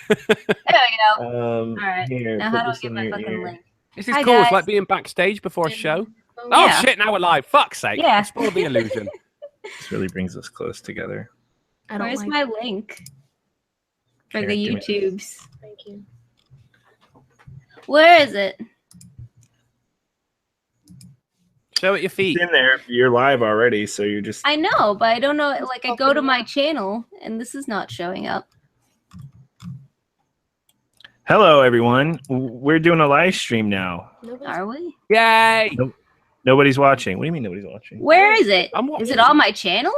There we go. All right. Here, Now put how do I this get in my your fucking ear. link? This is Hi, cool. It's guys. like being backstage before a show. Oh Yeah. shit! Now we're live. Fuck's sake! Yeah. I spoiled the illusion. This really brings us close together. I don't Where's like my link for Here, the give me this. YouTubes? Thank you. Where is it? Show at your feet. It's in there. You're live already, so you're just. I know, but I don't know. Like, I go to my channel, and this is not showing up. Hello, everyone. We're doing a live stream now. Are we? Yay! Nope. Nobody's watching. What do you mean nobody's watching? Where is it? I'm Is it on my channel?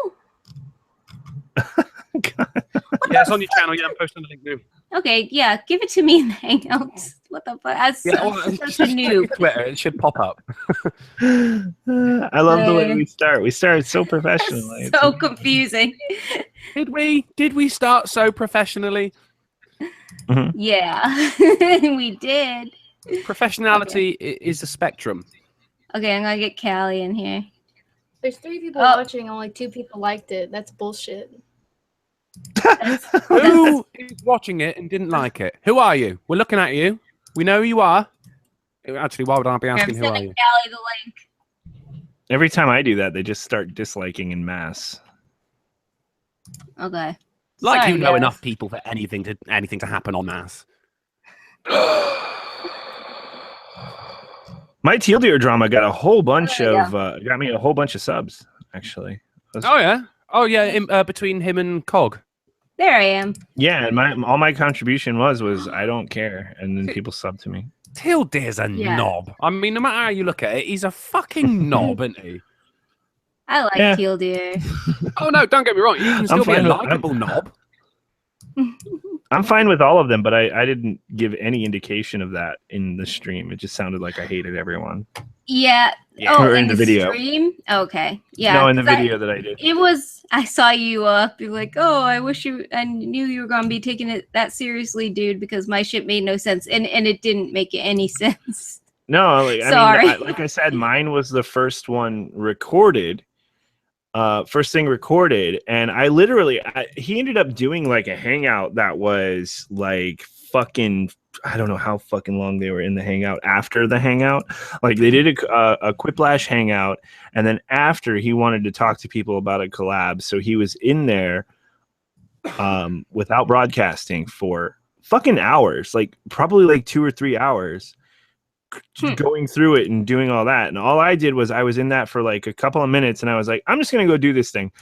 Yeah, it's on your channel. Yeah, I'm posting the link now. Okay, yeah, give it to me in the Hangouts. What the fuck? That's Yeah, well, such just a check noob. Twitter. It should pop up. I love the way we start. We started so professionally. So confusing. Did we start so professionally? Yeah, we did. Professionality is a spectrum. Okay, I'm gonna get Callie in here. There's 3 people watching, only 2 people liked it. That's bullshit. Who is watching it and didn't like it? Who are you? We're looking at you. We know who you are. Actually, why would I be I'm asking who are sending you? Callie the link. Every time I do that, they just start disliking in mass. Okay. Like Sorry, you know guys. enough people for anything to happen en masse. My Teal Deer drama got a whole bunch There you of got me a whole bunch of subs actually. Oh yeah. Between him and Cog. There I am. Yeah, and all my contribution was I don't care, and then people sub to me. Tilde's a Yeah. knob. I mean, no matter how you look at it, he's a fucking knob, isn't he? I like Yeah. Teal Deer. Oh no, don't get me wrong. You can still be a fine with- likable knob. I'm fine with all of them, but I didn't give any indication of that in the stream. It just sounded like I hated everyone. Yeah. Yeah. Oh, Or in in the the video. stream? Okay. Yeah. No, in the 'cause video that I did. It was. I saw you be like, oh, I knew you were gonna be taking it that seriously, dude, because my shit made no sense, and it didn't make any sense. No, like, Sorry. like I said, mine was the first one recorded. First thing recorded, and I literally he ended up doing like a hangout that was like fucking, I don't know how fucking long they were in the hangout after the hangout. Like they did a Quiplash hangout, and then after he wanted to talk to people about a collab, so he was in there without broadcasting for fucking hours, like probably like 2 or 3 hours. Going through it and doing all that, and all I did was I was in that for like a couple of minutes, and I was like, I'm just gonna go do this thing.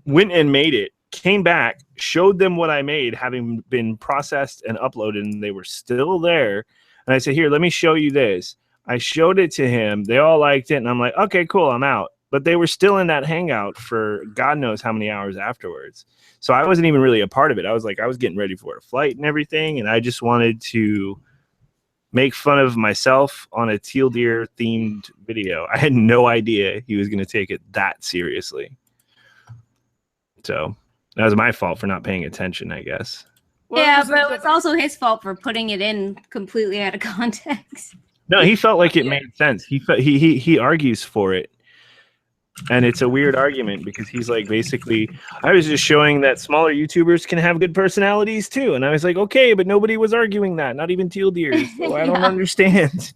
Went and made it, came back, showed them what I made, having been processed and uploaded, and they were still there. And I said, here, let me show you this. I showed it to him. They all liked it, and I'm like, okay, cool, I'm out. But they were still in that hangout for God knows how many hours afterwards. So I wasn't even really a part of it. I was getting ready for a flight and everything, and I just wanted to make fun of myself on a Teal Deer themed video. I had no idea he was going to take it that seriously. So that was my fault for not paying attention, I guess. Well, yeah, was but it- it was also his fault for putting it in completely out of context. No, he felt like it made sense. He argues for it. And it's a weird argument because he's like, basically, I was just showing that smaller YouTubers can have good personalities too. And I was like, okay, but nobody was arguing that, not even Teal Deer. So I don't understand.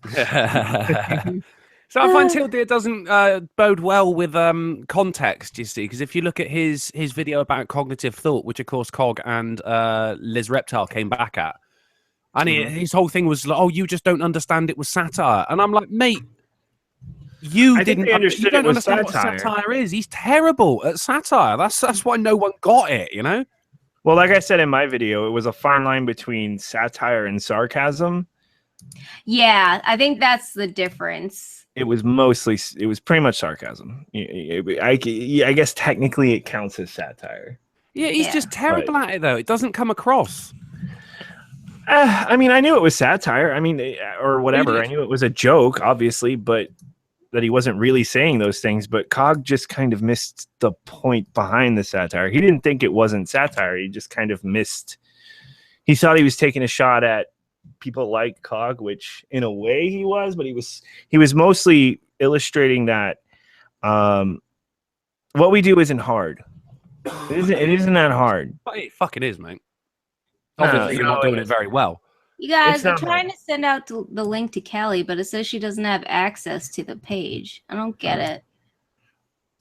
So I find Tilde doesn't bode well with context, you see, because if you look at his video about cognitive thought, which of course Cog and Liz Reptile came back at, and his whole thing was like, oh, you just don't understand it was satire. And I'm like, mate, I think they understood you don't it was understand satire. what satire is. He's terrible at satire. That's why no one got it, you know? Well, like I said in my video, it was a fine line between satire and sarcasm. Yeah, I think that's the difference. It was pretty much sarcasm. I guess technically it counts as satire. Yeah, he's just terrible at it, though. It doesn't come across. I mean, I knew it was satire. I mean, or whatever. Really? I knew it was a joke, obviously, but that he wasn't really saying those things. But Cog just kind of missed the point behind the satire. He didn't think it wasn't satire. He just kind of missed. He thought he was taking a shot at people like Cog, which in a way he was, but he was mostly illustrating that what we do isn't hard. It isn't that hard. But it fucking is, mate. Obviously, you're not doing it very well. You guys It's are not trying hard. to send out the link to Kelly, but it says she doesn't have access to the page. I don't get it.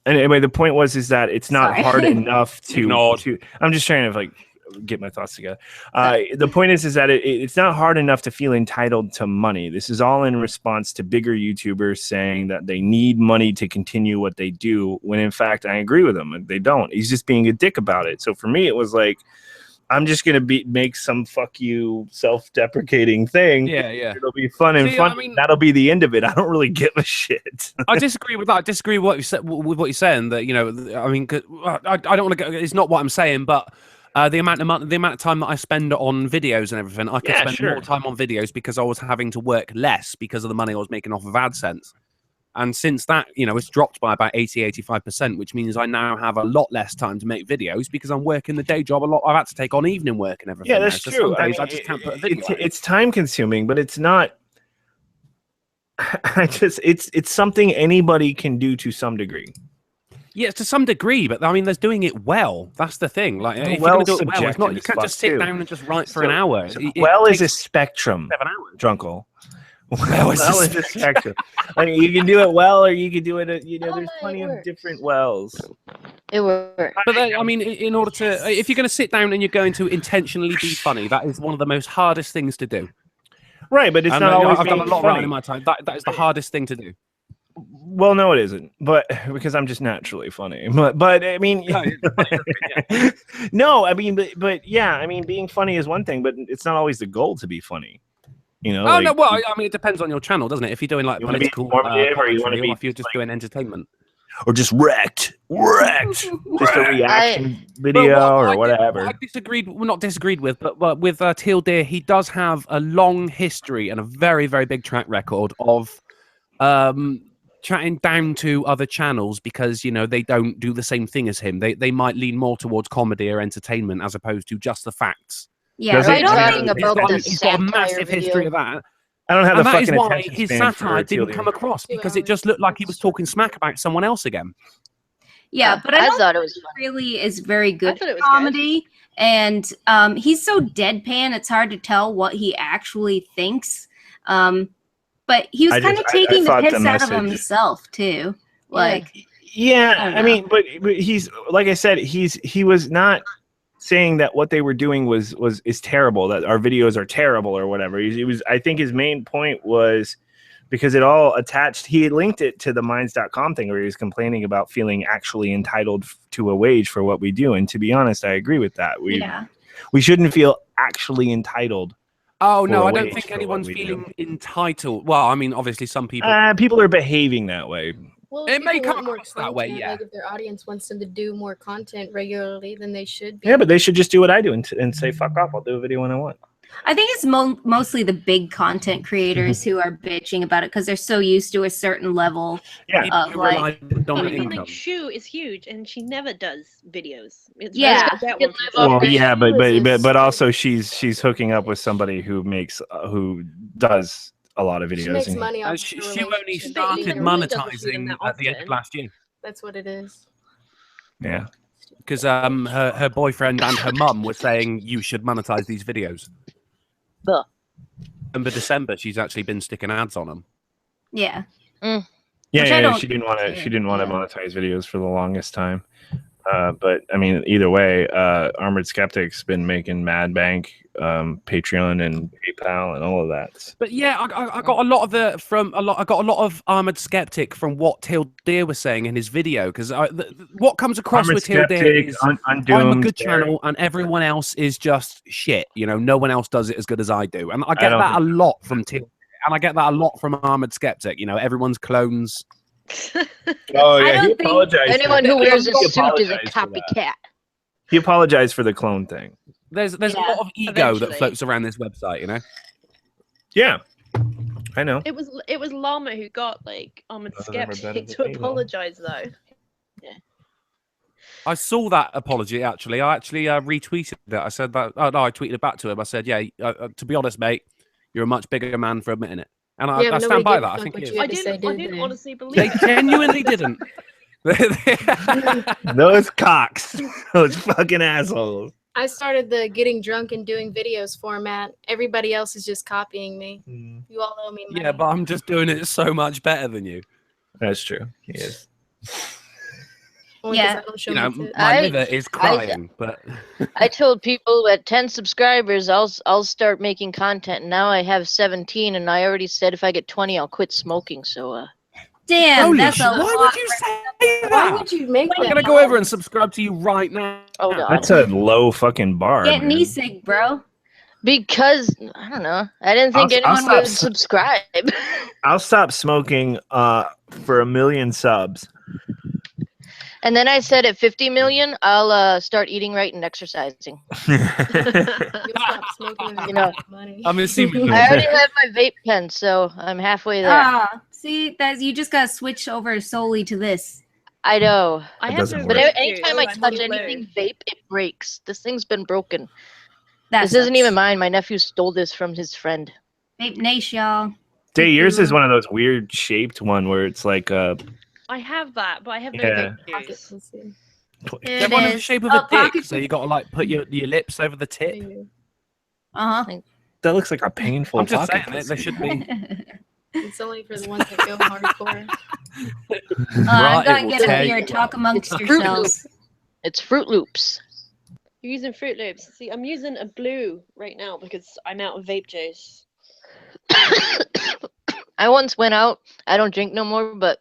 And anyway, the point is that it's not Sorry. hard enough Ignored. to. I'm just trying to like get my thoughts together. The point is that it's not hard enough to feel entitled to money. This is all in response to bigger YouTubers saying that they need money to continue what they do, when in fact I agree with them. They don't. He's just being a dick about it. So for me, it was like, I'm just gonna make some fuck you self-deprecating thing. Yeah. It'll be fun and fun. I mean, that'll be the end of it. I don't really give a shit. I disagree with that. I disagree with what you said. With what you're saying, that I mean, I don't want to go. It's not what I'm saying, but the amount of time that I spend on videos and everything, I could spend more time on videos because I was having to work less because of the money I was making off of AdSense. And since that, it's dropped by about 80-85%, which means I now have a lot less time to make videos because I'm working the day job a lot. I've had to take on evening work and everything. Yeah, that's true. true. Some days I just can't put a video out. It's time consuming, but it's not. It's something anybody can do to some degree. Yeah, to some degree, but I mean, there's doing it well. That's the thing. Like, if well, you're going to do it well, it's not. You can't just sit down and just write for an hour. Well is a spectrum, 7 hours. Drunkle. Well is a spectrum. I mean, you can do it well, or you can do it. There's plenty of different wells. It works. But I mean, in order to, if you're going to sit down and you're going to intentionally be funny, that is one of the most hardest things to do. Right, but it's not always. I've done a lot funny. right in my time. That is the hardest thing to do. Well, no, it isn't. But because I'm just naturally funny. But I mean, no, I mean, but yeah, I mean, being funny is one thing, but it's not always the goal to be funny. Oh no, well, I mean, it depends on your channel, doesn't it? If you're doing like political, or you want to be, if you're just doing entertainment, or just wrecked, just a reaction video or whatever. I disagreed, well, not disagreed with, but with Teal Deer, he does have a long history and a very, very big track record of chatting down to other channels because they don't do the same thing as him. They might lean more towards comedy or entertainment as opposed to just the facts. Yeah, I don't think he's got a massive history of that. I don't have the fucking that is why attention his span satire for didn't come across because it just looked like he was talking smack about someone else again. Yeah, but I thought it was fun. Really is very good thought it was comedy, and he's so deadpan. It's hard to tell what he actually thinks. But he was kind of taking the piss out of himself too. Like, yeah, I mean, but he's like I said, he was not saying that what they were doing is terrible, that our videos are terrible or whatever. He was, I think his main point was because it all attached, he linked it to the minds.com thing where he was complaining about feeling actually entitled to a wage for what we do. And to be honest, I agree with that. We shouldn't feel actually entitled. Oh, no, I don't think anyone's feeling entitled. Well, I mean, obviously some people. People are behaving that way. Well, it may come more across that way, yeah. Like if their audience wants them to do more content regularly, then they should be. Yeah, but they should just do what I do and say, fuck off, I'll do a video when I want. I think it's mostly the big content creators who are bitching about it because they're so used to a certain level of like. Like Shu is huge, and she never does videos. It's but also she's hooking up with somebody who does a lot of videos. She makes money off she only started monetizing at the end of last year. That's what it is. Yeah. Because her boyfriend and her mum were saying you should monetize these videos. But and by December, she's actually been sticking ads on them. Yeah. Yeah, she didn't want to. She didn't want to monetize videos for the longest time. But I mean, either way, Armored Skeptic's been making mad bank, Patreon and PayPal and all of that. But yeah, I got a lot of I got a lot of Armored Skeptic from what Teal Deer was saying in his video because what comes across Armored with Teal Deer is I'm a good channel and everyone else is just shit. No one else does it as good as I do, and I get that a lot from Teal Deer, and I get that a lot from Armored Skeptic. Everyone's clones. Oh yeah, he apologized. Anyone who wears a suit is a copycat. He apologized for the clone thing. There's a lot of ego that floats around this website, Yeah, I know. It was Llama who got like Armored Skeptic to apologize though. Yeah. I saw that apology actually. I actually retweeted it. I said that. Oh no, I tweeted it back to him. I said, "Yeah, to be honest, mate, you're a much bigger man for admitting it." And I stand by that. I think I didn't honestly believe they genuinely didn't. Those cocks, those fucking assholes. I started the getting drunk and doing videos format. Everybody else is just copying me. You all owe me money. Yeah, but I'm just doing it so much better than you. That's true. He is. Only 'cause I don't show my tits. My liver is crying, but I told people at 10 subscribers I'll start making content. Now I have 17, and I already said if I get 20, I'll quit smoking. So damn, holy that's shit, a why lot. would you say that? Why would you make I'm that? gonna go over and subscribe to you right now. oh god, That's a low fucking bar. Get man. knee sick, bro. because I don't know. I didn't think I'll anyone would stop. subscribe. I'll stop smoking for 1 million subs. And then I said at 50 million, I'll start eating right and exercising. You'll stop smoking and You know, make money. I'm assuming. I already have my vape pen, so I'm halfway there. See, you just gotta switch over solely to this. I know. I It have doesn't no But work. anytime I I'm touch really anything vape, it breaks. This thing's been broken. That This isn't sucks. even mine. My nephew stole this from his friend. Vape Nation, y'all. Day, yours is one of those weird shaped one where it's like I have that, but I have no Yeah. vape Pocket juice. pussy. There They're it one of the is. shape of Oh, a dick, pocket so you got to like put your lips over the tip. Uh-huh. that looks like a painful. I'm just saying pocket it. There pussy. should be. It's only for the ones that go hardcore. I'm Right, it gonna will get a tear beer. you Talk amongst It's Fruit yourselves. It's Fruit Loops. You're using Fruit Loops. See, I'm using a blue right now because I'm out of vape juice. I once went out. I don't drink no more, but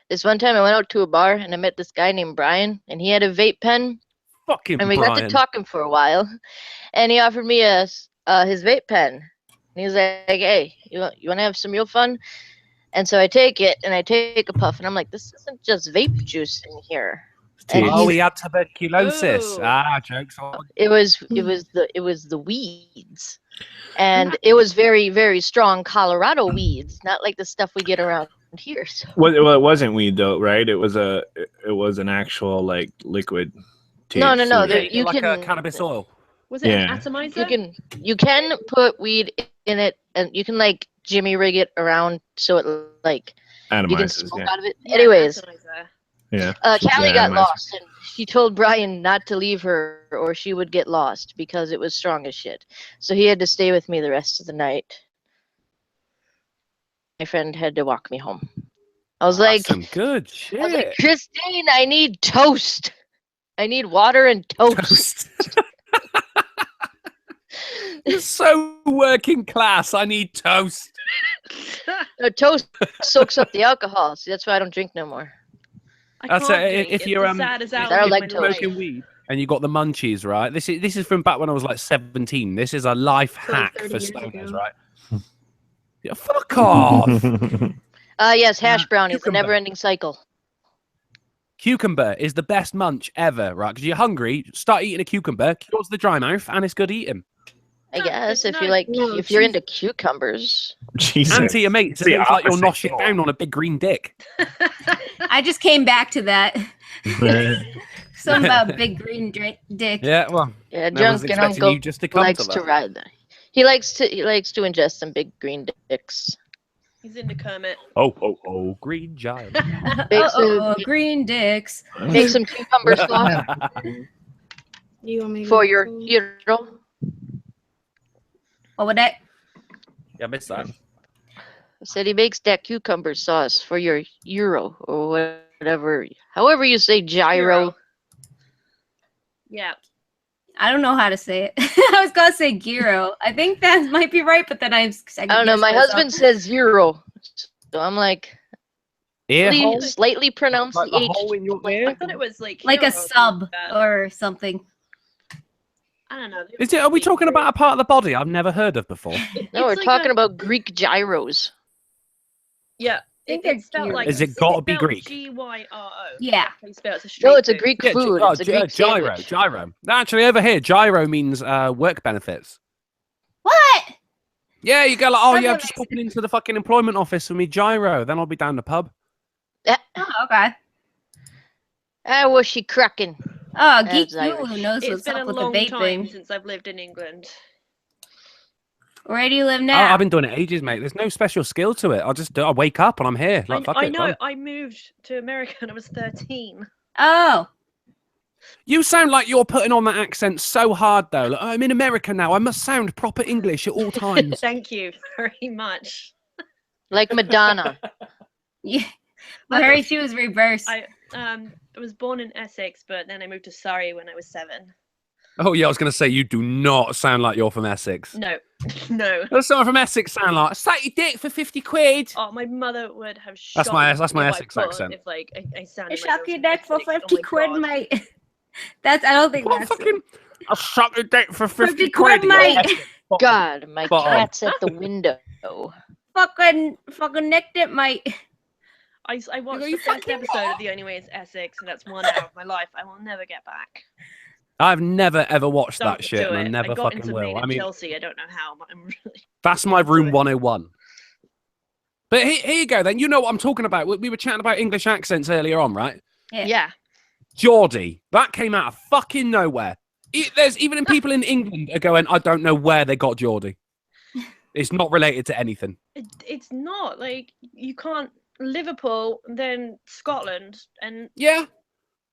this one time I went out to a bar and I met this guy named Brian, and he had a vape pen, Fucking and we got to Brian. talking for a while, and he offered me his vape pen. And he was like, "Hey, you want to have some real fun?" And so I take it and I take a puff, and I'm like, "This isn't just vape juice in here." And Oh, he's- he had tuberculosis. Ooh. Jokes on. it was the weeds, and it was very, very strong Colorado weeds, not like the stuff we get around here. So. Well, it wasn't weed though, right? It was an actual like liquid. No. Yeah, There, you you like can cannabis oil. Was it an Yeah. atomizer? you can put weed in it, and you can like jimmy rig it around so it like you can Atomizers, smoke yeah. out of it. Yeah, Anyways, atomizer. Yeah. Callie Yeah, got atomizer. lost, and she told Brian not to leave her or she would get lost because it was strong as shit. So he had to stay with me the rest of the night. My friend had to walk me home. I was like, Some good I was like, shit. Christine, I need toast. I need water and toast. You're so working class. I need toast. No, toast soaks up the alcohol. See, that's why I don't drink no more. I That's can't it, drink. if It's you're, the saddest I outlook like in to my life. smoking weed and you got the munchies, right? This is from back when I was like 17. This is a life So, like, hack 30 for years stoners, ago. right? Yeah, fuck off. Yes, hash brownies, a cucumber. never-ending cycle. Cucumber is the best munch ever, right? Because you're hungry, start eating a cucumber, cures the dry mouth, and it's good eating. I No, guess it's if you not- like, no, if you're cheese- into cucumbers. Jesus. And to your mates, It's the it looks like you'll opposite nosh it goal. down on a big green dick. I just came back to that. Something about big green dick. Yeah, well, Yeah, no one's Drunken expecting Uncle you just to come likes to to that. ride that. He likes to ingest some big green dicks. He's into Kermit. Oh, green giant. Make some, Green dicks. make some cucumber sauce You want me to for go your soon? funeral. What would that? Yeah, I missed that. I said he makes that cucumber sauce for your euro or whatever, however you say gyro. Gyro. Yeah. I don't know how to say it. I was gonna say gyro. I think that might be right, but then I I don't know. My husband says zero, so I'm like, Ear please hole? slightly pronounce Like the the H. hole in your I ear? thought it was like like a hero or something sub like that. or something. I don't know. Is it? Are we talking about a part of the body I've never heard of before? No, we're It's like talking a- about Greek gyros. Yeah. think It's they're spelled like. Is it gotta be spelled Greek? Gyro. Yeah. That's how you spell it. It's a No, street it's a food. Greek Yeah, food. oh, It's a Greek gyro, sandwich. gyro. Actually, over here, gyro means work benefits. What? Yeah, you go like, oh That's yeah, I'm what just I popping into the fucking employment office for me gyro. Then I'll be down the pub. Oh, okay. I was she cracking. Oh, That's Geek Irish. Lulu knows It's what's been a up with the long time vaping. since I've lived in England. Where do you live Oh, now? I've been doing it ages, mate. There's no special skill to it. I wake up and I'm here. Like, fuck I it, know. done. I moved to America when I was 13. Oh, You sound like you're putting on that accent so hard, though. Like, I'm in America now. I must sound proper English at all times. Thank you very much. Like Madonna. Yeah. Well, Harry, she was reversed. I was born in Essex, but then I moved to Surrey when I was 7. Oh, yeah, I was going to say, you do not sound like you're from Essex. No, no. Does someone from Essex sound like, suck your dick for 50 quid? Oh, my mother would have shot That's my me Essex accent. if, like, I sounded I like suck your dick for 50 quid, mate. I don't think What that's fucking... I'll suck your dick for 50 quid, mate. God, my cat's at the window. fucking nicked it, mate. I watched the first episode of The Only Way Is Essex, and that's 1 hour of my life I will never get back. I've never ever watched Don't that shit, do and I it. never got fucking into will. I mean, Chelsea. I don't know how. I'm really... that's my room 101. But here you go, then. You know what I'm talking about. We were chatting about English accents earlier on, right? Yeah. Geordie. That came out of fucking nowhere. There's even people in England are going, I don't know where they got Geordie. It's not related to anything. It's not. Like, you can't... Liverpool, then Scotland, and... Yeah,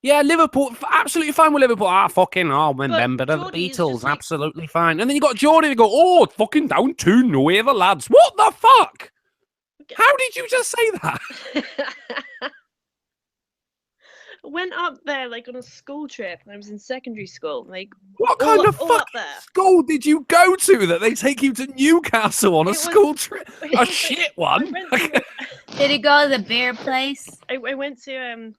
Liverpool, absolutely fine with Liverpool. Fucking, remember the Beatles, like... absolutely fine. And then you got Geordie, they go, oh, fucking down to nowhere the lads. What the fuck? How did you just say that? Went up there, like, on a school trip when I was in secondary school. Like, what kind of fucking school did you go to that they take you to Newcastle on a school trip? A shit one? Did he go to the beer place? I went to...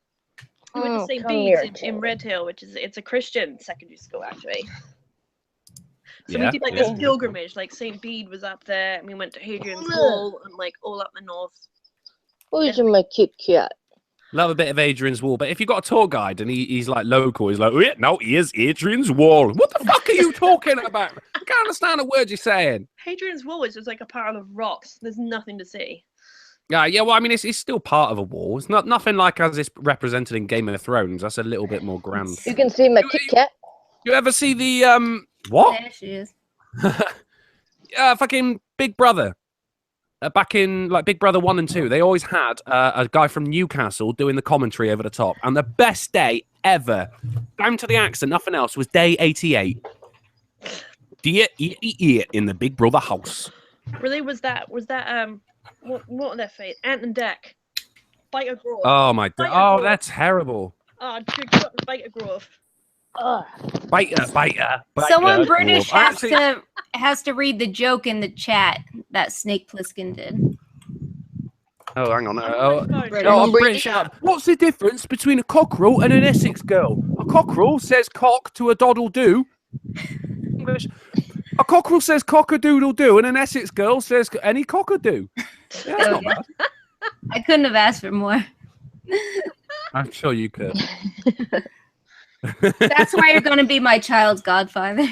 We went to St. Bede's in Redhill, which is a Christian secondary school, actually. So we did like this pilgrimage, like St. Bede was up there, and we went to Hadrian's Wall and like all up the north. Where's my Kit Kat? Love a bit of Hadrian's Wall, but if you've got a tour guide and he's like local, he's like, oh, yeah, no, here's Hadrian's Wall. What the fuck are you talking about? I can't understand a word you're saying. Hadrian's Wall is just like a pile of rocks. There's nothing to see. Yeah, well, I mean, it's still part of a wall. It's nothing like as it's represented in Game of Thrones. That's a little bit more grand. You can see my Kit Kat. You ever see the what? There she is. Fucking Big Brother. Back in like Big Brother 1 and 2, they always had a guy from Newcastle doing the commentary over the top. And the best day ever, down to the accent, nothing else, was day 88. Dear in the Big Brother house. Really, was that what are their fate? Ant and Dec. Bite a Grove. Oh my god! Oh, that's terrible. Oh, Bite a Grove. Biter. Someone British has to read the joke in the chat that Snake Plissken did. Oh, hang on. I'm British. What's the difference between a cockerel and an Essex girl? A cockerel says cock to a doddle do. English. A cockerel says cock-a-doodle-doo, and an Essex girl says any cock-a-doo. Yeah, that's not bad. I couldn't have asked for more. I'm sure you could. That's why you're going to be my child's godfather.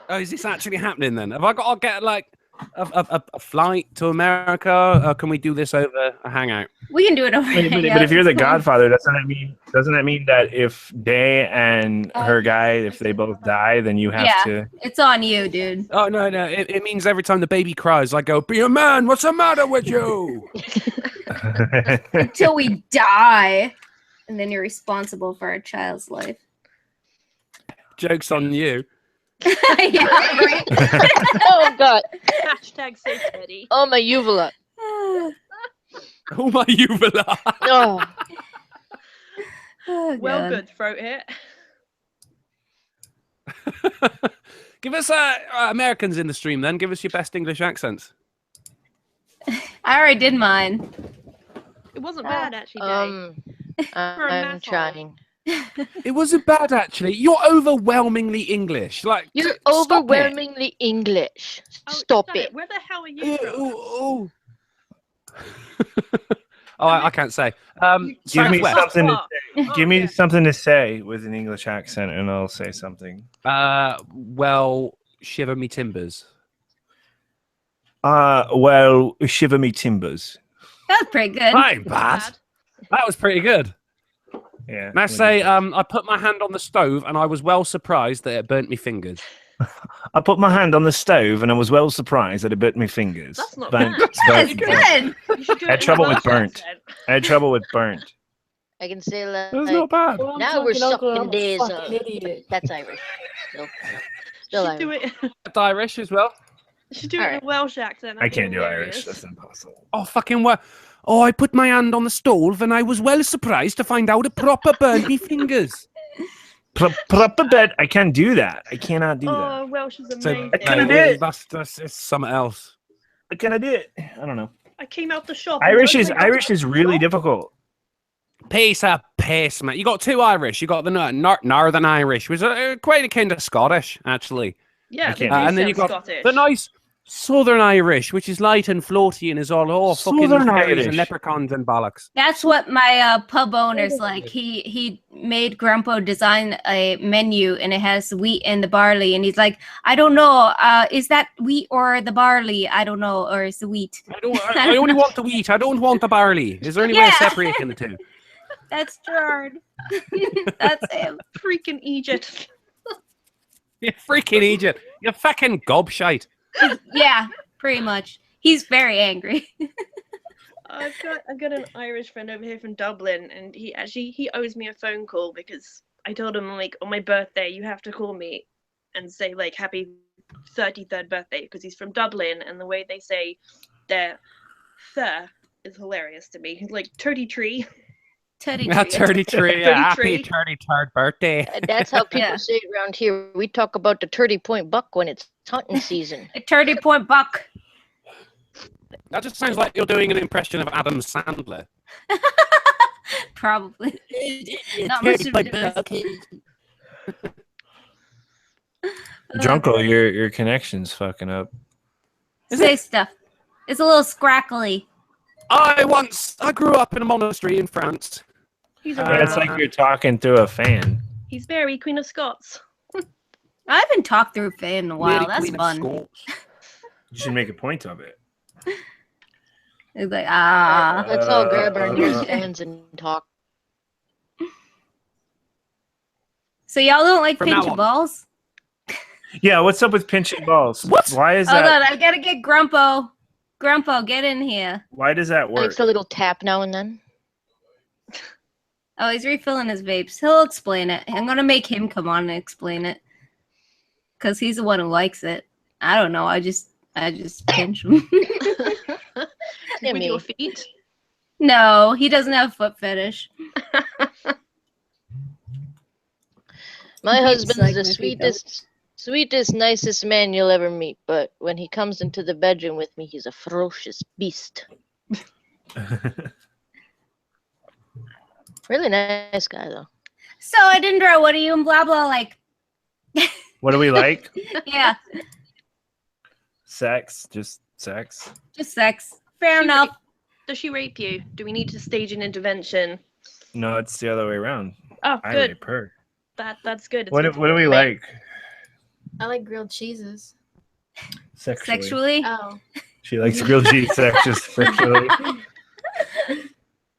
Oh, is this actually happening then? Have I got to get like a flight to America? Or can we do this over a hangout? We can do it over a hangout. But if you're the godfather, doesn't that mean that if Day and her guy, if they both die, then you have to... It's on you, dude. Oh, no. It means every time the baby cries, I go, be a man, what's the matter with you? Until we die. And then you're responsible for our child's life. Joke's on you. Yeah, right? Oh, God. Hashtag say Teddy. Oh, my uvula. Oh, my uvula. Oh. Oh, well, good throat hit. Give us Americans in the stream then. Give us your best English accents. I already did mine. It wasn't bad, actually, Dave. I'm trying. It wasn't bad, actually. You're overwhelmingly English. Like you're overwhelmingly English. Stop it. Where the hell are you from? I can't say. Give me something to say. Give me something to say with an English accent, and I'll say something. Well, shiver me timbers. Well, shiver me timbers. That was pretty good. That ain't bad. That was pretty good. Yeah. And I say, I put my hand on the stove, and I was well surprised that it burnt me fingers. I put my hand on the stove, and I was well surprised that it burnt me fingers. That's not bad. That's good. I had trouble with burnt. I had trouble with burnt. I can say like, That's not bad. Well, I'm now we're drunk and sucking I'm a days fucking of. idiot. That's Irish. Still Should Irish. do it. That's Irish as well. Should do it in Alright. a Welsh accent. I That'd be can't do hilarious. Irish. That's impossible. Oh, fucking what? Oh, I put my hand on the stove and I was well surprised to find out it proper burned me fingers. Proper bed. I can't do that. I cannot do that. Oh, Welsh is So, amazing. I kinda did. That's it's something else. I kind of did. I don't know. I came out the shop. and Irish was is like, Irish is really difficult. Piece of piss, man. You got two Irish. You got the Northern Irish, which is quite a kind of Scottish, actually. Yeah, I can't they do and then sound you got Scottish. the nice Southern Irish, which is light and floaty and is all fucking Southern fairies Irish. and leprechauns and bollocks. That's what my pub owner's like. He made Grandpa design a menu and it has wheat and the barley, and he's like, I don't know, is that wheat or the barley? I don't know, or is the wheat? I only want the wheat. I don't want the barley. Is there any way of separating the two? That's Gerard. That's him. Freaking Egypt. You freaking Egypt. You fucking gobshite. Yeah, pretty much. He's very angry. I've got an Irish friend over here from Dublin, and he owes me a phone call because I told him, like, on my birthday you have to call me and say like happy 33rd birthday, because he's from Dublin and the way they say their "th" is hilarious to me. He's like 33. 33. Happy 33rd birthday. That's how people say it around here. We talk about the 30-point buck when it's hunting season. A 30-point buck. That just sounds like you're doing an impression of Adam Sandler. Probably. Not much of a difference. Drunko, your connection's fucking up. Say stuff. It's a little scrackly. I grew up in a monastery in France. He's a It's like you're talking through a fan. He's Mary, Queen of Scots. I haven't talked through a fan in a while. Lady That's Queen of fun. Scots. You should make a point of it. It's like, Let's all grab our new fans and talk. So y'all don't like From now pinch on. balls? Yeah, what's up with pinching balls? What? Why is Hold that? on, I gotta get Grumpo. Grumpo, get in here. Why does that work? Likes a little tap now and then. Oh, he's refilling his vapes. He'll explain it. I'm gonna make him come on and explain it. Cause he's the one who likes it. I don't know. I just pinch him. Yeah, With me. your feet. No, he doesn't have foot fetish. My He's husband's like the my feet, sweetest, nicest man you'll ever meet. But when he comes into the bedroom with me, he's a ferocious beast. Really nice guy, though. So Edindra, what are you and blah blah like? What do we like? Yeah, Sex. Just sex. just sex. Fair enough. Does she rape you? Do we need to stage an intervention? No, it's the other way around. Oh, I good. rape her. That's good. It's What good do we like? I like grilled cheeses. Sexually. Oh. She likes grilled cheese sexually.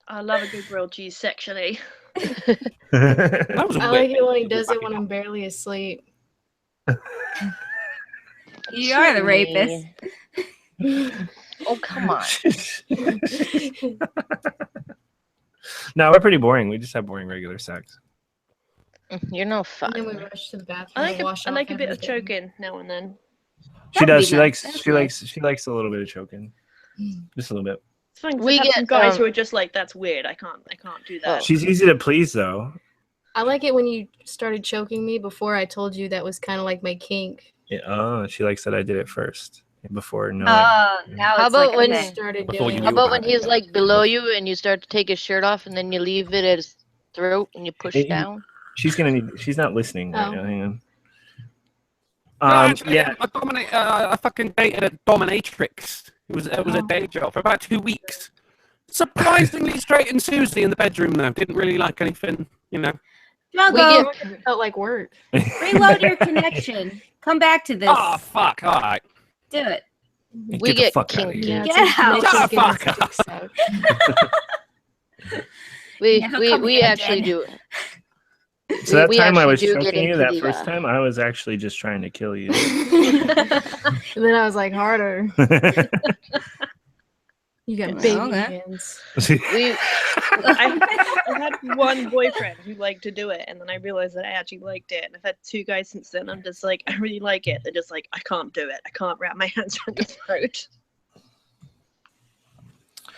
I love a good grilled cheese sexually. That was a I like it when he does it when I'm barely asleep. You are the rapist. Oh, come on. No, we're pretty boring. We just have boring regular sex. You're no And then we fun. rush to the bathroom. I like and wash I off like a bit of everything. choking now and then. She That'd does. be She nice. likes. That's She likes. She likes a little bit of choking. Just a little bit. It's fine. 'Cause We I have some get, guys who are just like, that's weird. I can't do that. Oh. She's easy to please, though. I like it when you started choking me before I told you that was kind of like my kink. Yeah, oh, she likes that I did it first before knowing. Now How it's about like when- a You thing. started Before doing you How knew about about when he's like below you and you start to take his shirt off and then you leave it at his throat and you push Hey, down? She's gonna need. She's not listening right Oh. now. Hang on. Actually, Yeah. I fucking dated a dominatrix. It was a day job for about 2 weeks. Surprisingly straight and Susie in the bedroom though. Didn't really like anything, you know. Drago, It felt like work. reload your connection. Come back to this. Oh fuck! All right. Do it. We Get the get fuck out of kinky. here. Get it's out. Mitch's Shut the getting fuck his dick sucked. We Yeah, he'll come we in actually again. do. So that we time I actually was do get choking you, into that the, first time, I was actually just trying to kill you. And then I was like, harder. You got baby Okay. hands. I've had one boyfriend who liked to do it, and then I realized that I actually liked it. And I've had 2 guys since then. I'm just like, I really like it. They're just like, I can't do it. I can't wrap my hands around his throat.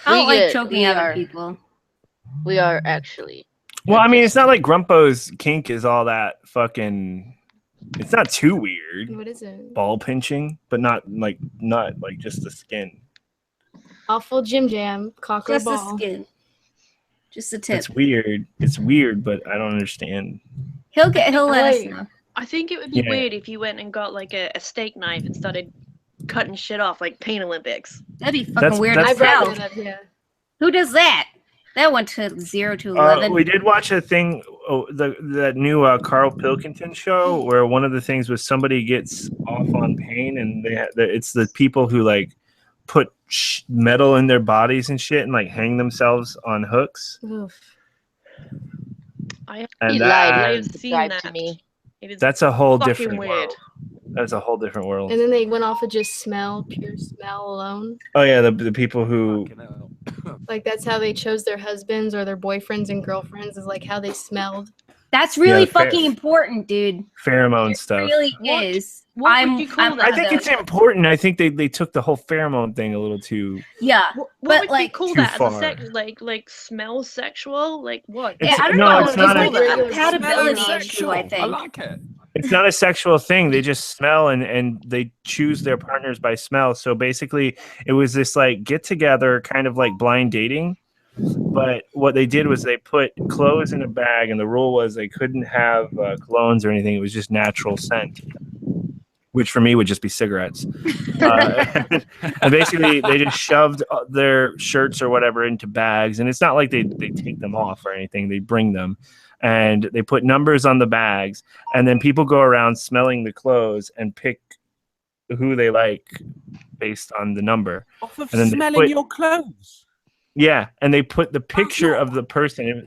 I don't like We choking other are- people. We are actually. Well, I mean, it's not like Grumpo's kink is all that fucking. It's not too weird. What is it? Ball pinching, but not like just the skin. Awful Jim Jam, cock or Just the ball. skin. Just the tip. It's weird. It's weird, but I don't understand. He'll let us like- know. I think it would be Yeah. weird if you went and got like a steak knife and started cutting shit off like Pain Olympics. That'd be fucking That's- weird that's- as I brought hell. that up, yeah. Who does that? That went to 0 to 11. We did watch a thing, that new Carl Pilkington show, where one of the things was somebody gets off on pain, and it's the people who like put metal in their bodies and shit, and like hang themselves on hooks. Oof. I And He that- lied. I've He seen lied that. to me. It is That's a whole fucking different weird. world. That's a whole different world. And then they went off of just smell, pure smell alone. Oh yeah, the people who Fucking hell. Like that's how they chose their husbands or their boyfriends and girlfriends, is like how they smelled. That's really Yeah, fair. fucking important, dude. pheromone It stuff. really What- is. what would you call that? I think it's important. I think they took the whole pheromone thing a little too. Yeah. What But, would like, you call too that? As far. a sex, like smell sexual? Like what? It's- I don't no, know. it's It's not like a- a compatibility Smell issue, I think. I like it. It's not a sexual thing. They just smell and they choose their partners by smell. So basically, it was this like get together, kind of like blind dating. But what they did was they put clothes in a bag, and the rule was they couldn't have colognes or anything. It was just natural scent, which for me would just be cigarettes. And basically, they just shoved their shirts or whatever into bags, and it's not like they take them off or anything. They bring them, and they put numbers on the bags, and then people go around smelling the clothes and pick who they like based on the number. Off of And then they smelling put- your clothes. Yeah, and they put the picture of the person.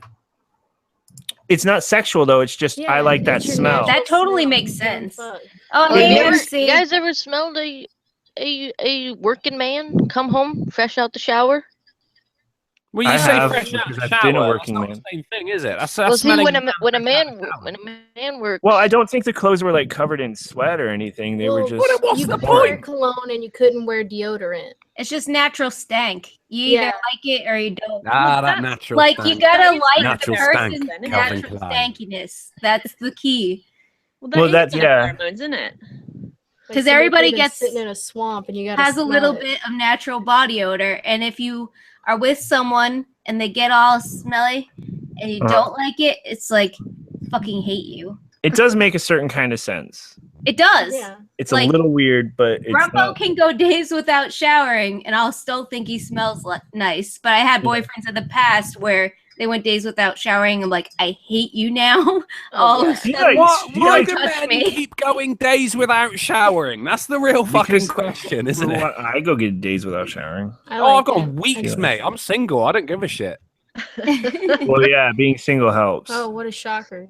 It's not sexual though. It's just I like that it's your smell. natural That totally smell. makes Dumb sense. fuck. Oh, Well, hey, you, ever, see. you guys ever smelled a working man come home fresh out the shower? When you I say have, fresh out of because the I've been a shower, working that's not man. the same thing, is it? That's Well, see, smelling when a fresh out man of the shower. when a man works, Well, I don't think the clothes were like covered in sweat or anything. They were Well, just. what's you the could wear point? cologne and you couldn't wear deodorant. It's just natural stank. You either Yeah. like it or you don't. Ah, that that's- natural. Like you stank. gotta That is like natural the stank, person's Calvin natural Klein. stankiness. That's the key. Well, Well, that's that's- yeah. pheromones, isn't it? Like 'Cause somebody everybody could've been gets- sitting in a swamp and you got Has a little bit of natural body odor, and if you are with someone and they get all smelly and you Uh-huh. don't like it, it's like fucking hate you. It does make a certain kind of sense. It does. Yeah. It's Like, a little weird, but it's Grumpo not. can go days without showering, and I'll still think he smells nice. But I had boyfriends in the past where they went days without showering. I'm like, I hate you now. All of a yeah. He sudden, likes- Why, he why likes- do touch men me. keep going days without showering? That's the real fucking Because- question, isn't it? Well, I go get days without showering. Oh, I've got it. weeks, Yeah. mate. I'm single. I don't give a shit. Well, yeah, being single helps. Oh, what a shocker.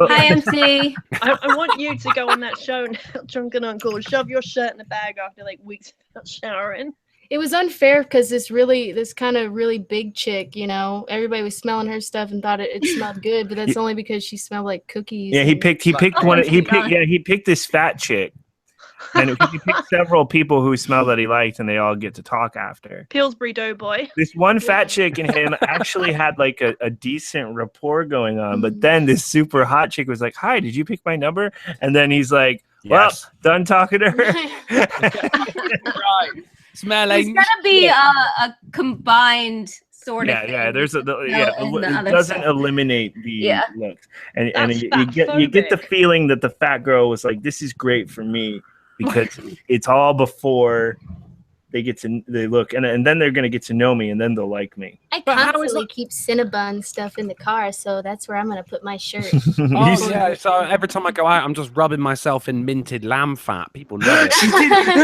Hi, MC. I want you to go on that show now, Drunken Uncle, shove your shirt in a bag after like weeks without showering. It was unfair because this kind of really big chick, you know, everybody was smelling her stuff and thought it smelled good, but that's only because she smelled like cookies. Yeah, he and- picked Oh one. my He God. picked. Yeah, he picked this fat chick, and he picked several people who smell that he liked, and they all get to talk after. Pillsbury Doughboy. This one fat chick and him actually had like a decent rapport going on, but then this super hot chick was like, "Hi, did you pick my number?" And then he's like, "Well, Yes. done talking to her." Right. There's Smelling. gonna be a combined sort of. Yeah. thing. There's a No, yeah. and the It other doesn't stuff. eliminate the Yeah. looks, and That's you get the fatphobic. feeling that the fat girl was like, "This is great for me," because it's all before they look, and then they're gonna get to know me, and then they'll like me. I But how is constantly that- keep Cinnabon stuff in the car, so that's where I'm going to put my shirt. Oh, yeah. So every time I go out, I'm just rubbing myself in minted lamb fat. People love it.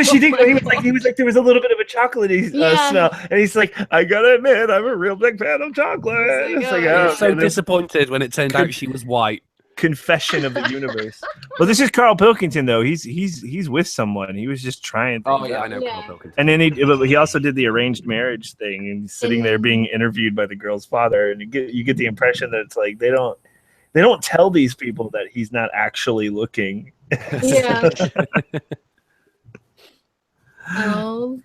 She did. He was like, there was a little bit of a chocolatey Yeah. smell, and he's like, I gotta admit, I'm a real big fan of chocolate. It's like, It's oh, like, yeah. oh, So and then- disappointed when it turned out she was white. confession of the universe. Well, this is Carl Pilkington though. He's with someone. He was just trying things Oh yeah, out. I know. Yeah. Carl Pilkington. And then he also did the arranged marriage thing, and he's sitting there being interviewed by the girl's father, and you get the impression that it's like they don't tell these people that he's not actually looking. Yeah. Um,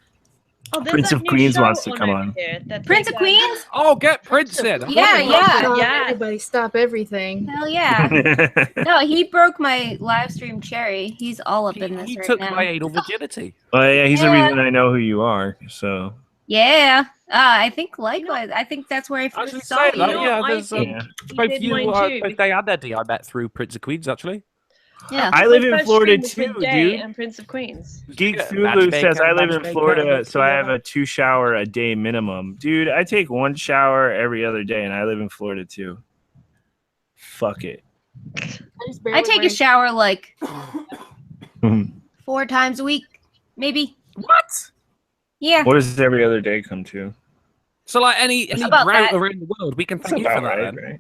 Oh, there's Prince that of new Queens show wants to come over on. here that Prince they of got- Queens? Oh, get Prince in. Yeah, yeah. Yeah. Everybody stop everything. Hell yeah. No, he broke my live stream cherry. He's all up in this He right took now. my anal virginity. Well, yeah, he's the Yeah. reason I know who you are. So Yeah. I think likewise. I think that's where I I was first gonna saw say you. that, know, yeah, I there's think yeah. both did you, mine too, both they and Eddie I met through Prince of Queens, actually. Yeah. I My live in first Florida stream was too, Midday dude. and Prince of Queens. Geek Yeah, Fulu matchmaker, says I live in matchmaker, Florida, so I have together. a 2 shower a day minimum. Dude, I take 1 shower every other day, and I live in Florida too. Fuck it. I take a shower like What 4 times a week, maybe. What? Yeah. does every other day come to? So, like any About drought that. around the world, we can That's thank you for about that. right, then. right?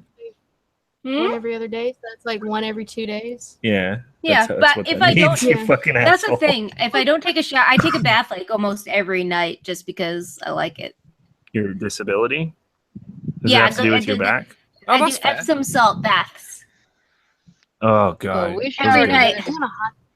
One Hmm? every other day. So that's like one every 2 days. Yeah. Yeah, that's but what if that I don't- means, you Yeah. fucking That's asshole. the thing. If I don't take a shower, I take a bath like almost every night just because I like it. Your disability? Does Yeah, it have to do I with your do- back? Oh, I do that's fair. Epsom salt baths. Oh god. we should Every do night. that.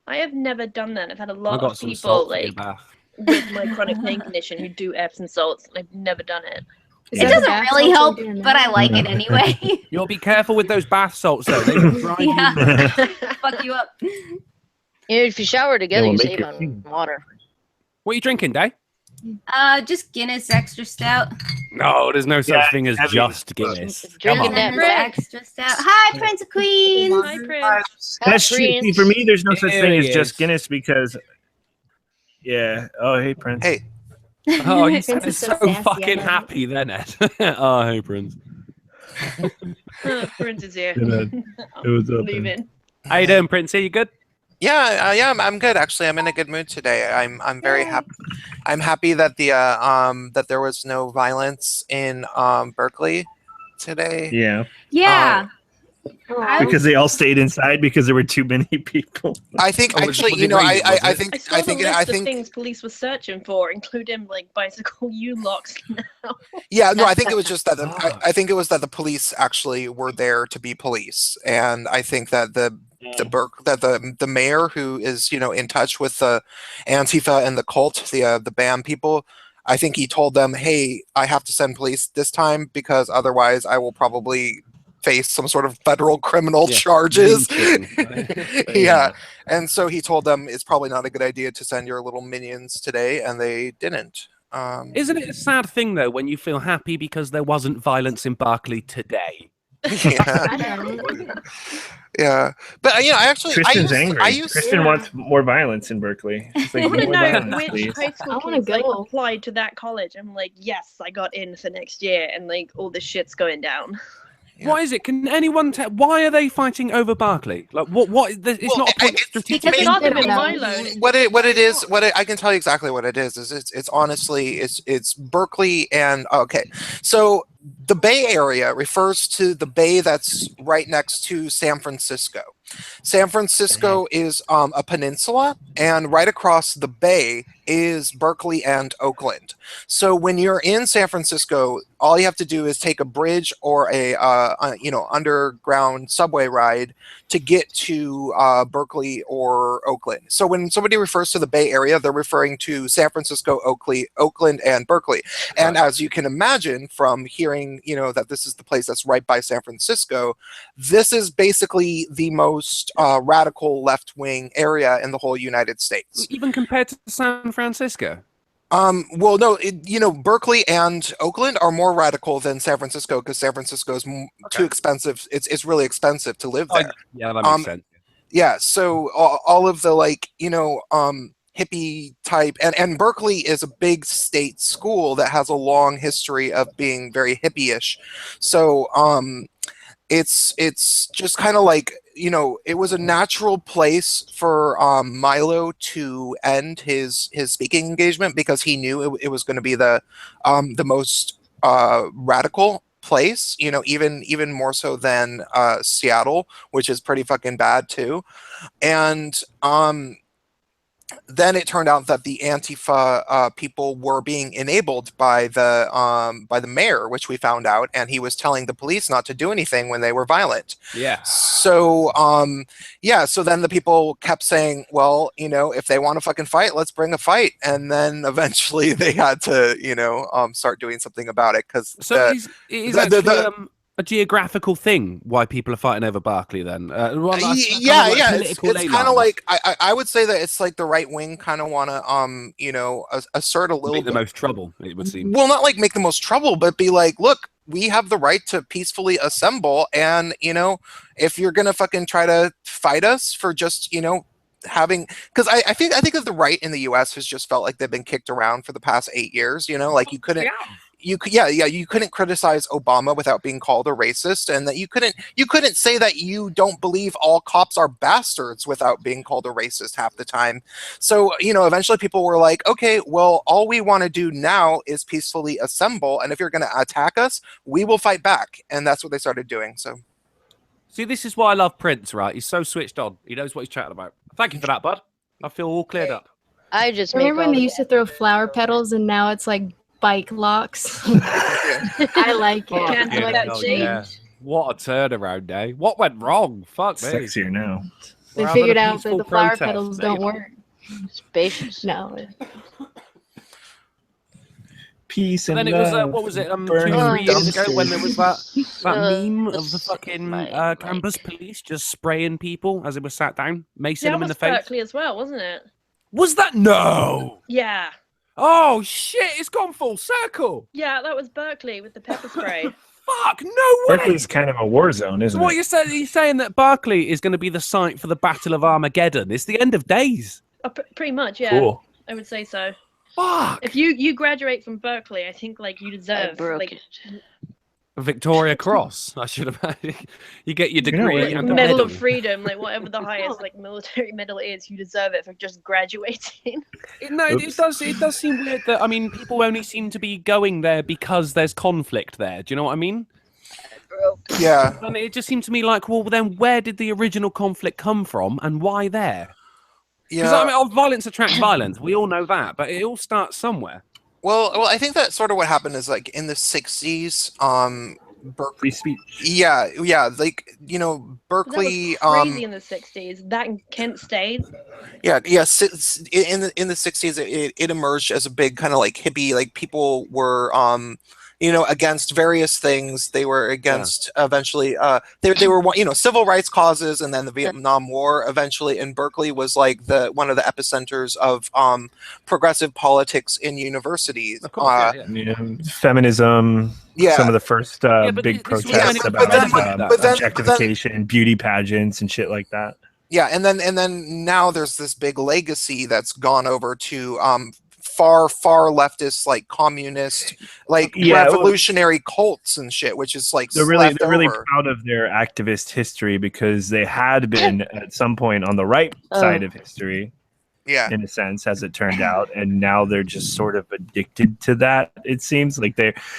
I have never done that. I've had a I lot got of some people salt for your like bath. with my chronic pain condition who do Epsom salts, and I've never done it. Is It that the doesn't bath really salts help, you're doing but now? I like it anyway. You'll be careful with those bath salts, though. They will drive you Yeah. nuts. Fuck you up. If you shower together, will you make save your on pee. water. What are you drinking, Day? Just Guinness extra stout. No, there's no such Yeah, thing as heavy. just Guinness. Come Drinking on. that Guinness Prince. extra stout. Hi, Prince of Queens. Hi, Prince. That's true. See, Prince. for me, there's no such Here thing he as is. just Guinness because yeah. Oh, hey Prince. Hey, Oh, you Prince sounded is so so sassy, I fucking love it. happy then, Ed. Oh, hey, Prince. Prince is here. It was I'm up, leaving. How you doing, Prince? Are you good? yeah, I'm good actually. I'm in a good mood today. I'm very happy. I'm happy that that there was no violence in Berkeley today. Yeah, Yeah. Oh, I because they all stayed inside because there were too many people. I think Oh, was actually, it you know, raining, was I it? think I saw I the think list I of think things police were searching for, including like bicycle U-locks. Now. yeah, no, I think it was just that Ah. I think it was that the police actually were there to be police, and I think that the mayor who is in touch with the Antifa and the cult, the BAM people, I think he told them, hey, I have to send police this time because otherwise I will probably face some sort of federal criminal Yeah, charges. lynching. Yeah, and so he told them it's probably not a good idea to send your little minions today, and they didn't. Isn't it a sad thing, though, when you feel happy because there wasn't violence in Berkeley today? Yeah. I don't. Yeah, but I actually Christian's angry. I used Christian wants more violence in Berkeley. He's I like, want to more know violence, which please. high school I wanna kids like go. applied to that college. I'm like, yes, I got in for next year, and like all this shit's going down. Yeah. What is it? Can anyone tell? Why are they fighting over Berkeley? Like, what? It's Well, not a point. Because Maybe not they them in don't know. Milo. I can tell you exactly what it is it's honestly it's Berkeley and okay, so the Bay Area refers to the bay that's right next to San Francisco. San Francisco is a peninsula, and right across the bay is Berkeley and Oakland. So when you're in San Francisco, all you have to do is take a bridge or a underground subway ride to get to Berkeley or Oakland. So when somebody refers to the Bay Area, they're referring to San Francisco, Oakland, and Berkeley. And as you can imagine from hearing, that this is the place that's right by San Francisco, this is basically the most radical left-wing area in the whole United States. Even compared to San Francisco. Well, no, Berkeley and Oakland are more radical than San Francisco because San Francisco is too expensive. It's really expensive to live there. Yeah, that makes sense. Yeah, so all of the hippie type and Berkeley is a big state school that has a long history of being very hippie-ish. So it's just kind of like it was a natural place for Milo to end his speaking engagement because he knew it was going to be the most radical place, you know, even more so than Seattle, which is pretty fucking bad too. And then it turned out that the Antifa people were being enabled by the mayor, which we found out, and he was telling the police not to do anything when they were violent. Yeah. So so then the people kept saying, well, you know, if they want to fucking fight, let's bring a fight. And then eventually they had to, you know, start doing something about it because it is actually a geographical thing why people are fighting over Berkeley then. It's kind of like I would say that it's like the right wing kind of want to you know, assert a little make the bit most trouble, it would seem. Well, not like make the most trouble, but be like, look, we have the right to peacefully assemble, and you know, if you're gonna fucking try to fight us for just, you know, having, because I think that the right in the US has just felt like they've been kicked around for the past 8 years, you know, like you couldn't you couldn't criticize Obama without being called a racist, and that you couldn't say that you don't believe all cops are bastards without being called a racist half the time. So, you know, eventually people were like, okay, well, all we want to do now is peacefully assemble, and if you're going to attack us, we will fight back. And that's what they started doing. So see, this is why I love Prince, right? He's so switched on. He knows what he's chatting about. Thank you for that, bud. I feel all cleared up. I just remember when they used to throw flower petals and now it's like bike locks. I like it. Can't do that change. Yeah. What a turnaround, eh? What went wrong? Fuck me. Sexier now. They figured out that the flower petals don't work. Spacious. No. Peace and then it was what was it? 2-3 years ago when there was that meme of the fucking campus police just spraying people as it was sat down, macing them in the face. Berkeley as well, wasn't it? Was that no? Yeah. Oh shit! It's gone full circle. Yeah, that was Berkeley with the pepper spray. Fuck, no way! Berkeley's kind of a war zone, isn't So what it? you're saying that Berkeley is going to be the site for the Battle of Armageddon? It's the end of days. Pretty much, yeah. Cool. I would say so. Fuck. If you graduate from Berkeley, I think like you deserve like a Victoria Cross. I should have. You get your degree. Like, Medal of Freedom, like whatever the highest like military medal is, you deserve it for just graduating. It does seem weird that, I mean, people only seem to be going there because there's conflict there. Do you know what I mean? Yeah. And it just seemed to me like, well, then where did the original conflict come from and why there? Because I mean, violence attracts violence. We all know that, but it all starts somewhere. Well, I think that sort of what happened is like in the 60s, Free speech. Yeah, like, you know, Berkeley. That was crazy in the 60s. That in Kent State. Yeah. In the 60s, it emerged as a big kind of like hippie. Like people were, you know, against various things. They were against eventually. They were, you know, civil rights causes, and then the Vietnam War. Eventually, and Berkeley was like one of the epicenters of progressive politics in universities. Of course, Feminism. Yeah. Some of the first big protests about objectification, beauty pageants, and shit like that. Yeah, and then now there's this big legacy that's gone over to far leftist, like communist, like revolutionary cults and shit, which is like they're really proud of their activist history because they had been at some point on the right side of history. Yeah, in a sense, as it turned out, and now they're just sort of addicted to that. It seems like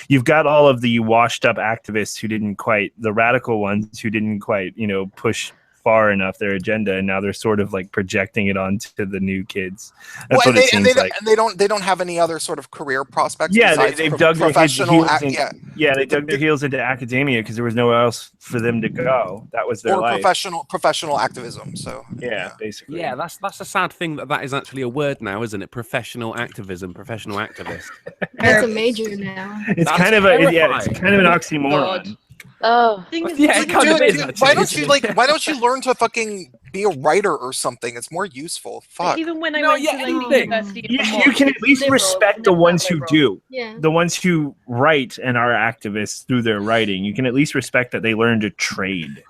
you've got all of the washed up activists who didn't quite, the radical ones who didn't quite, you know, push far enough their agenda, and now they're sort of like projecting it onto the new kids. That's what it seems like. And they don't have any other sort of career prospects. Yeah, they've dug their they dug their heels heels into academia because there was nowhere else for them to go. That was their life. Professional activism. So yeah, basically. Yeah, that's a sad thing that is actually a word now, isn't it? Professional activism, professional activist. That's a major now. It's kind of an oxymoron. Oh, why don't you learn to fucking be a writer or something? It's more useful. Fuck. Even when I went to like university, you can at least respect the ones who do. Yeah. The ones who write and are activists through their writing. You can at least respect that they learned to trade.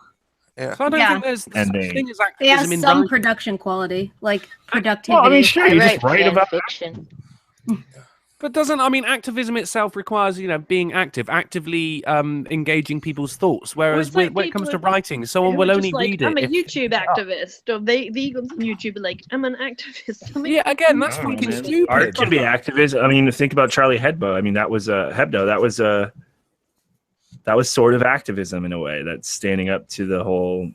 Yeah. So I don't think there's and they have some production quality, like productivity. Well, I mean, sure, you just write about fiction. But activism itself requires, you know, being actively engaging people's thoughts. Whereas when it comes to writing, someone will only read it. I'm a YouTube activist. Or they go on YouTube and like, I'm an activist. I'm like, yeah, again, that's fucking stupid. Art can be activist. I mean, think about Charlie Hebdo. I mean, that was Hebdo. That was that was sort of activism in a way. That's standing up to the whole.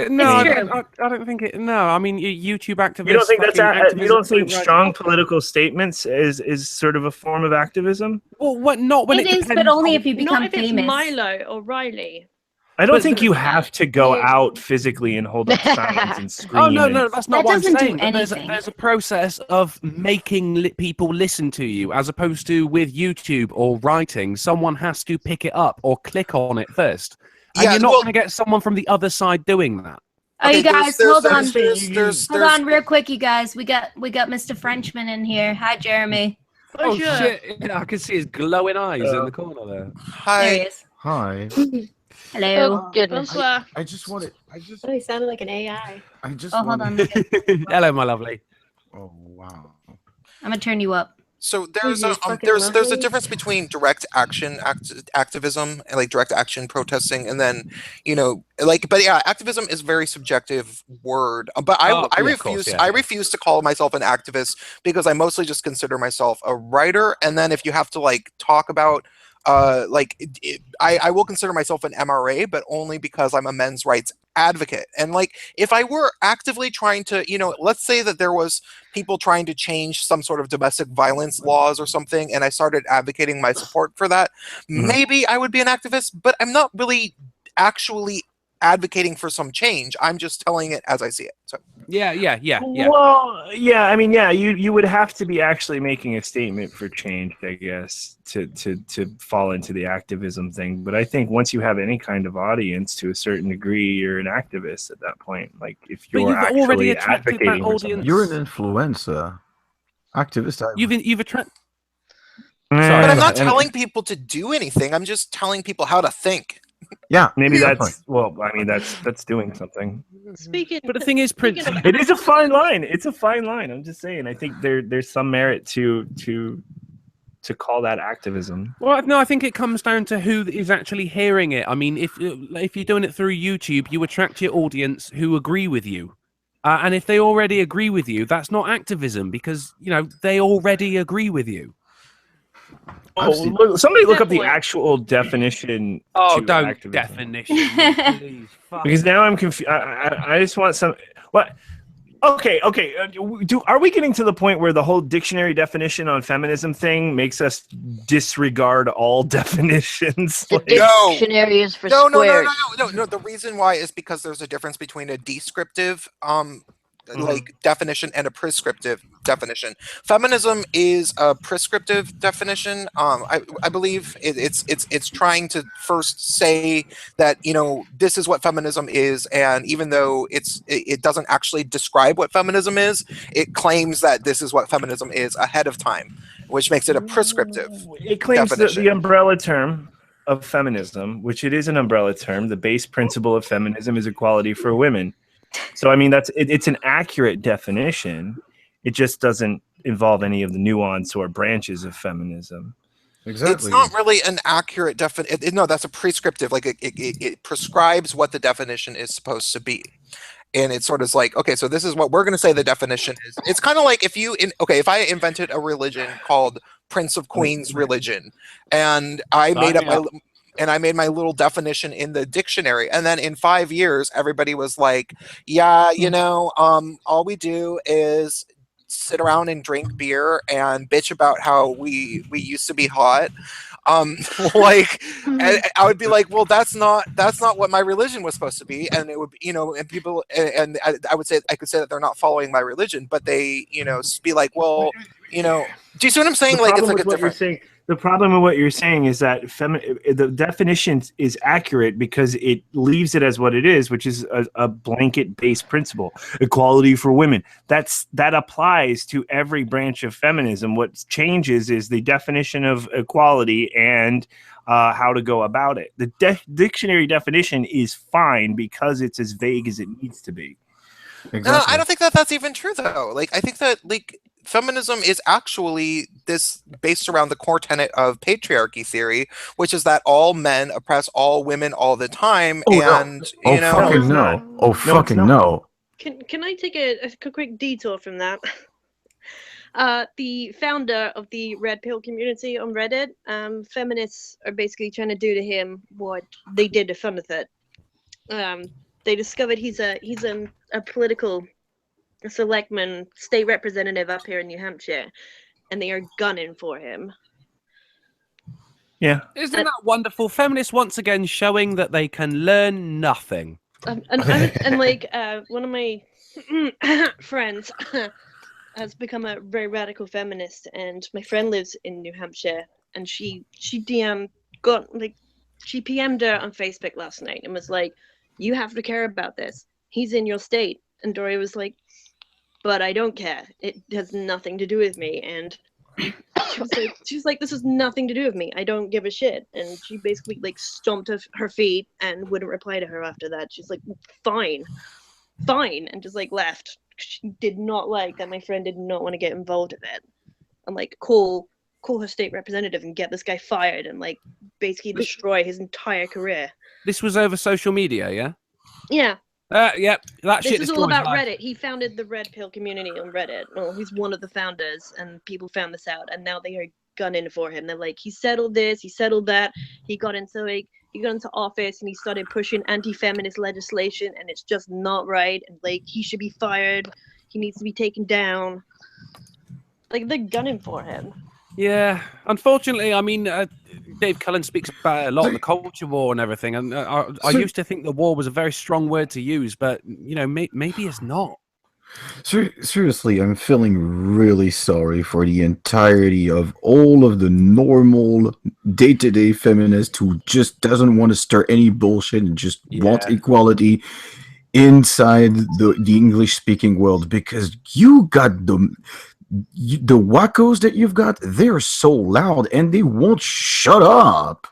No, I It's don't think it. No, I mean YouTube activists. You don't think that's fucking you don't think activism, strong political statements is sort of a form of activism? Well, what? Not when It it is, but depends only on- if you Not become if it's famous. Milo or Riley. I don't But think the- you have to go Yeah. out physically and hold up signs and scream. Oh no, and- no, that's not That what I'm doesn't do saying. But anything. there's a process of making people listen to you, as opposed to with YouTube or writing. Someone has to pick it up or click on it first, and Yeah, you're not well- going to get someone from the other side doing that. Oh, you guys, hold on. There's Hold on, real quick, you guys. We got Mr. Frenchman in here. Hi, Jeremy. Oh sure. shit! Yeah, I can see his glowing eyes in the corner there. There he Hi. is. Hi. Hello. Oh goodness. Bonsoir. I just wanted. Oh, he sounded like an AI. I just Oh, hold on. wanted. Hello, my lovely. Oh wow. I'm gonna turn you up. So there's You're a fucking there's a lovely. difference between direct action activism and like direct action protesting, and then but yeah, activism is a very subjective word. But I Oh, I yeah, of refuse course, yeah, I yeah. refuse to call myself an activist because I mostly just consider myself a writer. And then if you have to like talk about I will consider myself an MRA, but only because I'm a men's rights advocate. And like if I were actively trying to, let's say that there was people trying to change some sort of domestic violence laws or something, and I started advocating my support for that, maybe I would be an activist, but I'm not really actually advocating for some change. I'm just telling it as I see it. So Yeah. Well, yeah, I mean, yeah, you would have to be actually making a statement for change, I guess, to fall into the activism thing. But I think once you have any kind of audience to a certain degree, you're an activist at that point. Like if But you're you've already actually attracted that advocating for audience. something. You're an influencer. Activist. You've attracted. Eh, Sorry, but I'm go not ahead. telling people to do anything. I'm just telling people how to think. Yeah. maybe yeah, that's I mean that's doing something. Speaking. But the thing is, Prince. speaking of- It is a fine line. It's a fine line. I'm just saying. I think there's some merit to call that activism. Well, no, I think it comes down to who is actually hearing it. I mean, if you're doing it through YouTube, you attract your audience who agree with you, and if they already agree with you, that's not activism because they already agree with you. I've seen- Somebody look Fair up the point. actual definition. Oh, to don't activism. definition, please. Fuck. Because now I'm confused. I just want some. What? Okay. Are we getting to the point where the whole dictionary definition on feminism thing makes us disregard all definitions? The No. dictionary is for No. squares. The reason why is because there's a difference between a descriptive Mm-hmm. like definition and a prescriptive definition. Feminism is a prescriptive definition. I believe it's trying to first say that this is what feminism is, and even though it doesn't actually describe what feminism is, it claims that this is what feminism is ahead of time, which makes it a prescriptive. It claims definition. the umbrella term of feminism, which it is an umbrella term. The base principle of feminism is equality for women. So I mean it's an accurate definition. It just doesn't involve any of the nuance or branches of feminism. Exactly. It's not really an accurate definition. No, that's a prescriptive. Like it prescribes what the definition is supposed to be, and it's sort of like, okay, so this is what we're going to say the definition is. It's kind of like if I invented a religion called Prince of Queens religion, and I made my little definition in the dictionary, and then in 5 years everybody was like, yeah, all we do is sit around and drink beer and bitch about how we used to be hot. Like, and I would be like, well, that's not what my religion was supposed to be, and it would, and people, and I would say I could say that they're not following my religion, but they, be like, well, do you see what I'm saying? The Like, it's problem like a with what you're different. saying. The problem with what you're saying is that the definition is accurate because it leaves it as what it is, which is a blanket-based principle, equality for women. That applies to every branch of feminism. What changes is the definition of equality and how to go about it. The dictionary definition is fine because it's as vague as it needs to be. Exactly. No, I don't think that that's even true though. Like, I think that feminism is actually this based around the core tenet of patriarchy theory, which is that all men oppress all women all the time, Fucking no. Oh, fucking no. Can I take a quick detour from that? The founder of the red pill community on Reddit, feminists are basically trying to do to him what they did to Funathat. They discovered he's a political selectman, state representative up here in New Hampshire, and they are gunning for him. Yeah. Isn't that wonderful? Feminists once again showing that they can learn nothing. And like one of my friends has become a very radical feminist, and my friend lives in New Hampshire, and she PM'd her on Facebook last night and was like, "You have to care about this. He's in your state." And Dory was like, "But I don't care. It has nothing to do with me." And she was like, "This has nothing to do with me. I don't give a shit." And she basically like stomped her feet and wouldn't reply to her after that. She's like, "Fine," and just like left. She did not like that. My friend did not want to get involved in it. I'm like, call her state representative and get this guy fired and like basically destroy his entire career. This was over social media, yeah? Yeah. Yep. That This shit is all destroys about life. Reddit. He founded the Red Pill community on Reddit. Well, he's one of the founders, and people found this out, and now they are gunning for him. They're like, he settled this, he settled that. He got into office and he started pushing anti-feminist legislation, and it's just not right. And like, he should be fired. He needs to be taken down. Like, they're gunning for him. Yeah, unfortunately, I mean, Dave Cullen speaks about it a lot, the culture war and everything. And I used to think the war was a very strong word to use, but you know, maybe it's not. Seriously, I'm feeling really sorry for the entirety of all of the normal day-to-day feminist who just doesn't want to stir any bullshit and just want equality inside the English-speaking world, because you got the wackos that you've got, they're so loud and they won't shut up.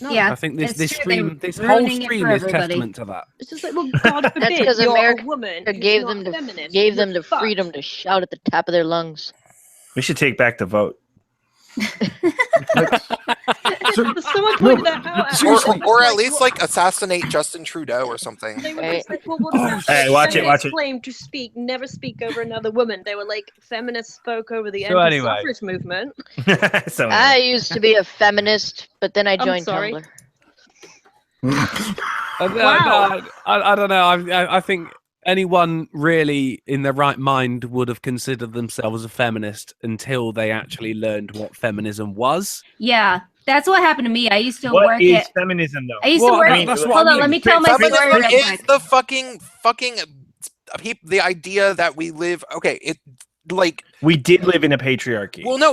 No, Yeah, I think this it's true. stream, They're this whole ruining it stream for is everybody. testament to that. it's just like, well, God forbid, That's because you're America a woman who's gave not them the feminist. gave them You're the fucked. freedom to shout at the top of their lungs. We should take back the vote. Someone pointed that out. seriously. Or at least like assassinate Justin Trudeau or something. They were Right. just like, well, what about Hey, watch it, watch it. claim to speak, never speak over another woman? They were like, feminists spoke over the So anyway. anti-suffrage movement. So I used to be a feminist, but then I joined sorry. Tumblr. Wow. I don't know. I think anyone really in their right mind would have considered themselves a feminist until they actually learned what feminism was. Yeah, that's what happened to me. I used to what work is at. feminism, though? I used Well, to work. that's what Hold I on, let mean. me tell my story Feminism real is quick. the fucking the idea that we live. Okay, it like We did live in a patriarchy. well, no,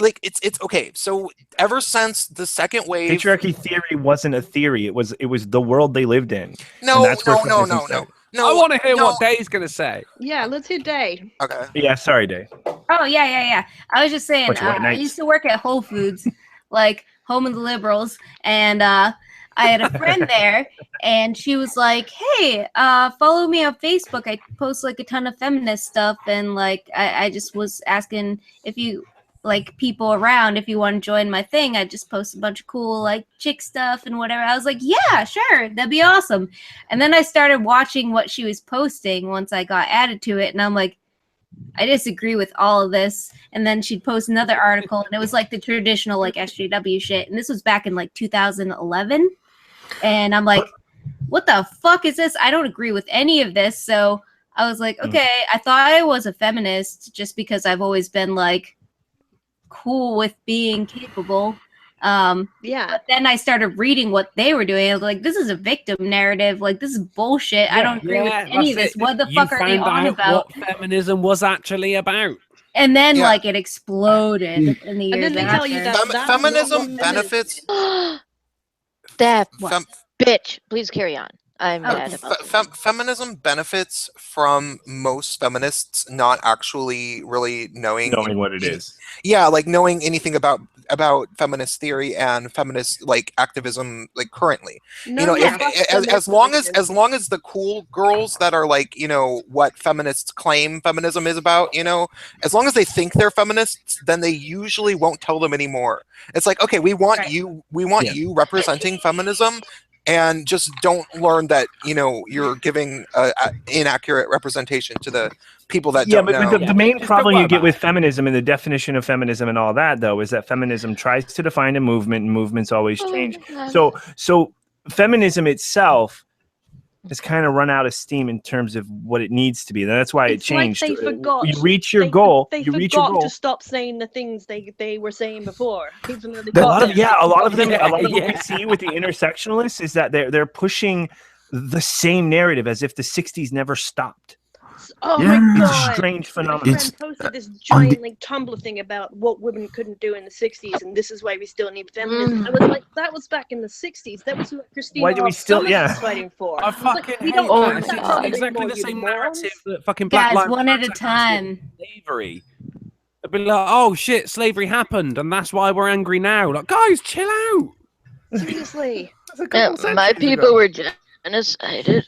like it's okay. So ever since the second wave, Patriarchy theory wasn't a theory. It was the world they lived in. no, And that's where no, feminism started. I want to hear no. what Dave's going to say. Yeah, let's hear Day. Okay. Yeah, sorry, Dave. Oh yeah. I was just saying. Bunch of white I knights. used to work at Whole Foods, like home of the liberals, and I had a friend there, and she was like, "Hey, follow me on Facebook. I post like a ton of feminist stuff, and like I just was asking if you like people around if you want to join my thing. I just post a bunch of cool like chick stuff and whatever." I was like, "Yeah, sure, that'd be awesome." And then I started watching what she was posting once I got added to it, and I'm like, I disagree with all of this. And then she'd post another article, and it was like the traditional like SJW shit. And this was back in like 2011. And I'm like, what the fuck is this? I don't agree with any of this. So I was like, okay, I thought I was a feminist just because I've always been like cool with being capable. Yeah. But then I started reading what they were doing. I was like, this is a victim narrative. Like, this is bullshit. I don't agree with any of this. What the fuck are they on about? What feminism was actually about. And then, Yeah. like, it exploded in the years And then they after. tell you that that's Feminism not benefits. That What? bitch. Please carry on. I'm Oh, mad about this. Feminism benefits from most feminists not actually really knowing Knowing what it is. Yeah, like knowing anything about feminist theory and feminist like activism like currently. No, You know, yeah, as long as the cool girls that are like, you know, what feminists claim feminism is about, you know, as long as they think they're feminists, then they usually won't tell them anymore. It's like, okay, we want Right. you you representing feminism, and just don't learn that, you know, you're giving a inaccurate representation to the people that Yeah, don't but know. the main Just problem don't you worry get about with feminism and the definition of feminism and all that, though, is that feminism tries to define a movement, and movements always Oh change. my God. So feminism itself has kind of run out of steam in terms of what it needs to be. And that's why it It's like changed. they forgot. You reach your goal. They You reach your forgot goal. to stop saying the things they were saying before. Even though they That- A got lot of there. a lot of them, Yeah, a lot of what we yeah. see with the intersectionalists is that they're pushing the same narrative as if the '60s never stopped. Oh Yeah. my It's god! a strange My phenomenon. It's- friend posted this on the- giant like Tumblr thing about what women couldn't do in the '60s, and this is why we still need feminism. I was like, that was back in the '60s. That was what Christina Why do we Hoff still- Summers yeah. was fighting for. I was like, fucking we hate don't Oh that. my It's God. exactly anymore, the you same morons. narrative that fucking Black Guys, Lives one at Matter a has time. with slavery. They'd be like, "Oh shit, slavery happened, and that's why we're angry now." Like, guys, chill out. Seriously. That's a Yeah, couple my centuries people ago. were genocided.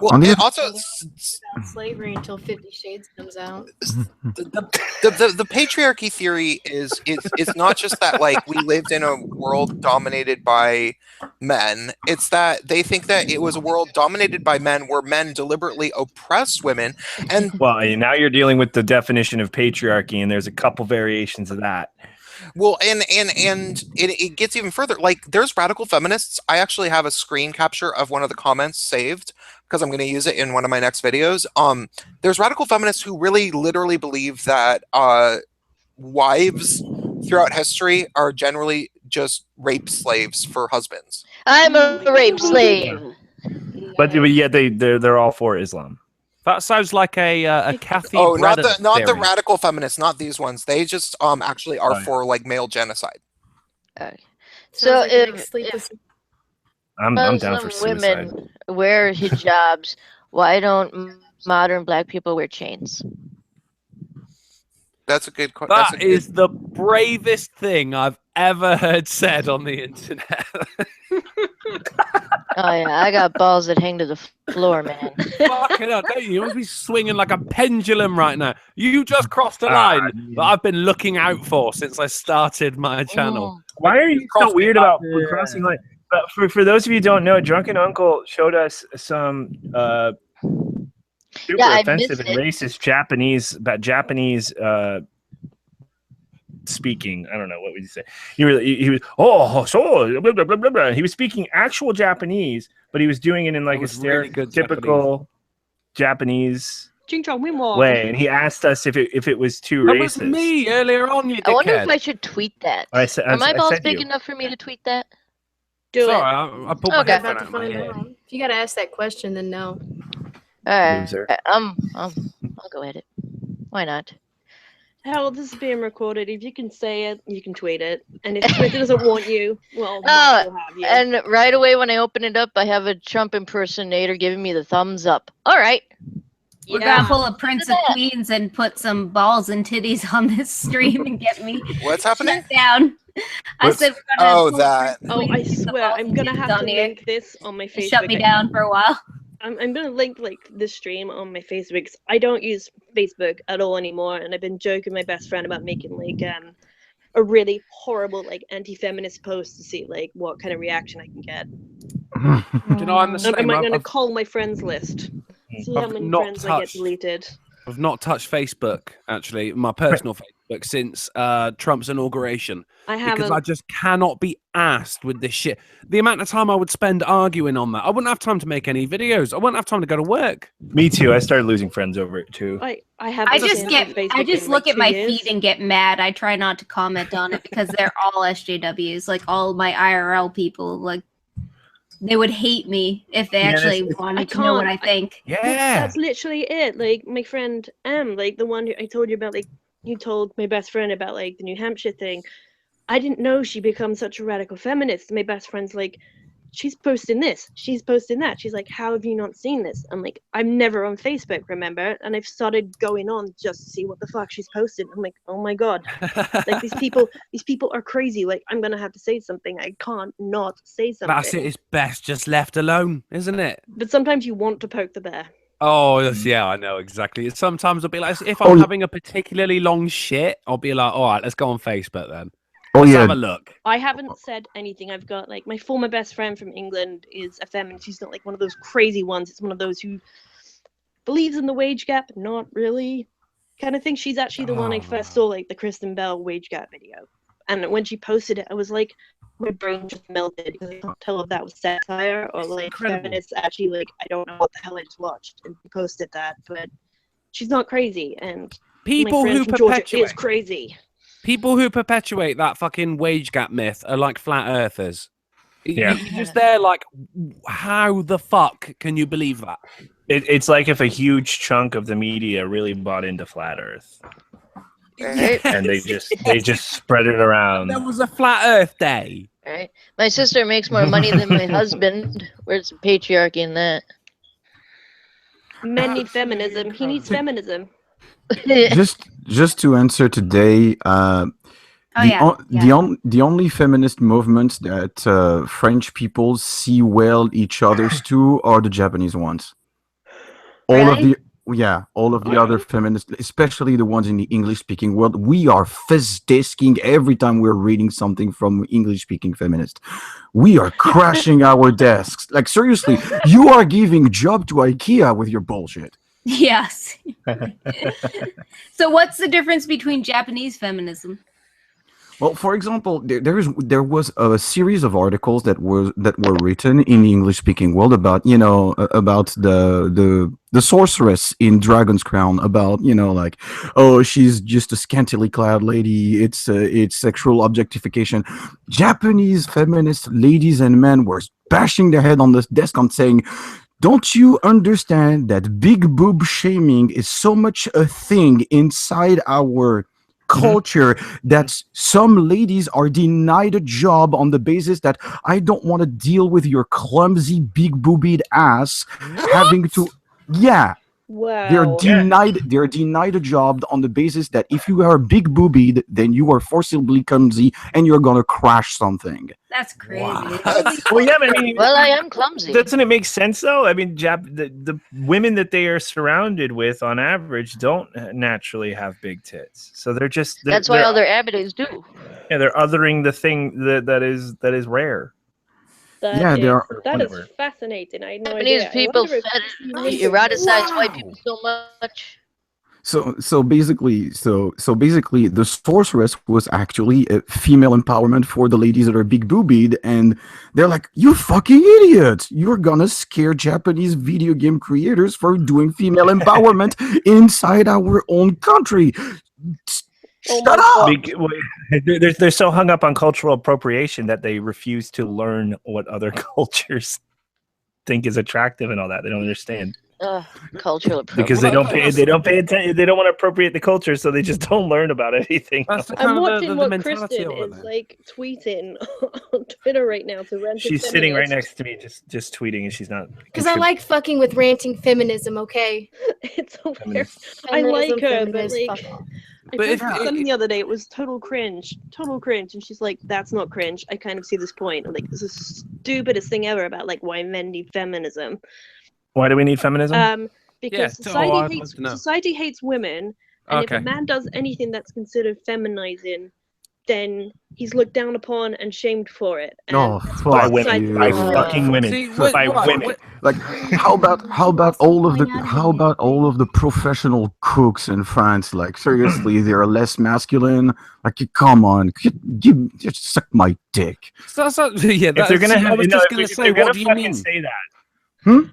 Well, On the it other- also About slavery until 50 Shades comes out. the patriarchy theory is it's not just that like we lived in a world dominated by men. It's that they think that it was a world dominated by men where men deliberately oppressed women. And Well, now you're dealing with the definition of patriarchy, and there's a couple variations of that. well, and it gets even further. Like, there's radical feminists. I actually have a screen capture of one of the comments saved because I'm going to use it in one of my next videos. There's radical feminists who really literally believe that wives throughout history are generally just rape slaves for husbands. I'm a rape slave. But yeah, they're all for Islam. That sounds like a Kathy. Oh, not the Brennan theory. radical feminists, not these ones. They just actually are Oh, yeah. for like male genocide. Okay. Sounds So like a big if sleepless. I'm down for Muslim suicide. women wear hijabs, why don't modern black people wear chains? That's a good question. That is the bravest thing I've ever heard said on the internet. Oh yeah, I got balls that hang to the floor, man. Fucking hell, don't you? You must be swinging like a pendulum right now. You just crossed a Ah, line that I've been looking out for since I started my channel. Why are you so Crossed weird it up. about crossing line? But for those of you who don't know, Drunken Uncle showed us some super Yeah, I offensive missed and it. racist Japanese speaking. I don't know what would you say. He was so blah, blah, blah, blah, blah. He was speaking actual Japanese, but he was doing it in like a was really good stereotypical Japanese Ching-chong-win-wong. way, and he asked us if it was too That racist. was me earlier on, you dickhead. I wonder if I should tweet that. I said- Are my I balls said big you. enough for me to tweet that? Do Sorry, it. I pulled Okay. my We're headphone about out to of my find head. out. If you gotta ask that question, then no. Alright, Loser. I'll go at it. Why not? Hell, this is being recorded. If you can say it, you can tweet it. And if Twitter doesn't want you, well, Oh, Mike will have you. And right away when I open it up, I have a Trump impersonator giving me the thumbs up. All right. We're Yeah. gonna pull a Prince of Queens and put some balls and titties on this stream and get me What's happening? shut down. I What's- said we're gonna Oh, pull a that. Prince of Oh, I Queens, get some swear, balls I'm and gonna titties have to on here. link this on my It Facebook. shut me down for a while. I'm gonna link like this stream on my Facebook. 'Cause I don't use Facebook at all anymore, and I've been joking with my best friend about making like a really horrible like anti-feminist post to see like what kind of reaction I can get. Do you know, I'm the same. I might gonna I've- call my friends list. See how I've many not friends I get touched- deleted. I've not touched Facebook, actually, my personal Facebook, since Trump's inauguration. I Because haven't. I just cannot be asked with this shit. The amount of time I would spend arguing on that, I wouldn't have time to make any videos. I wouldn't have time to go to work. Me too. I started losing friends over it too. I have. I just look at my feed and get mad. I try not to comment on it because they're all SJWs, like all my IRL people. Like they would hate me if they actually wanted to know what I think. Yeah. That's literally it. Like my friend like the one who I told you about, like you told my best friend about like the New Hampshire thing. I didn't know she become such a radical feminist. My best friend's like, she's posting this, she's posting that. She's like, how have you not seen this? I'm like, I'm never on Facebook, remember? And I've started going on just to see what the fuck she's posted. I'm like, oh my god, like these people are crazy. Like I'm gonna have to say something. I can't not say something. That's it. It's best just left alone, isn't it? But sometimes you want to poke the bear. Oh, yes, yeah, I know exactly. Sometimes I'll be like, if I'm having a particularly long shit, I'll be like, all right, let's go on Facebook then. Oh Let's yeah, have a look. I haven't said anything. I've got like my former best friend from England is a feminist. She's not like one of those crazy ones. It's one of those who believes in the wage gap, not really, kind of thing. She's actually the one I first saw, like the Kristen Bell wage gap video, and when she posted it, I was like, my brain just melted because I can't tell if that was satire or like feminists actually like, I don't know what the hell I just watched and posted that, but she's not crazy, and People my friend who from Georgia perpetuate is crazy. People who perpetuate that fucking wage gap myth are like flat earthers. Yeah. You're just there like, how the fuck can you believe that? It's like if a huge chunk of the media really bought into flat Earth, and they just spread it around. There was a flat Earth day. Right? My sister makes more money than my husband. Where's the patriarchy in that? Men need feminism. He needs feminism. Just to answer today, the only feminist movements that French people see well each other's to are the Japanese ones. All of the other feminists, especially the ones in the English-speaking world, we are fist-disking every time we're reading something from English-speaking feminists. We are crashing our desks. Like, seriously, you are giving job to IKEA with your bullshit. Yes. So what's the difference between Japanese feminism? Well, for example, there was a series of articles that were written in the English-speaking world about the sorceress in Dragon's Crown, about like, oh, she's just a scantily clad lady. It's sexual objectification. Japanese feminist ladies and men were bashing their head on the desk on saying, don't you understand that big boob shaming is so much a thing inside our culture that some ladies are denied a job on the basis that I don't want to deal with your clumsy big boobied ass having to Wow. They're denied a job on the basis that if you are big boobied, then you are forcibly clumsy and you're gonna crash something. That's crazy. Well, yeah, I mean, Well, I am clumsy. Doesn't it make sense though? I mean, the women that they are surrounded with, on average, don't naturally have big tits, so that's why other abbeys do. Yeah, they're othering the thing that is rare. That is fascinating. I had no Japanese idea. people eroticize white people so much. So basically, the sorceress was actually a female empowerment for the ladies that are big boobied, and they're like, "You fucking idiots! You're gonna scare Japanese video game creators for doing female empowerment inside our own country." Shut up! They're so hung up on cultural appropriation that they refuse to learn what other cultures think is attractive and all that. They don't understand. Cultural appropriation. Because they don't pay attention. They don't want to appropriate the culture, so they just don't learn about anything. I'm watching what Kristen is like tweeting on Twitter right now to rent. She's sitting right next to me, just tweeting, and she's not. Because I like fucking with ranting feminism. Okay, it's so weird. I like her, but like. I posted something the other day. It was total cringe, and she's like, "That's not cringe. I kind of see this point." I'm like, this is the stupidest thing ever about like why men need feminism. Why do we need feminism? Because society hates women, and if a man does anything that's considered feminizing, then he's looked down upon and shamed for it. And by women, by fucking women, by women. Like, how about all of the professional cooks in France? Like, seriously, they're less masculine. Like, come on, just suck my dick. If they're gonna have, what do you mean? Say that.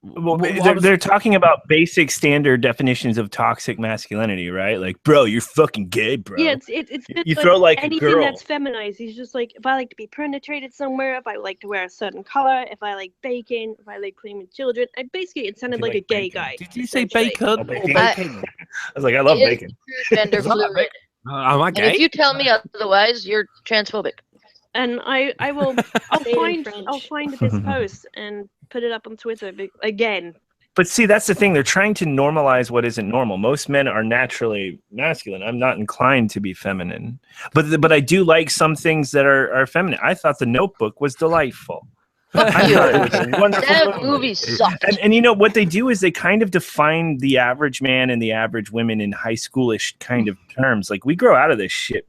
Well, they're talking about basic standard definitions of toxic masculinity, right? Like, bro, you're fucking gay, bro. Yeah, it's you throw like anything a girl. That's feminized. He's just like, if I like to be penetrated somewhere, if I like to wear a certain color, if I like bacon, if I like playing with children. Basically, it sounded like a gay guy. Did you say bacon? Oh, bacon? I was like, I love bacon. Gender fluid. Am I gay? And if you tell me otherwise, you're transphobic. And I'll find this post and put it up on Twitter again. But see, that's the thing. They're trying to normalize what isn't normal. Most men are naturally masculine. I'm not inclined to be feminine. But I do like some things that are feminine. I thought The Notebook was delightful. I thought it was a wonderful that movie sucked. And you know, what they do is they kind of define the average man and the average woman in high schoolish kind of terms. Like, we grow out of this shit.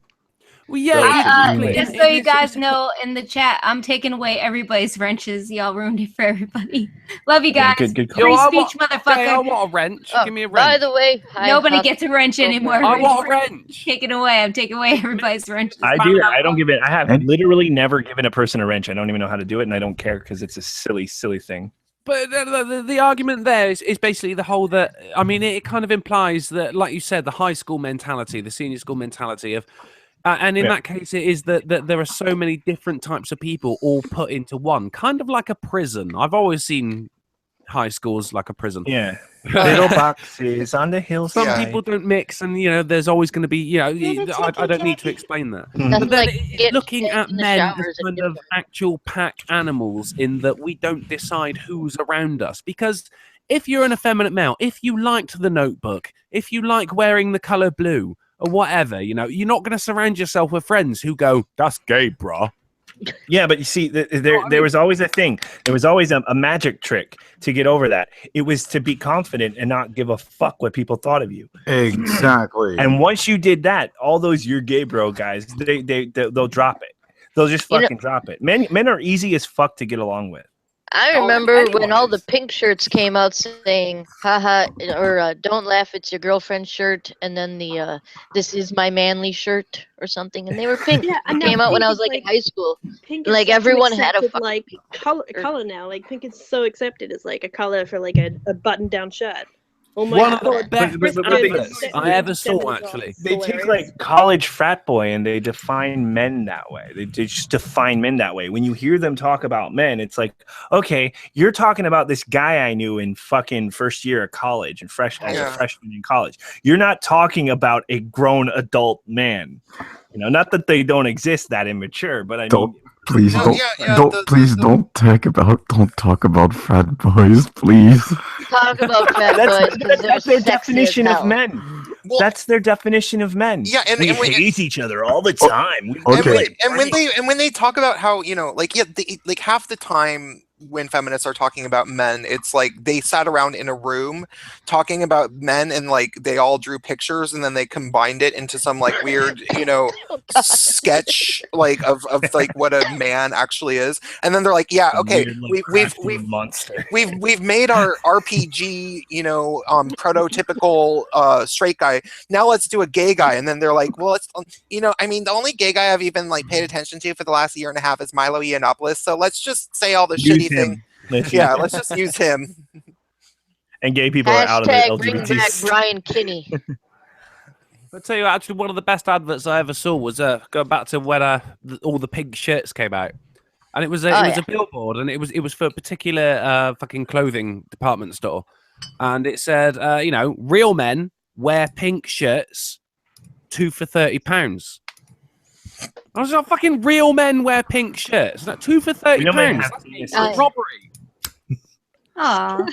Well, yeah, exactly. Just so you guys know, in the chat, I'm taking away everybody's wrenches. Y'all ruined it for everybody. Love you guys. Good call. Free speech, motherfucker. I want a wrench. Give me a wrench. By the way, Nobody gets a wrench anymore. I want a wrench. Taking away. I'm taking away everybody's wrenches. I do that. I don't give it. I have literally never given a person a wrench. I don't even know how to do it, and I don't care because it's a silly thing. But the argument there is basically the whole that, I mean, it kind of implies that, like you said, the high school mentality, the senior school mentality of, and in that case, it is that there are so many different types of people all put into one, kind of like a prison. I've always seen high schools like a prison. Yeah. Little boxes on the hillside. Some people don't mix, and there's always going to be, I don't need to explain that. That's But then like looking at in the men as showers at kind of actual pack animals, in that we don't decide who's around us. Because if you're an effeminate male, if you liked The Notebook, if you like wearing the color blue or whatever, you're not going to surround yourself with friends who go, "That's gay, bro." Yeah, but you see, there was always a thing. There was always a magic trick to get over that. It was to be confident and not give a fuck what people thought of you. Exactly. And once you did that, all those "you're gay, bro" guys, they'll drop it. They'll just fucking drop it. Men are easy as fuck to get along with. I remember when all the pink shirts came out saying haha or don't laugh, it's your girlfriend's shirt, and then the this is my manly shirt or something, and they were pink. Yeah, and it came out when I was like in high school. Pink is Like such an everyone had a accepted, like color now. Like pink is so accepted as like a color for like a button-down shirt. Oh my One of god! the best adverts I ever saw, actually. They take like college frat boy and they define men that way. They just define men that way. When you hear them talk about men, it's like, okay, you're talking about this guy I knew in fucking first year of college and as a freshman in college. You're not talking about a grown adult man. Not that they don't exist that immature, but I mean. Please don't talk about frat boys, please. Talk about frat boys because that's their definition of men. Well, that's their definition of men. Yeah, and we hate each other all the time. And when they talk about how half the time when feminists are talking about men, it's like they sat around in a room talking about men and like they all drew pictures and then they combined it into some like weird sketch like of like what a man actually is, and then they're like, yeah, okay, we've made our RPG prototypical straight guy, now let's do a gay guy, and then they're like, well, it's I mean, the only gay guy I've even like paid attention to for the last year and a half is Milo Yiannopoulos, so let's just say all the shitty thing. Yeah, let's just use him. And gay people are out of the LGBT. Bring back Brian Kinney. I'll tell you, actually, one of the best adverts I ever saw was going back to when all the pink shirts came out, and it was a billboard, and it was for a particular fucking clothing department store, and it said, real men wear pink shirts, 2 for £30. I was like, fucking real men wear pink shirts. That 2 for £30. That's like robbery. Aww.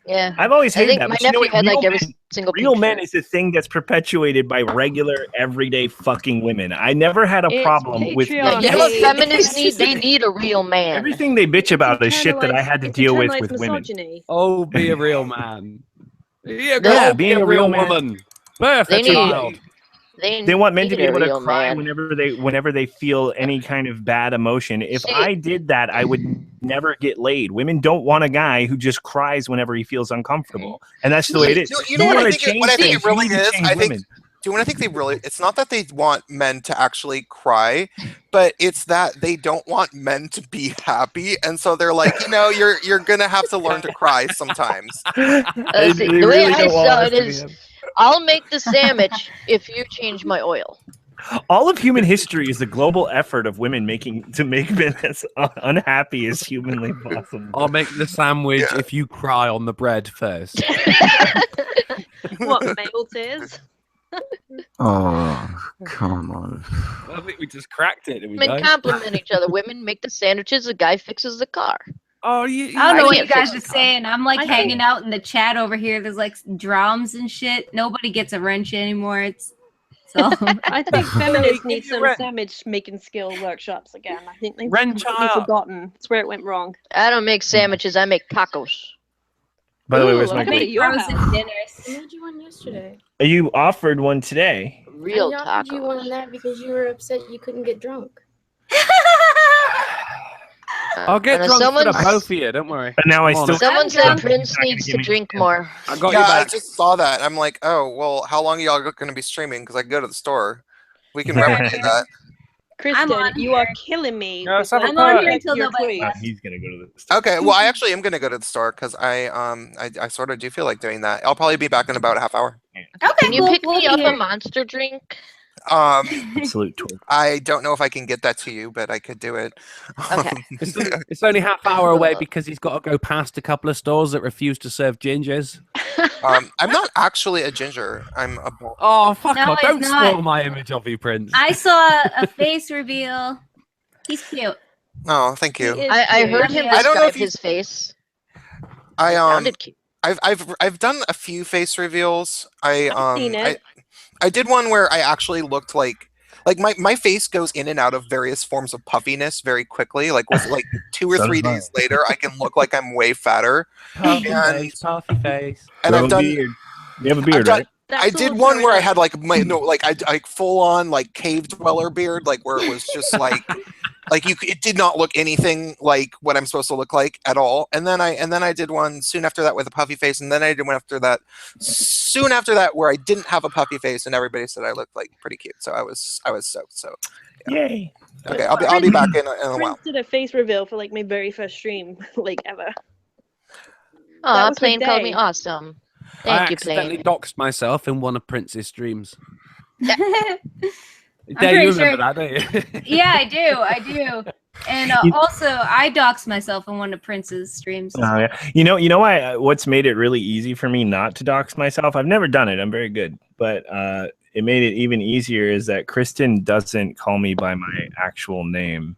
Yeah. I've always hated that. My nephew had like every single real men is a thing that's perpetuated by regular, everyday fucking women. I never had a problem with. What feminists need? They need a real man. Everything they bitch about is shit that I had to deal with women. Oh, be a real man. Yeah, being a real woman. Birth a child. They want men to be able to cry whenever they feel any kind of bad emotion. If I did that, I would never get laid. Women don't want a guy who just cries whenever he feels uncomfortable, and that's the way it is. You know what I think it really is? It's not that they want men to actually cry, but it's that they don't want men to be happy, and so they're like, you're gonna have to learn to cry sometimes. The way I saw it is, I'll make the sandwich if you change my oil. All of human history is the global effort of women to make men as unhappy as humanly possible. I'll make the sandwich if you cry on the bread first. What, male tears? Oh, come on. I think we just cracked it. Men compliment each other. Women make the sandwiches, the guy fixes the car. Oh, I don't know what you guys are saying. I'm like hanging out in the chat over here. There's like drums and shit. Nobody gets a wrench anymore. I think feminists need some sandwich making skill workshops again. I think they've completely forgotten. It's where it went wrong. I don't make sandwiches. I make tacos. By the way, where's my frozen dinners? I made you one yesterday. You offered one today. Real I offered you one tacos. on that because you were upset you couldn't get drunk. I'll get And drunk for the someone's- both of you. Don't worry. But now I I'm on still. it. Someone I'm said drunk. Prince He's not gonna needs give to me drink shit. more. I got Yeah, you I back. just saw that. I'm like, oh well, how long are y'all going to be streaming? Because I can go to the store. We can replicate that. Kristen, on you are here. killing me. Yeah, with, let's have a I'm on here party. until your nobody tweets. left. He's gonna go to the store. Okay, well, I actually am going to go to the store because I sort of do feel like doing that. I'll probably be back in about a half hour. Okay, Can you cool. pick We'll me be up here. a monster drink? Absolute twerk. I don't know if I can get that to you, but I could do it. Okay. It's only half hour away because he's got to go past a couple of stores that refuse to serve gingers. I'm not actually a ginger. I'm a bull. Oh, fuck No, off. he's Don't not. spoil my image of you, Prince. I saw a face reveal. He's cute. Oh, thank He you. is I heard cute. him I don't know describe if you- his face. I It sounded cute. I've done a few face reveals. I've seen it. I did one where I actually looked like my face goes in and out of various forms of puffiness very quickly. Like with like 2 or So 3 does mine. days later, I can look like I'm way fatter. Puffy And- face, puffy face. And Grow I've a done beard. You have a beard, done- right? I That's did all one where I fair had like my I full on like cave dweller beard, like where it was just like it did not look anything like what I'm supposed to look like at all. And then I did one soon after that with a puffy face, and then I did one soon after that where I didn't have a puffy face, and everybody said I looked like pretty cute. So I was stoked. So Yay! okay, I'll be back in a while. Prince did a face reveal for like my very first stream, like ever. Aw, was her Plane called me day. awesome. I Thank you, accidentally Plane. doxed myself in one of Prince's streams. I'm Dare you pretty remember that, don't you? Yeah, I do. And also, I doxed myself in one of Prince's streams. Oh yeah. You know why? What's made it really easy for me not to dox myself? I've never done it. I'm very good, but it made it even easier is that Kristen doesn't call me by my actual name.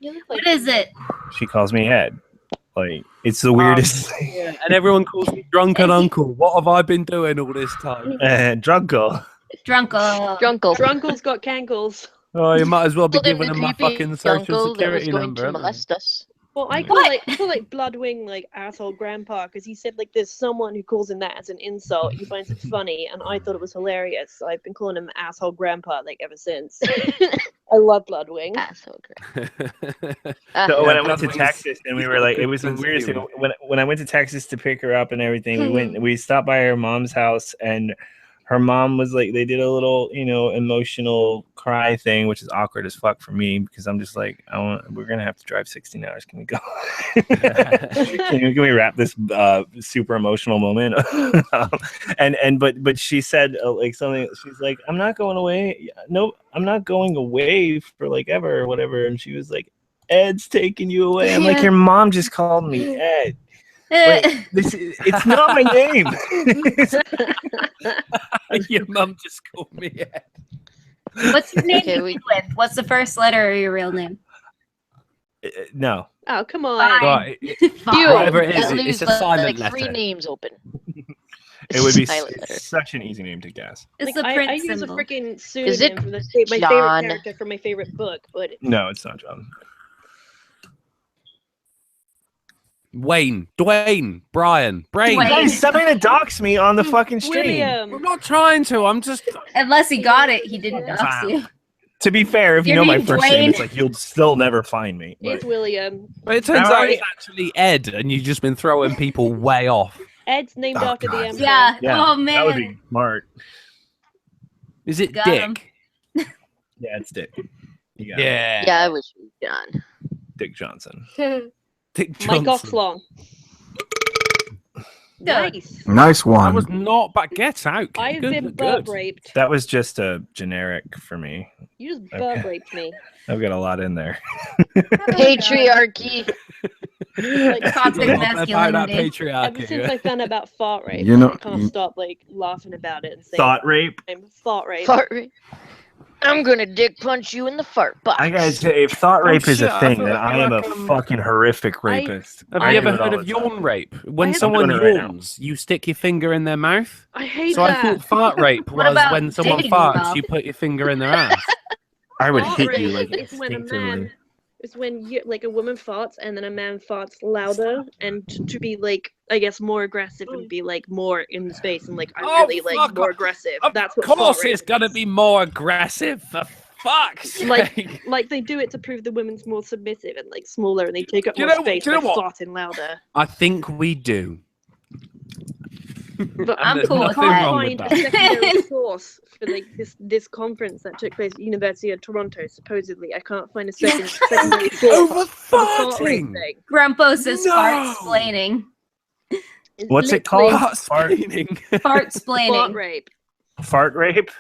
You look like What is it? She calls me Ed. Like it's the weirdest thing. Yeah, and everyone calls me drunken uncle. What have I been doing all this time? Drunkle. Drunkle. Drunkle. Drunkle's got cankles. Oh, you might as well be Told him giving the him my creepy fucking social uncle that was security going number. to haven't you? molest us. Well, I call like Bloodwing like asshole grandpa because he said like there's someone who calls him that as an insult. He finds it funny, and I thought it was hilarious. So I've been calling him asshole grandpa like ever since. I love Bloodwing. Asshole. So Yeah, when I went to Bloodwing's- Texas and we he's were got a like, it good was the sense of weirdest thing. humor. When I went to Texas to pick her up and everything, we stopped by her mom's house and her mom was like, they did a little, emotional cry thing, which is awkward as fuck for me because I'm just like, we're gonna have to drive 16 hours. Can we go? can we wrap this super emotional moment? But she said like something. She's like, I'm not going away. No, I'm not going away for like ever or whatever. And she was like, Ed's taking you away. I'm like, Yeah. your mom just called me Ed. Like, it's not my name. Your mum just called me Ed. What's your name? Okay, to begin with? What's the first letter of your real name? No. Oh come on! Fine. Right. You, Whatever it is, that it's leaves a silent like 3 letter. names open. It would be Silent letter. such an easy name to guess. It's Like, the I Prince use a symbol. freaking Is pseudonym it for my favorite John? character from my favorite book, but No, it's not John. Wayne, Dwayne, Brian, Brain. Dwayne. Guys, stop trying to dox me on the fucking stream. I'm William. not trying to. I'm just. Unless he got it, he didn't dox Wow. you. To be fair, if you Your know my name's first name, Dwayne. it's like you'll still never find me. It's But William. But it turns All out right. it's actually Ed, and you've just been throwing people way off. Ed's named Oh, after God. the emperor. Yeah. yeah, Oh that would man. be smart. Is it Got Dick? him. Yeah, it's Dick. You got it. Yeah. Yeah, I wish it was John. Dick Johnson. Dick Mike Johnson. Oxlong. Good. Nice. Nice I one. was not, but get out. I've Good, been good. burp raped. That was just a generic for me. You just Okay. burp raped me. I've got a lot in there. Patriarchy. Like Toxic Not about that masculinity. ever patriarchy. since I found out about fart rape, You know- I can't stop like laughing about it and saying Thought rape. I'm fart rape. Fart rape. I'm gonna dick punch you in the fart box. I gotta say, if thought rape is shit, a I thing, feel then like I am a I'm- fucking horrific rapist. Have I you do ever it all heard of the time. yawn rape? When have- someone I'm doing it right yawns, you stick your finger in their mouth. I hate So I that. thought fart rape What was about when someone digging farts, yourself? you put your finger in their ass. I would Fart hit you rape like is when a instinctively. man is when you like a woman farts and then a man farts louder, and to be like, I guess, more aggressive and be like more in the space and like I'm really like more aggressive. That's what Of course, fart rape it's gonna is. be more aggressive. For fuck's sake. Like they do it to prove the woman's more submissive and like smaller, and they take up Do you more know- space do you by know what? farting louder. I think we do. But I'm there's cool with nothing that. wrong with find a that. secondary source for like this conference that took place at University of Toronto. Supposedly, I can't find a secondary source Over for the fart rape farting. thing. Grumpo says No. fart splaining. It's What's it literally called? Fart Fart, splaining. Fart Fart splaining. rape. fart rape.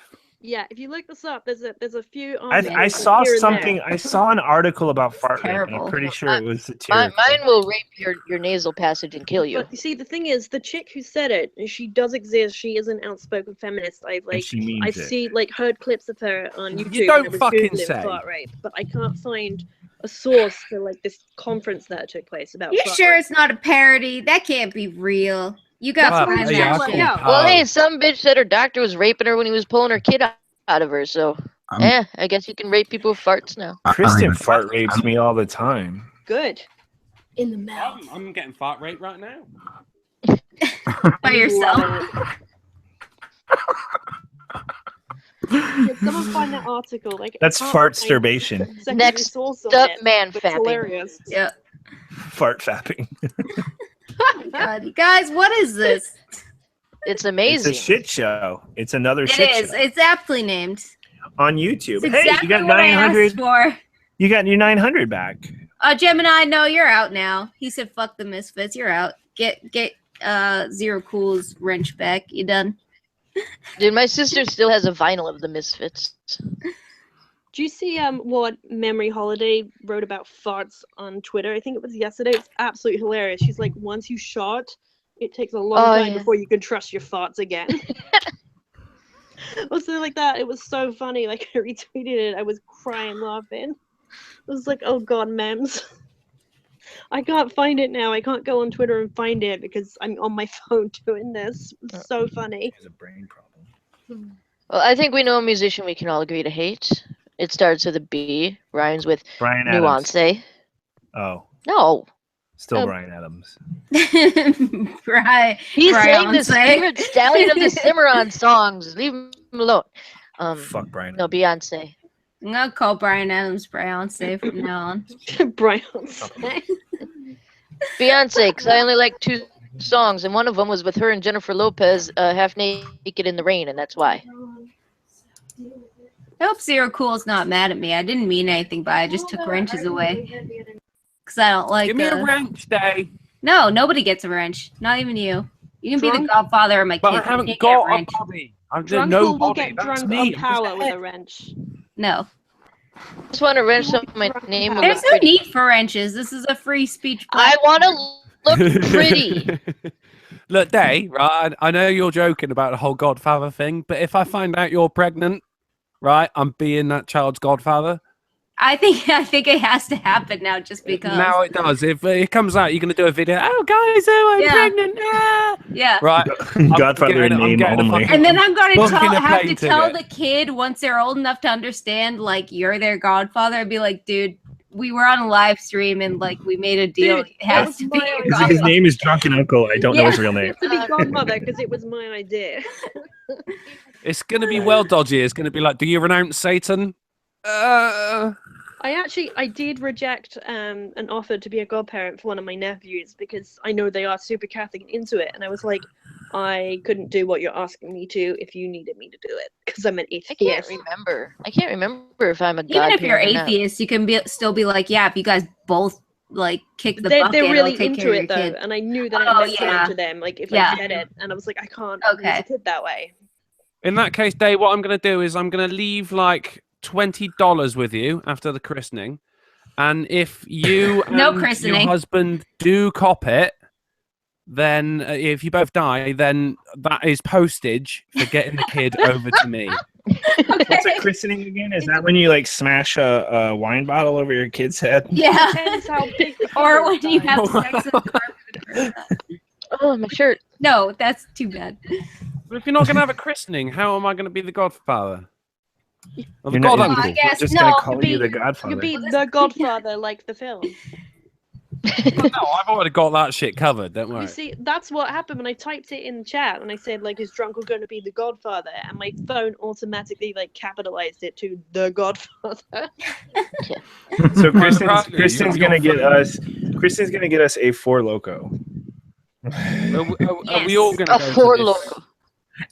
Yeah, if you look this up, there's a few I articles saw here and there. something. I saw an article about fart rape, and terrible. I'm pretty sure it was satirical. Mine will rape your nasal passage and kill you. But you see, the thing is, the chick who said it, she does exist. She is an outspoken feminist. And she means I've it. heard clips of her on YouTube. You don't when I was fucking Googling say. fart rape, but I can't find a source for like this conference that took place about. You fart sure rape. it's not a parody? That can't be real. You got Well, to find yeah, that I shit. Yeah. call Well, Pow. hey, some bitch said her doctor was raping her when he was pulling her kid out of her. So, I guess you can rape people with farts now. Kristen fart rapes me all the time. Good. In the mouth. I'm getting fart rate right now. By yourself. Yeah, someone find that article. Like That's I can't fart find sturbation. a secondary Next source on up, it, man but it's fapping. hilarious. Yeah. Fart fapping. God, you guys, what is this? It's It's amazing. a shit show. It's another It shit is. show It's aptly named. on YouTube. It's Hey, exactly you got what I 900. asked for. You got your 900 back. Gemini, no, you're out now. He said, "Fuck the misfits. You're out. Get Zero Cool's wrench back. You done?" Dude, my sister still has a vinyl of the Misfits. Do you see what Memory Holiday wrote about farts on Twitter? I think it was yesterday. It's absolutely hilarious. She's like, once you shart, it takes a long time yeah. before you can trust your farts again. Or something like that. It was so funny. Like I retweeted it. I was crying laughing. I was like, oh god, memes. I can't find it now. I can't go on Twitter and find it because I'm on my phone doing this. It's so funny. Has a brain problem. Well, I think we know a musician we can all agree to hate. It starts with a B, rhymes with Brian Adams. nuance. Oh, No. still Brian Adams. Right. He's saying the Beyonce. favorite stallion of the Cimarron songs. Leave him alone. Fuck Brian. No, Beyonce. I'm gonna call Brian Adams Beyonce from now on. Brian. Beyonce, because I only like 2 songs, and one of them was with her and Jennifer Lopez, half naked in the rain, and that's why. I hope Zero Cool's not mad at me. I didn't mean anything by it. I just took wrenches away. Because I don't like Give me a wrench, Day. No, nobody gets a wrench. Not even you. You can be the Drunk? godfather of my But kid. I you haven't can't got get a a wrench. body. I'm just Drunk no people will body. get That's drunk me. on power with a wrench. No. I just want to wrench up my name and There's look no pretty. need for wrenches. This is a free speech I platform. want to look pretty. Look, Day, right? I know you're joking about the whole godfather thing, but if I find out you're pregnant, right, I'm being that child's godfather. I think it has to happen now just because. Now it does. If it comes out, you're going to do a video. Oh, guys, I'm Yeah. pregnant. Ah! Yeah. Right. Godfather in name only. And then I'm going to Booking a have plane to tell ticket. the kid once they're old enough to understand, like, you're their godfather. I'd be like, dude, we were on a live stream and, like, we made a deal. Dude, It has that to was be my your idea. godfather. His name is Drunken Uncle. I don't know his real name. To be godmother because it was my idea. It's going to be well dodgy. It's going to be like, do you renounce Satan? I did reject an offer to be a godparent for one of my nephews because I know they are super Catholic and into it, and I was like, I couldn't do what you're asking me to if you needed me to do it because I'm an I atheist. can't remember. I can't remember if I'm a Even if you're godparent or not. atheist, you can still be like, yeah, if you guys both, like, kick the They're bucket, really I'll take into care of it your though, kid. and I knew that Oh, it meant yeah. something to them. Like if Yeah. I said it, and I was like, I can't raise Okay. a kid that way. In that case, Dave, what I'm going to do is I'm going to leave like $20 with you after the christening. And if you No and christening. your husband do cop it, then if you both die, then that is postage for getting the kid over to me. What's a christening again? Is that when you like smash a wine bottle over your kid's head? Yeah. Depends how big the Or father when you died. have sex in the car. Oh, my shirt. No, that's too bad. But if you're not going to have a christening, how am I going to be the godfather? Well, You're the not- God I Uncle. guess just no. gonna call You'd you the be- Godfather. You'd be Well, the that's- Godfather, like the film. No, I've already got that shit covered. Don't worry. You see, that's what happened when I typed it in the chat and I said, like, is Drunkle going to be the Godfather? And my phone automatically, like, capitalized it to the Godfather. So Privately, Kristen's you're gonna get fucking- us. Kristen's gonna get us a Four Loco. Are we all going to A go four to this? loco.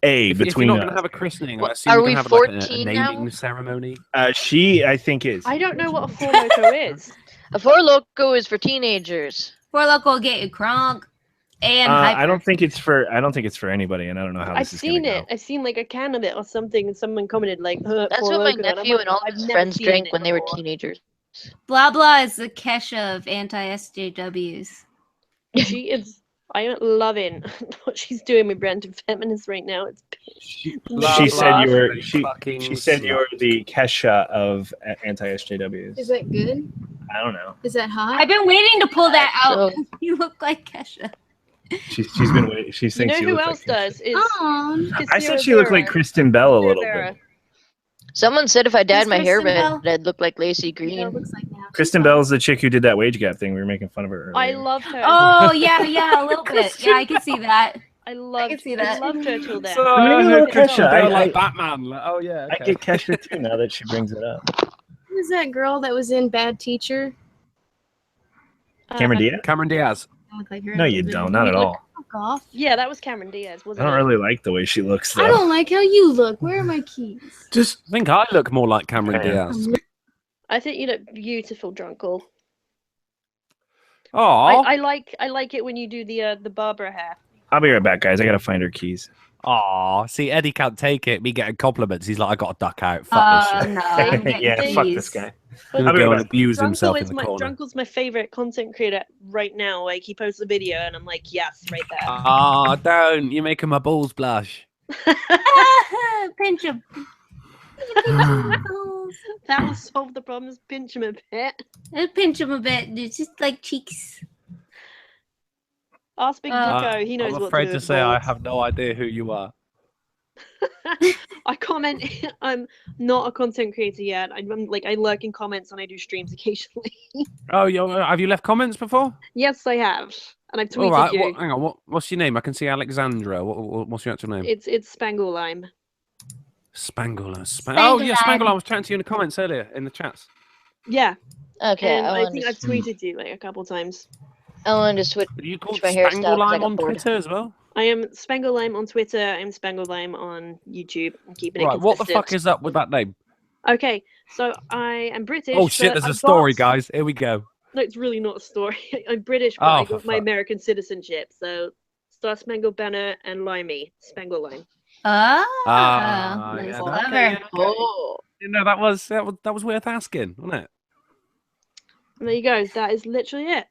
A If you're between not us. going to have a christening, What, I assume are you're we going to have like a 14 now? naming ceremony. She, I think, is. I don't know what a Four Loco is. A four loco is for teenagers. Four Loco will get you crunk and hyper. I don't think it's for. I don't think it's for anybody, and I don't know how I've this is seen gonna it. I've seen, like, a can of it or something, and someone commented, like, That's Four what my Loko, and I'm nephew like, and all I've his never friends seen drank it when they were before. teenagers. Blah blah is the Kesha of anti-SJWs. She is. I am loving what she's doing with Brandon Feminist right now. It's She Blah, said blah, you were. blah, She fucking said you were slut. the Kesha of anti-SJWs. Is that good? I don't know. Is that hot? I've been waiting to pull that out. So- You look like Kesha. She's been waiting. She you thinks know she who looks else like Kesha. does? Is Aw. I said she looked like Kristen Bell a little bit. Someone said if I dyed Who's my hair Kristen red, Bell? I'd look like Lacey You know, Green. it looks like now. Kristen Bell's the chick who did that wage gap thing. We were making fun of her. I Earlier. loved her. Oh yeah, a little bit. Yeah, I can see that. I loved. see that. I loved her till then. So I mean, I little heard Christian Kesha, Bale I- like Batman. Like, oh yeah, I okay. get Kesha too now that she brings it up. Who was that girl that was in Bad Teacher? Cameron Diaz? Cameron Diaz. I look like her. No, you don't. Not at all. Fuck off. Yeah, that was Cameron Diaz, I wasn't don't it? really like the way she looks, though. I don't like how you look. Where are my keys? Just I think I look more like Cameron Yeah. Diaz. I think you look beautiful, Drunkle. Oh, I like it when you do the Barbara hair. I'll be right back, guys. I gotta find her keys. oh. See, Eddie can't take it. Me getting compliments. He's like, I got to duck out. Fuck this shit. No, I'm getting Yeah, fuck keys. this guy. But He'll I'll be go right and back. abuse himself in is the my corner. Drunkle's my favorite content creator right now. Like, he posts a video and I'm like, yes, right there. Ah, don't. You're making my balls blush. Pinch him. That will solve the problems. Pinch him a bit. Pinch him a bit. It's just like cheeks. Ask Big Dico. He knows I'm what afraid to do to with say I balls. have no idea who you are. I comment. I'm not a content creator yet. I'm like, I lurk in comments and I do streams occasionally. Oh, have you left comments before? Yes, I have, and I've tweeted All right. you. Hang on. What's your name? I can see Alexandra. What's your actual name? It's Spangle Lime. Spangler. Oh yeah, Spangler. Spangler. I was chatting to you in the comments earlier in the chats. Yeah, Okay, and I I want think to, I've tweeted you like a couple times. I want to switch. Are you called my hairstyle 'cause I Spanglelime got on bored. Twitter as well? I am Spangle Lime on Twitter. I'm Spangle Lime on YouTube. I'm keeping it Right. What the consistent. fuck is up with that name? Okay, so I am British. Oh shit! but There's I a story, got- guys. Here we go. No, it's really not a story. I'm British, but Oh, I for got my fuck. American citizenship. So Star Spangled Banner and Limey, Spangle Lime. Ah, That's yeah, clever. okay, yeah. Oh, You know that was worth asking, wasn't it? And there you go. That is literally it.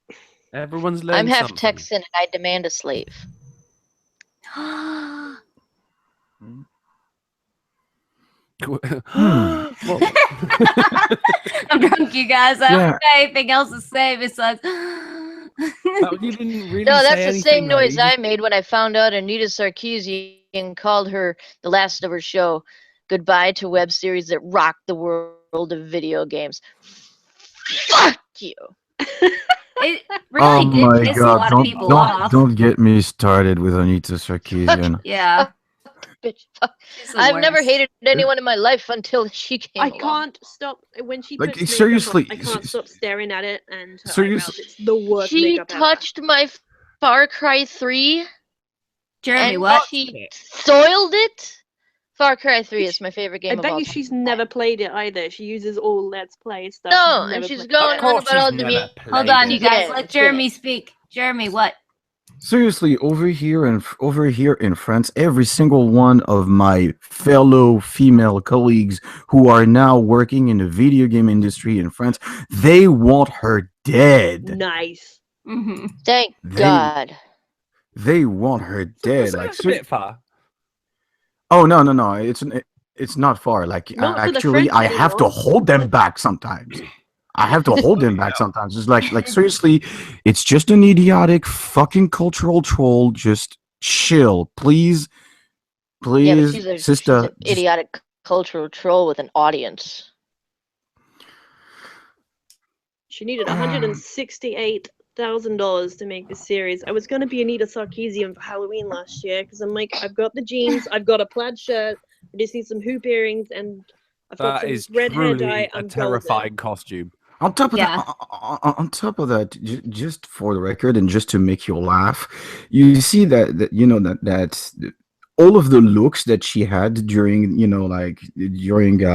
Everyone's learned I'm half something. Texan and I demand a slave. Well, I'm drunk, you guys. I Yeah. don't have anything else to say besides. you didn't really No, say that's the anything, same though. noise You I just- made when I found out Anita Sarkeesian called her the last of her show goodbye to web series that rocked the world of video games. Fuck you. It oh really did my piss a god! lot of people off. Don't get me started with Anita Sarkeesian. Yeah. Bitch, fuck. she's the I've never worst. hated anyone in my life until she came I along. can't stop when she Like, puts makeup seriously, on, I can't stop staring at it and her Serious- eyebrows. It's the worst She makeup ever. touched my Far Cry 3 Jeremy, and what? she soiled it. Far Cry 3 is my favorite game I of bet all you time. she's never played it either. She uses all Let's Play stuff. No, and never she's played going it. Of on course about all she's the never me- played Hold on, you it. guys. Yeah, Let it's Jeremy speak. Jeremy, what? Seriously, over here in France, every single one of my fellow female colleagues who are now working in the video game industry in France, they want her dead. Nice. Mm-hmm. Thank They- God. They want her dead. Like, That's a bit far. oh no, it's not far. Like Not for the actually, French I have to anymore. hold them back sometimes. I have to hold them back sometimes. It's like seriously, it's just an idiotic fucking cultural troll. Just chill, please, Yeah, but please, she's sister. an idiotic cultural troll with an audience. She needed $168,000 to make this series. I was going to be Anita Sarkeesian for Halloween last year because I'm like, I've got the jeans, I've got a plaid shirt, I just need some hoop earrings, and I've got That is some red hair dye. truly a terrifying costume. On top of Yeah. that, on top of that, just for the record and just to make you laugh, you see that you know that all of the looks that she had during during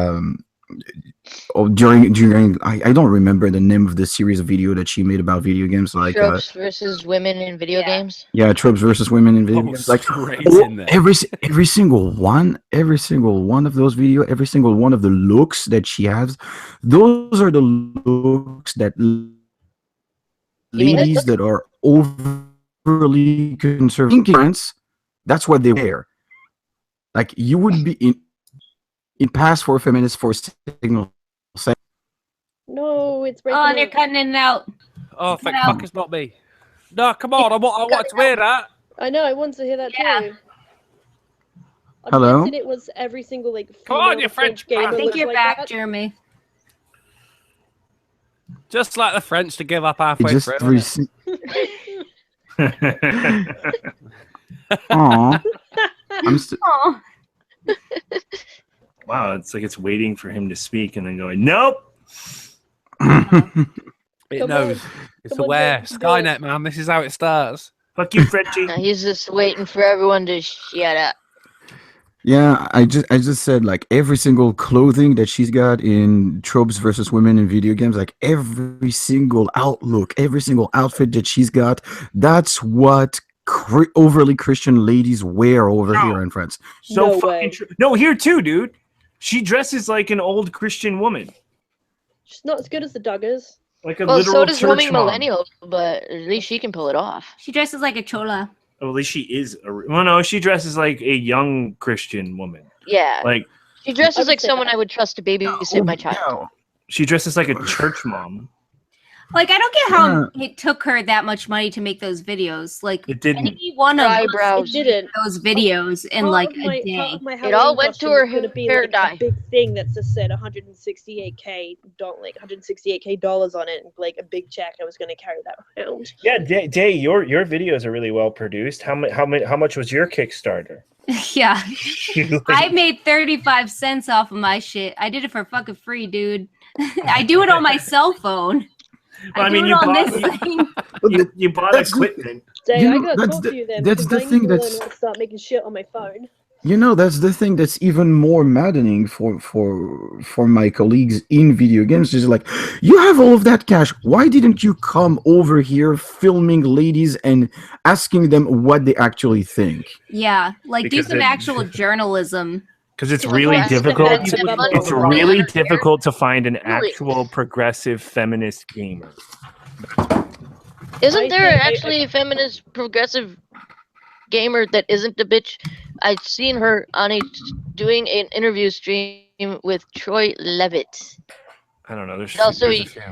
I don't remember the name of the series of video that she made about video games, like Tropes versus women in video games. yeah, tropes versus women in video games, like straight in there. every single one of those video, every single one of the looks that she has, those are the looks that ladies that are overly conservative, that's what they wear. Like, you would be in pass for feminists for signal. No, it's breaking Oh, out. they're cutting in and out. Oh, thank No. fuck it's not me. No, come on, I want to hear that. I know, I want to hear that Yeah. too. I'm Hello? guessing it was every single Come on, female you French gamer I think looked you're like back, that. Jeremy. Just like the French to give up halfway Just through. Aw. I'm st- Oh, Wow, it's like it's waiting for him to speak and then going, nope. It Come knows. It's Come on, aware. Jake, do it. Skynet, man. This is how it starts. Fuck you, Frenchie. He's just waiting for everyone to shut up. Yeah, I just said, like, every single clothing that she's got in tropes versus women in video games, like every single outlook, every single outfit that she's got, that's what overly Christian ladies wear over here in France. So No fucking way. true. No, here too, dude. She dresses like an old Christian woman. She's not as good as the Duggars. Like a Well, literal so does church roaming mom. millennial, but at least she can pull it off. she dresses like a chola. Well, at least she is. Well, no, she dresses like a young Christian woman. Yeah, Like, she dresses would like say someone that. I would trust to babysit my child. she dresses like a church mom. Like, I don't get how it took her that much money to make those videos. Like, It didn't. any one Her of eyebrows. It didn't. those videos in like a Part day. of my It all Halloween went to costume her was gonna be hair like dye. a big thing that just said 168K, $168K dollars on it, and like a big check. I was gonna carry that around. Yeah, Day, your videos are really well produced. How much was your Kickstarter? Yeah. I made 35 cents off of my shit. I did it for fucking free, dude. I do it on my cell phone. Well, I mean, do you it on bought- this thing. you bought That's the- equipment. Dang, You I know, gotta that's talk the- to you then. that's because the I thing need to that's- learn how to start making shit on my phone. You know, that's the thing that's even more maddening for my colleagues in video games. Is like, you have all of that cash. Why didn't you come over here filming ladies and asking them what they actually think? Yeah. Like, Because do some it- actual journalism. Because it's Like, really that's difficult. defensive It's money. really difficult to find an actual progressive feminist gamer. Isn't I there think actually a feminist progressive gamer that isn't a bitch? I've seen her on doing an interview stream with Troy Levitt. I don't know. There's Also, a few.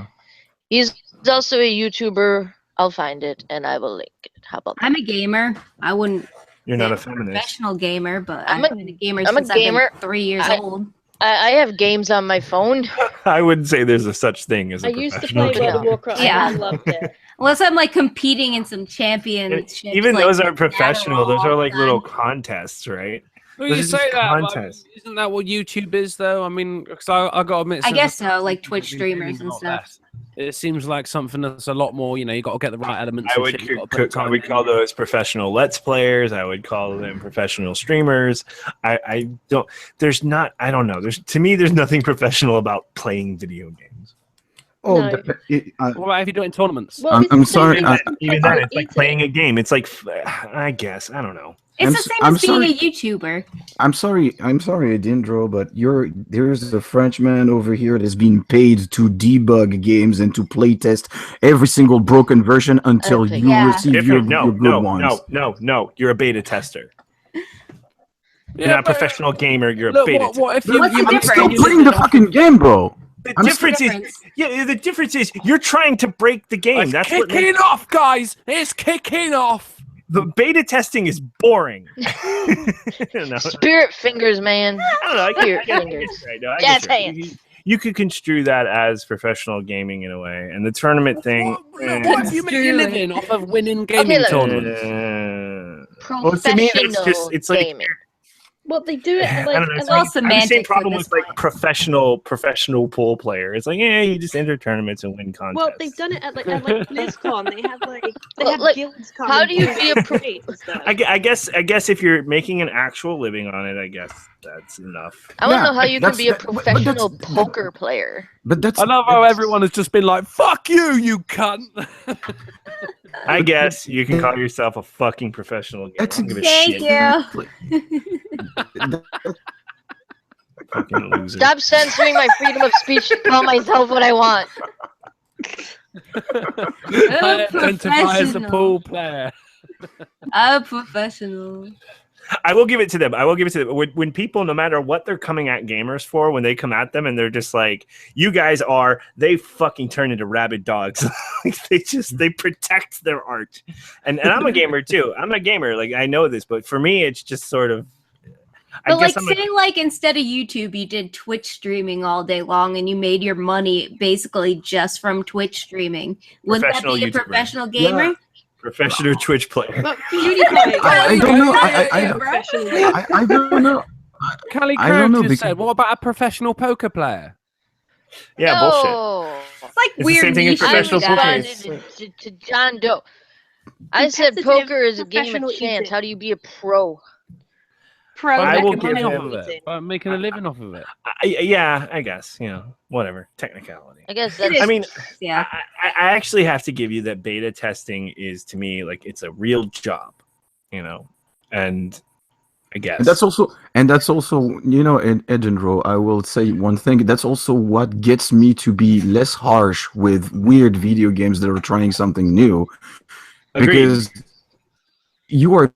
He's also a YouTuber. I'll find it and I will link it. How about that? I'm a gamer. I wouldn't You're not say a feminist. professional gamer, but I'm I've been a gamer I'm a since gamer. I've been 3 years I- old. I have games on my phone. I wouldn't say there's a such thing as a I used to professional play World of gamer. Warcraft. Yeah. I loved it. Unless I'm like competing in some championships. Even like, those aren't professional. Those are like all the little time. contests, right? Well, Those you are say just that, but contests. isn't that what YouTube is, though? I mean, because I got to admit, I since guess I- so, like Twitch streamers and not stuff. that. It seems like something that's a lot more. You know, you got to get the right elements. I and would shit, you gotta put I time would in. call those professional let's players. I would call them professional streamers. I don't. There's not. I don't know. To me, there's nothing professional about playing video games. Oh, No. What about if you do it in tournaments? Well, I'm- it's I'm the same sorry, thing I- as Even fucking then, it's like eating. playing a game. It's like I guess I don't know. It's I'm the s- same I'm as being sorry. a YouTuber. I'm sorry, Adindro, but there's a Frenchman over here that's being paid to debug games and to playtest every single broken version until Okay. you Yeah. receive your good ones. No. You're a beta tester. You're Yeah, not a but- professional gamer. You're a Look, beta what if you? What's the you difference? Still you- playing the fucking game, bro. The I'm difference is, the difference is you're trying to break the game. It's That's what kicking off, guys. It's kicking off. The beta testing is boring. No. Spirit fingers, man. I don't know. I Spirit guess fingers. right. No, I Jazz guess right. hands. You could construe that as professional gaming in a way, and the tournament thing. What do you make your living off of winning gaming look. tournaments? Well, to me, it's like gaming. Well, they do it I like, don't know. I It's like like I have the same semantics at problem this with like point. professional pool player. It's like, yeah, you just enter tournaments and win contests. well, they've done it at like BlizzCon. They have Well, have like, guilds come. how and do you do be a their pro- trades and stuff. I guess if you're making an actual living on it, I guess that's enough. I want to Yeah, know how you can be a but that's- professional poker player. But that's I love how everyone has just been like, "Fuck you, you cunt." I guess you can call yourself a fucking professional gamer. I That's don't give a Thank shit. you. Fucking loser. Stop censoring my freedom of speech to call myself what I want. I identify as a professional. pool player. I'm a professional. I will give it to them. When people, no matter what they're coming at gamers for, when they come at them and they're just like, "You guys are," they fucking turn into rabid dogs. they protect their art. And I'm a gamer too. I'm a gamer. Like, I know this, but for me, it's just sort of. I But guess like, say like instead of YouTube, you did Twitch streaming all day long, and you made your money basically just from Twitch streaming. Wouldn't that Professional be a YouTuber. professional gamer? Yeah. professional Twitch player. But PewDiePie. I don't know. Professional. I don't know. Callie I don't know, Crow just because- said, "What about a professional poker player?" Yeah, bullshit. No. It's like It's the weird same thing as niche I professional guys. poker. responded to John Doe. I said Competitive poker is a game of professional chance. eating. How do you be a pro? Pro. By I will making money give off him- of it. By making a living off of it. Yeah, I guess, whatever, technicality. I guess It that's I mean, Yeah. I actually have to give you that beta testing is, to me, like, it's a real job, and I guess And that's also, in Edinburgh, I will say one thing. That's also what gets me to be less harsh with weird video games that are trying something new, Agreed. because you are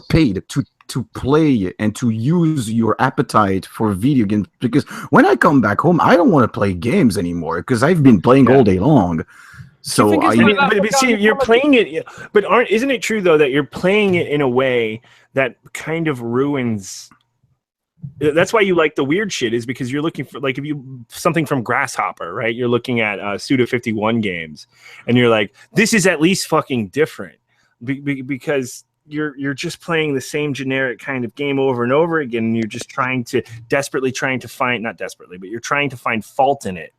paid to play and to use your appetite for video games. Because when I come back home, I don't want to play games anymore because I've been playing all day long. So think it's I, like but see, you're playing it, but isn't it true though that you're playing it in a way that kind of ruins? That's why you like the weird shit, is because you're looking for, like, if you something from Grasshopper, right? You're looking at Suda 51 games, and you're like, this is at least fucking different, because you're just playing the same generic kind of game over and over again, and you're just desperately trying to find, not desperately, but you're trying to find fault in it.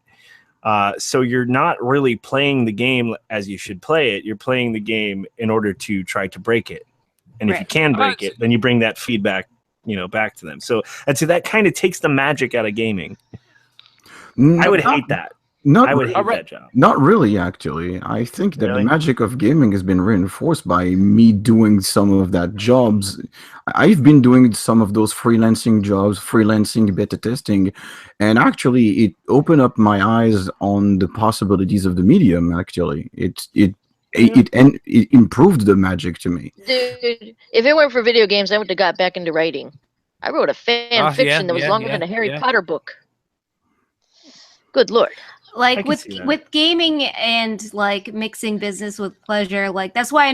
So you're not really playing the game as you should play it. You're playing the game in order to try to break it. And if you Right. can break it, then you bring that feedback, back to them. So I'd say that kind of takes the magic out of gaming. I would hate that. I would hate that job. Not really, actually. I think that Really? the magic of gaming has been reinforced by me doing some of that jobs. I've been doing some of those freelancing jobs, freelancing beta testing, and actually it opened up my eyes on the possibilities of the medium. Actually, it improved the magic to me. dude. If it weren't for video games, I would have got back into writing. I wrote a fan fiction that was longer than a Harry Potter book. Good lord. I Like can see that. with gaming and like mixing business with pleasure, like that's why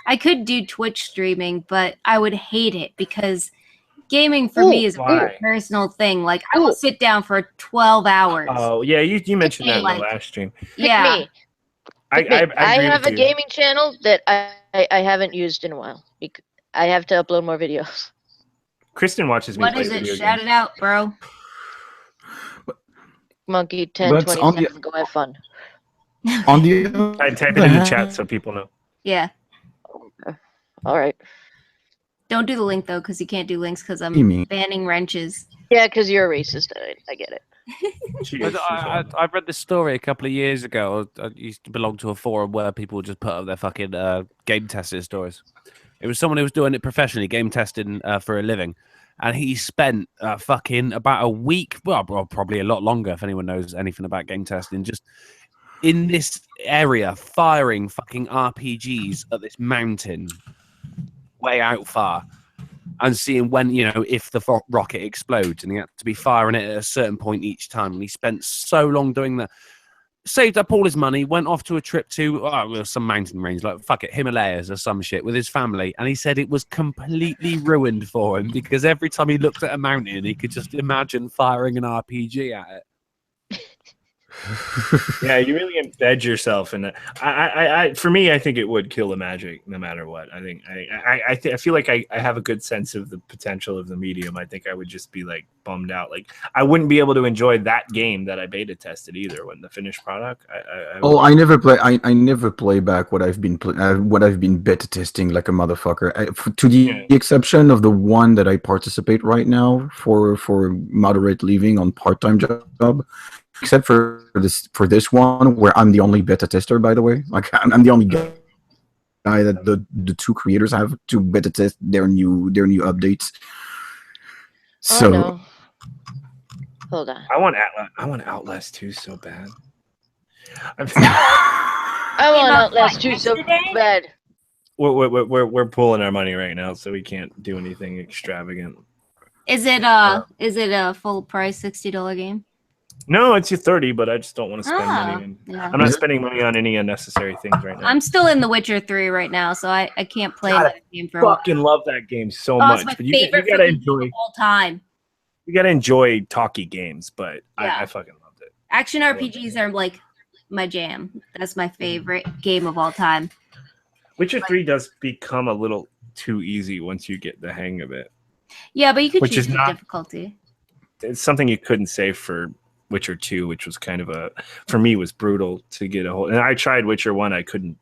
I could do Twitch streaming, but I would hate it because gaming for me is a very Why? personal thing. Like I will sit down for 12 hours. Oh, yeah, you mentioned that in the Like- last stream. Pick Yeah. me. I Pick me. I agree have with a you. gaming channel that I haven't used in a while. I have to upload more videos. Kristen watches me What play is it? video Shout games. it out, bro. Monkey 10, That's 20 on the- seconds. Go have fun. On the I type it in the chat so people know. Yeah. All right. Don't do the link though, because you can't do links because I'm Amy. banning wrenches. Yeah, because you're a racist. I get it. I read this story a couple of years ago. I used to belong to a forum where people would just put up their fucking game testing stories. It was someone who was doing it professionally, game testing for a living. And he spent fucking about a week, well, probably a lot longer if anyone knows anything about game testing, just in this area firing fucking RPGs at this mountain way out far and seeing when, if the rocket explodes, and he had to be firing it at a certain point each time. And he spent so long doing that. saved up all his money, went off to a trip to some mountain range, like fuck it, Himalayas or some shit with his family. And he said it was completely ruined for him because every time he looked at a mountain, he could just imagine firing an RPG at it. Yeah, you really embed yourself in it. For me, I think it would kill the magic no matter what. I think I feel like I have a good sense of the potential of the medium. I think I would just be like bummed out. Like I wouldn't be able to enjoy that game that I beta tested either when the finished product. I never play. I never play back what I've been beta testing like a motherfucker. To the exception of the one that I participate right now for moderate leaving on part-time job. Except for this one where I'm the only beta tester, by the way. Like I'm the only guy that the two creators have to beta test their new updates. So no. Hold on. I want Outlast 2 so bad. I want Outlast 2 so bad. We're pulling our money right now, so we can't do anything extravagant. Is it a full price $60 game? No, it's your 30, but I just don't want to spend money. I'm not spending money on any unnecessary things right now. I'm still in The Witcher 3 right now, so I can't play that game for a while. I fucking love that game so much. It's my but favorite you gotta enjoy all time. You gotta enjoy talky games, but I fucking loved it. Action RPGs are like my jam. That's my favorite game of all time. Witcher 3 does become a little too easy once you get the hang of it. Yeah, but you could choose the difficulty. It's something you couldn't say for Witcher 2, which was kind of for me was brutal to get a hold. And I tried Witcher 1, I couldn't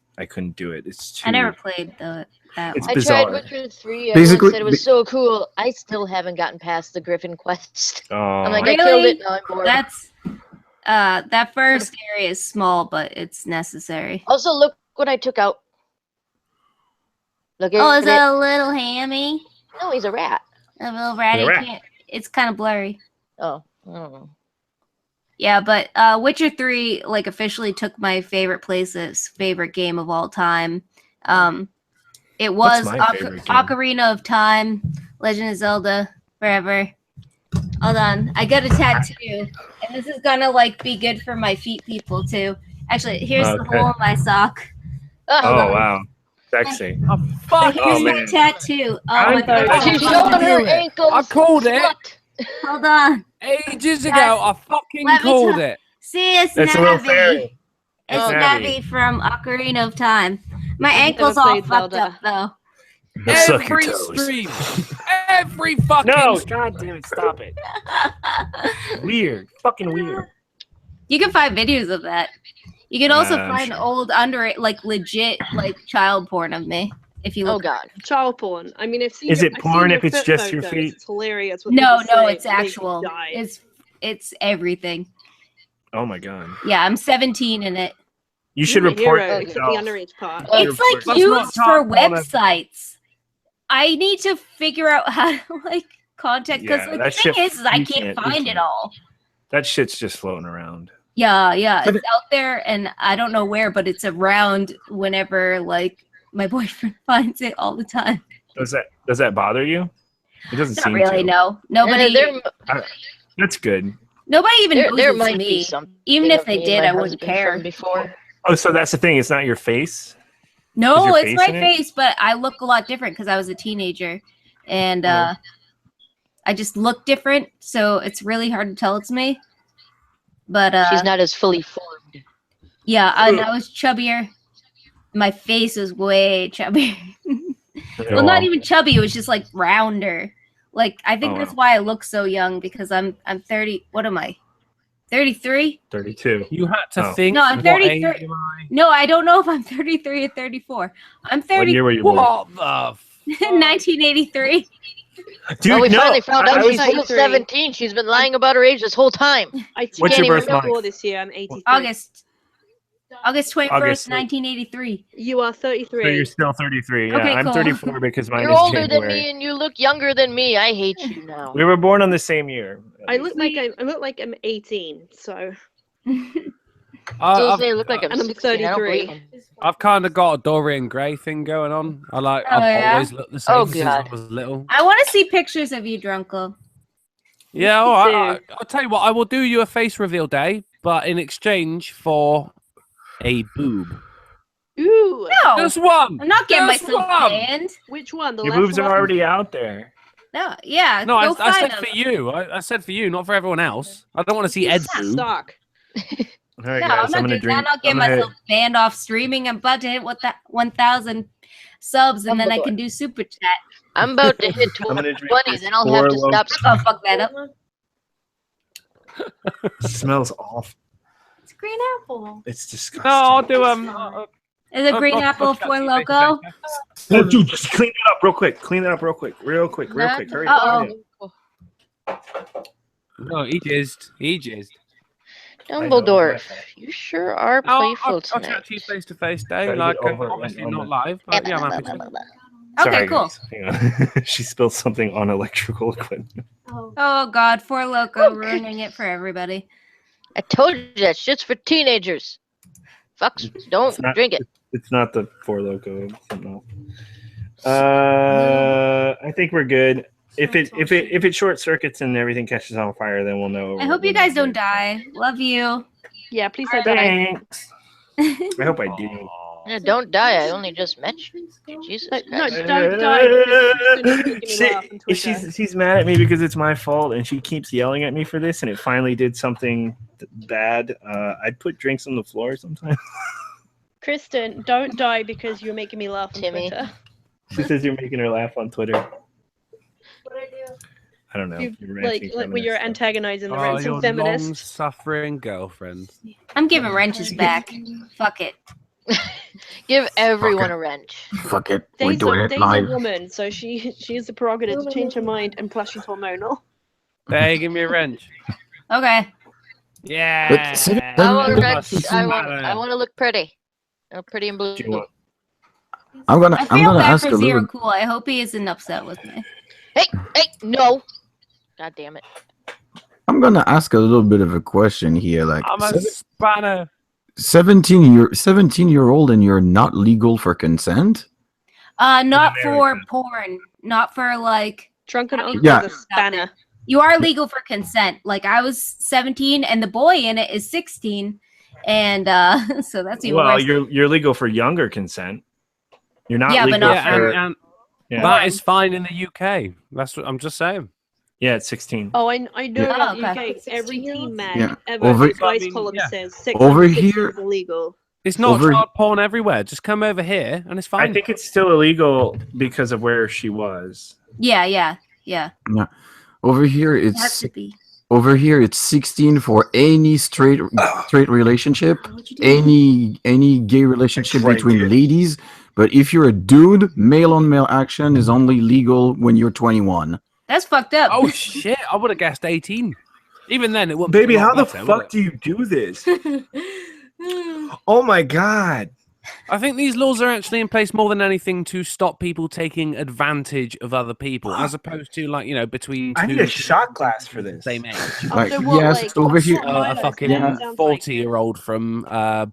do it. It's too. I never played that it's one. bizarre. I tried Witcher 3. Everyone said it was so cool. I still haven't gotten past the Griffin quest. I'm like, really? I killed it. Now I'm bored. That's that first area is small, but it's necessary. Also, look what I took out. Look at is that a little hammy? No, he's a rat. A little ratty. It's kind of blurry. Oh, I don't know. Yeah, but Witcher 3 like officially took my favorite game of all time. It was Ocarina of Time, Legend of Zelda, Forever. Hold on, I got a tattoo, and this is gonna like be good for my feet people too. Actually, here's the hole in my sock. Oh wow, sexy. Here's my tattoo. Oh my god, she's showing her ankles. I called it. Hold on. Ages ago, I fucking called it. See, it's Navi. It's Navi from Ocarina of Time. My ankle's all fucked up, though. Every stream. Every fucking stream. God damn it, stop it. Weird. Fucking weird. You can find videos of that. You can also find old legit child porn of me. If you look. Oh god, child porn. I mean, is it porn if it's just your feet? It's hilarious. No, it's actual. It's everything. Oh my god. Yeah, I'm 17 in it. You should report the underage part. It's like used for websites. I need to figure out how to contact because the thing is I can't find it all. That shit's just floating around. Yeah, it's out there, and I don't know where, but it's around whenever my boyfriend finds it all the time. Does that bother you? It doesn't seem really. To. No, nobody. That's good. Nobody even knows there it's might me. Be something even if they did, I wouldn't care. Before. Oh, so that's the thing. It's not your face. No, it's my face, but I look a lot different because I was a teenager, and I just look different. So it's really hard to tell it's me. But she's not as fully formed. Yeah, I was chubbier. My face was way chubbier. Well, not even chubby. It was just rounder. I think that's why I look so young because I'm 30. What am I? 33? 32. You had to think. No, I'm 33. No, I don't know if I'm 33 or 34. I'm 30. What year were you born? What the? 1983. Dude, well, we finally found out she's still 17. She's been lying about her age this whole time. What's your birth month? This year, I'm 83. August 21st, 1983. You are 33. So you're still 33. Yeah, okay, I'm cool. 34 because mine You're is older January. than me, and you look younger than me. I hate you now. We were born on the same year. I look like I'm 18. So. I look like I'm 33. I've kind of got a Dorian Gray thing going on. I've always looked the same since I was little. I want to see pictures of you, Drunkle. Yeah, all right. I'll tell you what. I will do you a face reveal day, but in exchange for a boob. Ooh. No, Just one. I'm not getting Just myself one. banned. Which one? The Your left boobs are one? already out there. No, yeah, No, go I find said them. for you. I said for you, not for everyone else. I don't want to see Ed's boob. Suck. All right, No, guys, I'm not gonna doing drink. that. I'm not getting I'm gonna myself banned off streaming. I'm about to hit 1,000 subs, and then I can do super chat. I'm about to hit I'm gonna drink 20, this then I'll have to Four stop. Oh, fuck that up. It smells awful. It's green apple. It's disgusting. No, I'll do Is it green apple for loco? Oh, dude, just clean it up real quick. Clean it up real quick. Real quick. Hurry up. Uh-oh. No, he jizzed. He jizzed. Dumbledore, you sure are playful I'll tonight. chat to you face to face, Dave. Gotta Like, get over it obviously on not the- live, but yeah, I'm happy to. Okay, Sorry, cool. guys. Hang on. She spilled something on electrical equipment. Oh God, for loco, ruining it for everybody. I told you that shit's for teenagers. Fucks, don't It's not- drink it. It's not the Four Loco. It's something else. I think we're good. If it short circuits and everything catches on fire, then we'll know. I hope you guys don't die. Love you. Yeah, please don't die. Thanks. I hope I do. Yeah, don't die. I only just met you. Jesus No, Christ. don't die because Kristen's making me laugh on Twitter. She's mad at me because it's my fault, and she keeps yelling at me for this, and it finally did something bad. I'd put drinks on the floor sometimes. Kristen, don't die because you're making me laugh on Timmy. Twitter. She says you're making her laugh on Twitter. What I do? I don't know. You, You're like ranting when you're feminist. antagonizing the Oh, ransom your feminist. long-suffering girlfriend. I'm giving wrenches back. Fuck it. Give everyone a wrench. Fuck it. We're Dave's doing a, it Dave's a live. woman, so she has the prerogative to change her mind, and plus she's hormonal. Hey, give me a wrench. Okay. Yeah. But see, I want a then- wrench. I want to look pretty. Pretty in blue. Do you want- I'm gonna I feel bad ask for a Zero little. Cool. I hope he isn't upset with me. Hey, no. God damn it. I'm gonna ask a little bit of a question here. Like, I'm a spanner. 17-year-old, and you're not legal for consent. Not In for America. porn. Not for like. Drunken uncle Yeah. is a spanner. You are legal for consent. Like I was 17, and the boy in it is 16, and so that's even Well, worse. you're legal for younger consent. You're not Yeah, but legal not Yeah, for. and Yeah. that is fine in the UK. That's what I'm just saying. Yeah, it's 16. Oh, I know Yeah. in the Oh, UK, okay. every teen mag Yeah. ever Over- whose vice I mean, column yeah. says 6 Over under 16 here- is illegal. It's not Over- child porn everywhere. Just come over here and it's fine. I think it's still illegal because of where she was. Yeah. Over here, It has it's to be. 16 for any straight relationship, any gay relationship Right, between dude. ladies. But if you're a dude, male on male action is only legal when you're 21. That's fucked up. Oh shit! I would have guessed 18. Even then, it wouldn't. Baby, be a how lot the better, would fuck it? do you do this? Oh my god. I think these laws are actually in place more than anything to stop people taking advantage of other people, as opposed to between. I need two a shot glass for this. Same age. Like, After what, yes, like, over here. A fucking Sounds like 40-year-old from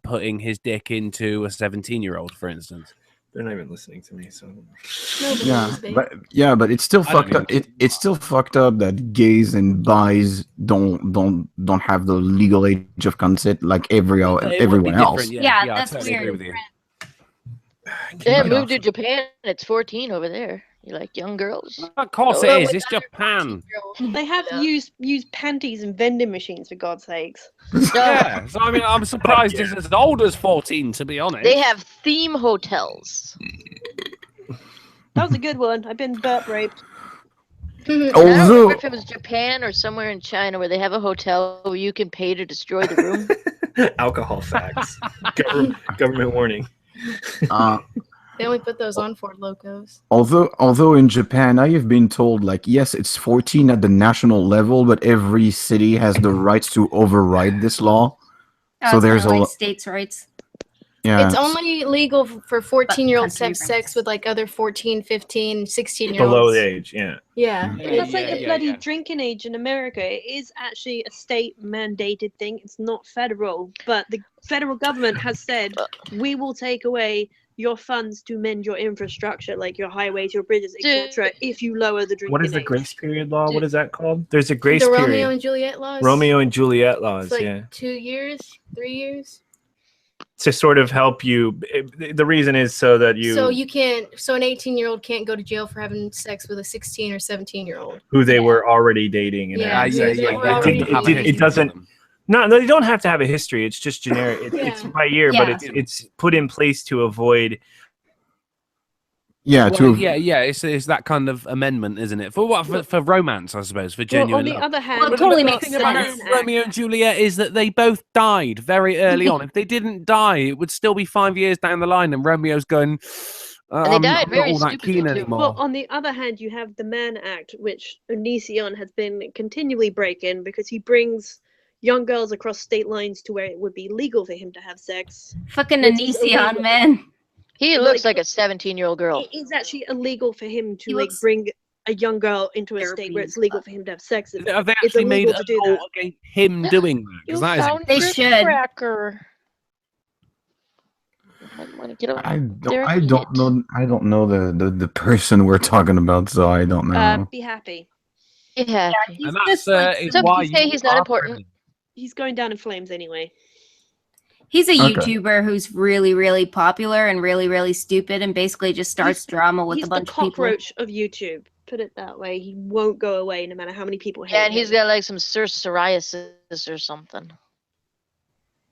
putting his dick into a 17-year-old, for instance. They're not even listening to me, so Nobody Yeah, is, babe. but it's still I don't fucked up. It's still fucked up that gays and bis don't have the legal age of consent like It would be everyone else. different, Yeah, I that's totally agree weird. with you. Yeah, Get move off to of- Japan. It's 14 over there. You like young girls? Of course Oh, it is. wait, It's Japan. They have used panties and vending machines, for God's sakes. Yeah. So I mean, I'm surprised it's as old as 14, to be honest. They have theme hotels. That was a good one. I've been burp raped. And I don't Although, remember if it was Japan or somewhere in China where they have a hotel where you can pay to destroy the room. alcohol facts. Government warning. uh, They only put those on Ford Locos. although in Japan, I have been told like yes, it's 14 at the national level, but every city has the rights to override this law. So it's there's kinda a like lo- states' rights. Yeah, It's only legal for 14-year-olds to have country sex rights. with like other 14, 15, 16-year-olds. Below the age, yeah. Yeah. That's like Yeah, the yeah, bloody yeah. drinking age in America. It is actually a state mandated thing. It's not federal, but the federal government has said we will take away your funds to mend your infrastructure, like your highways, your bridges, etc. If you lower the drinking What is the age. grace period law? What is that called? There's a grace The period. Romeo and Juliet laws. Romeo and Juliet laws, It's like yeah. 2 years, 3 years. To sort of help you. The reason is so that you. So you can't. So an 18-year-old can't go to jail for having sex with a 16 or 17-year-old. Who they were already dating. And Yeah, everything. they were already It doesn't. No, they don't have to have a history. It's just generic. It's by year, but it's put in place to avoid. Yeah, it's that kind of amendment, isn't it? For what? For romance, I suppose. For genuine. On the love. other hand, Well, it totally the makes thing about sense. Romeo and Juliet is that they both died very early on. If they didn't die, it would still be 5 years down the line, and Romeo's going. And they died I'm very not all that stupidly keen too. anymore. well, on the other hand, you have the Mann Act, which Onision has been continually breaking because he brings young girls across state lines to where it would be legal for him to have sex. Fucking Which is illegal. Onision, man. He looks like a 17-year-old girl. It is actually illegal for him to He like looks- bring a young girl into a state Therapy where it's legal for him to have sex. Have they It's actually made illegal a to do law that. against him doing that? You Because that is found They Grip should. Cracker. I want to get up I there and don't know the person we're talking about, so I don't know. Be happy. Yeah. He's and that's just like is Some why people say you he's not are important. friendly. He's going down in flames anyway. He's a Okay. YouTuber who's really, really popular and really, really stupid, and basically just starts drama with He's a bunch the of people. cockroach of YouTube. Put it that way. He won't go away no matter how many people hate Yeah, and he's him. got like some psoriasis or something.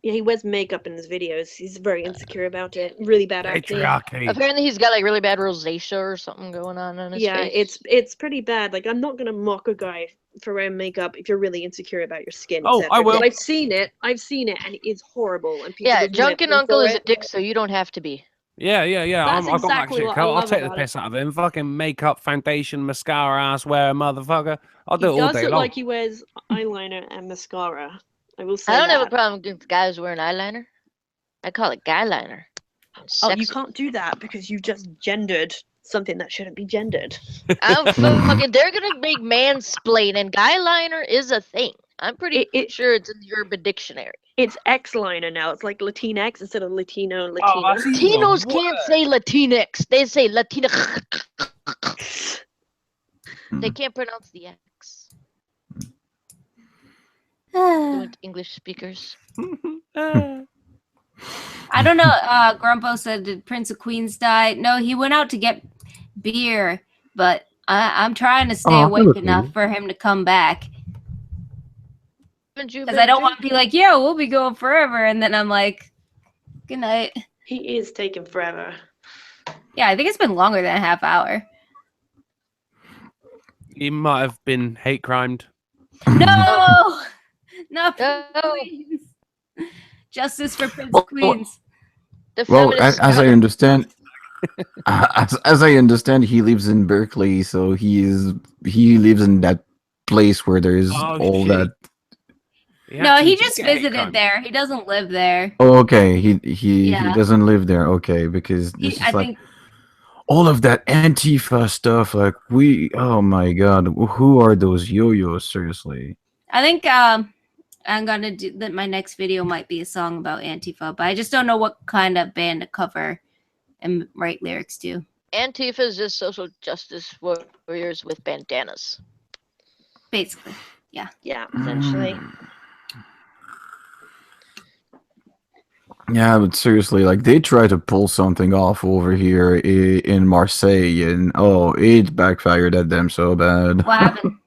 Yeah, he wears makeup in his videos. He's very insecure about it. Really bad acne. Patriarchy. Apparently, he's got like really bad rosacea or something going on his Yeah, face. it's pretty bad. Like, I'm not gonna mock a guy for wearing makeup if you're really insecure about your skin. Oh, etc. I will. But I've seen it, and it is horrible. And people Yeah, just Drunken whip him Uncle for is a it. dick, so you don't have to be. Yeah. That's I've got that exactly shit. what I I'll love take the about piss out of him. Fucking makeup, foundation, mascara, ass wear, motherfucker. I'll He do it all does day look long. like he wears eyeliner and mascara. I will say I don't have a that. problem with guys wearing eyeliner. I call it guy liner. Oh, you Sexy. can't do that because you just gendered something that shouldn't be gendered. I'm fucking. They're gonna make mansplain, and guy liner is a thing. I'm pretty sure it's in the Urban Dictionary. It's X-liner now. It's like Latinx instead of Latino and Oh, Latino. that's even Latinos can't worse. say Latinx. They say Latina. They can't pronounce the X. Fluent English speakers. I don't know. Grumpo said, did Prince of Queens die? No, he went out to get beer, but I'm trying to stay awake okay. enough for him to come back. Haven't you Because been I don't want to drinking? be like, yeah, we'll be going forever. And then I'm like, good night. He is taking forever. Yeah, I think it's been longer than a half hour. He might have been hate crimed. No! Not Prince of No. Queens. Justice for Prince Well, of Queens. The Well, feminist as I scum. understand, as I understand, he lives in Berkeley, so he lives in that place where there's Oh, all shit. that. No, he actually just did get hate visited crimed. there. He doesn't live there. Oh, okay, he Yeah. doesn't live there. Okay, because He, this is I like think all of that Antifa stuff. Like oh my god, who are those yo-yos? Seriously. I'm gonna do that. My next video might be a song about Antifa, but I just don't know what kind of band to cover and write lyrics to. Antifa is just social justice warriors with bandanas. Basically, Yeah, essentially. Yeah, but seriously, like they try to pull something off over here in Marseille, and oh, it backfired at them so bad. what happened?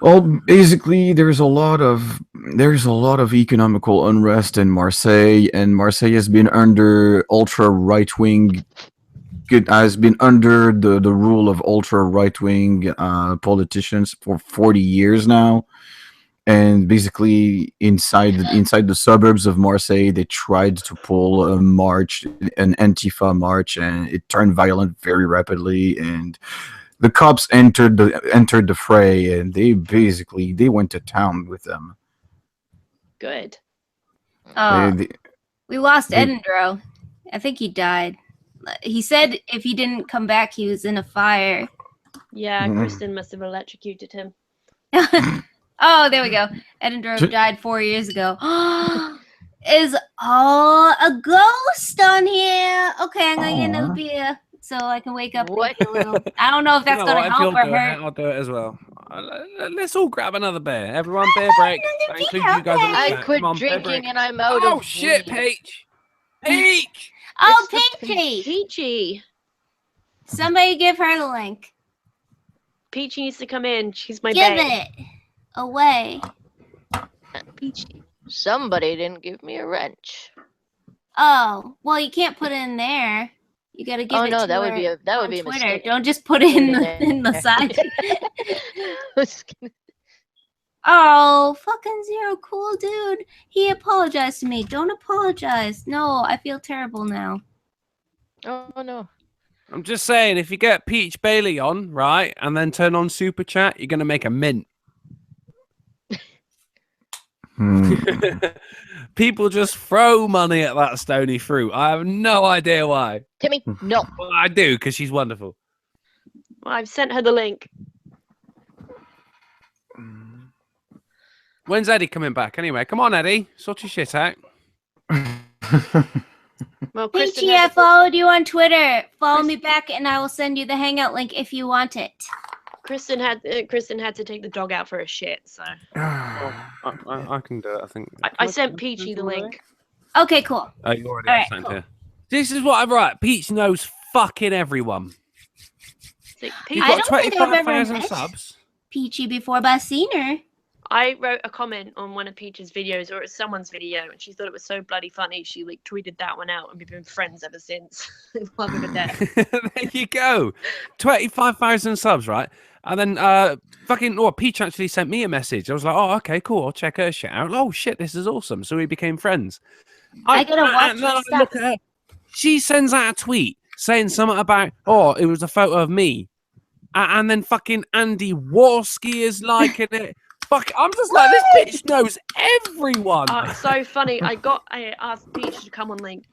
Well, basically, there's a lot of economical unrest in Marseille, and Marseille has been under ultra right wing. Has been under the rule of ultra right wing politicians for 40 years now. And basically, inside the suburbs of Marseille, they tried to pull a march, an Antifa march, and it turned violent very rapidly. And the cops entered the fray, and they went to town with them. Good. Oh, They- we lost they- Edendro. I think he died. He said if he didn't come back, he was in a fire. Yeah, Mhm. Kristen must have electrocuted him. Oh, there we go. Edendro Ju- died 4 years ago. is all a ghost on here. Okay, I'm gonna get another Aw. beer so I can wake up. What? Maybe a little. I don't know if You that's know gonna what? If help you'll or do it, hurt. I'll do it as well. Let's all grab another beer. Everyone, beer break. Another That includes beer, you guys on the okay. I chat. quit Come on, beer break. drinking and I'm out Oh of shit, weed. Peach! Peach! Oh, It's the Peachy! Peachy. Somebody give her the link. Peachy needs to come in. She's my Give bae. it away. Peachy. Somebody didn't give me a wrench. Oh, well, you can't put it in there. You gotta give Oh it no, to that would her be a on Twitter. mistake. Don't just put it Put it in in the, in the there. side. I was gonna- Oh, fucking Zero, cool dude. He apologized to me. Don't apologize. No, I feel terrible now. oh no. I'm just saying, if you get Peach Bailey on, right, and then turn on Super Chat, you're gonna make a mint. People just throw money at that stony fruit. I have no idea why. Timmy, no. Well, I do, because she's wonderful. Well, I've sent her the link. When's Eddie coming back? Anyway, come on, Eddie. Sort your shit out. Well, Kristen Peachy, I had to, followed you on Twitter. Follow me back and I will send you the hangout link if you want it. Kristen had to take the dog out for a shit. So I can do it, I think. I sent Peachy the link. Okay, cool. Oh, you already All have right, sent cool. here. This is what I'm right. Peach knows fucking everyone. So, You've Peachy, I got don't think I've ever 25,000 met subs. Peachy before, but I've seen her. I wrote a comment on one of Peach's videos, or it was someone's video, and she thought it was so bloody funny. She like tweeted that one out, and we've been friends ever since. Love her to death. There you go. 25,000 subs, right? And then Peach actually sent me a message. I was like, oh, okay, cool. I'll check her shit out. Oh, shit, this is awesome. So we became friends. I gotta watch and then her I stuff. look at her. She sends out a tweet saying something about, oh, it was a photo of me. And then fucking Andy Warski is liking it. Fuck, I'm just like, this bitch knows everyone. Oh, it's so funny. I asked Peach to come on like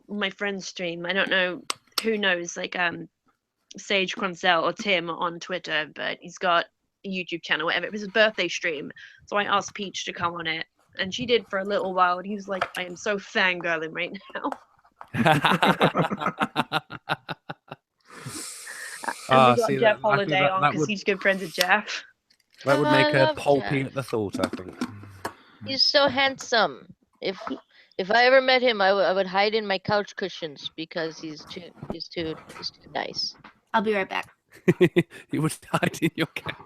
my friend's stream. I don't know who knows, like Sage Cronsell or Tim on Twitter, but he's got a YouTube channel, whatever. It was his birthday stream. So I asked Peach to come on it. And she did for a little while, and he was like, I am so fangirling right now. And we got see, Jeff that- I think Holiday on that because would- he's good friends with Jeff. That would I make her love pulpy Jeff. at the thought, I think. He's so handsome. If I ever met him, I would hide in my couch cushions because he's too nice. I'll be right back. You would hide in your couch.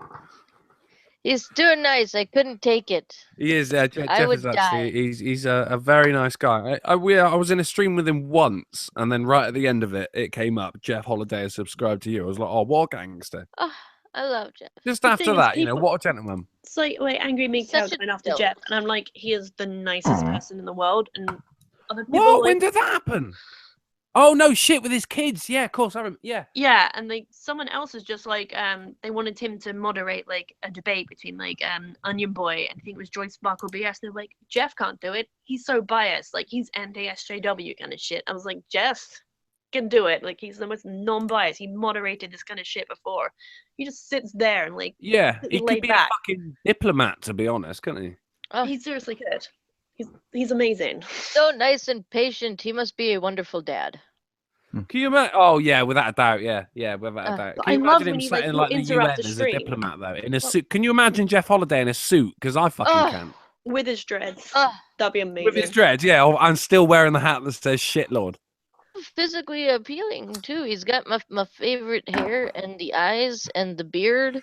He's too nice. I couldn't take it. He is. Jeff I would is actually. He's a very nice guy. I was in a stream with him once, and then right at the end of it, it came up. Jeff Holiday has subscribed to you. I was like, oh, what a gangster! Oh, I love Jeff. Just The after thing is, that, people- what a gentleman. It's like Angry Meat Cow Such a going after dope. Jeff, and I'm like, he is the nicest Aw. person in the world, and other people What? like, When did that happen? Oh no, shit! With his kids. Yeah, of course. I remember. Yeah. yeah, and like someone else is just like, they wanted him to moderate like a debate between like Onion Boy and I think it was Joyce Sparkle BS. And they're like, Jeff can't do it. He's so biased. Like he's anti-SJW kind of shit. I was like, Jeff can do it. Like he's the most non-biased. He moderated this kind of shit before. He just sits there and like Yeah. He laid could be back. a fucking diplomat, to be honest, couldn't he? Oh, he seriously could. He's amazing. so nice and patient. He must be a wonderful dad. Can you imagine? Oh yeah, without a doubt. Yeah, without a doubt. But Can you I love imagine him when he, sat like, in will like the interrupt UN the as a stream. diplomat though, in a suit? Can you imagine Jeff Holiday in a suit? Because I fucking Ugh. can. With his dreads. Ah, That'd be amazing. With his dreads, yeah. I'm still wearing the hat that says "shit lord." physically appealing too. He's got my favorite hair and the eyes and the beard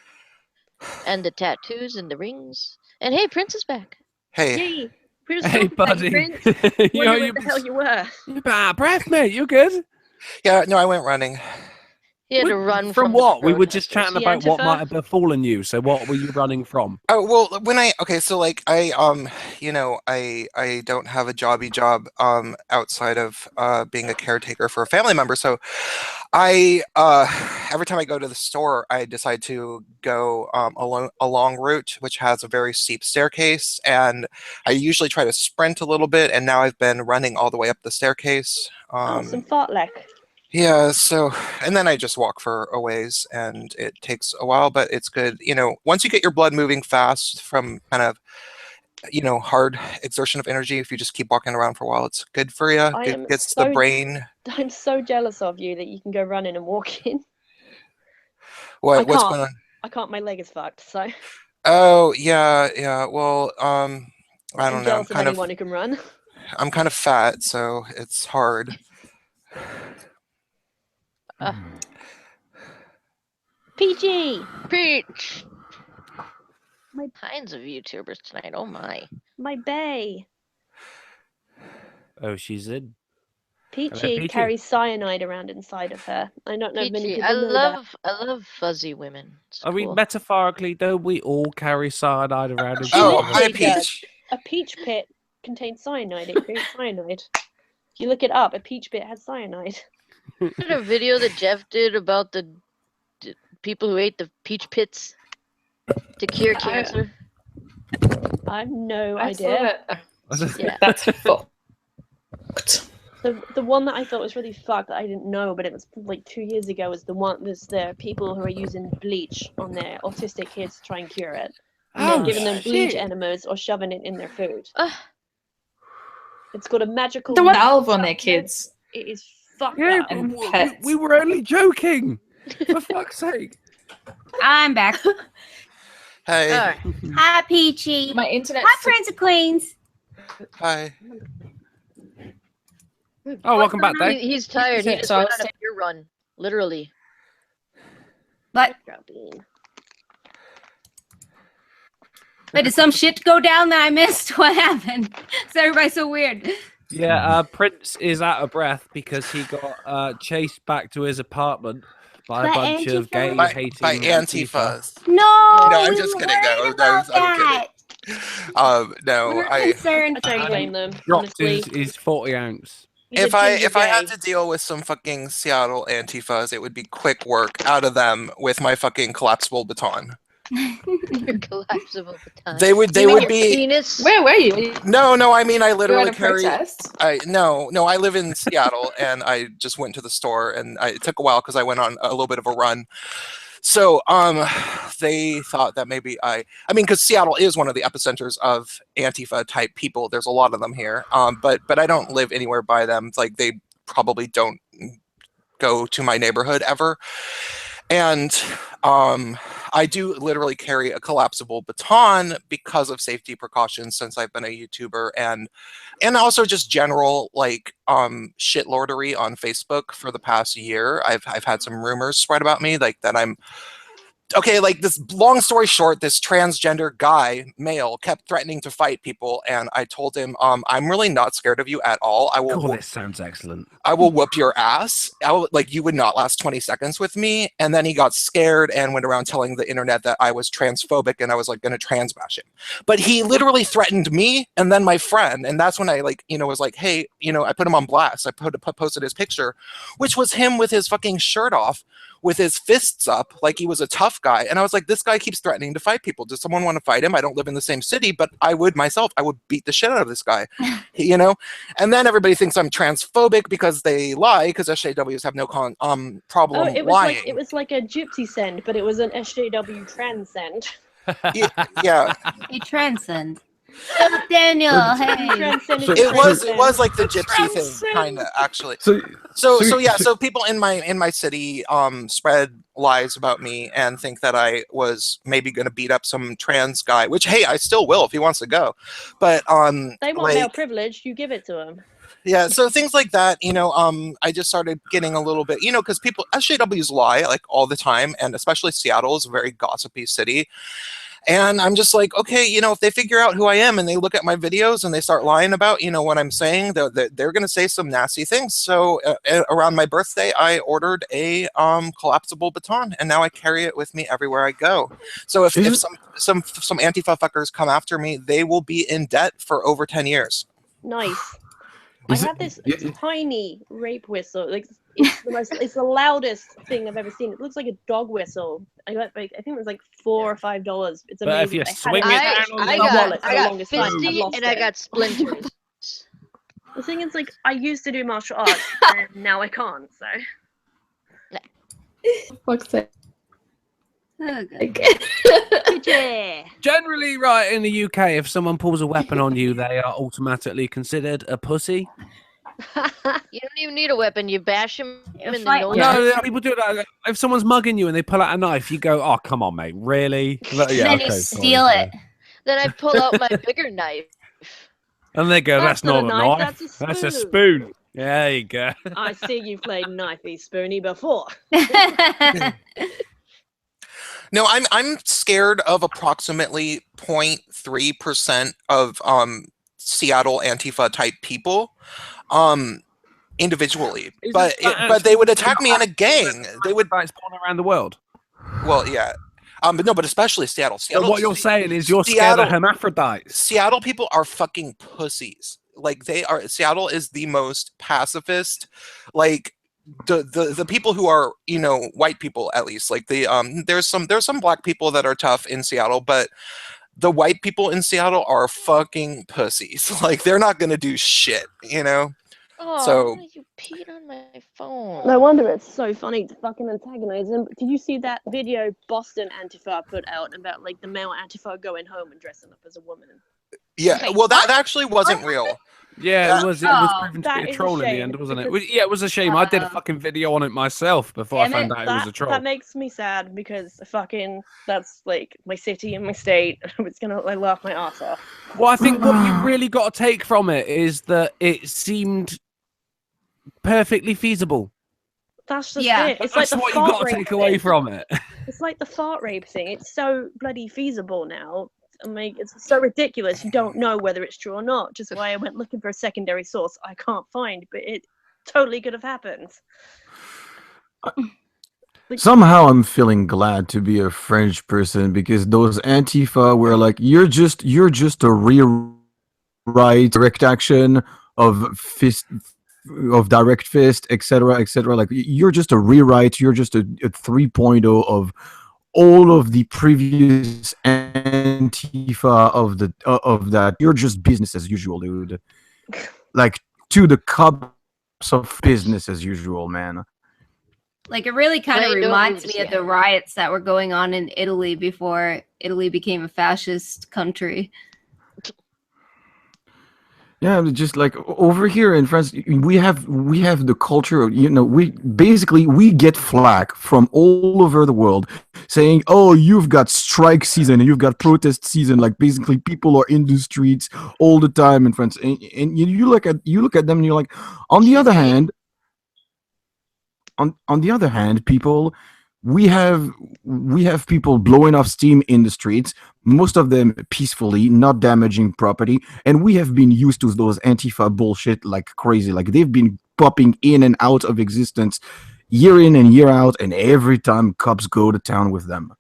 and the tattoos and the rings. And hey, Prince is back. Hey, Yay. We were Hey, so buddy. Prince. you Wonder know, where you the hell you were. you're out of breath, mate. You good? yeah, no, I went running. He had to What- run from the what? We were just protesters. chatting The about what Antifa? might have befallen you. So what were you running from? Oh well, so like I I don't have a jobby job outside of being a caretaker for a family member. So I every time I go to the store, I decide to go a long route, which has a very steep staircase, and I usually try to sprint a little bit. And now I've been running all the way up the staircase. Some fartlek. Yeah, so, and then I just walk for a ways, and it takes a while, but it's good. You know, once you get your blood moving fast from kind of hard exertion of energy. If you just keep walking around for a while, it's good for you. It gets the brain. I'm so jealous of you that you can go running and walking. What's going on? I can't. My leg is fucked. So. Oh yeah. Well, I don't know. Jealous of anyone who can run. I'm kind of fat, so it's hard. Peachy! Peach! My kinds of YouTubers tonight, oh my. My bae. Oh, she's in. Peachy carries cyanide around inside of her. I don't know if many Peachy, people know that. I love fuzzy women. It's I mean, cool. metaphorically, don't we all carry cyanide around? Oh, hi, Peach. A peach pit contains cyanide. It creates cyanide. If you look it up, a peach pit has cyanide. You heard a video that Jeff did about the people who ate the peach pits to cure cancer? I have no idea. Yeah. That's fucked. The one that I thought was really fucked that I didn't know, but it was like 2 years ago, was the people who are using bleach on their autistic kids to try and cure it. And they're giving them bleach enemas or shoving it in their food. It's got a magical valve on their kids. It is fucked Yeah, up. we were only joking. For fuck's sake. I'm back. Hey. All right. Hi, Peachy. My internet. Hi, Prince of Queens. Hi. Oh, welcome back, Dave. He's tired. He just went on a beer run. Literally. What? Wait, did some shit go down that I missed? What happened? Is everybody so weird? Yeah, Prince is out of breath because he got chased back to his apartment by a bunch of gay hating by Antifas. No, I'm just kidding. I'm kidding. No, We're concerned. I don't blame them. Dropped his 40 ounce. If I had to deal with some fucking Seattle Antifas, it would be quick work out of them with my fucking collapsible baton. Collapsible baton. They would be. Penis? Where were you? No, I mean I literally carry. Protest? No, I live in Seattle, and I just went to the store, and it took a while because I went on a little bit of a run. So, they thought that maybe because Seattle is one of the epicenters of Antifa type people. There's a lot of them here. But I don't live anywhere by them. It's like they probably don't go to my neighborhood ever. And I do literally carry a collapsible baton because of safety precautions since I've been a YouTuber, and also just general shitlordery on Facebook for the past year. I've had some rumors spread about me, like that I'm okay, like this long story short, this transgender guy, male, kept threatening to fight people, and I told him, I'm really not scared of you at all. I will. Oh, this sounds excellent. I will whoop your ass. You would not last 20 seconds with me. And then he got scared and went around telling the internet that I was transphobic and I was going to trans bash him. But he literally threatened me and then my friend. And that's when I was like, hey, I put him on blast. I posted his picture, which was him with his fucking shirt off, with his fists up, like he was a tough guy. And I was like, this guy keeps threatening to fight people. Does someone want to fight him? I don't live in the same city, but I would myself. I would beat the shit out of this guy, And then everybody thinks I'm transphobic because they lie, because SJWs have no problem lying. It was like a gypsy send, but it was an SJW transcend. Yeah. A transcend. Oh, Daniel, hey. It was like the gypsy thing, kind of, actually. So people in my city spread lies about me and think that I was maybe going to beat up some trans guy, which, hey, I still will if he wants to go. But they want male privilege, you give it to him. Yeah, so things like that, I just started getting a little bit, because people, SJWs lie all the time, and especially Seattle is a very gossipy city. And I'm just like, okay, if they figure out who I am and they look at my videos and they start lying about, what I'm saying, they're going to say some nasty things. So around my birthday, I ordered a collapsible baton, and now I carry it with me everywhere I go. So if some Antifa fuckers come after me, they will be in debt for over 10 years. Nice. I have this tiny rape whistle. It's the loudest thing I've ever seen. It looks like a dog whistle. I think it was like $4 or $5. It's amazing. But if you swing it down on I got fisty and I got splinters. The thing is, I used to do martial arts, and now I can't. So. Fuck's sake. Oh, good. Yeah. Generally, right in the UK, if someone pulls a weapon on you, they are automatically considered a pussy. You don't even need a weapon. You bash him If in the I- nose. Yeah. No, people do that. If someone's mugging you and they pull out a knife, you go, "Oh, come on, mate, really?" Like, yeah, then you okay, steal sorry, it. Then I pull out my bigger knife. And they go, That's "That's not not a a knife, knife. that's a That's a spoon." spoon." Yeah, there you go. I see you've played knifey spoony before. No, I'm scared of approximately 0.3% of Seattle Antifa type people individually. Isn't that But they would actually attack me in a gang. They would It's born around the world. well, yeah. But no, but especially Seattle. So what you're saying is you're scared Seattle- of hermaphrodites. Seattle people are fucking pussies. Like they are. Seattle is the most pacifist. Like the people who are, you know, white people at least. Like there's some black people that are tough in Seattle, but the white people in Seattle are fucking pussies. Like they're not gonna do shit, you know. Oh, So you peed on my phone. No wonder it's so funny to fucking antagonize him. Did you see that video Boston Antifa put out about like the male Antifa going home and dressing up as a woman? yeah, Wait, well that what? actually wasn't real. Yeah, it was proven to that be a is a troll in the shame, end, wasn't it? because- Yeah, it was a shame. I did a Uh, fucking video on it myself before I damn found it. out it was a troll. That makes me sad because fucking that's like my city and my state. It's gonna like laugh my ass off. Well, I think what you really got to take from it is that it seemed perfectly feasible. That's just Yeah. it. It's like That's the what you fart got to rape take away thing. from it. It's like the fart rape thing. It's so bloody feasible now. I'm like, it's so ridiculous. You don't know whether it's true or not. Just why I went looking for a secondary source I can't find, but it totally could have happened. Somehow I'm feeling glad to be a French person because those Antifa were like, you're just a rewrite, direct action of fist, of direct fist, etc. Like you're just a rewrite. You're just a 3.0 of all of the previous Antifa of that. You're just business as usual, dude. Like to the cops of business as usual, man. Like it really kind of They don't reminds move me to of the riots that were going on in Italy before Italy became a fascist country. Yeah, just like over here in France, we have the culture of, you know, we get flack from all over the world saying, "Oh, you've got strike season and you've got protest season." Like basically, people are in the streets all the time in France, and you look at them and you're like, on the other hand, on the other hand, people. We have people blowing off steam in the streets, most of them peacefully, not damaging property, and we have been used to those Antifa bullshit like crazy. Like they've been popping in and out of existence year in and year out, and every time cops go to town with them.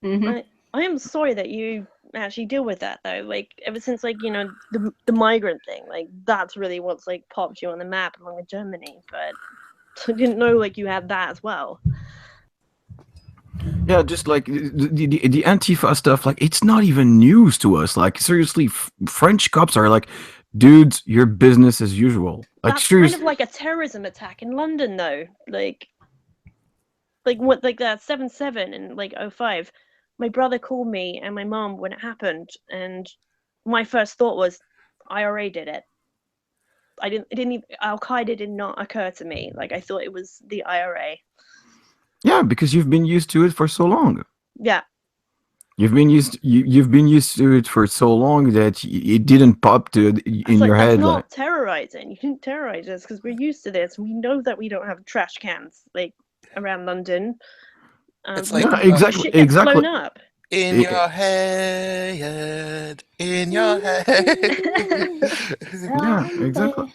Mhm. I am sorry that you actually deal with that though. Like ever since like, you know, the migrant thing, like that's really what's like popped you on the map along with Germany. But I didn't know like you had that as well. Yeah, just like the Antifa stuff, like it's not even news to us. Like seriously, French cops are like, dudes, your business as usual. Like That's seriously, kind of like a terrorism attack in London though. Like what like that 7/7 and like 05. My brother called me and my mom when it happened, and my first thought was IRA did it. It didn't even, Al Qaeda did not occur to me. Like I thought it was the IRA. yeah, because you've been used to it for so long. Yeah. You've been used to it for so long that it didn't pop in your That's head. not Like, terrorizing. You didn't terrorize us because we're used to this. We know that we don't have trash cans like around London. It's like, like, yeah, exactly, shit gets blown up. in your head, in your head. Yeah, exactly.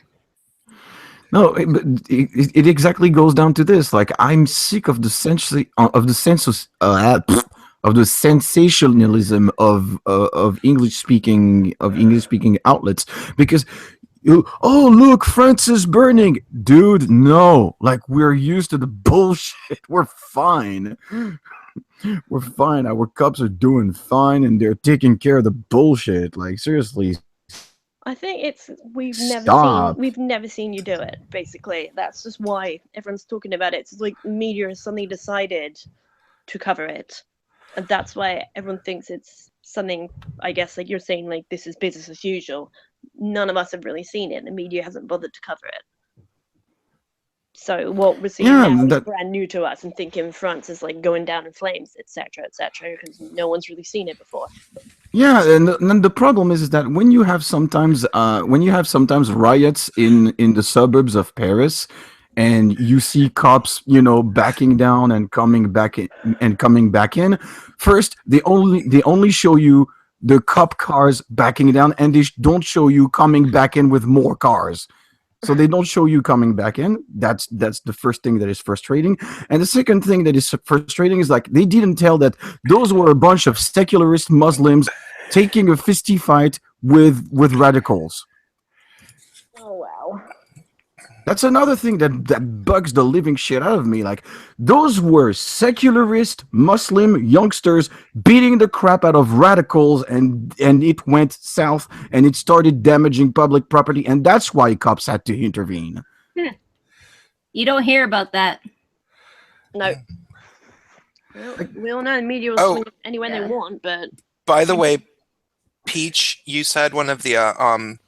No, it exactly goes down to this. Like, I'm sick of the sensationalism of English speaking outlets because oh look, France is burning, dude. No, like we're used to the bullshit. We're fine. We're fine. Our cops are doing fine, and they're taking care of the bullshit. Like seriously. I think it's we've Stop. never seen you do it. Basically, that's just why everyone's talking about it. It's like media has suddenly decided to cover it, and that's why everyone thinks it's something. I guess like you're saying, like this is business as usual. None of us have really seen it. The media hasn't bothered to cover it. So what we're seeing now is brand new to us, and thinking France is like going down in flames, etc., because no one's really seen it before. Yeah, and the problem is that when you have sometimes riots in the suburbs of Paris, and you see cops, backing down and coming back in. First, they only show you the cop cars backing down, and they don't show you coming back in with more cars. So they don't show you coming back in. That's the first thing that is frustrating. And the second thing that is frustrating is like they didn't tell that those were a bunch of secularist Muslims taking a fisty fight with radicals. Oh wow. That's another thing that bugs the living shit out of me. Like, those were secularist Muslim youngsters beating the crap out of radicals, and it went south, and it started damaging public property, and that's why cops had to intervene. You don't hear about that. No. Well, we all know the media will swing anywhere they want, but... By the way, Peach, you said one of the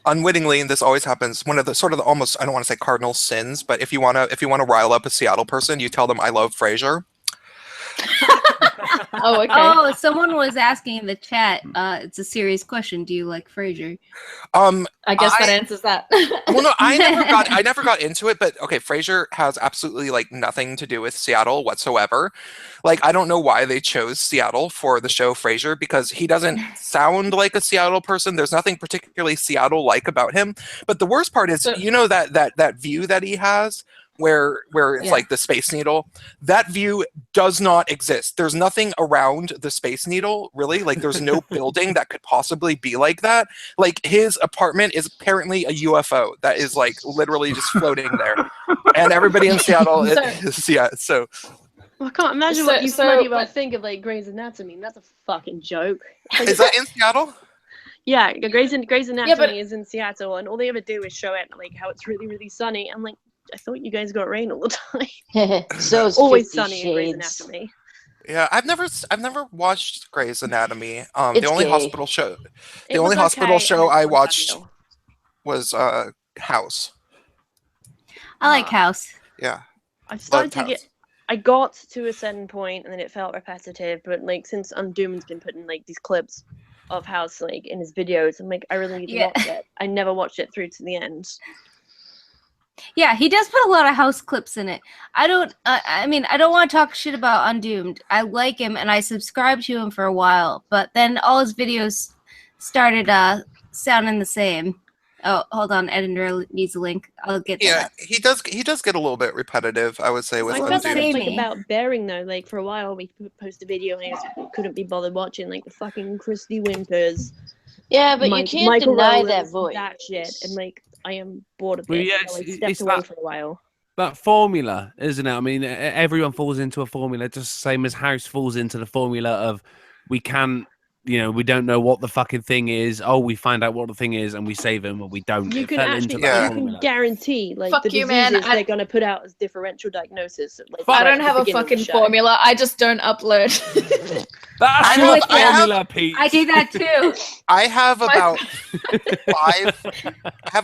unwittingly, and this always happens, one of the sort of the almost, I don't want to say cardinal sins, but if you want to rile up a Seattle person, you tell them I love Frasier. Oh, okay. Oh, someone was asking in the chat. It's a serious question. Do you like Frasier? I guess that answers that. Well, no, I never got into it, but okay, Frasier has absolutely like nothing to do with Seattle whatsoever. Like, I don't know why they chose Seattle for the show Frasier, because he doesn't sound like a Seattle person. There's nothing particularly Seattle-like about him. But the worst part is, that view that he has, where it's like the Space Needle, that view does not exist. There's nothing around the Space Needle, really. Like, there's no building that could possibly be like that. Like, his apartment is apparently a UFO that is like literally just floating there. And everybody in Seattle so I can't imagine what you bloody well think of like Grey's Anatomy. That's a fucking joke. Like, is that in Seattle? Yeah, Grey's Anatomy is in Seattle, and all they ever do is show it like how it's really, really sunny. I'm like, I thought you guys got rain all the time. So it's always sunny Shades. in Grey's Anatomy. Yeah, I've never watched Grey's Anatomy. It's the only gay. hospital show I watched was House. I like House. Yeah. I got to a certain point and then it felt repetitive, but like since Undooman's been putting like these clips of House like in his videos, I'm like, I really need to watch it. I never watched it through to the end. Yeah, he does put a lot of House clips in it. I don't want to talk shit about Undoomed. I like him and I subscribed to him for a while, but then all his videos started sounding the same. Oh, hold on, Editor needs a link. I'll get that. He does get a little bit repetitive, I would say, with I felt Undoomed. like about Bearing though, like for a while we post a video and I just couldn't be bothered watching like the fucking Christy Whimpers. Yeah, but you can't Michael deny Rowlands, that voice. That shit, and like I am bored of it. Well, yeah, so I it's stepped away that- for a while. That formula, isn't it? I mean, everyone falls into a formula, just the same as House falls into the formula of we can't, we don't know what the fucking thing is. Oh, we find out what the thing is and we save him, or we don't. You It can fell actually, into that you formula. can guarantee like Fuck the you, diseases man. they're gonna put out as differential diagnosis. Like, I right don't at the have a beginning of the fucking show. formula. I just don't upload. That's I'm not with you. formula, Pete. I do that too. I have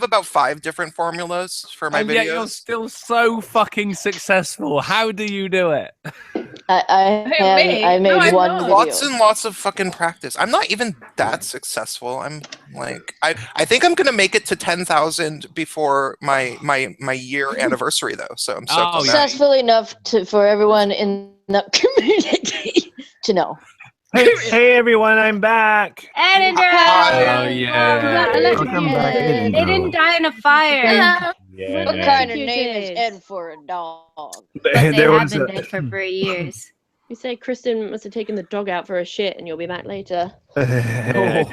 about five different formulas for my And yet you're videos. still so fucking successful. How do you do it? I Me? made No, I'm one not. video. Lots and lots of fucking practice. I'm not even that successful. I'm like, I think I'm gonna make it to 10,000 before my year anniversary though. So I'm stoked Oh, on that. Successful enough for everyone in the community to know. Hey everyone, I'm back. Editor! Hi. Oh, yeah. Welcome back, Editor. They didn't die in a fire. Yeah. What kind of name is Executed. Ed for a dog? But they There have was been a- dead for 3 years. You say Kristen must have taken the dog out for a shit, and you'll be back later. I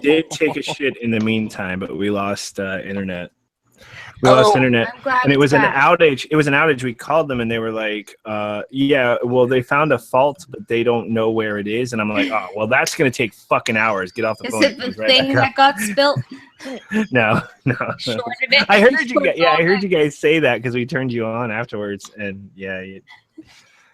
did take a shit in the meantime, but we lost internet. We lost internet. I'm glad And it was an back. outage. It was an outage. We called them and they were like, yeah, well, they found a fault, but they don't know where it is. And I'm like, oh, well, that's going to take fucking hours. Get off the Is phone. it the Comes right thing back that got spilt? up. No. Shorted it. I heard you guys. Yeah, I heard you guys say that because we turned you on afterwards. And yeah,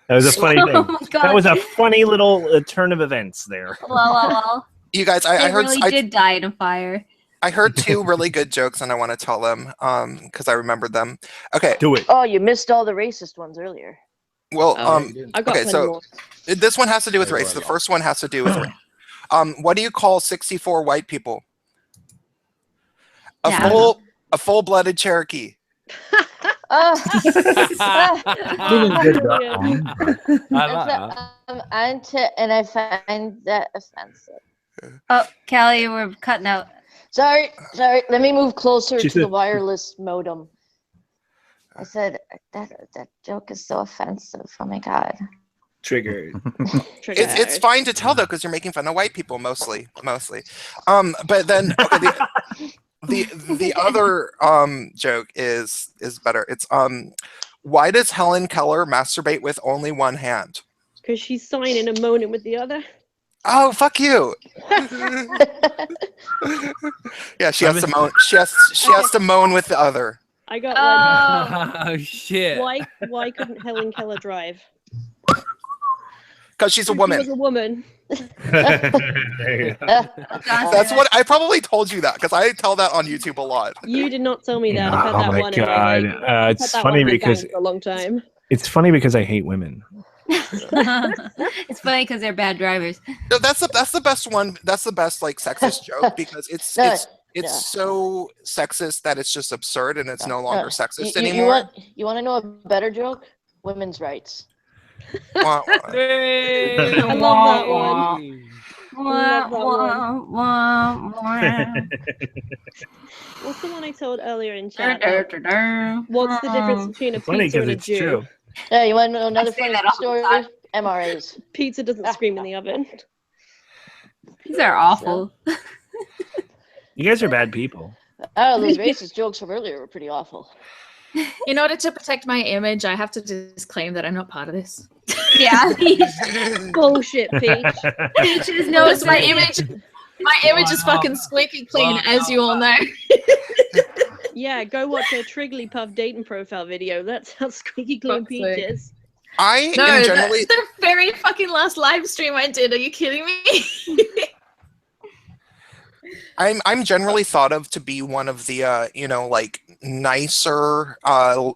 That was a funny thing. Oh my God. That was a funny little turn of events there. Lol. You guys, I They heard really did die in a fire. I heard two really good jokes, and I want to tell them because I remembered them. Okay. Do it. Oh, you missed all the racist ones earlier. Well, I got okay, plenty so more. this one has to do with race. The first one has to do with race. What do you call 64 white people? Yeah. A full-blooded Cherokee. Oh. Didn't get that one. I like that. And I find that offensive. Oh, Callie, we're cutting out. Sorry. Let me move closer She to the said- wireless modem. I said that joke is so offensive. Oh my god. Triggered. It's fine to tell though because you're making fun of white people mostly. But then okay, the other joke is better. It's why does Helen Keller masturbate with only one hand? Because she's signing and moaning with the other. Oh, fuck you. Yeah, she has to moan. She has to moan with the other. I got like, Oh shit. why couldn't Helen Keller drive? Because she's a She woman. was a woman. There you go. That's what I probably told you that because I tell that on YouTube a lot. You did not tell me that. I've had Oh that my one. God. And I've It's had that funny one because for a long time. it's funny because I hate women. It's funny because they're bad drivers. No, that's the best one. That's the best like sexist joke because it's so sexist that it's just absurd and it's no longer sexist anymore. You want to know a better joke? Women's rights. Wah, wah. I love that one. Wah, Love wah, wah, What's the one I told earlier in chat? wah. What's the difference between a Funny pizza because and a it's Jew? true. Yeah, you want to know another I say funny that all the story? time. MRAs. Pizza doesn't scream in the oven. These are awful. You guys are bad people. Oh, those racist jokes from earlier were pretty awful. In order to protect my image, I have to disclaim that I'm not part of this. Yeah. Bullshit, Peach. Peach is no Because my image is fucking squeaky clean, as you all know. Yeah, go watch a Trigglypuff dating profile video. That's how squeaky clean Fuck's Peach sake. is. I No, am generally the very fucking last live stream I did. Are you kidding me? I'm generally thought of to be one of the like nicer,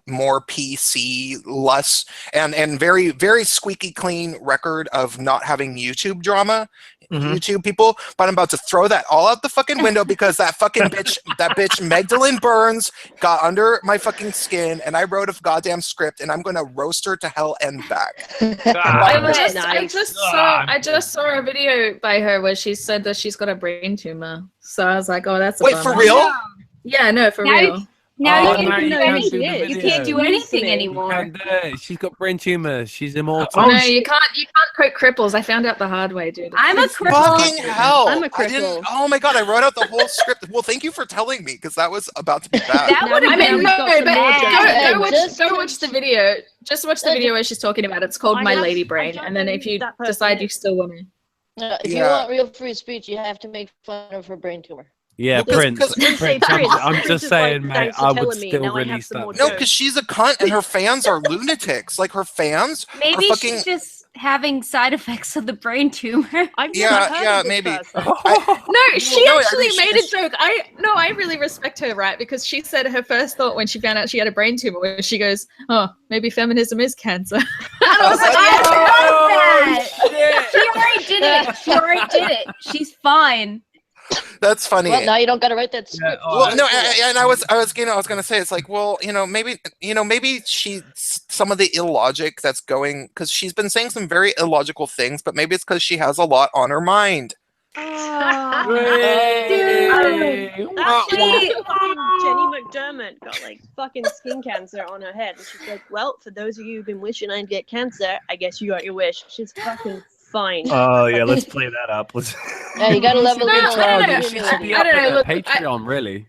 more PC, less and very very squeaky clean record of not having YouTube drama. YouTube people, but I'm about to throw that all out the fucking window because that bitch Magdalene Burns got under my fucking skin and I wrote a goddamn script and I'm gonna roast her to hell and back. I just saw a video by her where she said that she's got a brain tumor. So I was like, oh, that's a Wait, bummer. for real? Yeah, no, for Now real. Now Oh, you now can't you do can't anything. do the You video. can't do anything You anymore. can't do it. She's got brain tumor. She's immortal. Oh, No, you can't quote cripples. I found out the hard way, dude. I'm a Fucking cripple. hell! I'm a I didn't. cripple. Oh my god! I wrote out the whole script. Well, thank you for telling me because that was about to be bad. That would Now have we been got some more bad. jokes. Go watch the video. Just watch the video where she's talking about it. It's called I My just- Lady I Brain. don't And then know if who you that person decide you is. still want to. If you Yeah. want real free speech, you have to make fun of her brain tumor. Yeah, Well, Prince. 'cause- Didn't say Prince, Prince. I'm Prince just is like, saying, mate, thanks for I would telling me. still Now I have release some that. more No, jokes. because she's a cunt and her fans are lunatics. Like her fans Maybe are fucking. she's just having side effects of the brain tumor. I've Yeah, never heard yeah, of this maybe. person. No, she no, I actually mean, she made just- a joke. I really respect her, right? Because she said her first thought when she found out she had a brain tumor was she goes, "Oh, maybe feminism is cancer." And I was like, I Oh, love that. She already did it. She already did it. She's fine. That's funny. Well, now you don't got to write that script. Well, no, and I was gonna say it's like, well, maybe she some of the illogic that's going because she's been saying some very illogical things, but maybe it's because she has a lot on her mind. Actually, Jenny McDermott got like fucking skin cancer on her head, and she's like, "Well, for those of you who've been wishing I'd get cancer, I guess you got your wish." She's fucking fine. Oh yeah, let's play that up. Let's. Yeah, you got to level No, it I up. don't know. She should be I up don't at know, her look, Patreon, really.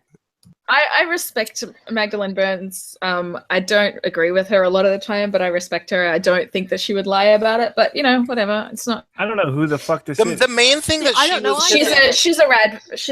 I respect Magdalene Burns. I don't agree with her a lot of the time, but I respect her. I don't think that she would lie about it. But whatever. It's not. I don't know who the fuck this is. The main thing that I don't know. She's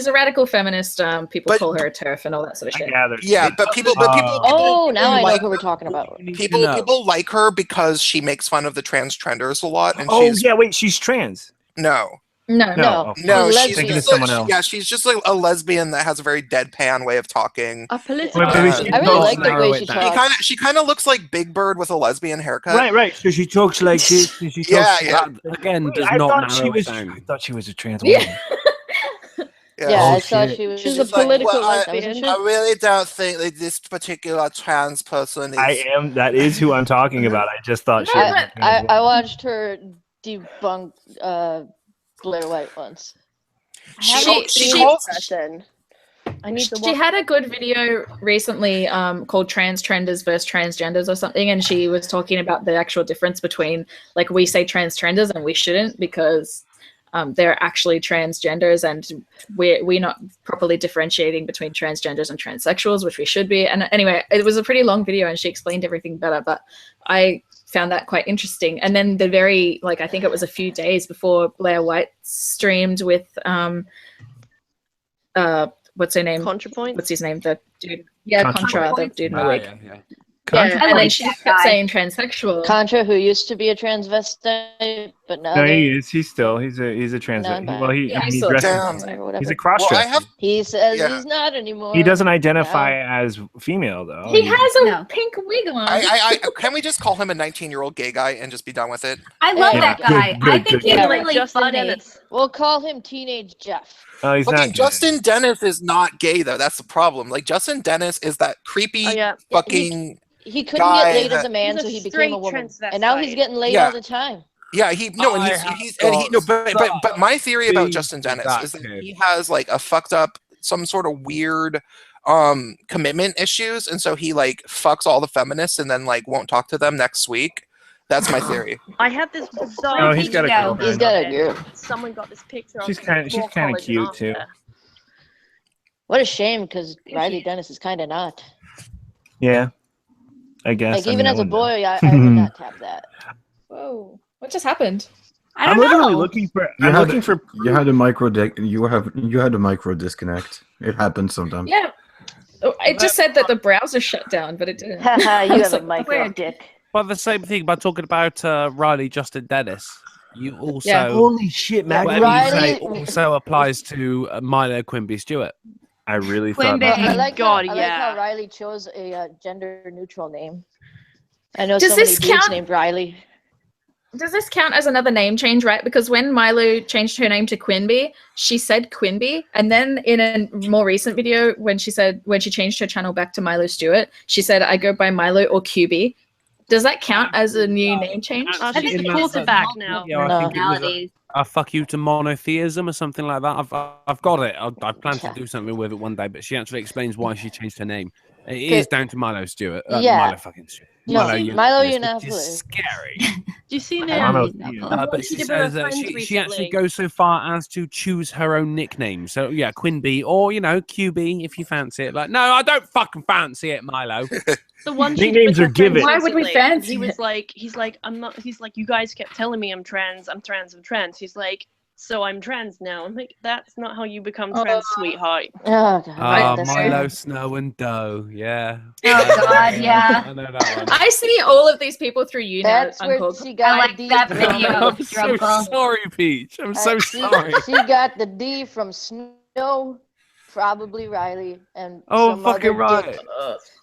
a radical feminist. People call her a TERF and all that sort of shit. Yeah, but people. Oh, now I know like who we're talking about. People like her because she makes fun of the transgenders a lot. And wait, she's trans. No. No. She's thinking of just someone else. Yeah, she's just like a lesbian that has a very deadpan way of talking. I really like the way she talks. She kind of looks like Big Bird with a lesbian haircut. Right. So she talks like this. And she talks Again, does I not thought narrow it down. I thought she was a trans woman. I thought she was. She's a political lesbian. I really don't think that this particular trans person is. That is who I'm talking about. I just thought she was a trans woman. I watched her debunk Blair White once. She had a good video recently called Trenders versus Transgenders or something, and she was talking about the actual difference between, like, we say transgenders and we shouldn't because they're actually transgenders, and we're not properly differentiating between transgenders and transsexuals, which we should be. And anyway, it was a pretty long video and she explained everything better, but I found that quite interesting. And then I think it was a few days before Blair White streamed with what's her name? ContraPoint? What's his name? The dude. Yeah, Contra, the dude in the wig. and then she kept saying transsexual. Contra, who used to be a transvestite, but now he is. He's a transvestite. Well, he dresses. He's a cross-dresser. He says he's not anymore. He doesn't identify as female, though. He has a pink wig on. Can we just call him a 19-year-old gay guy and just be done with it? I love that guy. I think he's really funny. We'll call him Teenage Jeff. Oh, he's not. Justin Dennis is not gay though. That's the problem. Like, Justin Dennis is that creepy fucking. He couldn't get laid as a man, so he became a woman, and now he's getting laid all the time. Yeah, but my theory about Justin Dennis is that he has like a fucked up, some sort of weird commitment issues, and so he like fucks all the feminists and then like won't talk to them next week. That's my theory. I have this bizarre. Oh, he's got a girlfriend. He's got a girl. Someone got this picture. She's kind of cute too. What a shame, because Riley Dennis is kind of not. Yeah, I guess. Like, even as a boy, I would not tap that. Whoa! What just happened? I'm literally looking for. You had a micro disconnect. It happens sometimes. Yeah. It just said that the browser shut down, but it didn't. You have a micro dick. But the same thing by talking about Justin Dennis. You also holy shit, man! Riley also applies to Milo Quimby Stewart. I really thought. I like how Riley chose a gender-neutral name. I know Does so many this dudes count? named Riley. Does this count as another name change, right? Because when Milo changed her name to Quimby, she said Quimby, and then in a more recent video, when she changed her channel back to Milo Stewart, she said, "I go by Milo or QB." Does that count as a new name change? I think she pulls it back now. Yeah, I think it was a fuck you to monotheism or something like that. I've got it. I plan to do something with it one day, but she actually explains why she changed her name. It is down to Milo Stewart. Milo fucking Stewart. Milo Yiannopoulos. Which is scary. Do you see now? But she says that she actually goes so far as to choose her own nickname. So yeah, Quinby or QB if you fancy it. Like, no, I don't fucking fancy it, Milo. The one nicknames are given. Why would we fancy? He's like, I'm not. He's like, you guys kept telling me I'm trans. He's like, so I'm trans now. I'm like, that's not how you become trans, sweetheart. Oh, God. Milo, Snow, and Doe. Yeah. Oh, God, yeah. I know that one. I see all of these people through you now, Uncle. She got I like that video. I'm so sorry, Peach. I'm so sorry. She got the D from Snow, probably Riley, and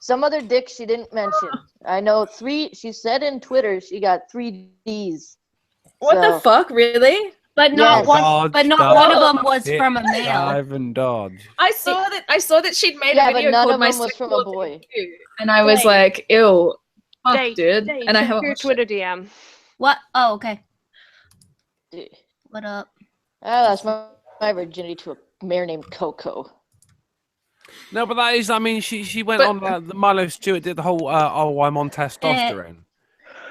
some other dick she didn't mention. I know 3. She said in Twitter she got 3 Ds. What the fuck, really? But not one. Dodge, But not dodge, one of them was hit, from a male. Dive and dodge. I saw that she'd made a video but none called of "My them was from a boy." And I was like, "Ew, fuck, Dave, dude." And I have your Twitter DM. What? Oh, okay. Dude. What up? I lost my virginity to a mare named Coco. No, but that is. I mean, she went on. The Milo Stewart did the whole. I'm on testosterone.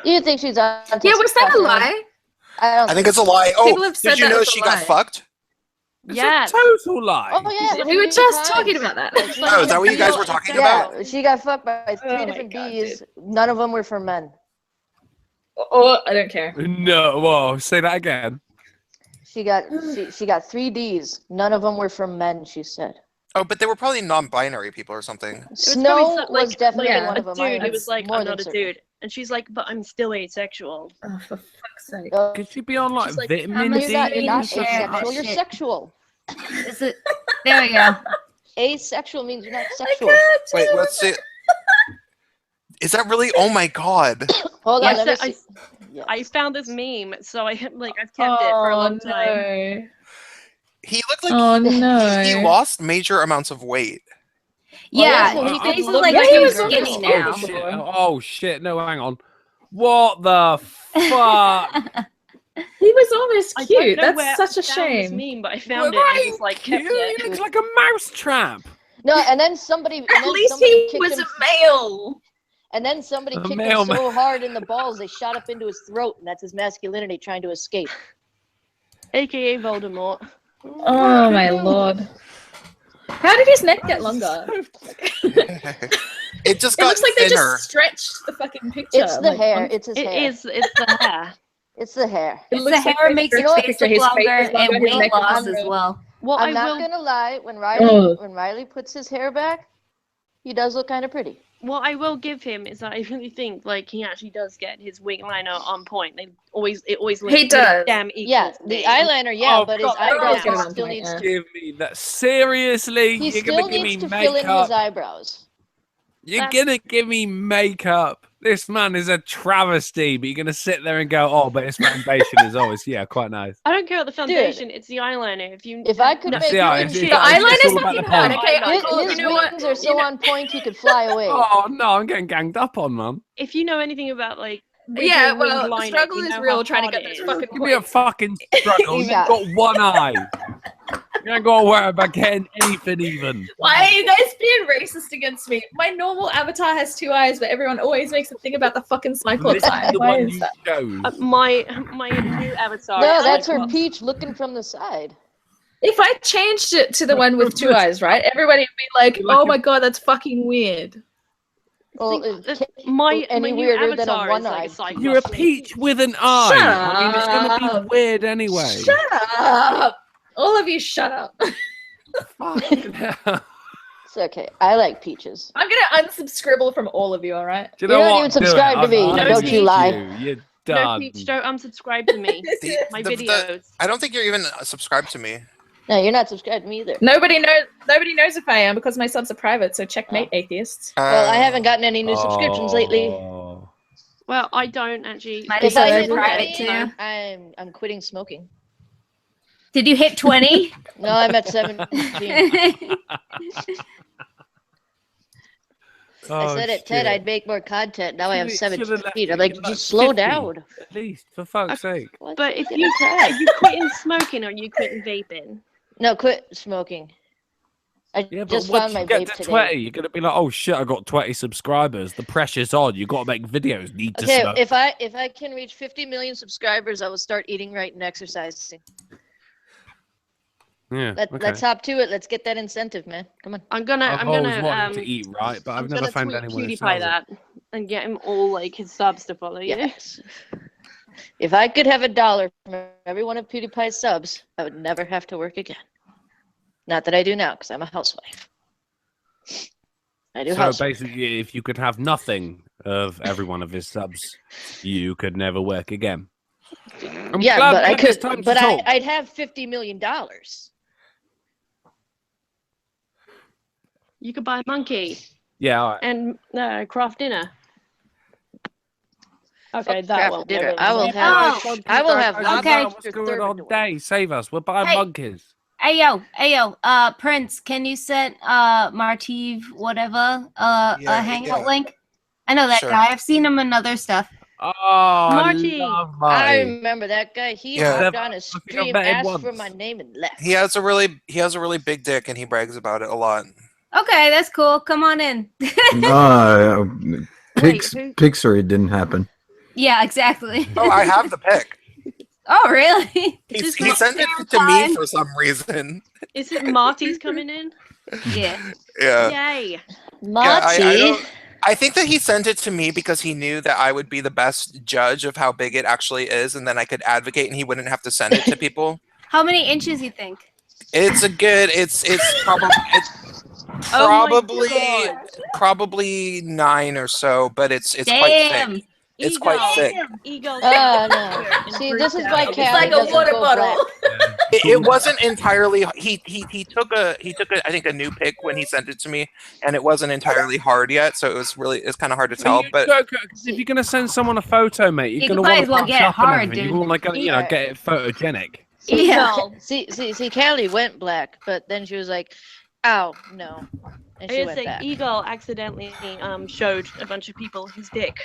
You think she's on? Yeah, was that a lie? I think it's a lie. Oh, People have said did you that know was a she got lie. fucked? Yes. It's a total lie. Oh yeah, We were 3 just times. talking about that. It's Oh, is that what you guys were talking about? Yeah, she got fucked by 3 Oh my different God, bees. dude. None of them were for men. Oh, I don't care. No, whoa, say that again. She got 3 Ds. None of them were from men. She said. Oh, but they were probably non-binary people or something. Snow was definitely yeah, one a of them. I dude am who was like, more I'm than not a certain. dude. And she's like, but I'm still asexual. Oh, for fuck's sake. Oh, Could she be on like She's like, vitamin I'm D? you're not Share. asexual. Oh, You're shit. sexual. Is it? There we go. Asexual means you're not sexual. Wait, let's see. Is that really? Oh my god. Hold on, Yes, let me see. I found this meme, so I've kept it for a long time. No. He looked like Oh he no. lost major amounts of weight. Well, Yeah, so he he could faces look like like too he was skinny almost now. Oh shit! Oh shit! No, hang on. What the fuck? He was almost I don't cute. know where That's such a I found this shame. meme, but I found Well, it and that just like ain't kept cute. it. He looks like a mouse trap. No, and then somebody. And At then least somebody he kicked was him, a male. And then somebody A kicked him male so hard in the balls they shot up into his throat, and that's his masculinity trying to escape. AKA Voldemort. Oh my lord. How did his neck get longer? It just It got looks like they thinner. just stretched the fucking picture. It's the like, hair. on- It's his It hair. is. It's the hair. It's the hair. It It's looks the like hair they makes stretched his the face picture. look His face longer is longer, and his weight neck is loss longer. as well. Well, I'm I not will. gonna lie. When Oh. Riley puts his hair back, he does look kind of pretty. What I will give him is that I really think like he actually does get his wing liner on point. It always looks He does. damn equal. Yeah, to the me. eyeliner, yeah, Oh, but his God, eyebrows get him he on still point, needs yeah. to. Give me that. Seriously, He you're still gonna give me needs to fill in his makeup. eyebrows. You're That's- gonna give me makeup. This man is a travesty, but you're gonna sit there and go, "Oh, but his foundation is always quite nice." I don't care about the foundation. It's the eyeliner. If I could No, make see, wings, it's The all eyeliner's about the fucking hard. point. Okay, His- cool. his You know what? wings are so on point he could fly away. Oh no, I'm getting ganged up on, man. If you know anything about like Yeah, wing well, the liners, struggle you is know real how trying to hard get it those is. fucking Give me a points. fucking struggle. You've Yeah. got one eye. You ain't got to worry about getting anything even. Why are you guys being racist against me? My normal avatar has 2 eyes, but everyone always makes a thing about the fucking Cyclops This is eye. the Why one is you that? chose. My new avatar. No, is that's like, her Peach looking from the side. If I changed it to the one with 2 eyes, right? Everybody would be like, You're like "Oh a- my god, that's fucking weird." Well, think it that can't my go any new weirder than a avatar is one-eyed like a Peach. Cyclops. You're a peach with an eye. Shut I mean, it's gonna up. be weird anyway. Shut up! All of you, shut up. Fucking hell. It's okay. I like peaches. I'm gonna unsubscribe from all of you. All right? Do You don't what? even Do it. subscribe to me, I've don't you unleashed lie. You're No, done. Peach, don't unsubscribe to me. My videos. I don't think you're even subscribed to me. No, you're not subscribed to me either. Nobody knows if I am because my subs are private. So checkmate, atheists. Well, I haven't gotten any new subscriptions lately. Oh. Well, I don't actually. Mine If is I so hit private 20, too. I'm quitting smoking. Did you hit 20? No, I'm at 17. I said at 10 I'd make more content. Now I have Should've 17. left I'm it like, at just slow 50. down. At least, for fuck's sake. What? But if Get you a tag. are you quitting smoking or are you quitting vaping? No, quit smoking. I Yeah, but just once found my you get vape to today. 20, you're gonna be like, "Oh shit, I got 20 subscribers. The pressure's on. You got to make videos. Need to Okay, smoke." if I can reach 50 million subscribers, I will start eating right and exercising. Yeah, okay. Let's hop to it. Let's get that incentive, man. Come on. I'm gonna I've I'm always gonna wanted to eat right, but I'm I've never gonna found tweet anyone who PewDiePie sells it. that and get him all like his subs to follow you. Yes. If I could have $1 from every one of PewDiePie's subs, I would never have to work again. Not that I do now, because I'm a housewife. I do So housework. basically, if you could have nothing of every one of his subs, you could never work again. I'm Yeah, glad but we I had this could. time to But talk. I'd have $50 million. You could buy a monkey Yeah, all right. and craft dinner. Okay, Fuck that craft one. dinner. never I will mind. have. Oh, I will have Guys, Okay. what's lobster going on? thermidor. Day, save us. We're buying Hey. monkeys. Ayo, Prince, can you set Martive whatever a hangout yeah. link? I know that Sure. guy. I've seen him in other stuff. Oh, Marty. I love I Marty. remember that guy. He Yeah. hopped on a I think I've stream, met him asked for once. my name, and left. He has a really big dick, and he brags about it a lot. Okay, that's cool. Come on in. Pix, who- Pixar, it didn't happen. Yeah, exactly. Oh, I have the pic. Oh, really? He Is sent it to me for some reason. Is it Marty's coming in? Yeah. Yeah. Yay. Marty. I think that he sent it to me because he knew that I would be the best judge of how big it actually is, and then I could advocate, and he wouldn't have to send it to people. How many inches you think? It's a good. It's probably probably 9 or so, but it's quite thick. It's quite thick. Eagle. Oh no! See, this is why Callie like a doesn't water go bottle. black. It wasn't entirely. He took a I think a new pick when he sent it to me, and it wasn't entirely hard yet, so it's kind of hard to tell. But because if you're gonna send someone a photo, mate, you're gonna might want as well to get it hard, You dude. want to get it photogenic. Yeah. See, Callie went black, but then she was like, "Ow, no," and she went back. Eagle accidentally showed a bunch of people his dick.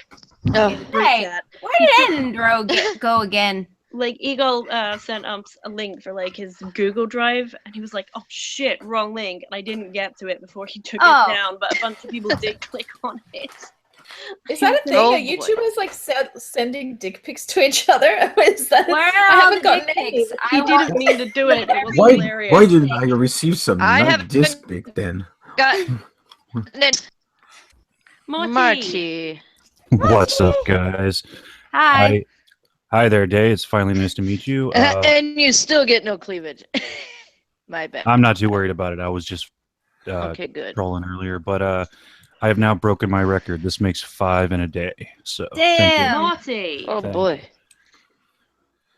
Oh. Hey, where did Andro go again? Like Eagle sent a link for like his Google Drive, and he was like, "Oh shit, wrong link," and I didn't get to it before he took it down. But a bunch of people did click on it. Is that a thing? Are YouTubers like sending dick pics to each other? Is that? Where are I all haven't the gotten dick any. pics? He didn't mean to do it. It was Why hilarious. didn't I receive some I nice haven't- disc pic then? Got Marty. What's up, guys? Hi. Hi there, Day. It's finally nice to meet you. and you still get no cleavage. My bad. I'm not too worried about it. I was just Okay, good. trolling earlier, but I have now broken my record. This makes 5 in a day. So thank you. Damn. Marty. Oh boy.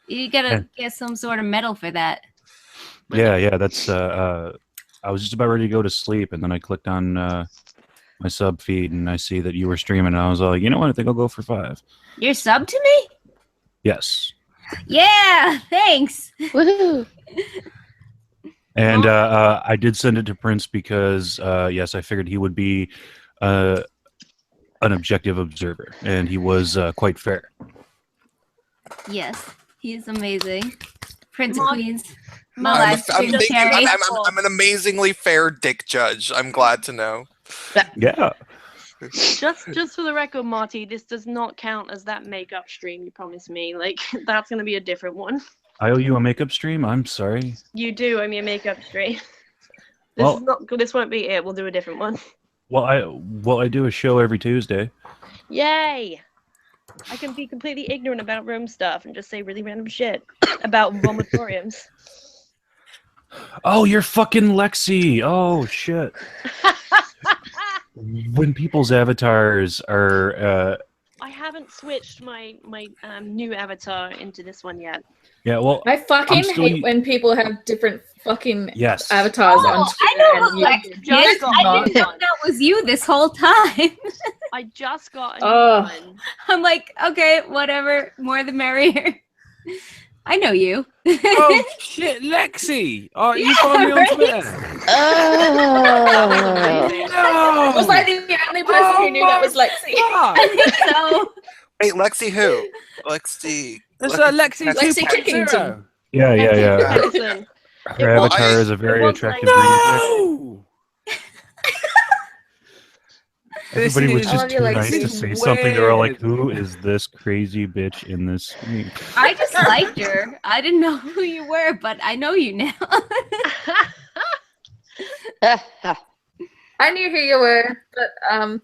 You gotta get some sort of medal for that. Yeah. That's I was just about ready to go to sleep, and then I clicked on my sub feed, and I see that you were streaming, and I was like, you know what? I think I'll go for 5. You're sub to me? Yes. Yeah, thanks. Woohoo! And I did send it to Prince because, yes, I figured he would be an objective observer, and he was quite fair. Yes, he's amazing. Prince of Marty. Queens. My live stream cherry. I'm an amazingly fair dick judge. I'm glad to know. Yeah. Just for the record, Marty, this does not count as that makeup stream you promised me. Like that's gonna be a different one. I owe you a makeup stream? I'm sorry. You do owe me a makeup stream. Well- This won't be it. We'll do a different one. Well, I do a show every Tuesday. Yay! I can be completely ignorant about room stuff and just say really random shit about vomitoriums. Oh, you're fucking Lexi. Oh, shit. When people's avatars are... I haven't switched my new avatar into this one yet. Yeah, well... I fucking I'm still- hate when people have different fucking Yes. avatars on I Twitter. know and who Lex YouTube. is. I didn't know that was you this whole time. I just got a new Oh. one. I'm like, okay, whatever. More the merrier. I know you. Oh shit, Lexi! Oh, you Yeah, found me on right? Twitter. Oh. No. Was I the only person who knew that was Lexi? Fuck. So Wait, Lexi who? Lexi. It's Lexi Lexi 2.0. Kickington. Yeah. Listen, Her Well, avatar is a very it was attractive like- lady. This Everybody was is- just Oh, too you're like, nice to this say is something. They were like, weird. who is this crazy bitch in this stream? I just liked her. I didn't know who you were, but I know you now. I knew who you were, but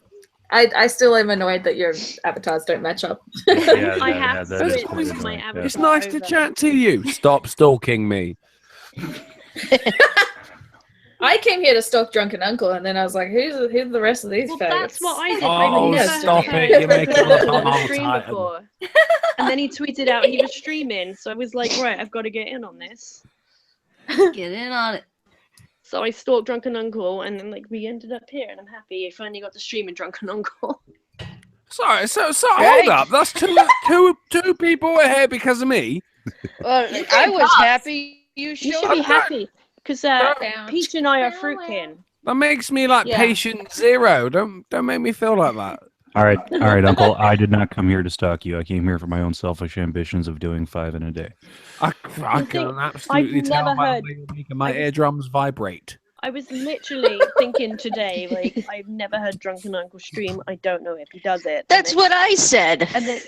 I still am annoyed that your avatars don't match up. Yeah, I have that is switched quite my annoying, avatar. It's nice to over. chat to you. Stop stalking me. I came here to stalk Drunken Uncle, and then I was like, who's the rest of these Well, faggots? that's what I did. Oh, I've never stop heard it. You're making Drunken it Uncle a whole stream title. before. And then he tweeted out he was streaming, so I was like, right, I've got to get in on this. Get in on it. So I stalked Drunken Uncle, and then like we ended up here, and I'm happy I finally got to stream in Drunken Uncle. Sorry, so hold up. That's two people are here because of me. Well, I was happy you You showed should be up. happy because Down. Peach and I are fruitkin. That makes me like Yeah. patient zero. Don't make me feel like that. All right, Uncle. I did not come here to stalk you. I came here for my own selfish ambitions of doing 5 in a day. I can absolutely I've tell never by heard- the way you're making my eardrums vibrate. I was literally thinking today, like, I've never heard Drunken Uncle stream. I don't know if he does it. That's what I said. And then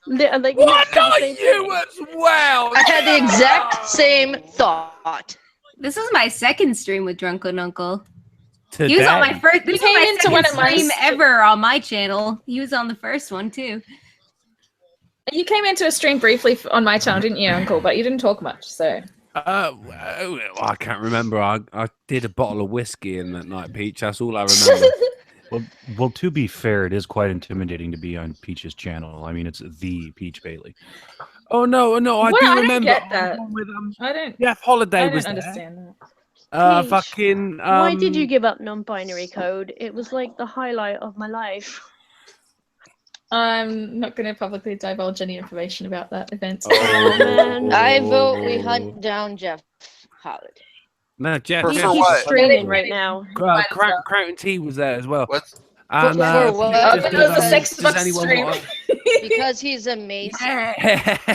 Like, What not are the same you thing. as well? I had the exact same thought. This is my second stream with Drunken Uncle. Today. He was on my first. This He is came my into second one of my stream ever on my channel. He was on the first one too. You came into a stream briefly on my channel, didn't you, Uncle? But you didn't talk much, so. Well, I can't remember. I did a bottle of whiskey in that night, Peach. That's all I remember. Well, to be fair, it is quite intimidating to be on Peach's channel. I mean, it's the Peach Bailey. Oh no, I What? do I don't remember. get that. With, I don't. Jeff Holiday I was don't there. understand that. Peach, Fucking. Why did you give up non-binary code? It was like the highlight of my life. I'm not going to publicly divulge any information about that event. Oh, man. I vote we hunt down Jeff Holiday. No, Jeff. For He's what? streaming right now. Crown T was there as well. What? And, For what? just It was a does- sex does box anyone stream. want Because he's amazing.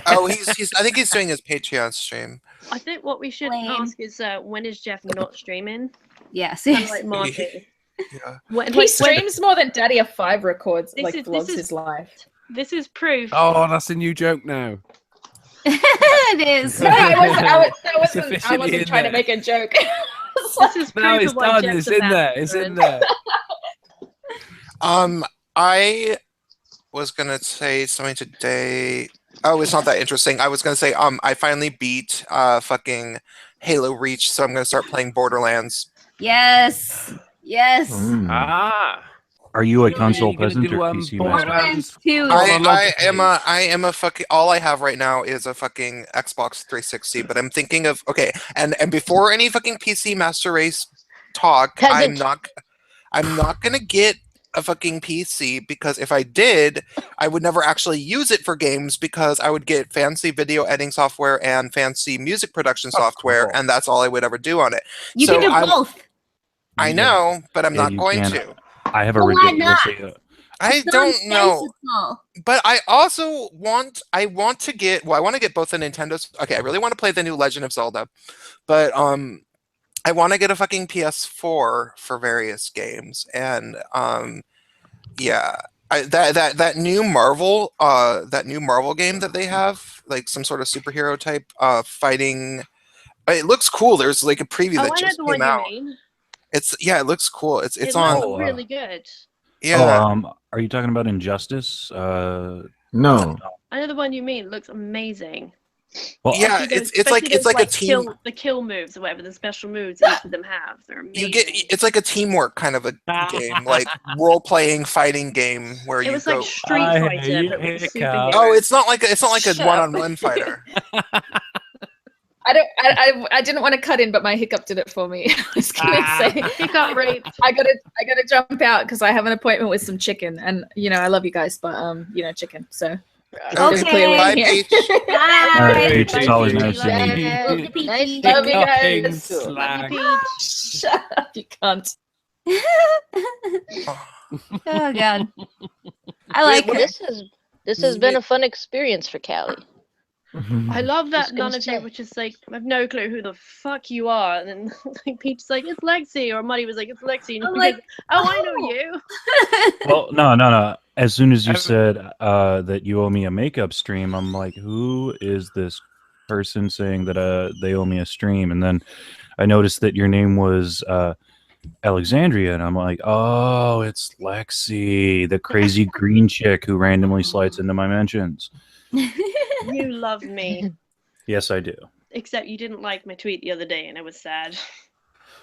Oh, he's. I think he's doing his Patreon stream. I think what we should Lame. ask is when is Jeff not streaming? Yes. Kind of like Monty. Yeah. He streams more than Daddy of 5 records, This like is- vlogs this is- his life. This is proof. Oh, that's a new joke now. It is. No, I wasn't officially in trying to there. make a joke. This is No, proof it's of why done. Jeff's It's a in there. bastard. It's in there. I was gonna say something today. Oh, it's not that interesting. I was gonna say, I finally beat fucking Halo Reach, so I'm gonna start playing Borderlands. Yes. Yes. Ah. Are you a Yeah, console you're gonna peasant do, or PC Borderlands. master? Borderlands 2. I am a fucking. All I have right now is a fucking Xbox 360. But I'm thinking of and before any fucking PC Master Race talk, Peasant. I'm not gonna get a fucking PC because if I did, I would never actually use it for games because I would get fancy video editing software and fancy music production software, course. and that's all I would ever do on it. You So can do I'm- both. I know, but I'm Yeah, not you going can. to. I have a Why ridiculously. I It's don't know. nonsensical. But I also want I want to get both the Nintendo's. Okay, I really want to play the new Legend of Zelda, but I want to get a fucking PS4 for various games, and yeah, that new Marvel game that they have, like some sort of superhero type fighting. It looks cool. There's like a preview Oh, that I know just the came one out. you mean. It looks cool. It's It on. looks really good. Yeah. Are you talking about Injustice? No. I know the one you mean. It looks amazing. Well, Yeah, Especially those- it's like especially a those, team. the kill moves or whatever the special moves each of them have. They're amazing. It's like a teamwork kind of a game, like role playing fighting game where It you was go. like Street I Fighter, hate but with it, superheroes. Oh, it's not like a Shut up. one-on-one fighter. I didn't want to cut in, but my hiccup did it for me. I was gonna say Hiccup rape. I gotta jump out because I have an appointment with some chicken, and I love you guys, but chicken. So there's a clear way Bye, here. Peach. Bye. All right, Peach, it's Bye, always Peach. nice seeing you. Yeah. Love you, Peachy. Nice Love you Fucking guys. slag. Shut up, you cunt. Oh god. I like her. This has been a fun experience for Callie. I love that Just gonna none of say. you, which is like, I have no clue who the fuck you are. And then like Peach's like, it's Lexi, or Muddy was like, it's Lexi. And I'm you're like, oh, I know you. Well, no. As soon as you said that you owe me a makeup stream, I'm like, who is this person saying that they owe me a stream? And then I noticed that your name was Alexandria, and I'm like, oh, it's Lexi, the crazy green chick who randomly slides into my mentions. You love me. Yes, I do. Except you didn't like my tweet the other day, and I was sad.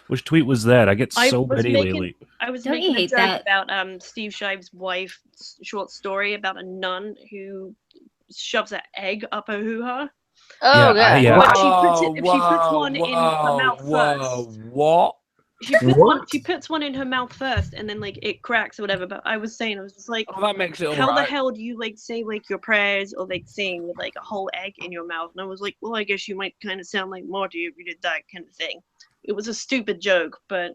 Which tweet was that? I get I so was petty making- lately. I was Don't you making a hate joke that? about Steve Shive's wife's short story about a nun who shoves an egg up her hoo-ha. Oh, Yeah, God. yeah. But she puts one in her mouth first. What? She puts one in her mouth first, and then like it cracks or whatever. But I was just like, Oh, that makes it all how the right. hell do you like say like your prayers or like sing with like a whole egg in your mouth? And I was like, well, I guess you might kind of sound like Marty if you did that kind of thing. It was a stupid joke, but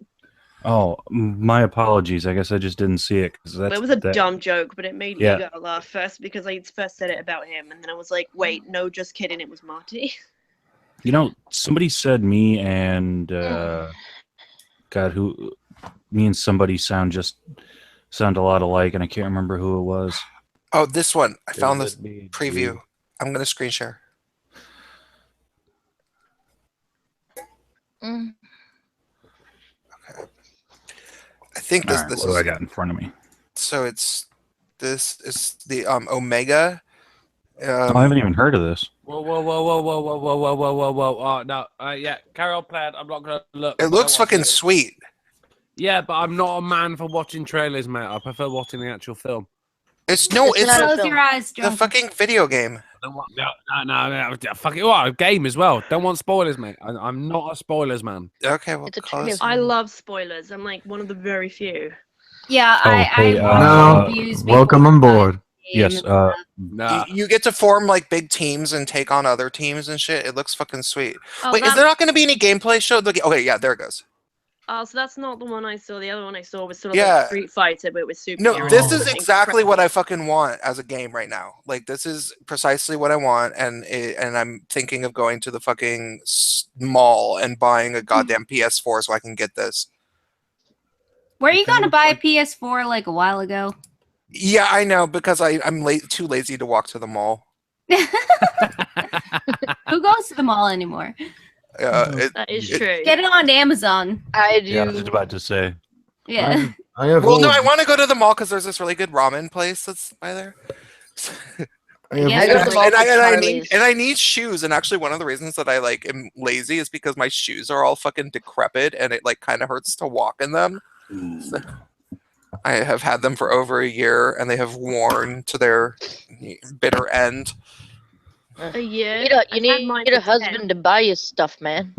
Oh, my apologies. I guess I just didn't see it because it was a dumb joke. But it made Yeah. me laugh first because I first said it about him, and then I was like, wait, no, just kidding, it was Marty. You know, somebody said me and God, me and somebody sound a lot alike, and I can't remember who it was. Oh, this one. I found Does this it need preview. you? I'm gonna screen share. Mm. I think All this right, this what do is I got in front of me? so it's this is the Omega. I haven't even heard of this. Whoa, whoa, whoa, whoa, whoa, whoa, whoa, whoa, whoa, whoa, whoa. Oh, no. Yeah, carry on, Plaid. I'm not going to look. It looks fucking sweet. Yeah, but I'm not a man for watching trailers, mate. I prefer watching the actual film. It's not a Close film. your eyes, the John. fucking video game. I don't want, no. Fuck it. Well, a game as well. Don't want spoilers, mate. I'm not a spoilers man. Okay, well, It's a close. trailer. I love spoilers. I'm like one of the very few. Yeah, Oh, I hey, watched Now, reviews welcome before on the board. game Yes. and stuff. Nah. You get to form like big teams and take on other teams and shit. It looks fucking sweet. Oh, Wait, is that- there not going to be any gameplay showed? Okay, yeah, there it goes. Oh, so that's not the one I saw. The other one I saw was sort of Yeah. like Street Fighter, but with super. No, this is exactly what I fucking want as a game right now. Like, this is precisely what I want, and I'm thinking of going to the fucking mall and buying a goddamn PS4 so I can get this. Were you going to buy a PS4 like a while ago? Yeah, I know, because I'm too lazy to walk to the mall. Who goes to the mall anymore? That is true. Get it on Amazon. I do. Yeah, I was just about to say. Yeah. I have Well, no, all- I want to go to the mall because there's this really good ramen place that's by there. I have Yeah, I go to the mall for and I Charlie's. need shoes, and actually one of the reasons that I like am lazy is because my shoes are all fucking decrepit and it like kind of hurts to walk in them. So, I have had them for over a year and they have worn to their bitter end. A year. You I've had mine need a for 10. husband to buy you stuff, man.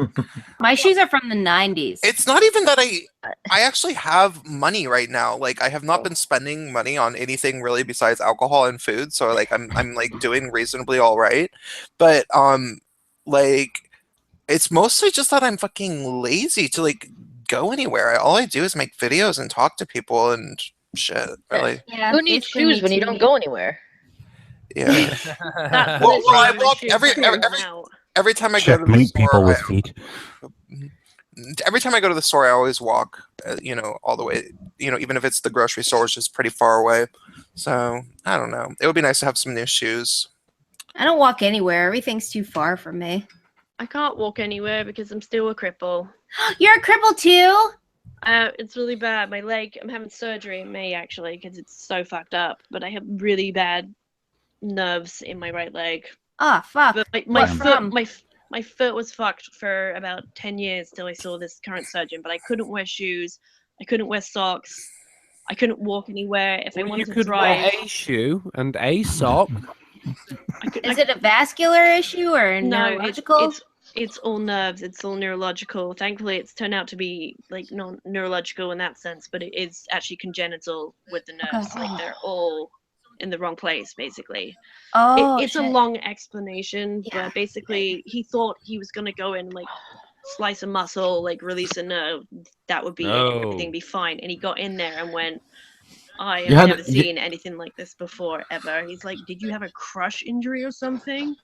My shoes are from the 90s. It's not even that I actually have money right now. Like, I have not been spending money on anything really besides alcohol and food, so like I'm like doing reasonably all right. But like it's mostly just that I'm fucking lazy to like go anywhere. All I do is make videos and talk to people and shit. Really. Yeah, Who needs basically me shoes when you too. don't go anywhere? Yeah. That's Well, I literally my walk shoes every time I go to the Checkmate store. people with feet. Every time I go to the store, I always walk, all the way, even if it's the grocery store, which is pretty far away. So, I don't know. It would be nice to have some new shoes. I don't walk anywhere. Everything's too far from me. I can't walk anywhere because I'm still a cripple. You're a cripple too? It's really bad. My leg, I'm having surgery in May actually because it's so fucked up. But I have really bad nerves in my right leg. Ah, fuck. But my What foot, from? my foot was fucked for about 10 years till I saw this current surgeon. But I couldn't wear shoes. I couldn't wear socks. I couldn't walk anywhere. If I Well, you wanted to could drive, wear a shoe and a sock. Is it a vascular issue or no, neurological? it's all nerves. It's all neurological. Thankfully, it's turned out to be like not neurological in that sense, but it is actually congenital with the nerves. Like they're all in the wrong place, basically. Oh, It's a shit. long explanation, Yeah. but basically, he thought he was gonna go in like slice a muscle, like release a nerve. That would be it. Everything be fine. And he got in there and went, I have You had- never seen anything like this before ever. He's like, did you have a crush injury or something?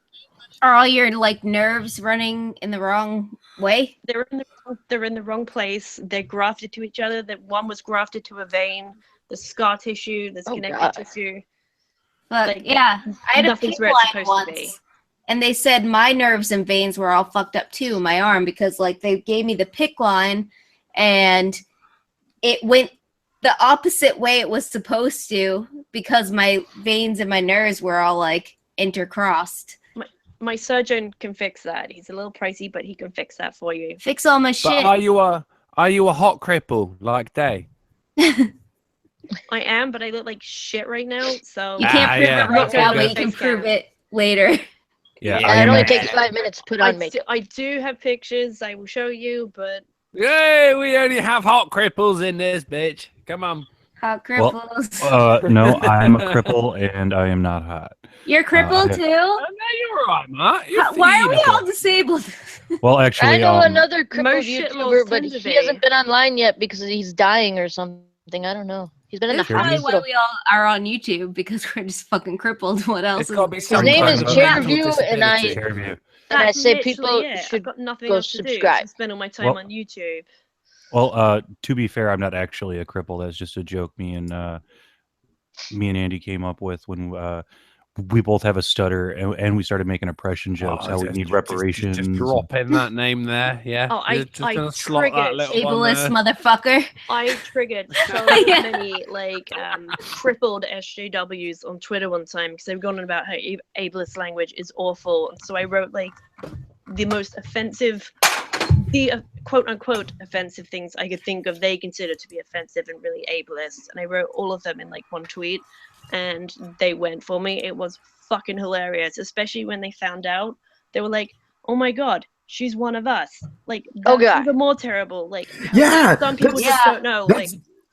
Are all your like nerves running in the wrong way? They're in the wrong place. They're grafted to each other. That one was grafted to a vein. There's scar tissue. There's Oh, connective God. tissue. But Like, yeah, I had a nothing's PICC where it's line supposed to be. once, and they said my nerves and veins were all fucked up too, in my arm, because like they gave me the PICC line, and it went the opposite way it was supposed to because my veins and my nerves were all like intercrossed. My surgeon can fix that. He's a little pricey, but he can fix that for you. Fix all my But shit. are you a hot cripple like Day? I am, but I look like shit right now. So You can't prove yeah. it right now, but you Okay. can prove it later. Yeah, Yeah, I it am only a- takes 5 minutes to put on makeup. I do have pictures. I will show you, but Yay, we only have hot cripples in this bitch. Come on. Hot Well, cripples. no, I'm a cripple and I am not hot. You're crippled yeah. too? Oh, no, you're right, Matt. You're Why are we feeling all disabled? Well, actually, I know another crippled Most shitloads YouTuber, but tend to he be. hasn't been online yet because he's dying or something. I don't know. He's been in the That's probably why hospital. we all are on YouTube, because we're just fucking crippled. What else? It's got to be is- some name kind is of a Chair mental Review, and I- disability. Fairview. And I that's say literally people it. should I've got nothing go else to do. subscribe. So I spend all my time Well- on YouTube. Well, to be fair, I'm not actually a cripple. That's just a joke me and me and Andy came up with when we both have a stutter and we started making oppression jokes. How we need reparations. Just drop in that name there. Yeah. Oh, I gonna slot that triggered little one Ableist there. motherfucker. I triggered so Yeah. many crippled SJWs on Twitter one time because they were going on about how ableist language is awful. So I wrote the most offensive, quote unquote offensive things I could think of. They consider to be offensive and really ableist, and I wrote all of them in one tweet, and they went for me. It was fucking hilarious, especially when they found out. They were like, "Oh my god, she's one of us!" That's God. even more terrible. Yeah, some people that's- just don't know.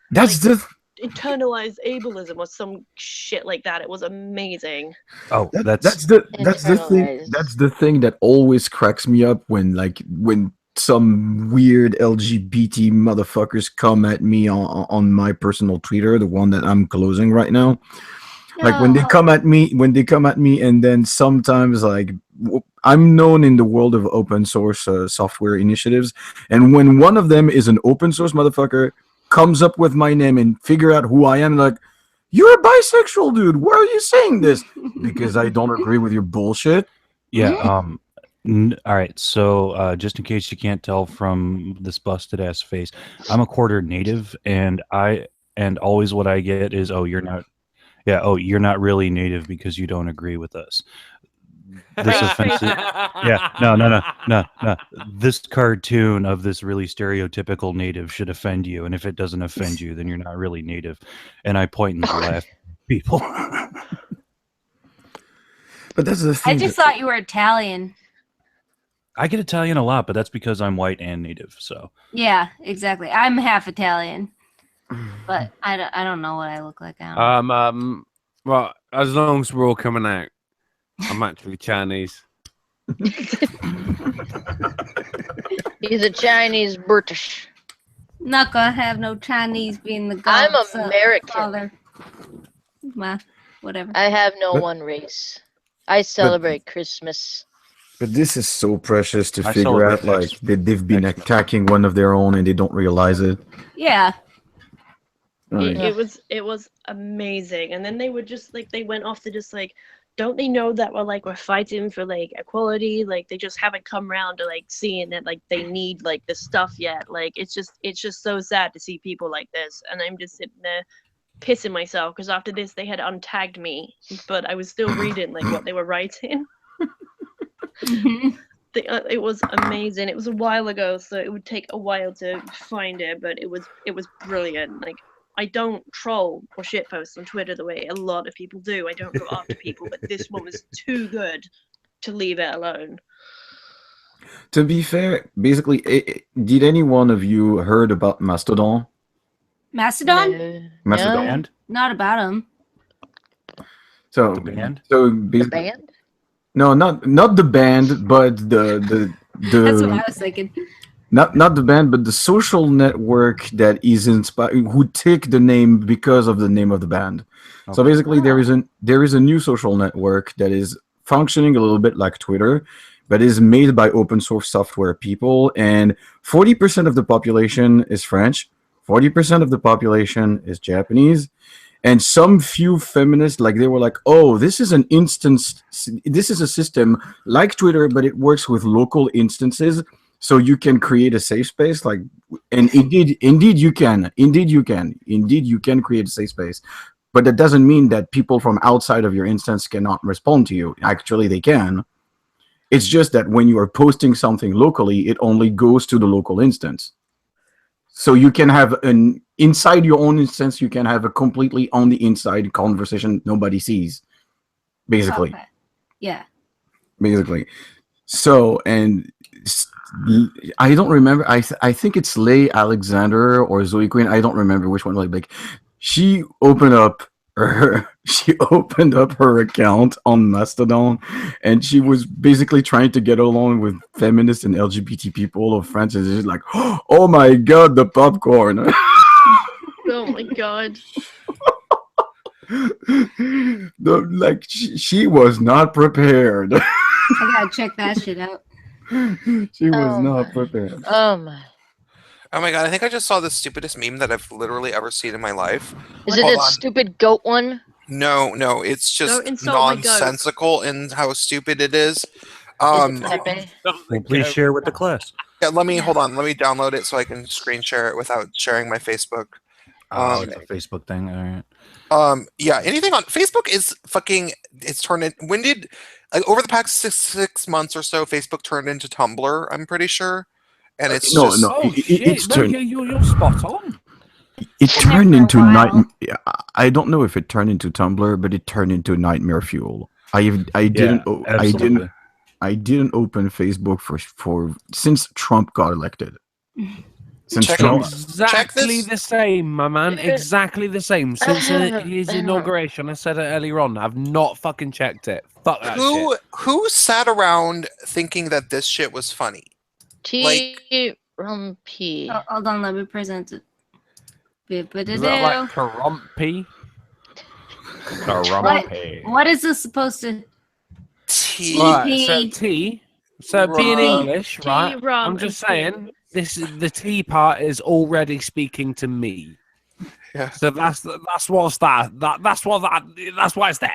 That's the Internalized ableism or some shit like that. It was amazing. Oh, that's the thing. Internalized. That's the thing that always cracks me up when some weird LGBT motherfuckers come at me on my personal Twitter, the one that I'm closing right now. Like when they come at me, and then sometimes I'm known in the world of open source software initiatives, and when one of them is an open source motherfucker comes up with my name and figure out who I am, like, you're a bisexual dude. Why are you saying this? Because I don't agree with your bullshit. Yeah. All right. So just in case you can't tell from this busted ass face, I'm a quarter native, and always what I get is, oh, you're not. Yeah. Oh, you're not really native because you don't agree with us. This offensive. Yeah. No. This cartoon of this really stereotypical native should offend you, and if it doesn't offend you, then you're not really native. And I point and laugh at people. But that's the thing. I just thought you were Italian. I get Italian a lot, but that's because I'm white and native. So Yeah, exactly. I'm half Italian, but I don't know what I look like. I don't know. Well, as long as we're all coming out, I'm actually Chinese. He's a Chinese British. Not gonna have no Chinese being the I'm god's American. father. Well, whatever. I have no But- one race. I celebrate Christmas. But this is so precious to I figure out, celebrate like, that they've been attacking one of their own and they don't realize it. Yeah. Like, It was amazing. And then they would just they went off to just don't they know that we're fighting for equality? They just haven't come around to seeing that they need this stuff yet. It's just so sad to see people like this. And I'm just sitting there pissing myself because after this they had untagged me, but I was still reading what they were writing. It was amazing. It was a while ago, so it would take a while to find it, but it was brilliant. I don't troll or shitpost on Twitter the way a lot of people do. I don't go after people, but this one was too good to leave it alone. to be fair, basically, did any one of you heard about Mastodon? Mastodon? Mastodon? No. band, Not about him. So, the band. so The basically, band? no, not the band, but the That's what I was thinking. not the band, but the social network that is inspired, who take the name because of the name of the band. So Okay. basically, there is a new social network that is functioning a little bit like Twitter, but is made by open source software people. And 40% of the population is French, 40% of the population is Japanese, and some few feminists, they were like, oh, this is a system like Twitter, but it works with local instances. So you can create a safe space, and indeed you can create a safe space, but that doesn't mean that people from outside of your instance cannot respond to you. Actually, they can. It's just that when you are posting something locally, it only goes to the local instance. So you can have inside your own instance, you can have a completely on the inside conversation nobody sees, basically. Okay. Yeah. Basically. So, and I don't remember. I think it's Leigh Alexander or Zoe Quinn. I don't remember which one. She opened up her account on Mastodon, and she was basically trying to get along with feminists and LGBT people of France. And it's like, oh my god, the popcorn. Oh my god. She was not prepared. I gotta check that shit out. She was not prepared. My. Oh my god, I think I just saw the stupidest meme that I've literally ever seen in my life. Is it Hold that on. stupid goat one? No, it's just Don't insult my goat. nonsensical in how stupid it is. Is it Oh, Pepe? Well, please share with the class. Yeah, hold on. Let me download it so I can screen share it without sharing my Facebook. Oh, it's a Facebook thing. All right. Yeah, anything on Facebook is fucking. It's turned in. When did over the past six months or so, Facebook turned into Tumblr? I'm pretty sure, and it's No, just no, Oh shit! it's No, turned. you're spot on. It Been there turned for a into while. I don't know if it turned into Tumblr, but it turned into nightmare fuel. I didn't absolutely. I didn't open Facebook for since Trump got elected. Since Check Trump, Exactly this. the same, my man. Exactly the same. Since his Uh-huh. inauguration, I said it earlier on. I've not fucking checked it. Fuck that shit. Who sat around thinking that this shit was funny? T. Rumpy. Oh, hold on, let me present it. Is that like Karumpy? Karumpy. What is this supposed to? T. Right, so T. So being Rum. English, Tea, right? rum, I'm just and tea. saying, this is the T part is already speaking to me. Yeah. So that's what's that. That's why it's there.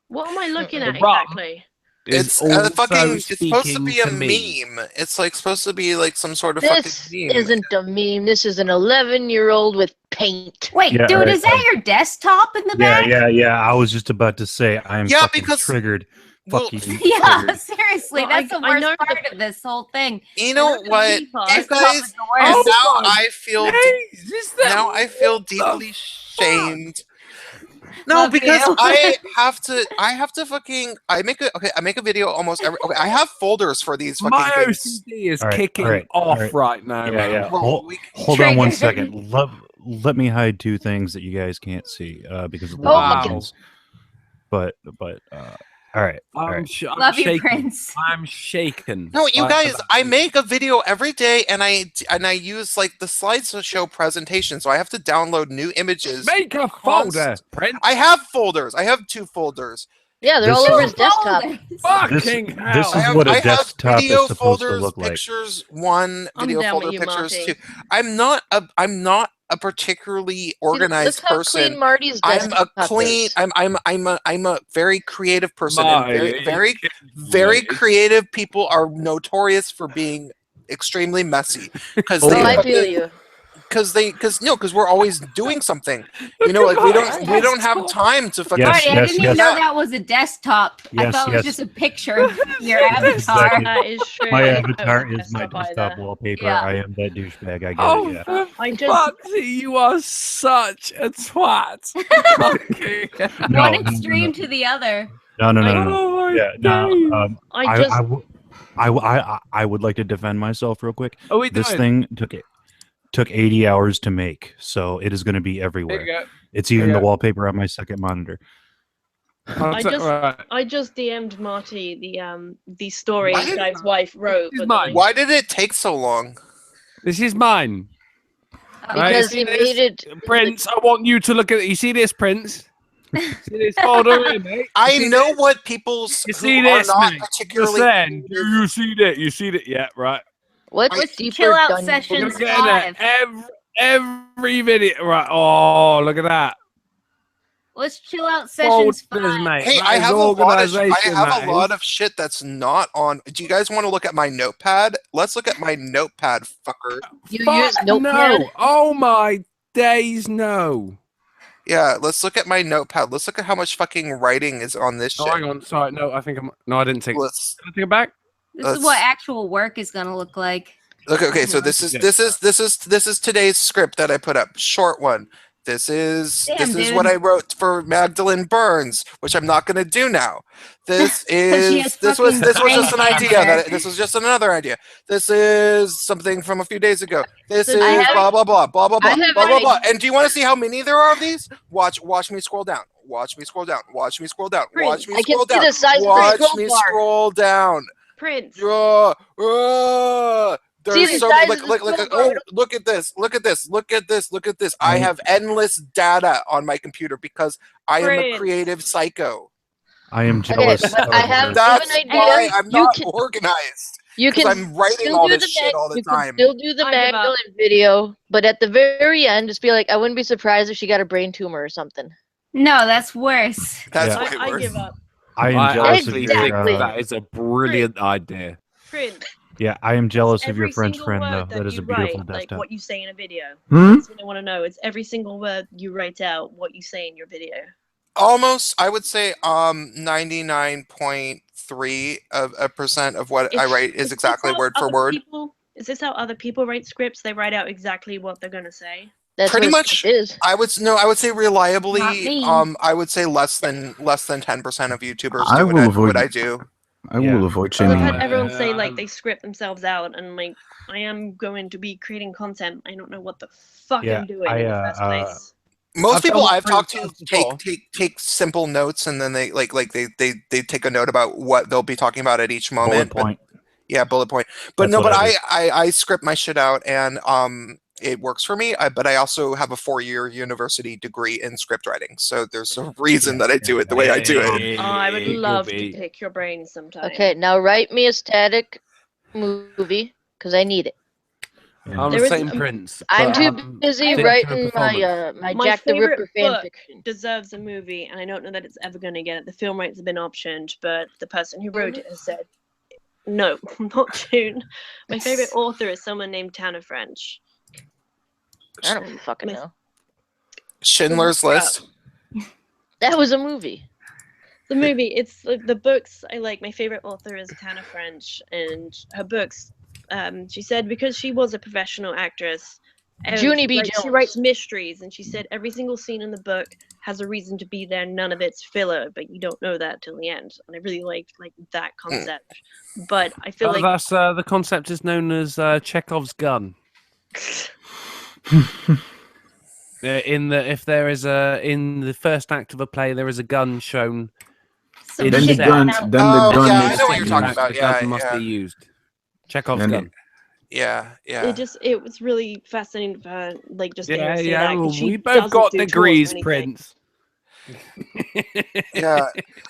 What am I looking at The rum exactly? It's also fucking. It's supposed to speaking be a me. meme. It's like supposed to be like some sort of This fucking meme. isn't a meme. This is an 11-year-old with paint. Wait, Yeah, dude, right, is that your desktop in the back? Yeah. I was just about to say I'm Yeah, fucking because- triggered. Well, Fucking Yeah, triggered. seriously, Well, that's I the worst know part of this whole thing. You know Look at what, the part. you Desktop guys? is the worst. Now I feel. Days, is that Now I feel what the deeply shamed. No, Love because you. I have to fucking I make a video almost every I have folders for these fucking My things. OCD is All right, kicking all right, off all right. right now. Yeah, man. yeah. Well, Hold on one Triggered. second. Let me hide two things that you guys can't see because of the Oh my dimensions. But all right. All I'm, right. I'm Love you, shaking. Prince. I'm shaken. No, you by guys, that. I make a video every day and I use like the slideshow presentation, so I have to download new images. Make a folder, Prince. I have folders. I have 2 folders. Yeah, they're This all over is- his desktop. Fucking hell. This I is have, what a I have desktop video is supposed to folders, look like. pictures 1, I'm video down folder with you, pictures Marty. 2. I'm not a particularly organized Look how person. clean Marty's I'm desktop a clean. is. I'm a very creative person, My, and very creative people are notorious for being extremely messy because Oh, they I feel you. because we're always doing something. You know, like we don't have time to fucking. Yes, Marty, I didn't even yes. know that was a desktop. I Yes, thought it was yes. just a picture of your avatar. Exactly. That is true. My I avatar don't is my desktop desktop either. wallpaper. Yeah. I am that douchebag. I get Oh, it. Yeah. for I just- fuck's sake, you are such a twat. Fucking- One extreme to the other. No. Oh my Yeah. No. days. I would like to defend myself real quick. Are we This doing? thing took 80 hours to make, so it is going to be There everywhere. you go. It's even Yeah. the wallpaper on my second monitor. Right. I just DM'd Marty the story Why the did- guy's wife wrote. This is but mine. Why did it take so long? This is mine. Right, Because see he this? made it. Prince, I want you to look at it. You see this, Prince? See this folder here, mate? You I see know this? what people's You who see are this, not mate? Just particularly. saying. Do you see that? You see that? Yeah, right. What's What's deeper Chill out done- sessions We're getting 5. it every video. Right. Oh, look at that. Let's chill out sessions Folders, 5. mate. Hey, That I is have a organisation, that lot is. of shit that's not on. Do you guys want to look at my notepad? Let's look at my notepad, fucker. You Fuck use Notepad? no. Oh my days, no. Yeah, let's look at my notepad. Let's look at how much fucking writing is on this Oh, shit. hang on. Sorry. No, I think I'm. No, I didn't take. Let's Did I take it back? This is what actual work is gonna look like. look. Okay, so this is today's script that I put up. Short one. This is Damn, dude. what I wrote for Magdalene Burns, which I'm not going to do now. This has this was fucking just an brain idea. cancer. This was just another idea. This is something from a few days ago. This is I have- blah blah blah blah blah blah I have blah blah an blah. And do you want to see how many there are of these? Watch me scroll down. Watch me scroll down. Watch me scroll down. Watch me I can scroll see down. the size of your Watch scroll me bar. scroll down. Prince. There's See the so size many, of the scroll oh, bar? look at this, look at this, look at this, look at this. I have endless data on my computer because I am a Prince. creative psycho. I am Okay, jealous. but I of have this. That's an idea. why I'm You not can- organized. You because can I'm writing still all do this the shit all the you can time. still do the I give up. Magdalene video, but at the very end, just be like, I wouldn't be surprised if she got a brain tumor or something. No, that's worse. That's Yeah. way I worse. give up. I am I jealous of actually your. think Exactly. that is a brilliant idea. Prince, Yeah, I am jealous of your every French single friend, word though. that That is you a beautiful write, death like tap. what you say in a video. Hmm? That's what I want to know. It's every single word you write out, what you say in your video. Almost, I would say 99.3% of what I write is exactly word for word. Is this how other people write scripts? They write out exactly what they're gonna say. That's Pretty what a much. script is. I would say Not reliably. me. I would say less than 10% of YouTubers I do will avoid. what I do. I will avoid Well, I've shaming. had everyone say like they script themselves out, and like I am going to be creating content. I don't know what the fuck Yeah, I'm doing in the first place. Most I've people done what I've talked to Prince does before. take simple notes, and then they they take a note about what they'll be talking about at each Bullet moment. point. Yeah, bullet point. But That's no, what but I do. I script my shit out, and it works for me. But I also have a 4-year university degree in script writing, so there's a reason that I do it the way I do it. Oh, I would love to pick your brains sometime. Okay, now write me a static movie because I need it. I'm There the is same a- Prince. I'm but too I'm busy fit to a writing performance. my My Jack the favorite Ripper fan book fiction. deserves a movie, and I don't know that it's ever going to get it. The film rights have been optioned, but the person who wrote it has said, no, not June. My favorite author is someone named Tanner French. I don't fucking know. Schindler's List. That was a movie. The movie, it's like the books I like. My favorite author is Tanner French, and her books. She said because she was a professional actress, Junie B. she Jones. writes mysteries, and she said every single scene in the book has a reason to be there. None of it's filler, but you don't know that till the end. And I really liked like that concept. But I feel like That's the concept is known as Chekhov's gun. In the first act of a play, there is a gun shown. So Then the shit gun. out. Then the Oh, gun. yeah, I is know what you're talking used. about. The gun Yeah, must yeah. be used. Chekhov's And gun. Yeah. it was really fascinating for her, like just to hear Yeah, her say yeah. that, 'cause she We both doesn't got do tours or degrees, anything. Prince. Yeah.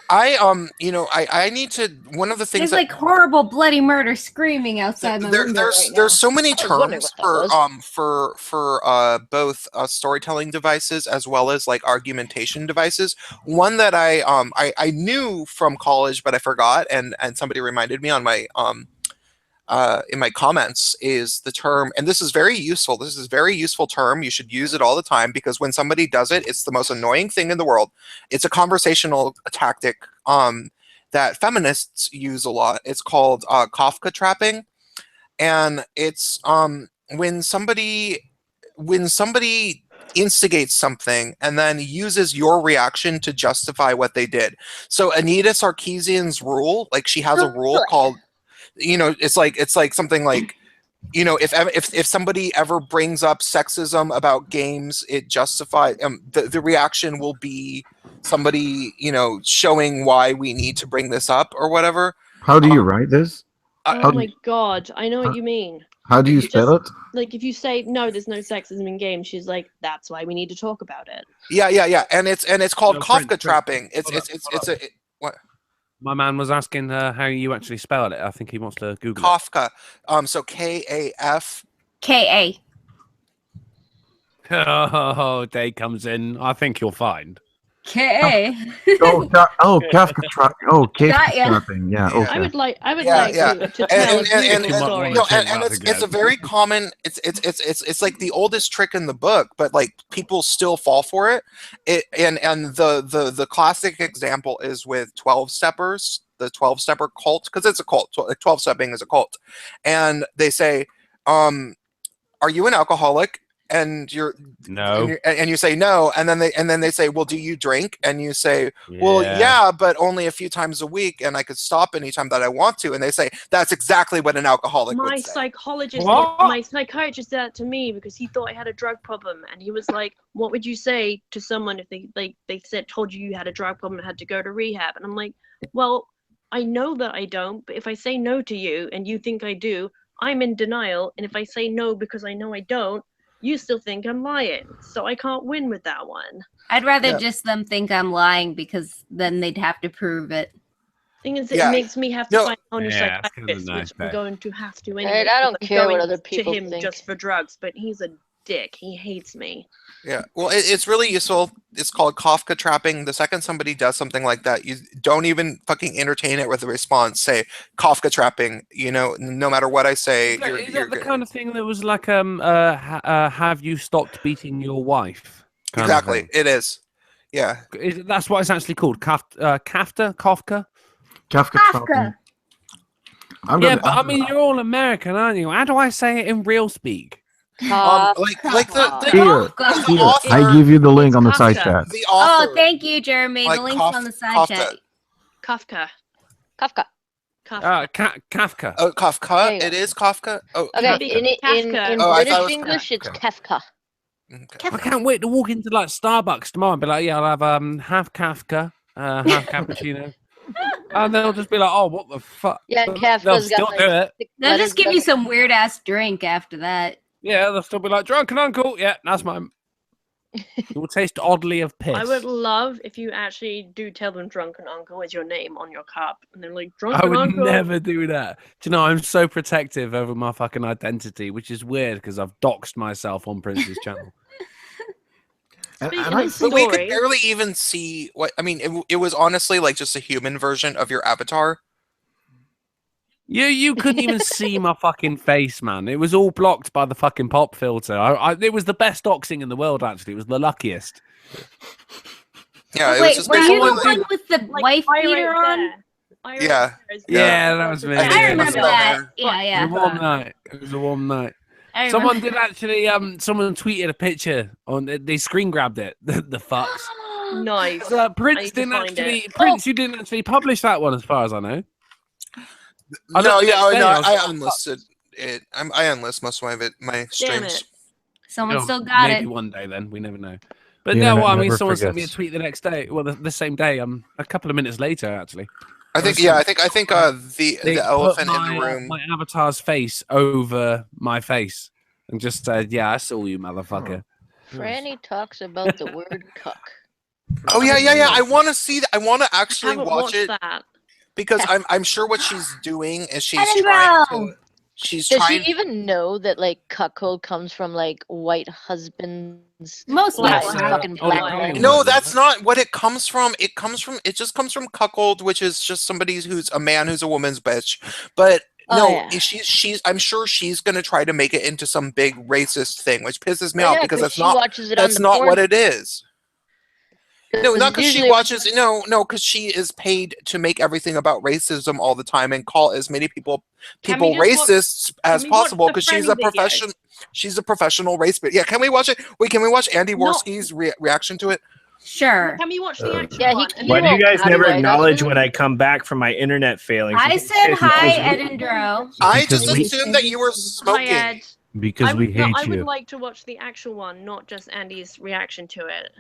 I need to. One of the things There's like horrible bloody murder screaming outside my window there's right now. there's so many I was wondering terms what that for both storytelling devices as well as like argumentation devices. One that I knew from college but I forgot, and somebody reminded me on my in my comments, is the term, and this is very useful. This is a very useful term. You should use it all the time, because when somebody does it, it's the most annoying thing in the world. It's a conversational tactic that feminists use a lot. It's called Kafka trapping, and it's when somebody instigates something and then uses your reaction to justify what they did. So Anita Sarkeesian's rule, like she has a rule called, it's like something like, if somebody ever brings up sexism about games, it justifies the reaction will be somebody showing why we need to bring this up or whatever. How do you write this? Oh my god, I know what you mean. How do you spell it? Like if you say no, there's no sexism in games, she's like, that's why we need to talk about it. Yeah, and it's called No, Kafka Prince, trapping. hold up, hold up. What? My man was asking how you actually spelled it. I think he wants to Google Kafka. So KAF. K-A. it. Oh, day comes in. I think you'll find. K-A. Kafka trapping. Oh, Got Kafka ya. trapping. Yeah. Okay. I would like Yeah. to tell a beautiful and- story. no, And it's a very common. It's like the oldest trick in the book, but like people still fall for it. And the classic example is with 12-steppers, the 12-stepper cult, because it's a cult. 12-stepping is a cult, and they say, "Are you an alcoholic?" And No. and you say no, and then they say, well, do you drink? And you say, well, yeah, but only a few times a week, and I could stop anytime that I want to. And they say that's exactly what an alcoholic My would say. psychiatrist did that to me because he thought I had a drug problem, and he was like, what would you say to someone if they told you had a drug problem and had to go to rehab? And I'm like, well, I know that I don't, but if I say no to you and you think I do, I'm in denial. And if I say no because I know I don't, you still think I'm lying. So I can't win with that one. I'd rather just them think I'm lying, because then they'd have to prove it. Thing is, Yeah. it makes me have to No. find my own Yeah, that's kinda psychiatrist, nice, which I'm though. going to have to Right, anyway. I don't I'm care what going other people to him think. just for drugs, but he's a dick. He hates me. Yeah, well, it's really useful. It's called Kafka trapping. The second somebody does something like that, you don't even fucking entertain it with a response. Say Kafka trapping. You know, no matter what I say, Is that, you're the good. kind of thing that was like have you stopped beating your wife? Kind of Exactly, thing? it is. Yeah, That's what it's actually called. Kafka. Kafka Kafka. trapping. I'm Yeah, gonna. but I mean, you're all American, aren't you? How do I say it in real speak? like the Here, Kafka. here. author- I give you the link It's on the side Kafka. chat. the author. Oh, thank you, Jeremy. Like the link's on the side Kafka. chat. Kafka. Kafka. Kafka. Kafka. Oh, There Kafka. you go. It is Kafka. Oh, Okay, be in Kafka. Oh, I thought it British was English, it's Kafka. Kafka. okay. I can't wait to walk into like Starbucks tomorrow and be like, yeah, I'll have half Kafka, half cappuccino. And they'll just be like, oh, what the fuck? Yeah, They'll Kafka's still got do like it. 6 They'll letters just give you left. some weird ass drink after that. Yeah, they'll still be like, drunken uncle. Yeah, that's mine. It will taste oddly of piss. I would love if you actually do tell them drunken uncle is your name on your cup, and they're like I drunken would uncle. never do that. Do you know, I'm so protective over my fucking identity, which is weird because I've doxed myself on Prince's channel. But we could story- barely even see what I mean. It was honestly like just a human version of your avatar. You couldn't even see my fucking face, man. It was all blocked by the fucking pop filter. It was the best doxing in the world, actually. It was the luckiest. Yeah, it was Wait, just were you the basically one with the wife beater on? Yeah. Yeah, that was me. I remember that. It Yeah, was a warm night. It was a warm night. I Someone remember. did actually. Someone tweeted a picture on. They screen grabbed it. The fucks. Nice. Prince I need to didn't find actually. it. Prince, you didn't actually publish that one, as far as I know. No, yeah, I I unlisted it. I unlist most of my streams. Someone Oh, still got maybe it. one day then. We never know. But The no, internet well, I mean, never someone sent me a forgets. tweet the next day. Well, the same day. A couple of minutes later, actually. I think the They elephant put in my, the room. my avatar's face over my face and just said, "Yeah, I saw you, motherfucker." Franny talks about the word cuck. Oh yeah. I want to see that. I want to actually haven't watch watched it that. because I'm sure what she's doing is she's Edinburgh! trying to. She's Does trying. she even know that like cuckold comes from like white husbands? Most Black, likely. fucking Oh, black no. men? No, that's not what it comes from. It just comes from cuckold, which is just somebody who's a man who's a woman's bitch. But Oh, no, yeah. she's. I'm sure she's gonna try to make it into some big racist thing, which pisses me Oh, off yeah, because 'cause that's she not. watches it on That's the not porn- what it is. No, not because she usually- watches. No, because she is paid to make everything about racism all the time and call as many people Can we just watch- racists as can we watch possible the because she's Franny a video? profession. She's a professional race bait. Yeah, can we watch it? Wait, can we watch Andy No. Worski's reaction to it? Sure. Can we watch the actual Yeah, one? he Why do you won't guys copy never white acknowledge husband. when I come back from my internet failing? I said hi, Edinburgh. I Because just we- assumed that you were Hi, smoking. Ed. Because we hate I would you. like to watch the actual one, not just Andy's reaction to it.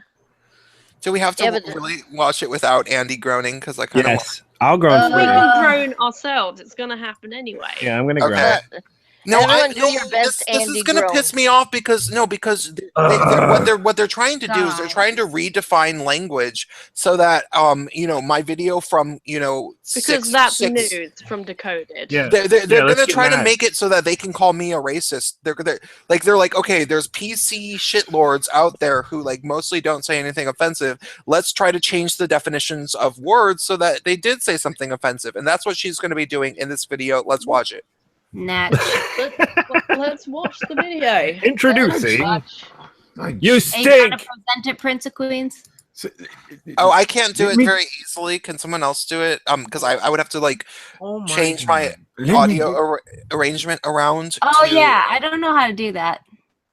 Do we have to Yeah, but- really watch it without Andy groaning? Because I kind of Yes, I'll groan for We you. can groan ourselves. It's gonna happen anyway. Yeah, I'm gonna want. groan. Okay. No, Everyone do your this best is Andy gonna groan. piss me off because what they're trying to do is they're trying to redefine language so that my video from Because that's news from Decoded. Yeah. they're let's gonna get try to mad. make it so that they can call me a racist. They're like, okay, there's PC shitlords out there who like mostly don't say anything offensive. Let's try to change the definitions of words so that they did say something offensive, and that's what she's going to be doing in this video. Let's watch it. Natch. Let's watch the video. Introducing. Watch. You Are you gonna stink. present it, Prince of Queens? Oh, I can't do Let it me- very easily. Can someone else do it? Because I would have to like change my Let me audio get- arrangement around. Oh to- yeah, I don't know how to do that.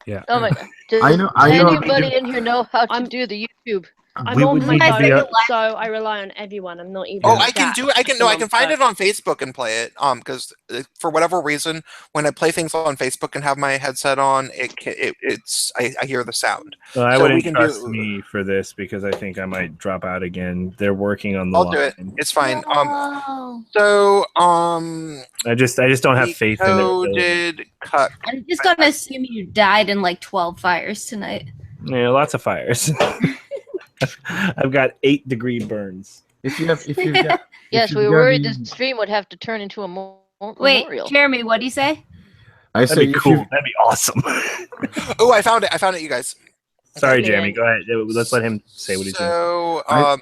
Yeah. Oh my god. Does I know how to anybody in here know how to I'm- do the YouTube? I'm We on would my need to phone, be a- so I rely on everyone. I'm not even. Oh, on I can chat. do it. I can find it on Facebook and play it. Because for whatever reason, when I play things on Facebook and have my headset on, I hear the sound. Well, I So we wouldn't can trust do- me for this because I think I might drop out again. They're working on the I'll line. do it. It's fine. Oh. So I just don't have faith in their ability. Decoded cut. I'm just gonna assume you died in like 12 fires tonight. Yeah, lots of fires. I've got 8-degree burns. If you've got, Yes, if we you've were got worried any- the stream would have to turn into a Wait, memorial. Jeremy, what do you say? I That'd said be if cool. you've- That'd be awesome. Oh, I found it. I found it, you guys. Sorry, Okay. Jeremy. Go ahead. Let's let him say what he's saying. So, I-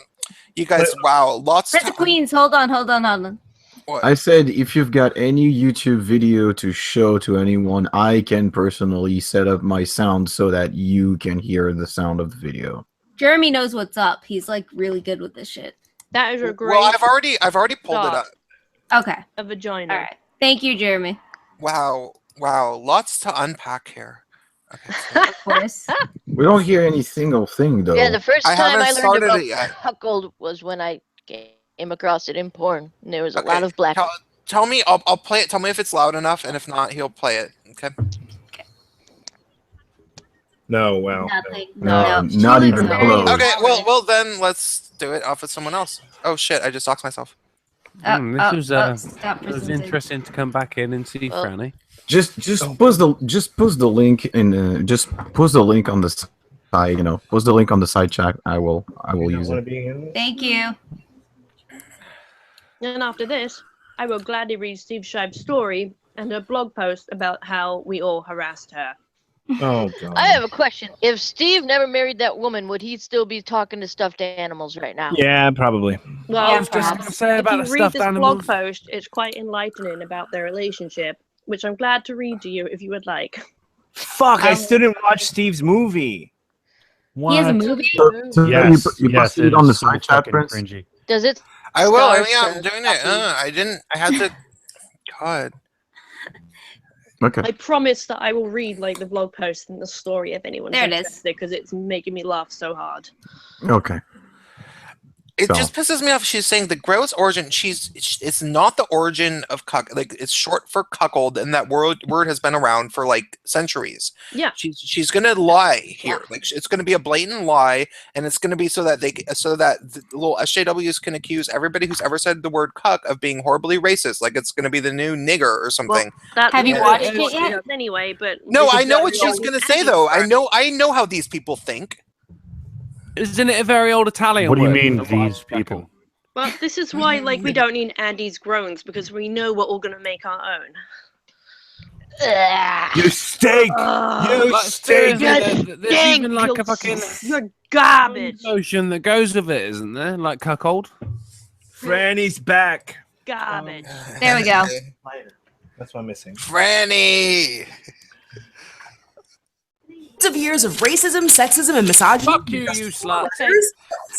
you guys, wow, lots Prince of Queens, hold on. What? I said if you've got any YouTube video to show to anyone, I can personally set up my sound so that you can hear the sound of the video. Jeremy knows what's up. He's like really good with this shit. That is a great. Well, I've already pulled it up. Okay. a vagina. All right. Thank you, Jeremy. Wow, lots to unpack here. Okay, so Of course. We don't hear any single thing though. Yeah, the first I time haven't I learned started about it yet. cuckold was when I came across it in porn. And there was a Okay, lot of black. tell me, I'll play it. Tell me if it's loud enough, and if not, he'll play it. Okay. No, wow. Nothing. No, No. not She even looks close. very- Okay. Well, then let's do it off with someone else. Oh shit! I just doxed myself. This stop was presenting. interesting to come back in and see Well, Franny. Just post the link in just post the link on the side. Post the link on the side chat. I will use it. Thank you. And after this, I will gladly read Steve Shive's story and a blog post about how we all harassed her. Oh god. I have a question. If Steve never married that woman, would he still be talking to stuffed animals right now? Yeah, probably. Well, Yeah, I was just going to say if about you the read stuffed this animals. blog post, it's quite enlightening about their relationship, which I'm glad to read to you if you would like. Fuck! I still didn't watch Steve's movie. He has a movie? So Yes, you yes, posted it on is the so side chat, fucking Prince. cringy. Does it? I will. Stars Yeah, I'm to doing it. copy. I had to. God. Okay. I promise that I will read like the blog post and the story if anyone's There it is. interested because it's making me laugh so hard. Okay. It So- just pisses me off. She's saying the gross origin. It's not the origin of cuck. Like it's short for cuckold, and that word has been around for like centuries. Yeah. She's gonna lie here. Like it's gonna be a blatant lie, and it's gonna be so that the little SJWs can accuse everybody who's ever said the word cuck of being horribly racist. Like it's gonna be the new nigger or something. Have you watched it yet? Anyway, but No, I know Because what she's always gonna say adding though. for- I know how these people think. Isn't it a very old Italian What do you word? mean, these people? Well, this is why like we don't need Andy's groans because we know we're all gonna make our own. You stink! You Like, stink! seriously, there's Stink, even like you're a fucking You're garbage. notion that goes with it, isn't there? Like cuckold. Franny's back. Garbage. There we go. That's what I'm missing. Franny. Of years of racism, sexism, and misogyny. Fuck you, you slut.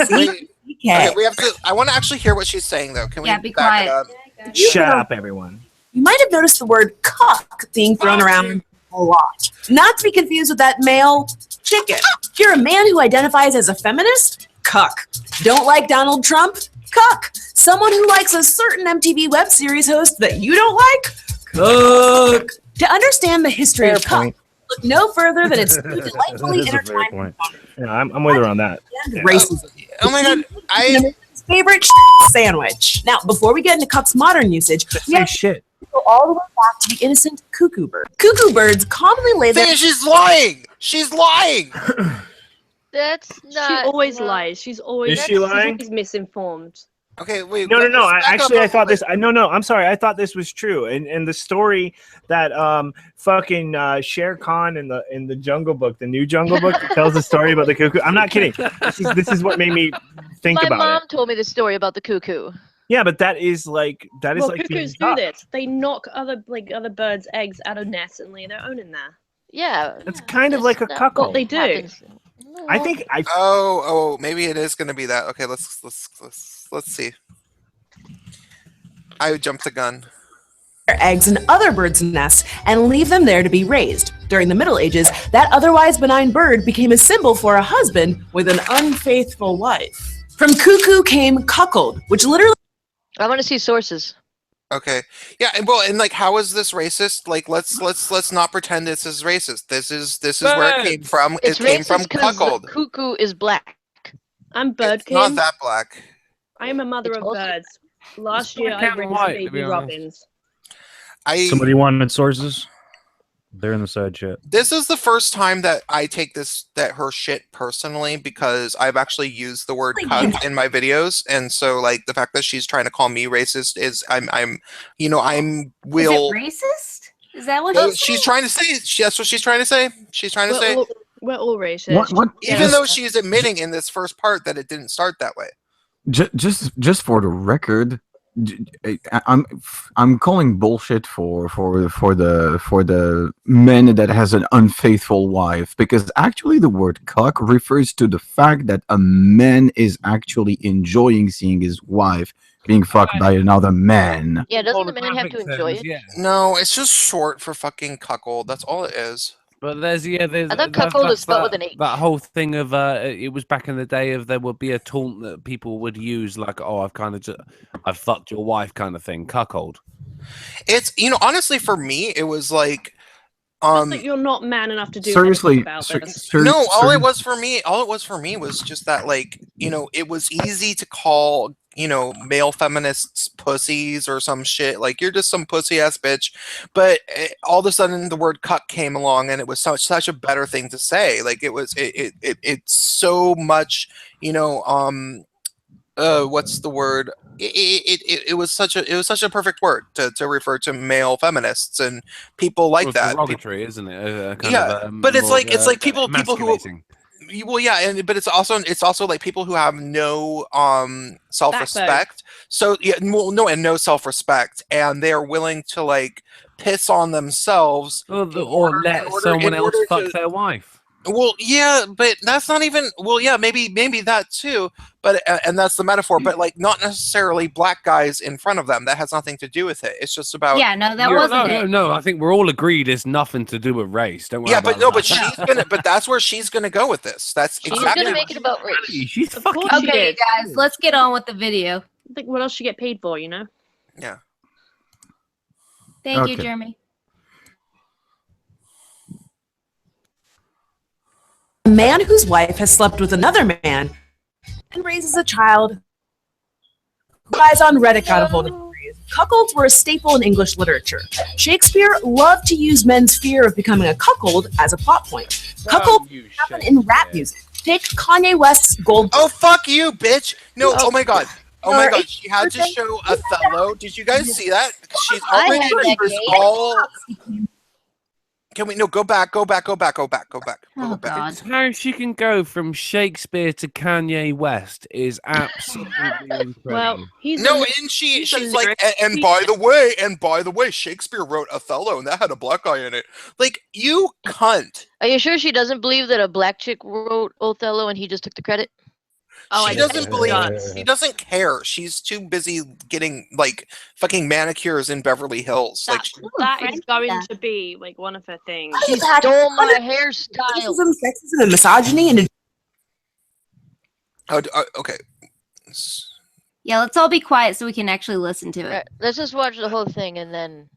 Wait, okay, we have to. I want to actually hear what she's saying, though. Can we Yeah, be back it quiet. up? Shut up, everyone. You might have noticed the word cuck being thrown around a lot. Not to be confused with that male chicken. If you're a man who identifies as a feminist, cuck. Don't like Donald Trump? Cuck. Someone who likes a certain MTV web series host that you don't like? Cuck. To understand the history of cuck, look no further than its delightfully That is a fair intertwined point. Yeah, I'm with her on that. and racism. Oh my god, I Favorite sandwich. Now, before we get into cuck's modern usage, we Say have shit. to go all the way back to the innocent cuckoo bird. Cuckoo birds commonly lay their she's lying. She's lying. That's She not. always well, lies. She's always Is she lying? She's misinformed. Okay, wait. No. let's back up I real thought quick. this. No. I'm sorry. I thought this was true. And the story that fucking Shere Khan in the Jungle Book, the new Jungle Book, tells the story about the cuckoo. I'm not kidding. This is what made me think My about mom it. told me the story about the cuckoo. Yeah, but that is like Well, being cuckoos do tough. this. They knock other birds' eggs out of nests and lay their own in there. Yeah. That's kind of like a That's cuckold. What they do. happens. I think I Oh, maybe it is going to be that. Okay, let's see. I jumped the gun. eggs in other birds' nests and leave them there to be raised. During the Middle Ages, that otherwise benign bird became a symbol for a husband with an unfaithful wife. From cuckoo came cuckold, which literally I want to see sources. Okay. Yeah, and like how is this racist? Like let's not pretend this is racist. This is where it came from. It's It came from racist 'cause the cuckold. cuckoo is black. I'm bird It's not king. that black. I am a mother It's of also- birds. Last It's year black I and raised white, to be baby honest. robins. Somebody wanted sources. They're in the side chat. This is the first time that I take her shit personally, because I've actually used the word cunt in my videos, and so like the fact that she's trying to call me racist is I'm will. Is it racist? Is that what she's trying to say? That's what she's trying to say. She's trying to say we're all racist. What? Even though she's admitting in this first part that it didn't start that way. Just for the record, I'm calling bullshit for the men that has an unfaithful wife, because actually the word cuck refers to the fact that a man is actually enjoying seeing his wife being fucked by another man. Yeah, doesn't the man have to enjoy it? Yeah. No, it's just short for fucking cuckold. That's all it is. But there's I thought cuckold was spelled with an H. That whole thing of it was back in the day of there would be a taunt that people would use, like, oh, I've fucked your wife kind of thing. Cuckold. It's, honestly, for me, it was like that you're not man enough to do seriously anything about this. No, all it was for me was just that, like, it was easy to call male feminists pussies or some shit, like, you're just some pussy ass bitch, but all of a sudden the word cuck came along, and it was such a better thing to say. Like, it's so much, what's the word? It was such a perfect word to refer to male feminists and people like that. Derogatory, isn't it? But it's like people who. Well, yeah, but it's also like people who have no self-respect. So yeah, well, no, and no self-respect, and they're willing to like piss on themselves or let someone else fuck their wife. Well, yeah, but that's not even. Well, yeah, maybe that too. But and that's the metaphor. But like, not necessarily black guys in front of them. That has nothing to do with it. It's just about. Yeah, no, that wasn't. No. I think we're all agreed it's nothing to do with race. Don't worry. Yeah, about but no, that. but she's gonna. But that's where she's gonna go with this. That's exactly. She's gonna make it about race. She's fucking. Okay, guys, let's get on with the video. I think what else she get paid for, Yeah. Thank you, Jeremy. A man whose wife has slept with another man and raises a child who dies on Reddit got a hold of the phrase. Cuckolds were a staple in English literature. Shakespeare loved to use men's fear of becoming a cuckold as a plot point. Cuckolds happen in rap music. Take Kanye West's Gold. Oh, fuck you, bitch! No, oh my god. Oh my god, she had to show Othello. Did you guys see that? She's already all. Can we go back? Oh, God. How she can go from Shakespeare to Kanye West is absolutely incredible. Well, she's like, and by the way, Shakespeare wrote Othello, and that had a black guy in it. Like, you cunt. Are you sure she doesn't believe that a black chick wrote Othello and he just took the credit? She doesn't believe. She doesn't care. She's too busy getting like fucking manicures in Beverly Hills. That is going to be like one of her things. She stole my hairstyle. Sexism, and misogyny, and okay. Yeah, let's all be quiet so we can actually listen to it. Right, let's just watch the whole thing and then.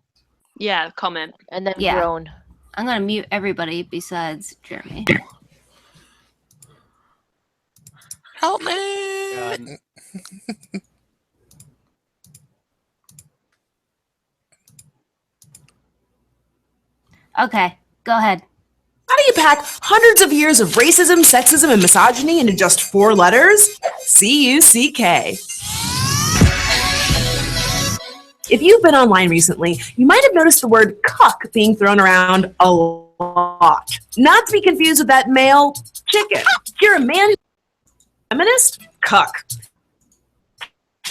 Yeah, comment and then yeah. groan. I'm gonna mute everybody besides Jeremy. Help me! Okay, go ahead. How do you pack hundreds of years of racism, sexism, and misogyny into just 4 letters? C-U-C-K. If you've been online recently, you might have noticed the word cuck being thrown around a lot. Not to be confused with that male chicken. If you're a man feminist, cuck.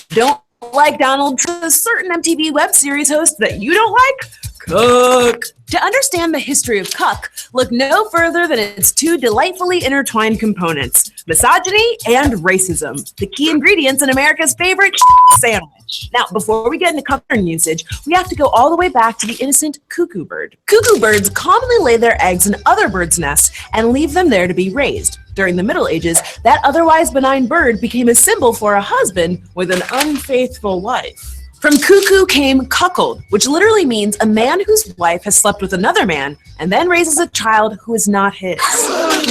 Don't like Donald Trump's certain MTV web series host that you don't like? Cuck. To understand the history of cuck, look no further than its 2 delightfully intertwined components, misogyny and racism, the key ingredients in America's favorite sandwich. Now, before we get into cuck usage, we have to go all the way back to the innocent cuckoo bird. Cuckoo birds commonly lay their eggs in other birds' nests and leave them there to be raised. During the Middle Ages, that otherwise benign bird became a symbol for a husband with an unfaithful wife. From cuckoo came cuckold, which literally means a man whose wife has slept with another man and then raises a child who is not his.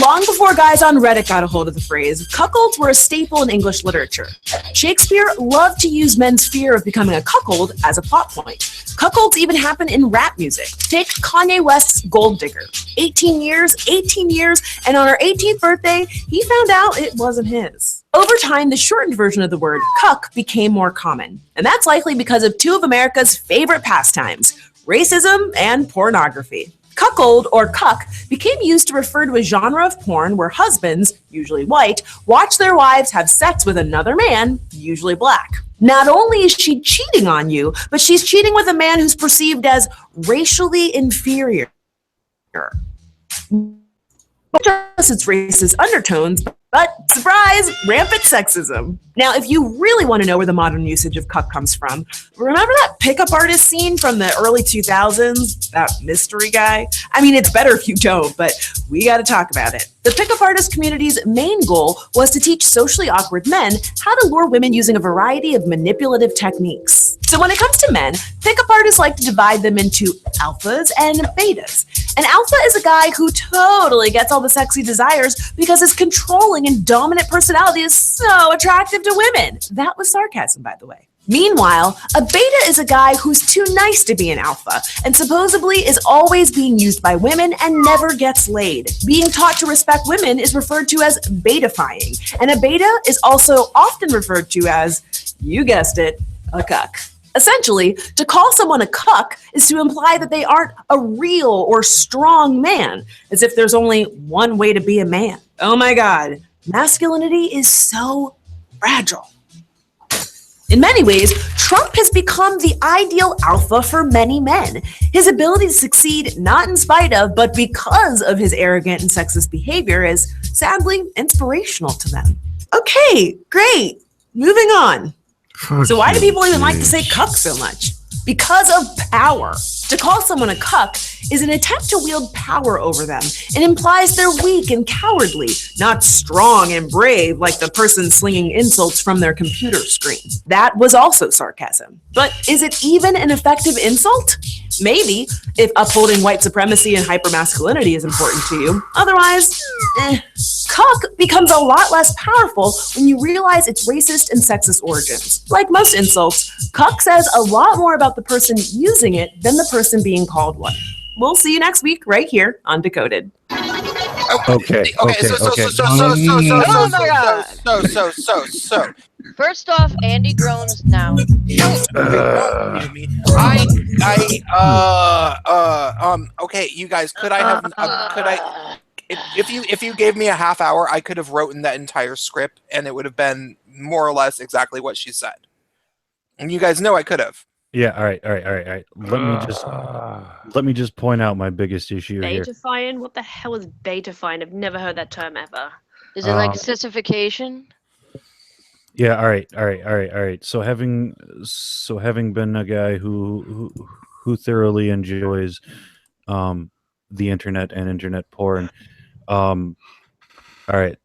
Long before guys on Reddit got a hold of the phrase, cuckolds were a staple in English literature. Shakespeare loved to use men's fear of becoming a cuckold as a plot point. Cuckolds even happen in rap music. Take Kanye West's Gold Digger. 18 years, and on her 18th birthday, he found out it wasn't his. Over time, the shortened version of the word cuck became more common, and that's likely because of two of America's favorite pastimes, racism and pornography. Cuckold, or cuck, became used to refer to a genre of porn where husbands, usually white, watch their wives have sex with another man, usually black. Not only is she cheating on you, but she's cheating with a man who's perceived as racially inferior. It's racist undertones, but surprise, rampant sexism. Now, if you really want to know where the modern usage of cuck comes from, remember that pickup artist scene from the early 2000s? That mystery guy? I mean, it's better if you don't, but we got to talk about it. The pickup artist community's main goal was to teach socially awkward men how to lure women using a variety of manipulative techniques. So when it comes to men, pickup artists like to divide them into alphas and betas. An alpha is a guy who totally gets all the sexy desires because his controlling and dominant personality is so attractive to women. That was sarcasm, by the way. Meanwhile, a beta is a guy who's too nice to be an alpha and supposedly is always being used by women and never gets laid. Being taught to respect women is referred to as betafying, and a beta is also often referred to as, you guessed it, a cuck. Essentially, to call someone a cuck is to imply that they aren't a real or strong man, as if there's only one way to be a man. Oh my God, masculinity is so fragile. In many ways, Trump has become the ideal alpha for many men. His ability to succeed not in spite of, but because of his arrogant and sexist behavior is sadly inspirational to them. Okay, great. Moving on. So why do people even like to say cuck so much? Because of power. To call someone a cuck is an attempt to wield power over them. It implies they're weak and cowardly, not strong and brave like the person slinging insults from their computer screen. That was also sarcasm. But is it even an effective insult? Maybe, if upholding white supremacy and hypermasculinity is important to you. Otherwise, cuck becomes a lot less powerful when you realize its racist and sexist origins. Like most insults, cuck says a lot more about the person using it than the person being called one. We'll see you next week right here on Decoded. Okay. First off, Andy groans now. Okay, you guys, could I if you gave me a half hour, I could have written that entire script and it would have been more or less exactly what she said. And you guys know I could have. Yeah, all right. Let me just point out my biggest issue here. Betafying? What the hell is betafying? I've never heard that term ever. Is it like sissification? Yeah, all right. So having been a guy who thoroughly enjoys the internet and internet porn, all right.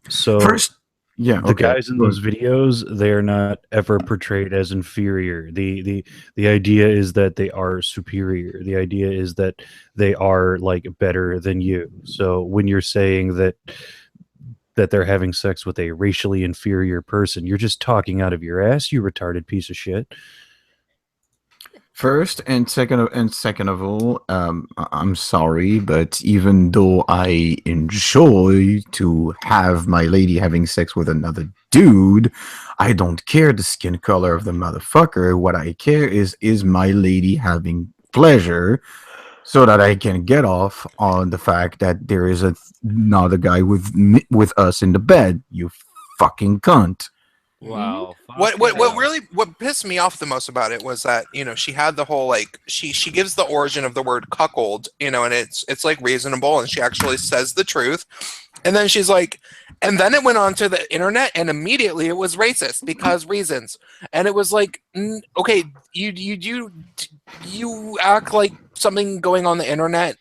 So First, yeah, the guys in those videos, they are not ever portrayed as inferior. The idea is that they are superior. The idea is that they are like better than you. So when you're saying that they're having sex with a racially inferior person, you're just talking out of your ass, you retarded piece of shit. First and second of all, I'm sorry, but even though I enjoy to have my lady having sex with another dude, I don't care the skin color of the motherfucker. What I care is my lady having pleasure, so that I can get off on the fact that there is another guy with us in the bed. You fucking cunt. Wow. What pissed me off the most about it was that, you know, she had the whole like she gives the origin of the word cuckold, you know, and it's like reasonable, and she actually says the truth. And then she's like, and then it went on to the internet, and immediately it was racist because reasons. And it was like, okay, you act like something going on the internet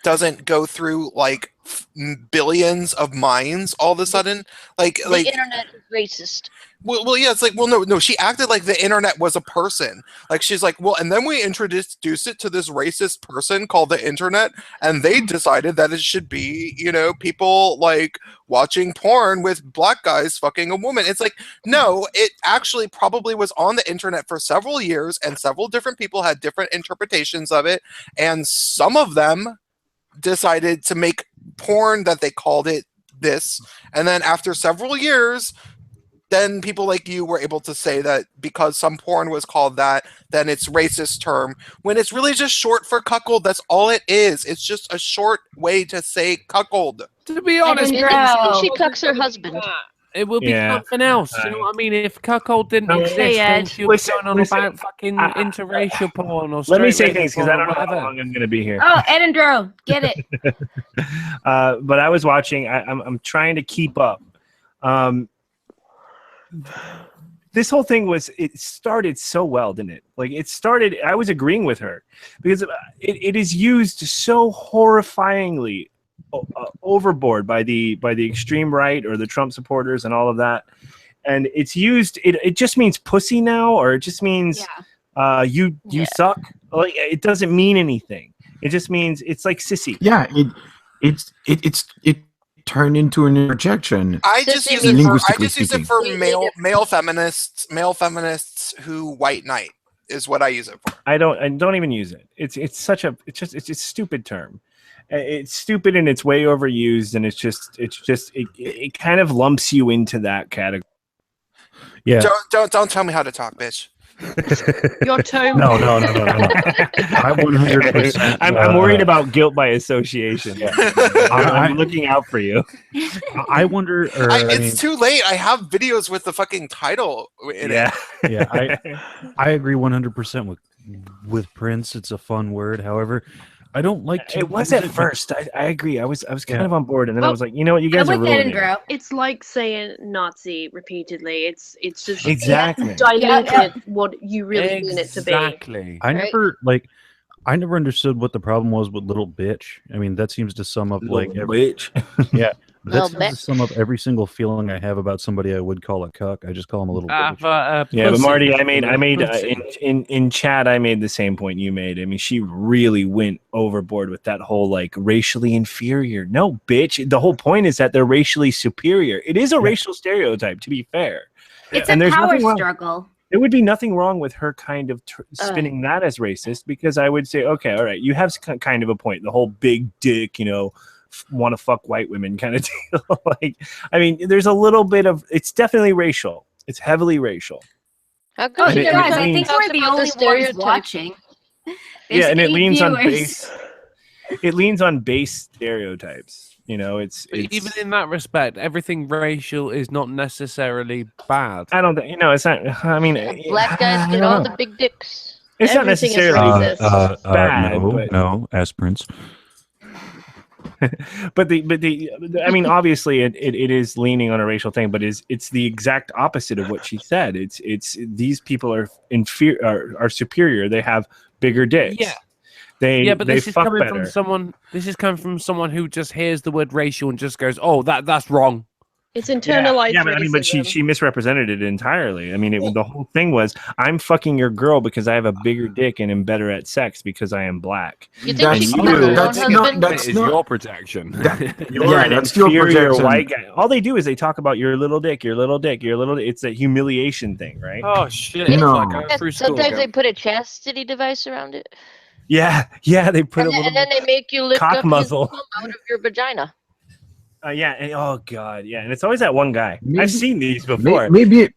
doesn't go through like billions of minds all of a sudden. The internet is racist. Well, yeah, it's like, well, no, she acted like the internet was a person. Like, she's like, well, and then we introduced it to this racist person called the internet, and they decided that it should be, people like watching porn with black guys fucking a woman. It's like, no, it actually probably was on the internet for several years, and several different people had different interpretations of it, and some of them decided to make porn that they called it this, and then after several years, then people like you were able to say that because some porn was called that, then it's racist term, when it's really just short for cuckold. That's all it is. It's just a short way to say cuckold. To be honest, she cucks her husband. It would be something else. You know what I mean? If cuckold didn't exist, then she would be going on about fucking interracial porn or. Let me say things because I don't know how long I'm going to be here. Oh, Edinburgh, get it. But I was watching. I'm trying to keep up. This whole thing it started so well, didn't it? Like, it started, I was agreeing with her because it is used so horrifyingly overboard by the extreme right or the Trump supporters and all of that. And it's used, it just means pussy now, or it just means you suck. Like, it doesn't mean anything. It just means it's like sissy. Yeah, it turned into an interjection. I just use it for male feminists who white knight is what I use it for. I don't even use it. It's a stupid term. It's stupid and it's way overused, and it kind of lumps you into that category. Yeah. Don't tell me how to talk, bitch. Your tone. No. I 100%. I'm worried about guilt by association. Yeah. I'm looking out for you. I wonder. It's too late. I have videos with the fucking title in it. Yeah. I agree 100% with Prince. It's a fun word. However, I don't like to. It was at first. I agree. I was kind of on board, and then I was like, you know what, you guys are ruining it. It's like saying Nazi repeatedly. It's just exactly diluted what you really mean it to be. Exactly. I never understood what the problem was with little bitch. I mean, that seems to sum up little bitch. Yeah. That seems to sum up every single feeling I have about somebody I would call a cuck. I just call them a little bitch. But Marty, I made in chat. I made the same point you made. I mean, she really went overboard with that whole like racially inferior. No, bitch. The whole point is that they're racially superior. It is a racial stereotype, to be fair. It's a power struggle. There would be nothing wrong with her kind of spinning that as racist, because I would say, okay, all right, you have kind of a point. The whole big dick, want to fuck white women kind of deal. Like, I mean, there's a little bit of, it's definitely racial. It's heavily racial. How come you guys? I think we're the only ones watching. Yeah, and it leans on base. It leans on base stereotypes. It's even in that respect, everything racial is not necessarily bad. I don't think it's not. I mean, black guys get all the big dicks. It's not necessarily bad. No, as Prince. but I mean, obviously it is leaning on a racial thing, but it's the exact opposite of what she said. It's these people are are superior. They have bigger dicks. Yeah. But this is coming from someone. This is coming from someone who just hears the word racial and just goes, "Oh, that's wrong." It's internalized. Yeah, but she misrepresented it entirely. I mean, the whole thing was, I'm fucking your girl because I have a bigger dick and am better at sex because I am black. You think that's your protection. You're an inferior white guy. All they do is they talk about your little dick, your little dick, your little. It's a humiliation thing, right? Oh shit! Sometimes they put a chastity device around it. Yeah, they put and then they make you lift cock up muzzle out of your vagina. Oh god, yeah, and it's always that one guy. I've seen these before. Maybe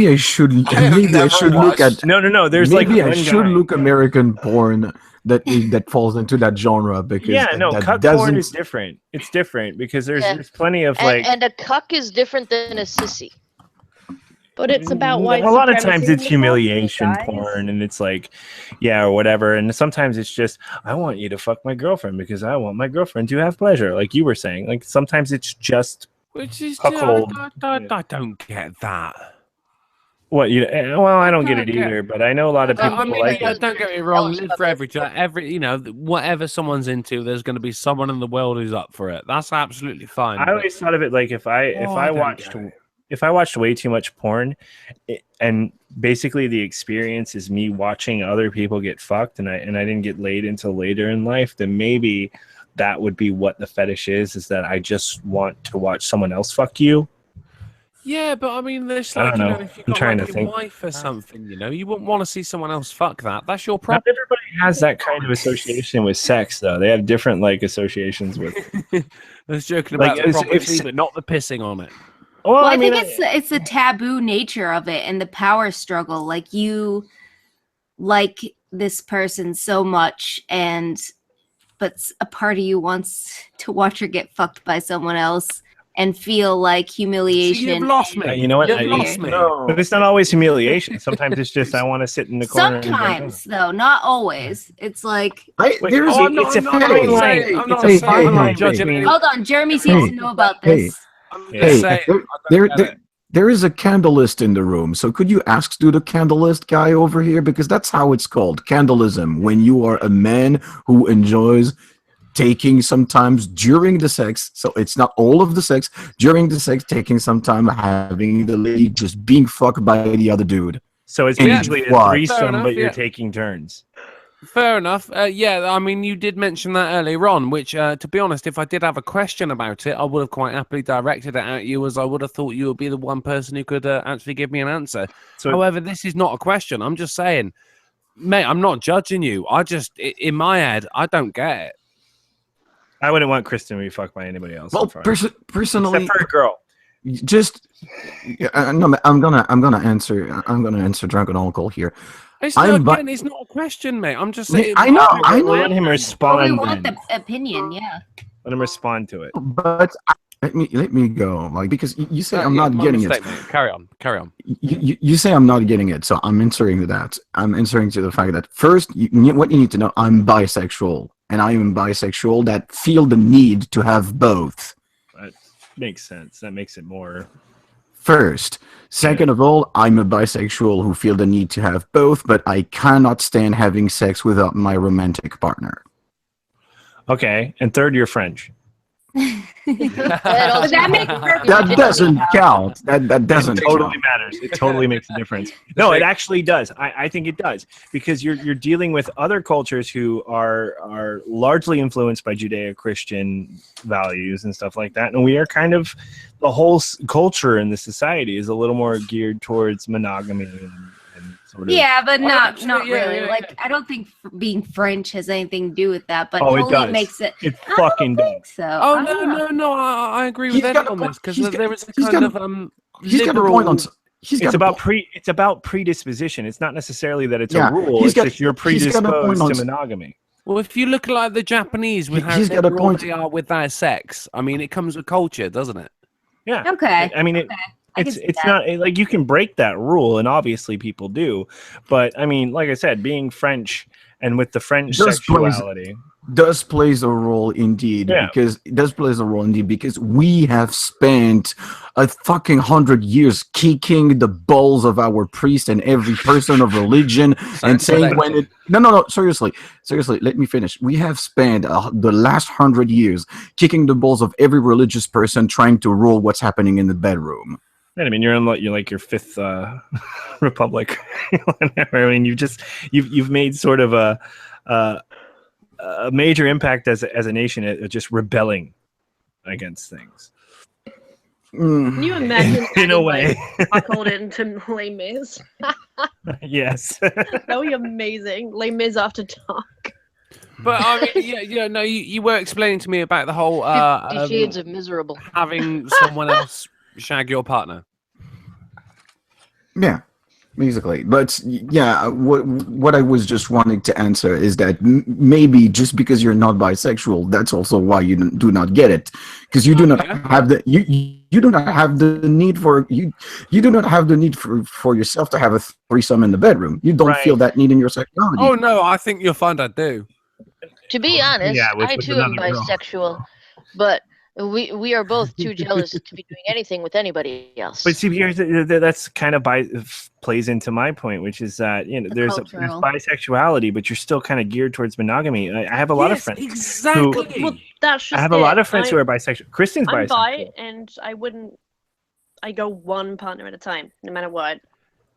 I should. Maybe I should look at. No. There's maybe I should look American porn that falls into that genre, because cuck porn is different. It's different because there's plenty of and a cuck is different than a sissy. But it's about white supremacy. A lot of times it's humiliation porn, and it's like, or whatever. And sometimes it's just, I want you to fuck my girlfriend because I want my girlfriend to have pleasure, like you were saying. Like sometimes it's just which is I don't get that. What you? Well, I don't get it either, but I know a lot of people I mean, like it. don't get me wrong. Live for every, you know, whatever someone's into, there's going to be someone in the world who's up for it. That's absolutely fine. I always thought of it like if I watched way too much porn, and basically the experience is me watching other people get fucked, and I didn't get laid until later in life, then maybe that would be what the fetish is that I just want to watch someone else fuck you. Yeah, but I mean, there's I like, don't you know. know, if you've I'm got trying like to your think. wife or something, you know, you wouldn't want to see someone else fuck that. That's your Not problem. everybody has that kind of association with sex, though. They have different like associations with. I was joking Like, about the if- property, but not the pissing on it. Well, I mean, think it's the taboo nature of it and the power struggle. Like you like this person so much, but a part of you wants to watch her get fucked by someone else and feel like humiliation. You've lost me. You know what? You've lost me. But it's not always humiliation. Sometimes it's just I want to sit in the corner. Sometimes, though, not always. It's like It's a fine line. It's a fine line between. Hold on, Jeremy seems to know about this. There is a candleist in the room, so could you ask to the candleist guy over here, because that's how it's called, candleism, when you are a man who enjoys taking sometimes during the sex, so it's not all of the sex, during the sex, taking some time, having the lady just being fucked by the other dude. So it's And usually a why? threesome, but you're taking turns. Fair enough. Yeah, I mean, you did mention that earlier on, which, to be honest, if I did have a question about it, I would have quite happily directed it at you, as I would have thought you would be the one person who could actually give me an answer. However, this is not a question. I'm just saying, mate, I'm not judging you. In my head, I don't get it. I wouldn't want Kristen to be fucked by anybody else. Well, personally, except for a girl. Just, no, I'm gonna answer drunken uncle here. It's not a question, mate. I'm just saying. I know. Let him respond. We want the opinion, yeah. Let him respond to it. But let me go, like, because you say I'm not getting it. Mate. Carry on. You say I'm not getting it, so I'm answering to that. I'm answering to the fact that first, what you need to know, I'm bisexual, and I am bisexual that feel the need to have both. That makes sense. That makes it more. First. Second of all, I'm a bisexual who feel the need to have both, but I cannot stand having sex without my romantic partner. Okay. And third, you're French. That doesn't count. That doesn't totally matters. It totally makes a difference. No, it actually does. I think it does, because you're dealing with other cultures who are largely influenced by Judeo-Christian values and stuff like that, and we are kind of, the whole culture in the society is a little more geared towards monogamy and sort of. Yeah, but not yeah, really. yeah, like, I don't think being French has anything to do with that, but Oh, it totally does. makes it. It fucking does. So. Oh, I don't know. no, I agree with Ed on this, because there is a he's kind got of He's got a liberal. point on. It's about predisposition. It's not necessarily that it's Yeah, a rule. he's It's got- just you're he's got a point predisposed on to s- monogamy. Well, if you look like the Japanese with how He's got a liberal point. they are with their sex, I mean, it comes with culture, doesn't it? Yeah. Okay. I mean, I can it's see it's that. not like you can break that rule, and obviously people do. But I mean, like I said, being French and with the French sexuality. Does plays a role indeed, Yeah. because it does plays a role indeed, because we have spent a fucking 100 years kicking the balls of our priest and every person of religion and saying when it no seriously let me finish. We have spent the last 100 years kicking the balls of every religious person trying to rule what's happening in the bedroom. I mean, you're like your fifth republic. I mean, you've made sort of a major impact as a nation at just rebelling against things. Can you imagine In a way. cuckold into Les Mis? Yes. That would be amazing. Les Mis after dark. But I mean, no, you were explaining to me about the whole 50 Shades of Miserable. having someone else shag your partner. Yeah, basically. But yeah, what I was just wanting to answer is that maybe just because you're not bisexual, that's also why you do not get it, because you do not have the you do not have the need for you do not have the need for yourself to have a threesome in the bedroom. You don't feel that need in your sexuality. Oh no, I think you'll find I do. To be honest, Yeah, with I too am another girl. bisexual, but We are both too jealous to be doing anything with anybody else. But see, here's that's kind of plays into my point, which is that there's bisexuality, but you're still kind of geared towards monogamy. I have a lot of friends. Exactly. Well, that's just I have a lot of friends who are bisexual. Kristen's I'm bisexual. bi, and I go one partner at a time, no matter what.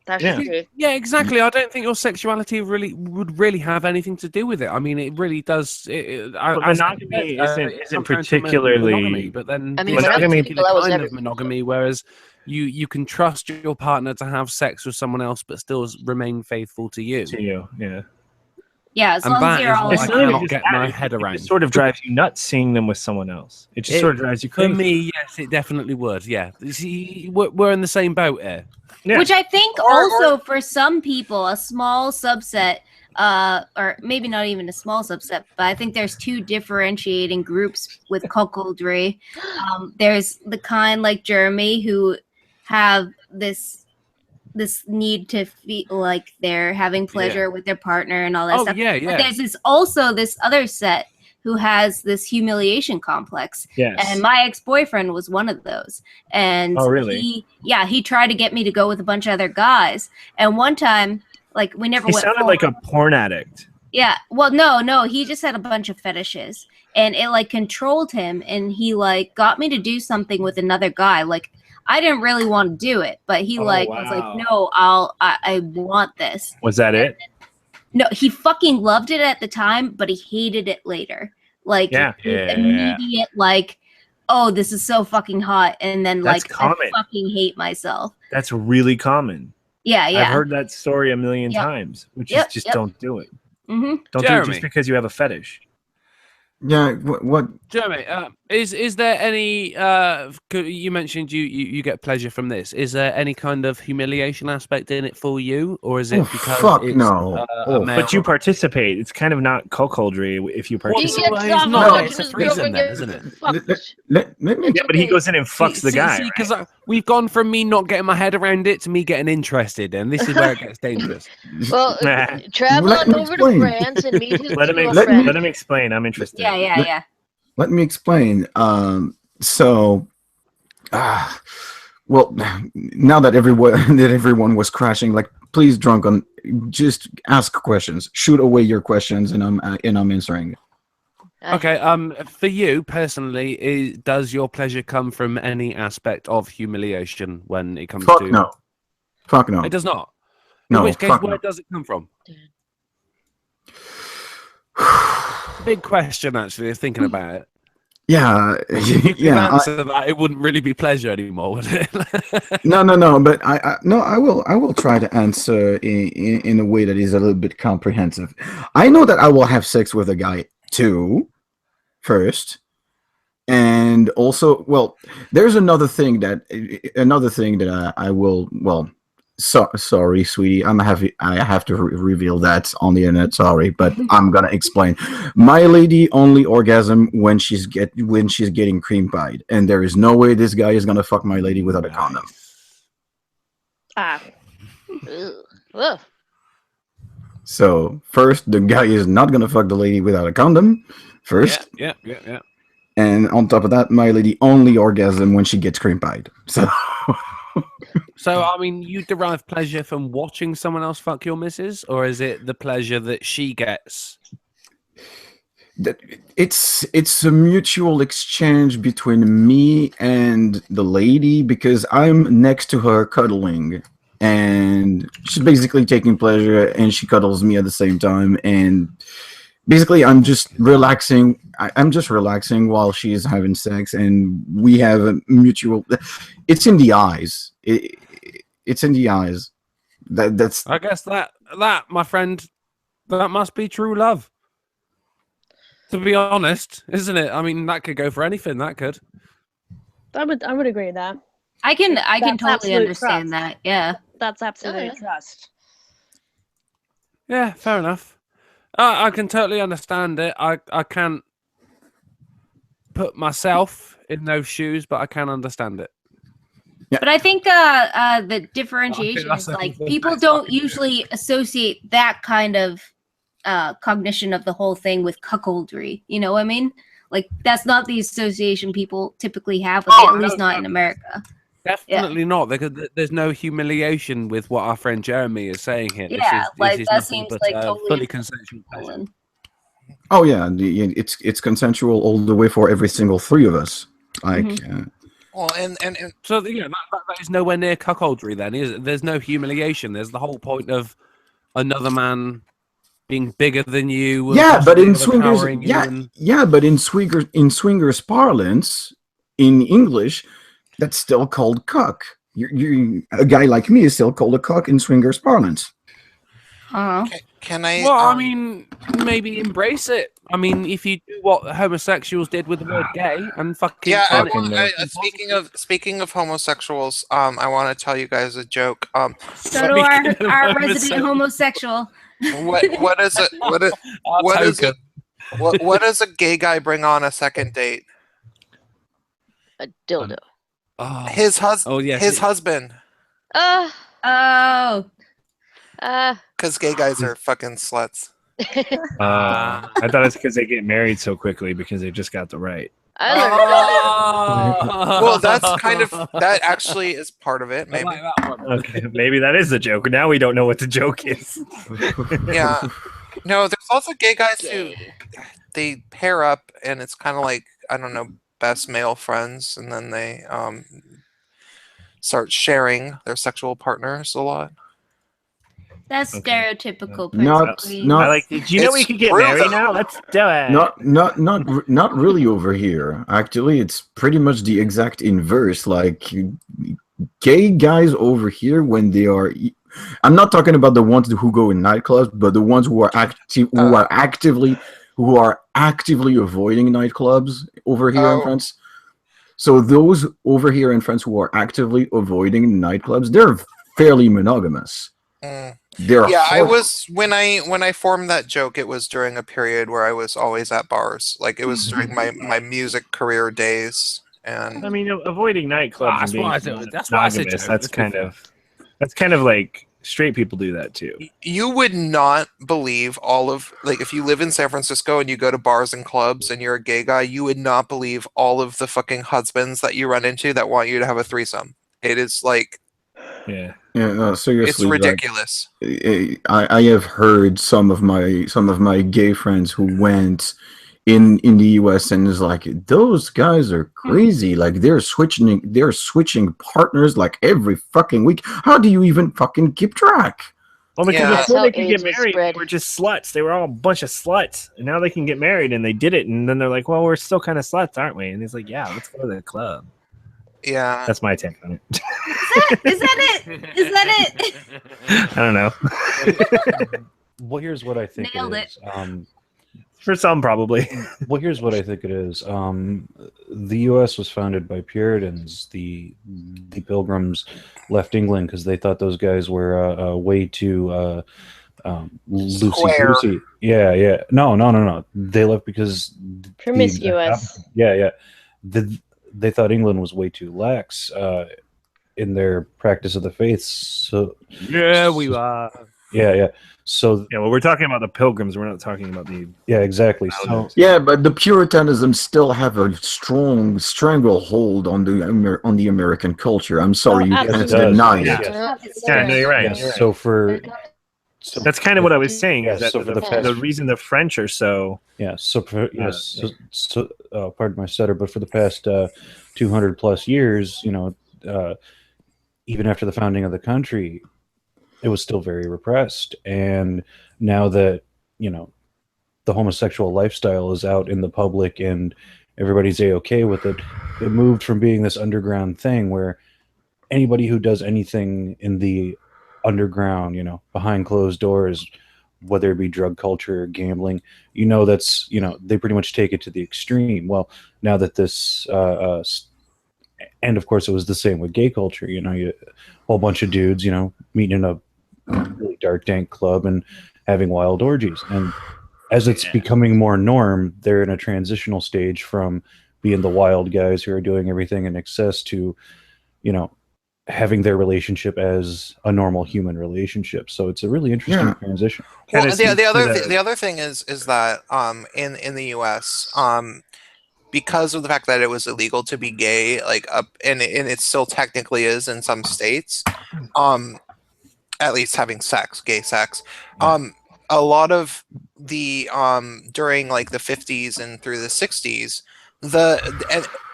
That's just true. Yeah, exactly. I don't think your sexuality would really have anything to do with it. I mean, it really does. Monogamy isn't particularly. Monogamy, but then I mean, monogamy kind of monogamy, whereas you can trust your partner to have sex with someone else, but still remain faithful to you. To you, yeah. Yeah, as long as you're all. I cannot get my head around. It sort of drives you nuts seeing them with someone else. It just sort of drives you crazy. For me, yes, it definitely would. Yeah, see, we're in the same boat here. Yeah. Which I think also for some people, a small subset, or maybe not even a small subset, but I think there's two differentiating groups with cuckoldry. There's the kind like Jeremy who have this need to feel like they're having pleasure with their partner and all that stuff. Yeah. But there's also this other set who has this humiliation complex. Yes. And my ex-boyfriend was one of those. And really? he tried to get me to go with a bunch of other guys. And one time, like, we never He went sounded forward. like a porn addict. Yeah. Well, no, he just had a bunch of fetishes. And it like controlled him, and he like got me to do something with another guy. Like, I didn't really want to do it, but he was like, no, I want this. Was that it? No, he fucking loved it at the time, but he hated it later. Like, immediate, like, oh, this is so fucking hot. And then, That's like, common. I fucking hate myself. That's really common. Yeah. I've heard that story a million times, which is just don't do it. Mm-hmm. Don't do it just because you have a fetish. Yeah, what? Jeremy, is there any? You mentioned you get pleasure from this. Is there any kind of humiliation aspect in it for you, or is it because it's, no? But you participate. It's kind of not cuckoldry if you participate. It's a threesome, then, isn't it? Let me. Yeah, but he goes in and fucks the guy. Because we've gone from me not getting my head around it to me getting interested, and this is where it gets dangerous. Well, travel on over to France and meet his let girlfriend. him explain. I'm interested. Yeah. Let me explain. Well, now that everyone was crashing, like, please, drunken, just ask questions. Shoot away your questions, and I'm answering. Okay. For you personally, does your pleasure come from any aspect of humiliation when it comes to? No. Fuck no. It does not. No. In which case, where no. does it come from? Big question, actually, thinking about it. Yeah, yeah. Answer that, it wouldn't really be pleasure anymore, would it? No. But I will try to answer in a way that is a little bit comprehensive. I know that I will have sex with a guy too, first, and also, well, there's another thing that I will. Well, sorry, sweetie. I have to reveal that on the internet. Sorry, but I'm gonna explain. My lady only orgasm when she's getting cream pied, and there is no way this guy is gonna fuck my lady without a condom. Ugh. So first, the guy is not gonna fuck the lady without a condom. First. Yeah. And on top of that, my lady only orgasm when she gets cream pied. So. So, I mean, you derive pleasure from watching someone else fuck your missus, or is it the pleasure that she gets? It's a mutual exchange between me and the lady, because I'm next to her cuddling, and she's basically taking pleasure, and she cuddles me at the same time, and basically I'm just relaxing. I'm just relaxing while she's having sex, and we have a mutual. It's in the eyes. It's in the eyes. That's. I guess that my friend, that must be true love. To be honest, isn't it? I mean, that could go for anything. That could. I would agree with that. I can totally absolute understand trust. that. Yeah. That's absolute trust. Yeah, fair enough. I can totally understand it. I can't put myself in those shoes, but I can understand it. Yeah. But I think the differentiation is like people don't usually associate that kind of cognition of the whole thing with cuckoldry. You know what I mean? Like that's not the association people typically have with it, at least not in America. Definitely not. There's no humiliation with what our friend Jeremy is saying here. Yeah, This is that nothing seems but like totally fully consensual pleasure. Oh yeah, it's consensual all the way for every single three of us. Like, Well, and so that is nowhere near cuckoldry. Then there's no humiliation. There's the whole point of another man being bigger than you. yeah, but in swingers, swingers, but in swingers parlance, in English, that's still called cuck. A guy like me is still called a cuck in swingers parlance. Can I? Well, I mean, maybe embrace it. I mean, if you do what homosexuals did with the word "gay" and fucking speaking of homosexuals, I want to tell you guys a joke. So do our resident homosexual. What is it? What does a gay guy bring on a second date? A dildo. His husband. Because gay guys are fucking sluts. I thought it's because they get married so quickly because they just got the right. Well, that actually is part of it. Maybe. Okay, maybe that is the joke. Now we don't know what the joke is. Yeah. No, there's also gay guys who they pair up, and it's kind of like, I don't know, best male friends, and then they start sharing their sexual partners a lot. That's stereotypical. Not. I like. Did you know we could get married now? Let's do it. Not really over here. Actually, it's pretty much the exact inverse. Like, gay guys over here, when they are, I'm not talking about the ones who go in nightclubs, but the ones who are actively avoiding nightclubs over here in France. So those over here in France who are actively avoiding nightclubs, they're fairly monogamous. I was when I formed that joke. It was during a period where I was always at bars. Like, it was during my music career days. And I mean, avoiding nightclubs. That's why I said that's kind of like straight people do that too. You would not believe if you live in San Francisco and you go to bars and clubs and you're a gay guy, you would not believe all of the fucking husbands that you run into that want you to have a threesome. It is like. Yeah. Yeah, seriously, it's ridiculous. Like, I have heard some of my gay friends who went in the US and is like, those guys are crazy. Like, they're switching partners like every fucking week. How do you even fucking keep track? Well, because before they could get married, they were just sluts. They were all a bunch of sluts, and now they can get married, and they did it, and then they're like, well, we're still kind of sluts, aren't we? And he's like, yeah, let's go to the club. Yeah, that's my take on it. Is that it? I don't know. Well, here's what I think Nailed it is. For some, probably. Well, here's what I think it is. The U.S. was founded by Puritans. The Pilgrims left England because they thought those guys were way too loosey-goosey. Yeah. No. They left because promiscuous. They thought England was way too lax in their practice of the faith. So we are. Yeah. So well, we're talking about the Pilgrims. We're not talking about the. Yeah, exactly. So, yeah, but the Puritanism still have a strong stranglehold on the American culture. I'm sorry, you can't deny it. Yeah, no, you're right. Yes. So that's kind of what I was saying. Is that the reason the French are so. Yeah. Pardon my stutter, but for the past 200 plus years, even after the founding of the country, it was still very repressed. And now that, the homosexual lifestyle is out in the public and everybody's A-okay with it, it moved from being this underground thing where anybody who does anything in the underground, behind closed doors, whether it be drug culture or gambling, that's, they pretty much take it to the extreme. Well, now that this, and of course it was the same with gay culture, a whole bunch of dudes, meeting in a really dark, dank club and having wild orgies. And as it's becoming more norm, they're in a transitional stage from being the wild guys who are doing everything in excess to, having their relationship as a normal human relationship. So it's a really interesting transition. Well, the other thing is that in the U.S., because of the fact that it was illegal to be gay, like and it still technically is in some states, at least having sex, gay sex. A lot of the during like the 50s and through the 60s,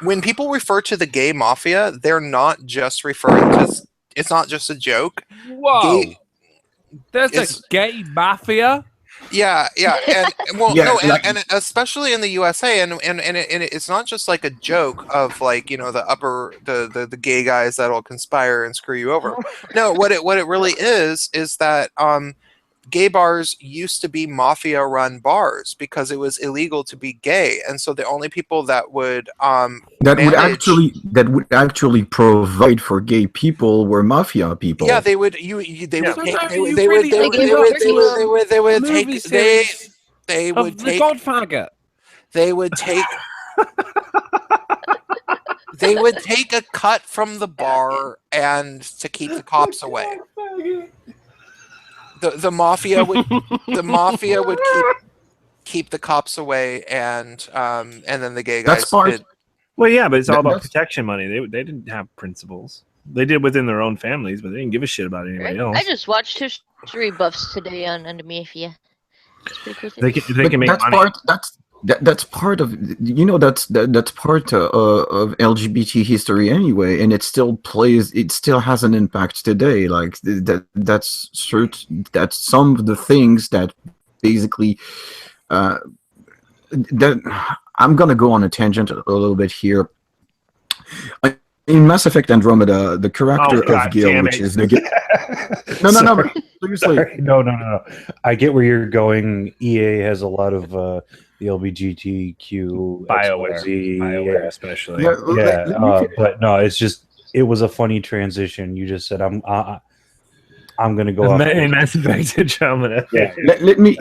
when people refer to the gay mafia, they're not just referring to, it's not just a joke. Whoa. There's a gay mafia? Yeah, and well, Yeah, no, like- and especially in the USA, and it's not just like a joke of like, you know, the gay guys that'll conspire and screw you over. No, what it really is that gay bars used to be mafia-run bars because it was illegal to be gay, and so the only people that would that would actually provide for gay people were mafia people. Yeah, they would. They would take the Godfaggot. They would take. They would take a cut from the bar and to keep the cops away. The mafia would keep the cops away, and then the gay guys did. Well, yeah, but it's all about protection money. They didn't have principles. They did within their own families, but they didn't give a shit about anybody else. I just watched history buffs today on the mafia. They can make money. That's part of, you know, that's part of LGBT history anyway, and it still has an impact today. Like that's some of the things that basically that I'm gonna go on a tangent a little bit here. In Mass Effect Andromeda, the character of Gil, which is the no, but seriously, Sorry. No. I get where you're going. EA has a lot of the LGBTQ BioWare especially. But no, it was a funny transition. You just said I'm going to go in Mass Effect Andromeda. Yeah. Let me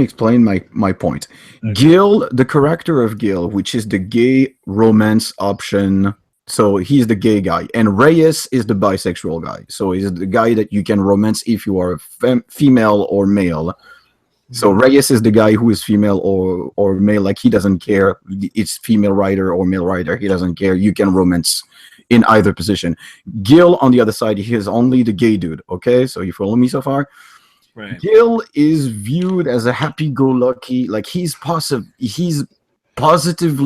explain my point. Gil, the character of Gil, which is the gay romance option. So he's the gay guy, and Reyes is the bisexual guy. So he's the guy that you can romance if you are female or male. So Reyes is the guy who is female or male. Like, he doesn't care. It's female writer or male writer. He doesn't care. You can romance in either position. Gil, on the other side, he is only the gay dude. Okay, so you follow me so far? Right. Gil is viewed as a happy-go-lucky. Like, he's a positive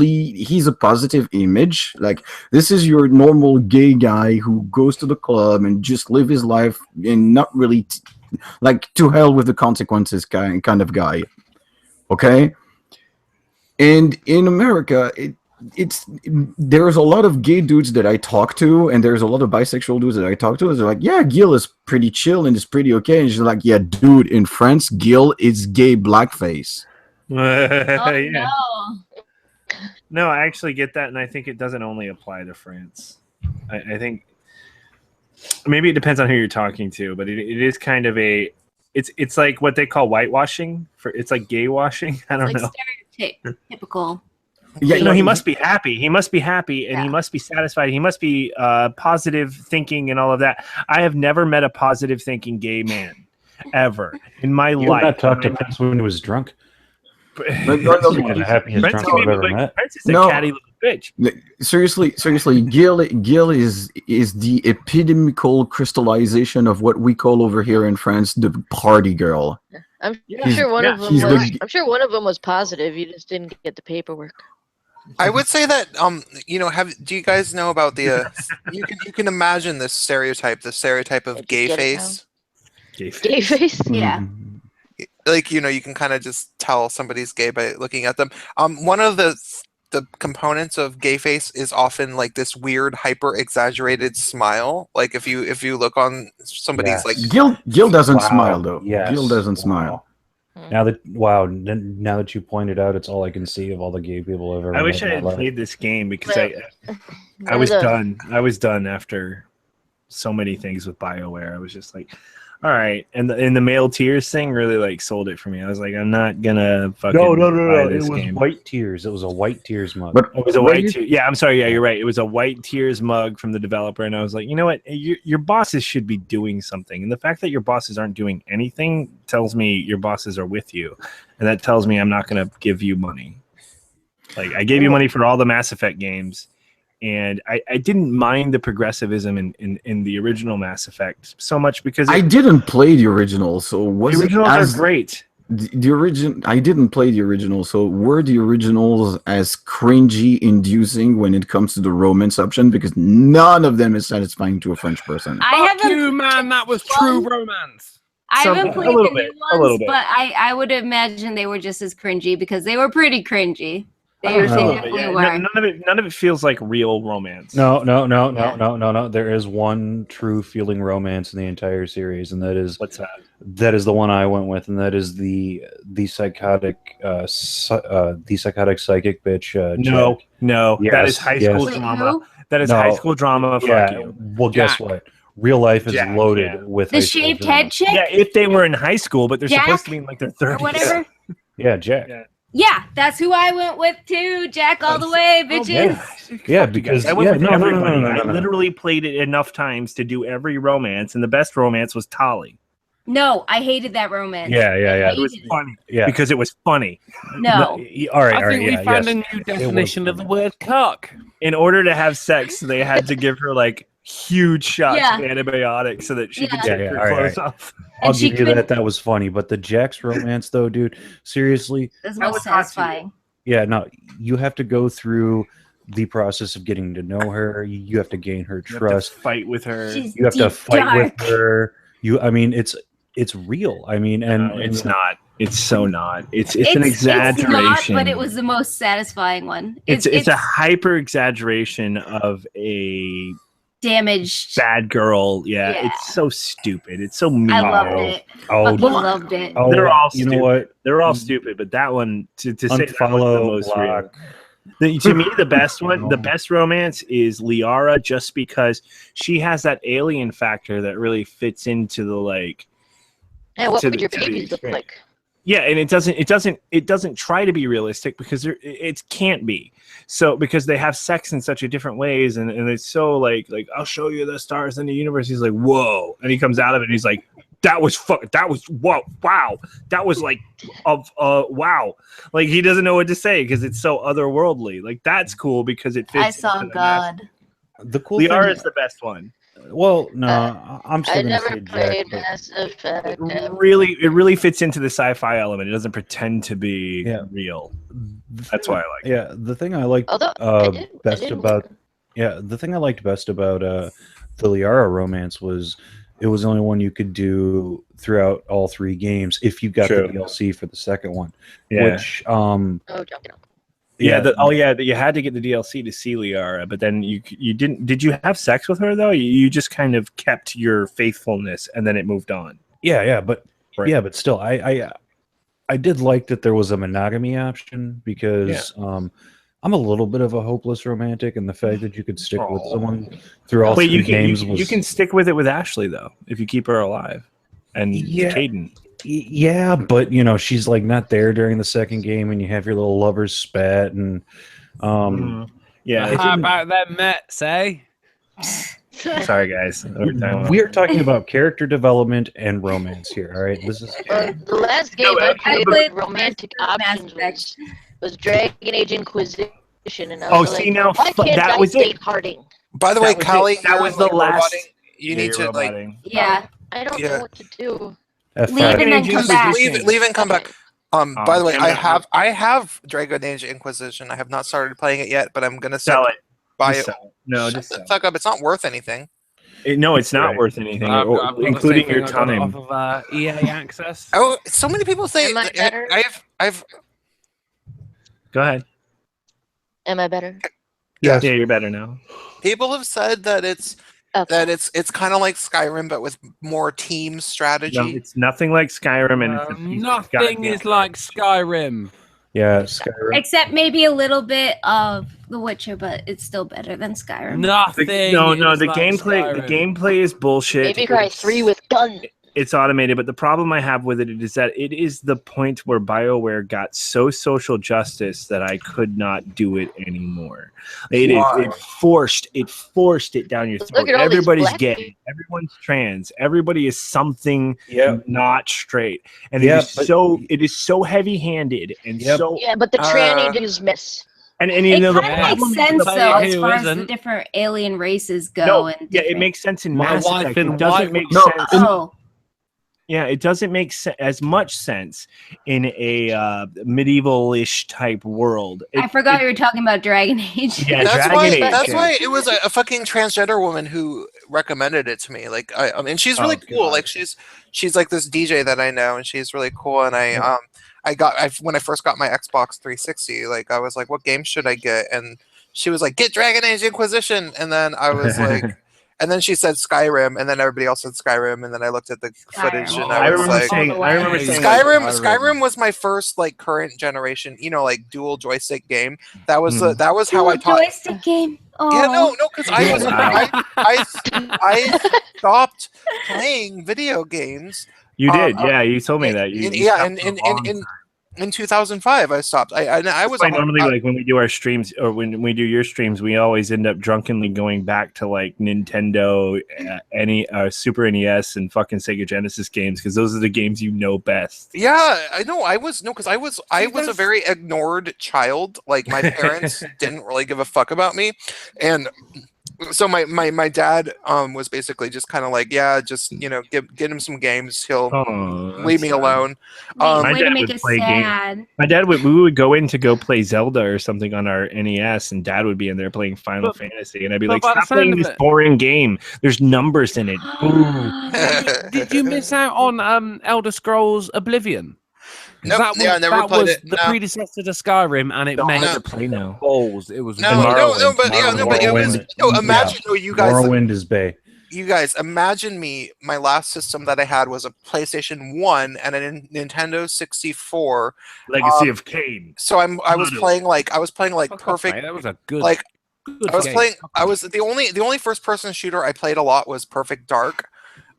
image. Like, this is your normal gay guy who goes to the club and just live his life and not really like, to hell with the consequences kind of guy. Okay, and in America, there's a lot of gay dudes that I talk to, and there's a lot of bisexual dudes that I talk to, and they're like, yeah, Gil is pretty chill and it's pretty okay. And she's like, yeah, dude, in France, Gil is gay blackface. Yeah. No, I actually get that, and I think it doesn't only apply to France. I think maybe it depends on who you're talking to, but it is kind of it's like what they call whitewashing. It's like gay washing. I don't know. Typical. Yeah, you know, he must be happy. He must be happy, and he must be satisfied. He must be positive thinking and all of that. I have never met a positive thinking gay man ever in my life. Not talked to Prince when he was drunk. Prince is the happiest drunk I've ever met. Prince is a catty little bitch. Seriously, Gil is the epidemical crystallization of what we call over here in France the party girl. I'm sure one of them was positive. You just didn't get the paperwork. I would say that you know, do you guys know about the you can imagine the stereotype of gay face? Gay face? Yeah. Like, you know, you can kind of just tell somebody's gay by looking at them. One of the components of gay face is often like this weird hyper exaggerated smile. Like if you look on somebody's like Gil doesn't smile though. Yes. Gil doesn't smile. Now that you pointed out, it's all I can see of all the gay people I've ever met. I wish I had played this game because I was done. I was done after so many things with BioWare. I was just like, all right, and the male tears thing really like sold it for me. I was like, I'm not gonna fucking buy this it was game. white tears. It was a white tears mug. But it was a white tears. Yeah, I'm sorry. Yeah, you're right. It was a white tears mug from the developer, and I was like, you know what? Your bosses should be doing something, and the fact that your bosses aren't doing anything tells me your bosses are with you, and that tells me I'm not gonna give you money. Like I gave you money for all the Mass Effect games, and I didn't mind the progressivism in the original Mass Effect so much because I didn't play the original, so was the originals it as are great. the origin? I didn't play the original, so were the originals as cringy inducing when it comes to the romance option? Because none of them is satisfying to a French person. I Fuck haven't. you, man. That was true romance. I haven't a played little the bit, new a little ones, bit. but I would imagine they were just as cringy because they were pretty cringy. I They don't know. definitely Yeah, were. none of it feels like real romance. No. There is one true feeling romance in the entire series, and that is What's that? that is the one I went with, and that is the psychotic psychic bitch. No, Jack. no, that is Yes, high yes. school Wait, drama. who? That is No. high school drama. Fuck Yeah. you. Well, guess Jack. what? Real life is Jack, loaded yeah. with The high school shaved drama. head chick Yeah, if they were in high school, but they're Jack? supposed to be in like their 30s. or whatever. Yeah, Jack. Yeah. Yeah, that's who I went with too. Jack all the way, bitches. Yeah, Fuck you because guys. I went with no. everybody. I literally played it enough times to do every romance, and the best romance was Tali. No, I hated that romance. Yeah. It was Hated it. funny Yeah. because it was funny. No. All right. I think we yeah, found yes. a new definition of the word cock. In order to have sex, they had to give her like huge shots Yeah. of antibiotics so that she could Yeah. take Yeah, her all right, clothes all off. I'll And she give you couldn't- that was funny, but the Jack's romance though, dude, seriously, That's That most was hot to you. satisfying. yeah, no, you have to go through the process of getting to know her. You have to gain her You have to trust. fight with her. She's You have to deep fight dark. with her. It's real. I mean, and, No, and it's not. It's so not. It's an It's not, exaggeration. but it was the most satisfying one. It's a hyper exaggeration of a damaged. bad girl. Yeah, Yeah. it's so stupid. It's so mean. I loved it. Oh, Fucking loved it. oh, They're all you stupid. know what? They're all stupid, but that one to say that was the Unfollow, most real. block. To me, the best one, the best romance is Liara, just because she has that alien factor that really fits into the like. Yeah, what to would the- your to the babies look extreme. like? Yeah, and it doesn't try to be realistic because it can't be. So because they have sex in such a different ways, and it's so like I'll show you the stars in the universe. He's like, whoa, and he comes out of it and he's like, that was whoa, wow, that was like wow, like he doesn't know what to say because it's so otherworldly. Like that's cool because it fits. I saw into the God. The cool Liara thing, is the best one. well, no, I'm still I gonna never say Jack. played but- Mass Effect. It really fits into the sci-fi element. It doesn't pretend to be Yeah. real. That's why I like it. Yeah, the thing I liked Although I best did about the thing I liked best about the Liara romance was it was the only one you could do throughout all three games if you got True. the DLC for the second one. Yeah. Which Oh, drop it off. Yeah, you had to get the DLC to see Liara, but then you didn't. Did you have sex with her though? You just kind of kept your faithfulness, and then it moved on. but Right. but still I did like that there was a monogamy option because I'm a little bit of a hopeless romantic, and the fact that you could stick with someone through all Wait, three you can games you can stick with it with Ashley though if you keep her alive, and Yeah. Caden. Yeah, but you know she's like not there during the second game, and you have your little lovers spat, and Yeah, How about them Mets, eh? sorry guys. we're talking about character development and romance here. All right, this is The last game I played played with romantic Mass options Effect. was Dragon Age Inquisition, and I Oh, was see, like, now, why can't that I was it. date Harding? By the way, That was it. Callie, That you're, was the like, last. roboting. You need to like Yeah. I don't Yeah. know what to do. F5. Leave and then come back. leave and come back. By the way, damn it. I have Dragon Age Inquisition. I have not started playing it yet, but I'm gonna Sell it. buy Just it. sell it. No, Shut just the sell it. fuck up. It's not worth anything. No, it's not Right. worth anything, I've got the including same your thing, I got it time. off of EA Access. Oh, so many people say Am I better? I've Go ahead. Am I better? Yeah, you're better now. people have said that it's it's kind of like Skyrim but with more team strategy. No, it's nothing like Skyrim, and it's a piece of Nothing goddamn- is like Skyrim. Yeah, Skyrim. Except maybe a little bit of The Witcher, but it's still better than Skyrim. Nothing. No, is the like gameplay. The Skyrim. gameplay is bullshit. Maybe Cry 3 with guns. It's automated, but the problem I have with it is that it is the point where BioWare got so social justice that I could not do it anymore. It forced it down your throat. Look at all these Everybody's black gay. people. Everyone's trans. Everybody is something not straight, and Yeah, it is so heavy-handed and so. Yeah, but the tranny dudes miss. And you It know the kind of makes problem is sense the- though, Who as far as the isn't? different alien races go. No, and yeah, it different- makes sense in My Mass wife Effect. in It doesn't white- make No, sense. Oh, Yeah, it doesn't make as much sense in a medieval-ish type world. I forgot you were talking about Dragon Age. Yeah, That's Dragon why. Age. That's yeah. why it was a fucking transgender woman who recommended it to me. Like, I mean, she's really cool. God. Like, she's like this DJ that I know, and she's really cool. And when I first got my Xbox 360, like, I was like, what game should I get? And she was like, get Dragon Age Inquisition. And then I was like, and then she said Skyrim, and then everybody else said Skyrim, and then I looked at the footage, and I I was remember like, saying, I remember Hey, saying, Skyrim was my first like current generation, like dual joystick game. That was that was how I taught. Joystick game. Oh. Yeah, no, because Wow. I stopped playing video games. you did, yeah. You told me that. You Yeah, stopped for a long time. in 2005, I stopped. I was That's why normally, like when we do our streams or when we do your streams, we always end up drunkenly going back to like Nintendo, Super NES, and fucking Sega Genesis games because those are the games you know best. Yeah, I know. I was a very ignored child. Like my parents didn't really give a fuck about me, and so my dad was basically just kind of like, yeah, just get him some games. He'll leave me alone. Way to dad make would us play sad. My dad we would go in to go play Zelda or something on our NES, and Dad would be in there playing Final Fantasy, and I'd be like, by the "Stop playing sound of this it- boring game. There's numbers in it." Ooh. Did you miss out on Elder Scrolls Oblivion? Nope, That was, yeah, I never that played was it. the No. predecessor to Skyrim, and it No, made I have to play now. balls. It was No, but it was. Imagine, you guys. Morrowind is Bay. You guys, imagine me. My last system that I had was a PlayStation 1 and a Nintendo 64. Legacy of Kain. So I was playing like perfect. That was a good. Like good I was game. playing. I was the only first person shooter I played a lot was Perfect Dark.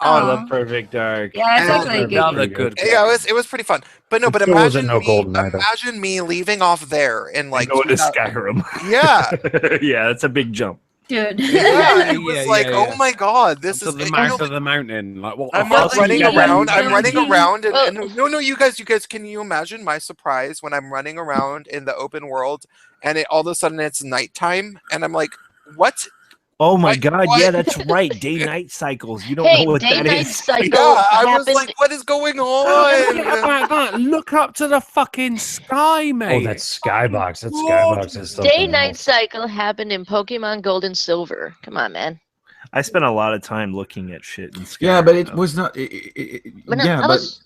I love Perfect Dark. Yeah, it's actually a good Another game. good. Yeah, it was pretty fun. But no, but Still wasn't imagine no me, Golden either. imagine me leaving off there and like Go to 2000 Skyrim. Yeah, Yeah, that's a big jump. Dude. yeah. It was Yeah, like, yeah, oh yeah. my god, this To is the you mouth know, of the mountain. Like what? I'm the like fuck? running Yeah, around. I'm yeah. running around, and, Well- and no, you guys, can you imagine my surprise when I'm running around in the open world, and all of a sudden it's nighttime, and I'm like, what? Oh my What- god, what? yeah, that's right. Day-night cycles. You don't Hey, know what that day-night is. cycle Yeah, I was happened. like, what is going Forget on? about that. Look up to the fucking sky, mate. Oh, that's Skybox. That Skybox is something Day-night else. cycle happened in Pokemon Gold and Silver. Come on, man. I spent a lot of time looking at shit in Skyrim. Yeah, but it though. was not. But no, Yeah, I but was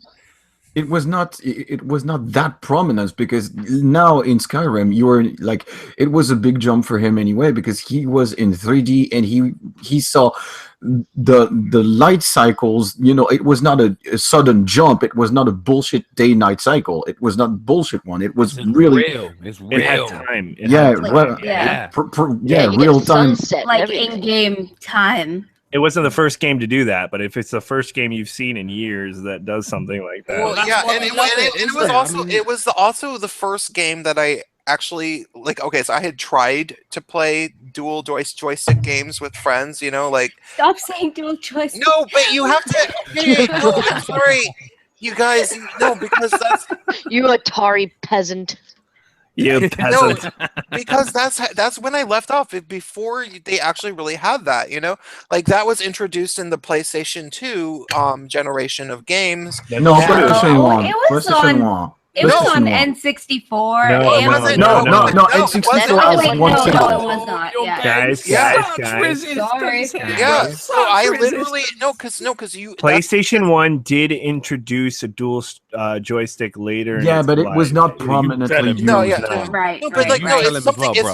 it was not. It was not that prominent because now in Skyrim you were like it was a big jump for him anyway because he was in 3D and he saw the light cycles. It was not a sudden jump. It was not a bullshit day-night cycle. It was not bullshit one. It was It's really real. It's It had real. time. It yeah, had time. well, Yeah. you real get time. sunset and Like everything. in-game time. It wasn't the first game to do that, but if it's the first game you've seen in years that does something like that. Well, that's yeah, why and I it love was it, it isn't was it? also I mean- it was also the first game that I actually like. Okay, so I had tried to play dual joystick games with friends. Like Stop saying dual choice. no, but you have to. Okay, no, I'm sorry, you guys. No, because that's You Atari peasant. You peasant. because that's when I left off. Before they actually really had that. Like that was introduced in the PlayStation 2 generation of games. No, Yeah. PlayStation No, 1. it was PlayStation on- 1. It was PlayStation on 1. N64. No, and- wasn't- No, no, N64 wasn't- has wait, one no, single. no, it was not. Yeah. Guys, Yeah. guys. Sorry. Yeah, so I literally because you PlayStation 1 did introduce a dual joystick later. in Yeah, its but it was life. not You said prominently it. used. No, yeah, Right. No, but right, you right. tell him as well, bro.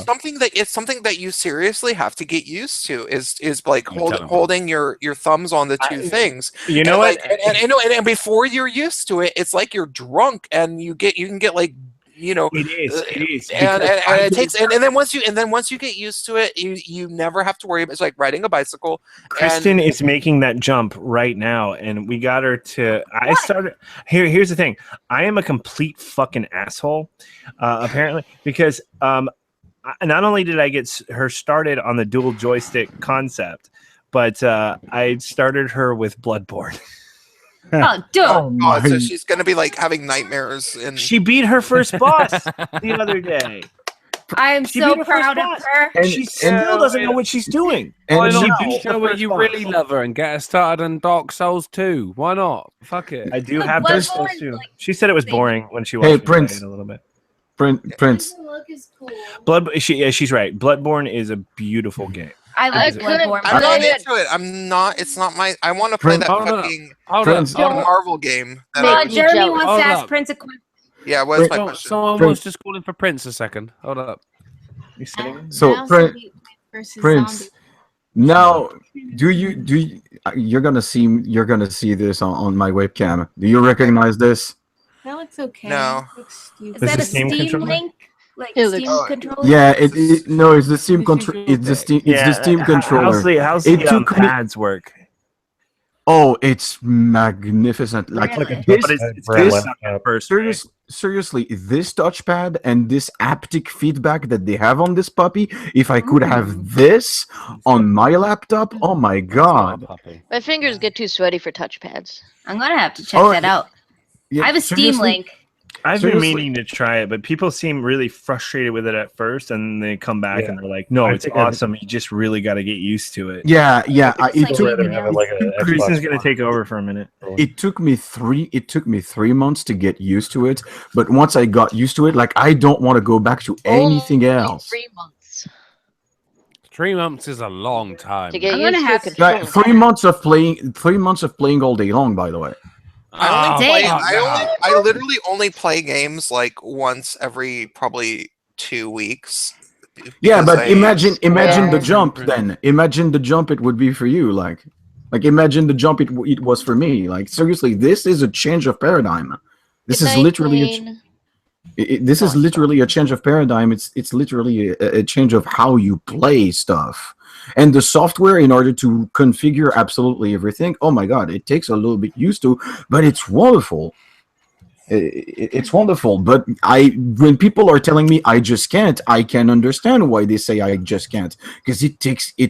it's something that you seriously have to get used to is like You tell him. holding your thumbs on the two things. You know And, what? like, and before you're used to it, it's like you're drunk and you can get like It is. and because I it did- takes and then once you get used to it, you never have to worry about it's like riding a bicycle. Kristen is making that jump right now, and we got her to. I started here's the thing. I am a complete fucking asshole, apparently, because not only did I get her started on the dual joystick concept, but I started her with Bloodborne. Oh, dude. Oh, so she's gonna be like having nightmares and She beat her first boss the other day. I'm She so beat her first proud of boss. her. And she still doesn't know what she's doing. Why And not now, just show her you really love her and get her started on Dark Souls 2? Why not? Fuck it. I do Look, have Bloodborne's Dark Souls too. like She said it was thing. boring when she watched me play Prince. it a little bit. Prince. Look is cool. She's right. Bloodborne is a beautiful game. I like couldn't- Bloodborne. I'm not play it. into it. I'm not. It's not my. I want to play that Hold up. fucking Hold Prince. up. Hold up. Marvel game. that Make I Uh, me was- Jeremy jealous. wants Hold to ask up. Prince a question. Yeah, what's my Someone question? someone was just calling for Prince a second. Hold up. You sitting? So, Now Prince, zombie versus Prince, zombie. now, do you? You're gonna see this on my webcam. Do you recognize this? That looks okay. No. Looks stupid. Is that it a Steam Steam controller? link? Like It Steam looks- controller? Yeah, no, it's the Steam control. It's the Steam. It's the Yeah, Steam how's controller. how's It the took me- pads work? Oh, it's magnificent! Like Really? this, But it's For a this laptop. first. Right? seriously, this touchpad and this haptic feedback that they have on this puppy. If I could have this on my laptop, oh my god! My fingers get too sweaty for touchpads. I'm gonna have to check Oh, that out. Yeah, I have a Steam seriously? link. I've been Seriously? meaning to try it, but people seem really frustrated with it at first, and they come back Yeah. and they're like, "No, I it's think I've- awesome. You just really got to get used to it." Yeah. It's It like took rather have it like a Xbox Kristen's gonna One. take over for a minute. It took me 3 months to get used to it, but once I got used to it, like I don't want to go back to anything Only else. 3 months 3 months is a long time. to get I'm used gonna to a have to controller. Like 3 months of playing, 3 months of playing all day long. By the way, I Oh, only play. damn. I literally only play games like once every probably 2 weeks. yeah, because but I- imagine the Yeah. jump. Then imagine the jump it would be for you. Like imagine the jump it was for me. Like seriously, this is a change of paradigm. This Good is night, literally Queen. this is literally a change of paradigm. It's literally a change of how you play stuff. And the software, in order to configure absolutely everything, oh my god, it takes a little bit used to, but it's wonderful. It's wonderful. But when people are telling me I just can't, I can understand why they say I just can't, because it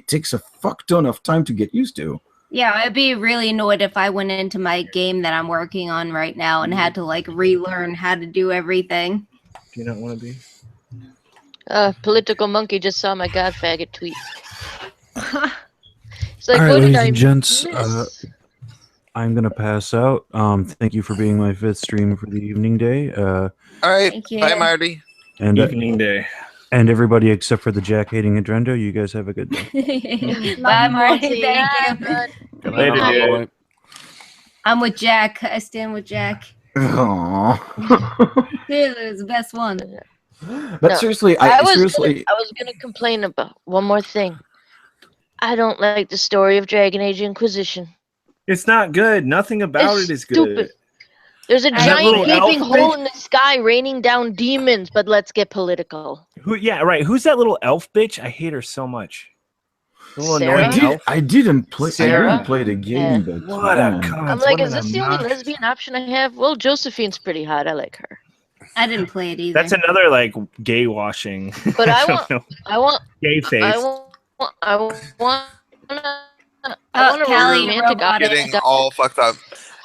takes a fuck ton of time to get used to. Yeah, I'd be really annoyed if I went into my game that I'm working on right now and had to like relearn how to do everything. Do you not want to be? Political monkey just saw my god faggot tweet. It's like, All right, what did ladies I and gents, miss? I'm gonna pass out. Thank you for being my 5th stream for the evening day. All right. Thank you. Bye, Marty. And Evening day. and everybody except for the Jack hating Adrendo, you guys have a good day. Bye, Marty. Monty. Thank you. God. Later, Oh, dude. I'm with Jack. I stand with Jack. Aww. Clearly, it's the best one. But No, seriously, I was seriously. gonna complain about one more thing. I don't like the story of Dragon Age Inquisition. It's not good. Nothing about It's it is stupid. good. There's a And that giant little gaping elf hole bitch- in the sky raining down demons, but let's get political. Who? Yeah, right. Who's that little elf bitch? I hate her so much. The little Sarah? annoying elf. I didn't play. I Sarah? didn't play the game, but What a man. cunt. I'm like, What is an this the only obnoxious- lesbian option I have? Well, Josephine's pretty hot. I like her. I didn't play it either. That's another like gay washing. But I don't want- know. I want, Gay face. I want, I want a Callie, romantic robot. Getting all fucked up.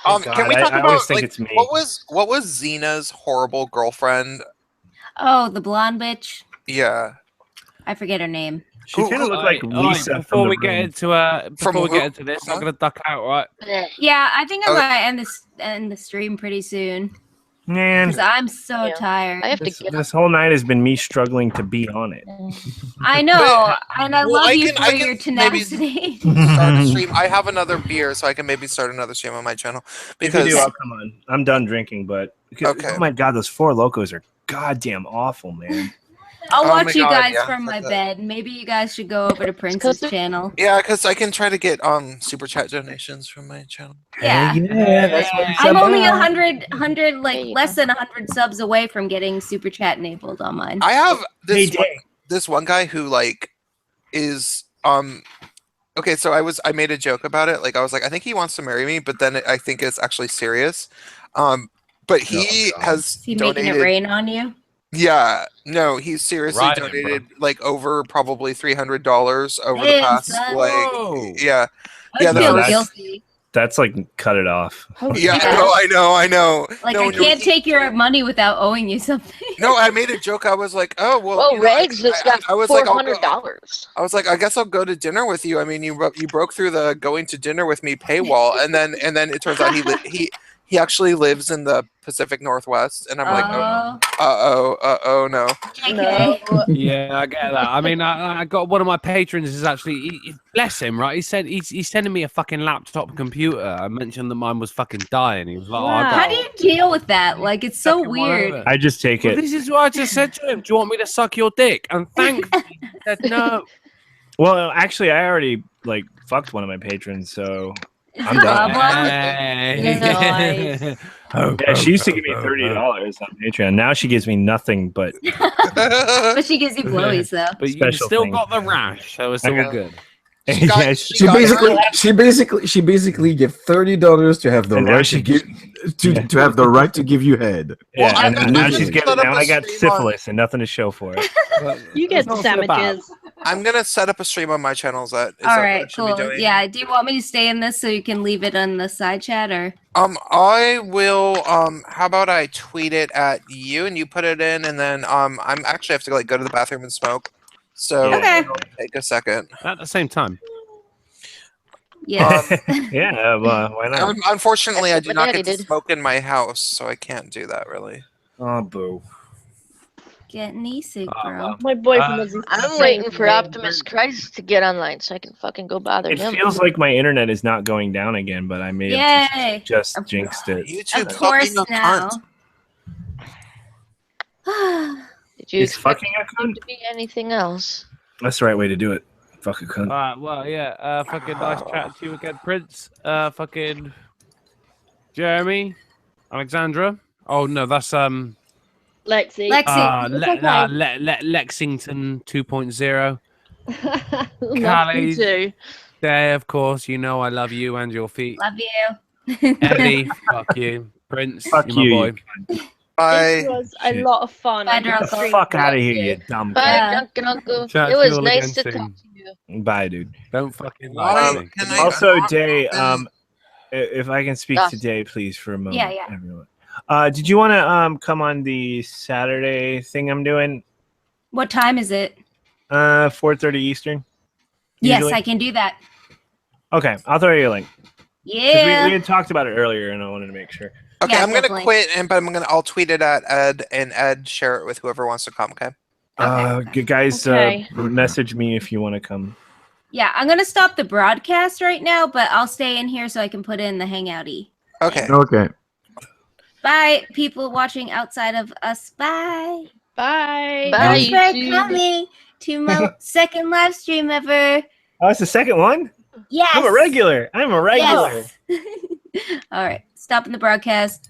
Oh, Can we God, talk I always about think like, it's me. what was Xena's horrible girlfriend? Oh, the blonde bitch. Yeah. I forget her name. She kind of looked like Lisa. Before from we the get room. into From before we who? get into this, I'm gonna duck out, right? Bleh. Yeah, I think I'm Okay. gonna end the stream pretty soon Man, because I'm so Yeah. tired. I have to this, get this whole night has been me struggling to be on it. I know, and I Well, love I you can- for I can your maybe- tenacity. Start a stream. I have another beer, so I can maybe start another stream on my channel. If Because you do, I'll come on. I'm done drinking, but Okay. oh my god, those Four Locos are goddamn awful, man. I'll Oh watch my you God, guys yeah, from my that's it. bed. Maybe you guys should go over to Prince's channel. yeah, because I can try to get super chat donations from my channel. Yeah. Yeah, that's what I'm only about. 100, like There you less than 100 subs away from getting super chat enabled on mine. I have Hey, this one, Jay. this one guy who like is okay, so I made a joke about it. Like I was like, I think he wants to marry me, but then I think it's actually serious. But he God. has Is he making it donated. rain on you? Yeah, no, he's seriously Right, bro. donated like over probably $300 over the Damn, past son. like Whoa. yeah. I Yeah, would no, feel that's- guilty. That's like cut it off. Oh, Yeah, yeah. I know. Like No, I no, can't he- take your money without owing you something. No, I made a joke. I was like, oh well. Well, you know, Rags has got I was like, $400. I was like, I guess I'll go to dinner with you. I mean, you broke through the going to dinner with me paywall, and then it turns out he actually lives in the Pacific Northwest, and I'm like, oh no. JK. Yeah, I get that. I mean, I got one of my patrons is actually bless him, right? He said he's sending me a fucking laptop computer. I mentioned that mine was fucking dying. He was like, Wow. How do you deal with that? Like, it's so Second one weird. over. I just take Well, it. this is what I just said to him. Do you want me to suck your dick? And thankfully, he said no. Well, actually, I already like fucked one of my patrons, so Is I'm it done. problem? Nice. Yeah, she used to give me $30 on Patreon. Now she gives me nothing but But she gives you blowies though. But you special still things. got the rash, so it's I all got- good. Yeah, She basically give $30 to have the And now right she to give to have the right to give you head. yeah, Well, and I'm now gonna she's set getting. up Now a I got stream on- syphilis and nothing to show for it. You get That's not so bad. sandwiches. I'm gonna set up a stream on my channel. Is that All what I right, should be cool. doing? Yeah, do you want me to stay in this so you can leave it on the side chat, or? I will. How about I tweet it at you and you put it in, and then I'm actually have to like go to the bathroom and smoke. So Okay. it'll take a second. At the same time. Yes. Yeah, well, why not? Unfortunately, I That's do what not my get to daddy did. smoke in my house, so I can't do that really. Oh, boo. Getting e-sick, bro. well. My boyfriend does the I'm same waiting for thing. Optimus Christ to get online so I can fucking go bother It him. feels like my internet is not going down again, but I may have Yay! just jinxed it. YouTube Of course fucking a now. cunt. Did you Is expect fucking a it cunt? to be anything else? That's the right way to do it. Fuck a cunt. Well, yeah. Fucking nice chatting to you again, Prince. Fucking Jeremy, Alexandra. Oh no, that's Lexi. Lexi. It's okay. Lexington 2.0. Love you Callie. too. Day, of course. You know I love you and your feet. Love you. Eddie, fuck you. Prince, Fuck you're you, my you boy. Bye. This was a Shit. lot of fun. Bye, I Draco. can't wait Fuck to out of watch here, it. you dumb Bye, Yeah. Duncan Uncle. Chat It to you was all nice again to soon. talk to you. cunt. Bye, dude. Don't fucking Why lie to me. can I Also, not Day, open- if I can speak Yes. to Day, please, for a moment. Yeah, yeah. Everyone. Did you want to come on the Saturday thing I'm doing? What time is it? 4:30 Eastern. Yes, usually? I can do that. Okay, I'll throw you a link. 'Cause Yeah. we had talked about it earlier, and I wanted to make sure. Okay, Yeah, I'm gonna definitely. quit, but I'll tweet it at Ed, and Ed share it with whoever wants to come. Okay. Guys, Okay. message me if you want to come. Yeah, I'm gonna stop the broadcast right now, but I'll stay in here so I can put in the hangouty. Okay. Okay. Bye, people watching outside of us. Bye. Bye. Bye. Thanks for YouTube. coming to my second live stream ever. Oh, it's the second one? Yes. I'm a regular. Yes. All right, stopping the broadcast.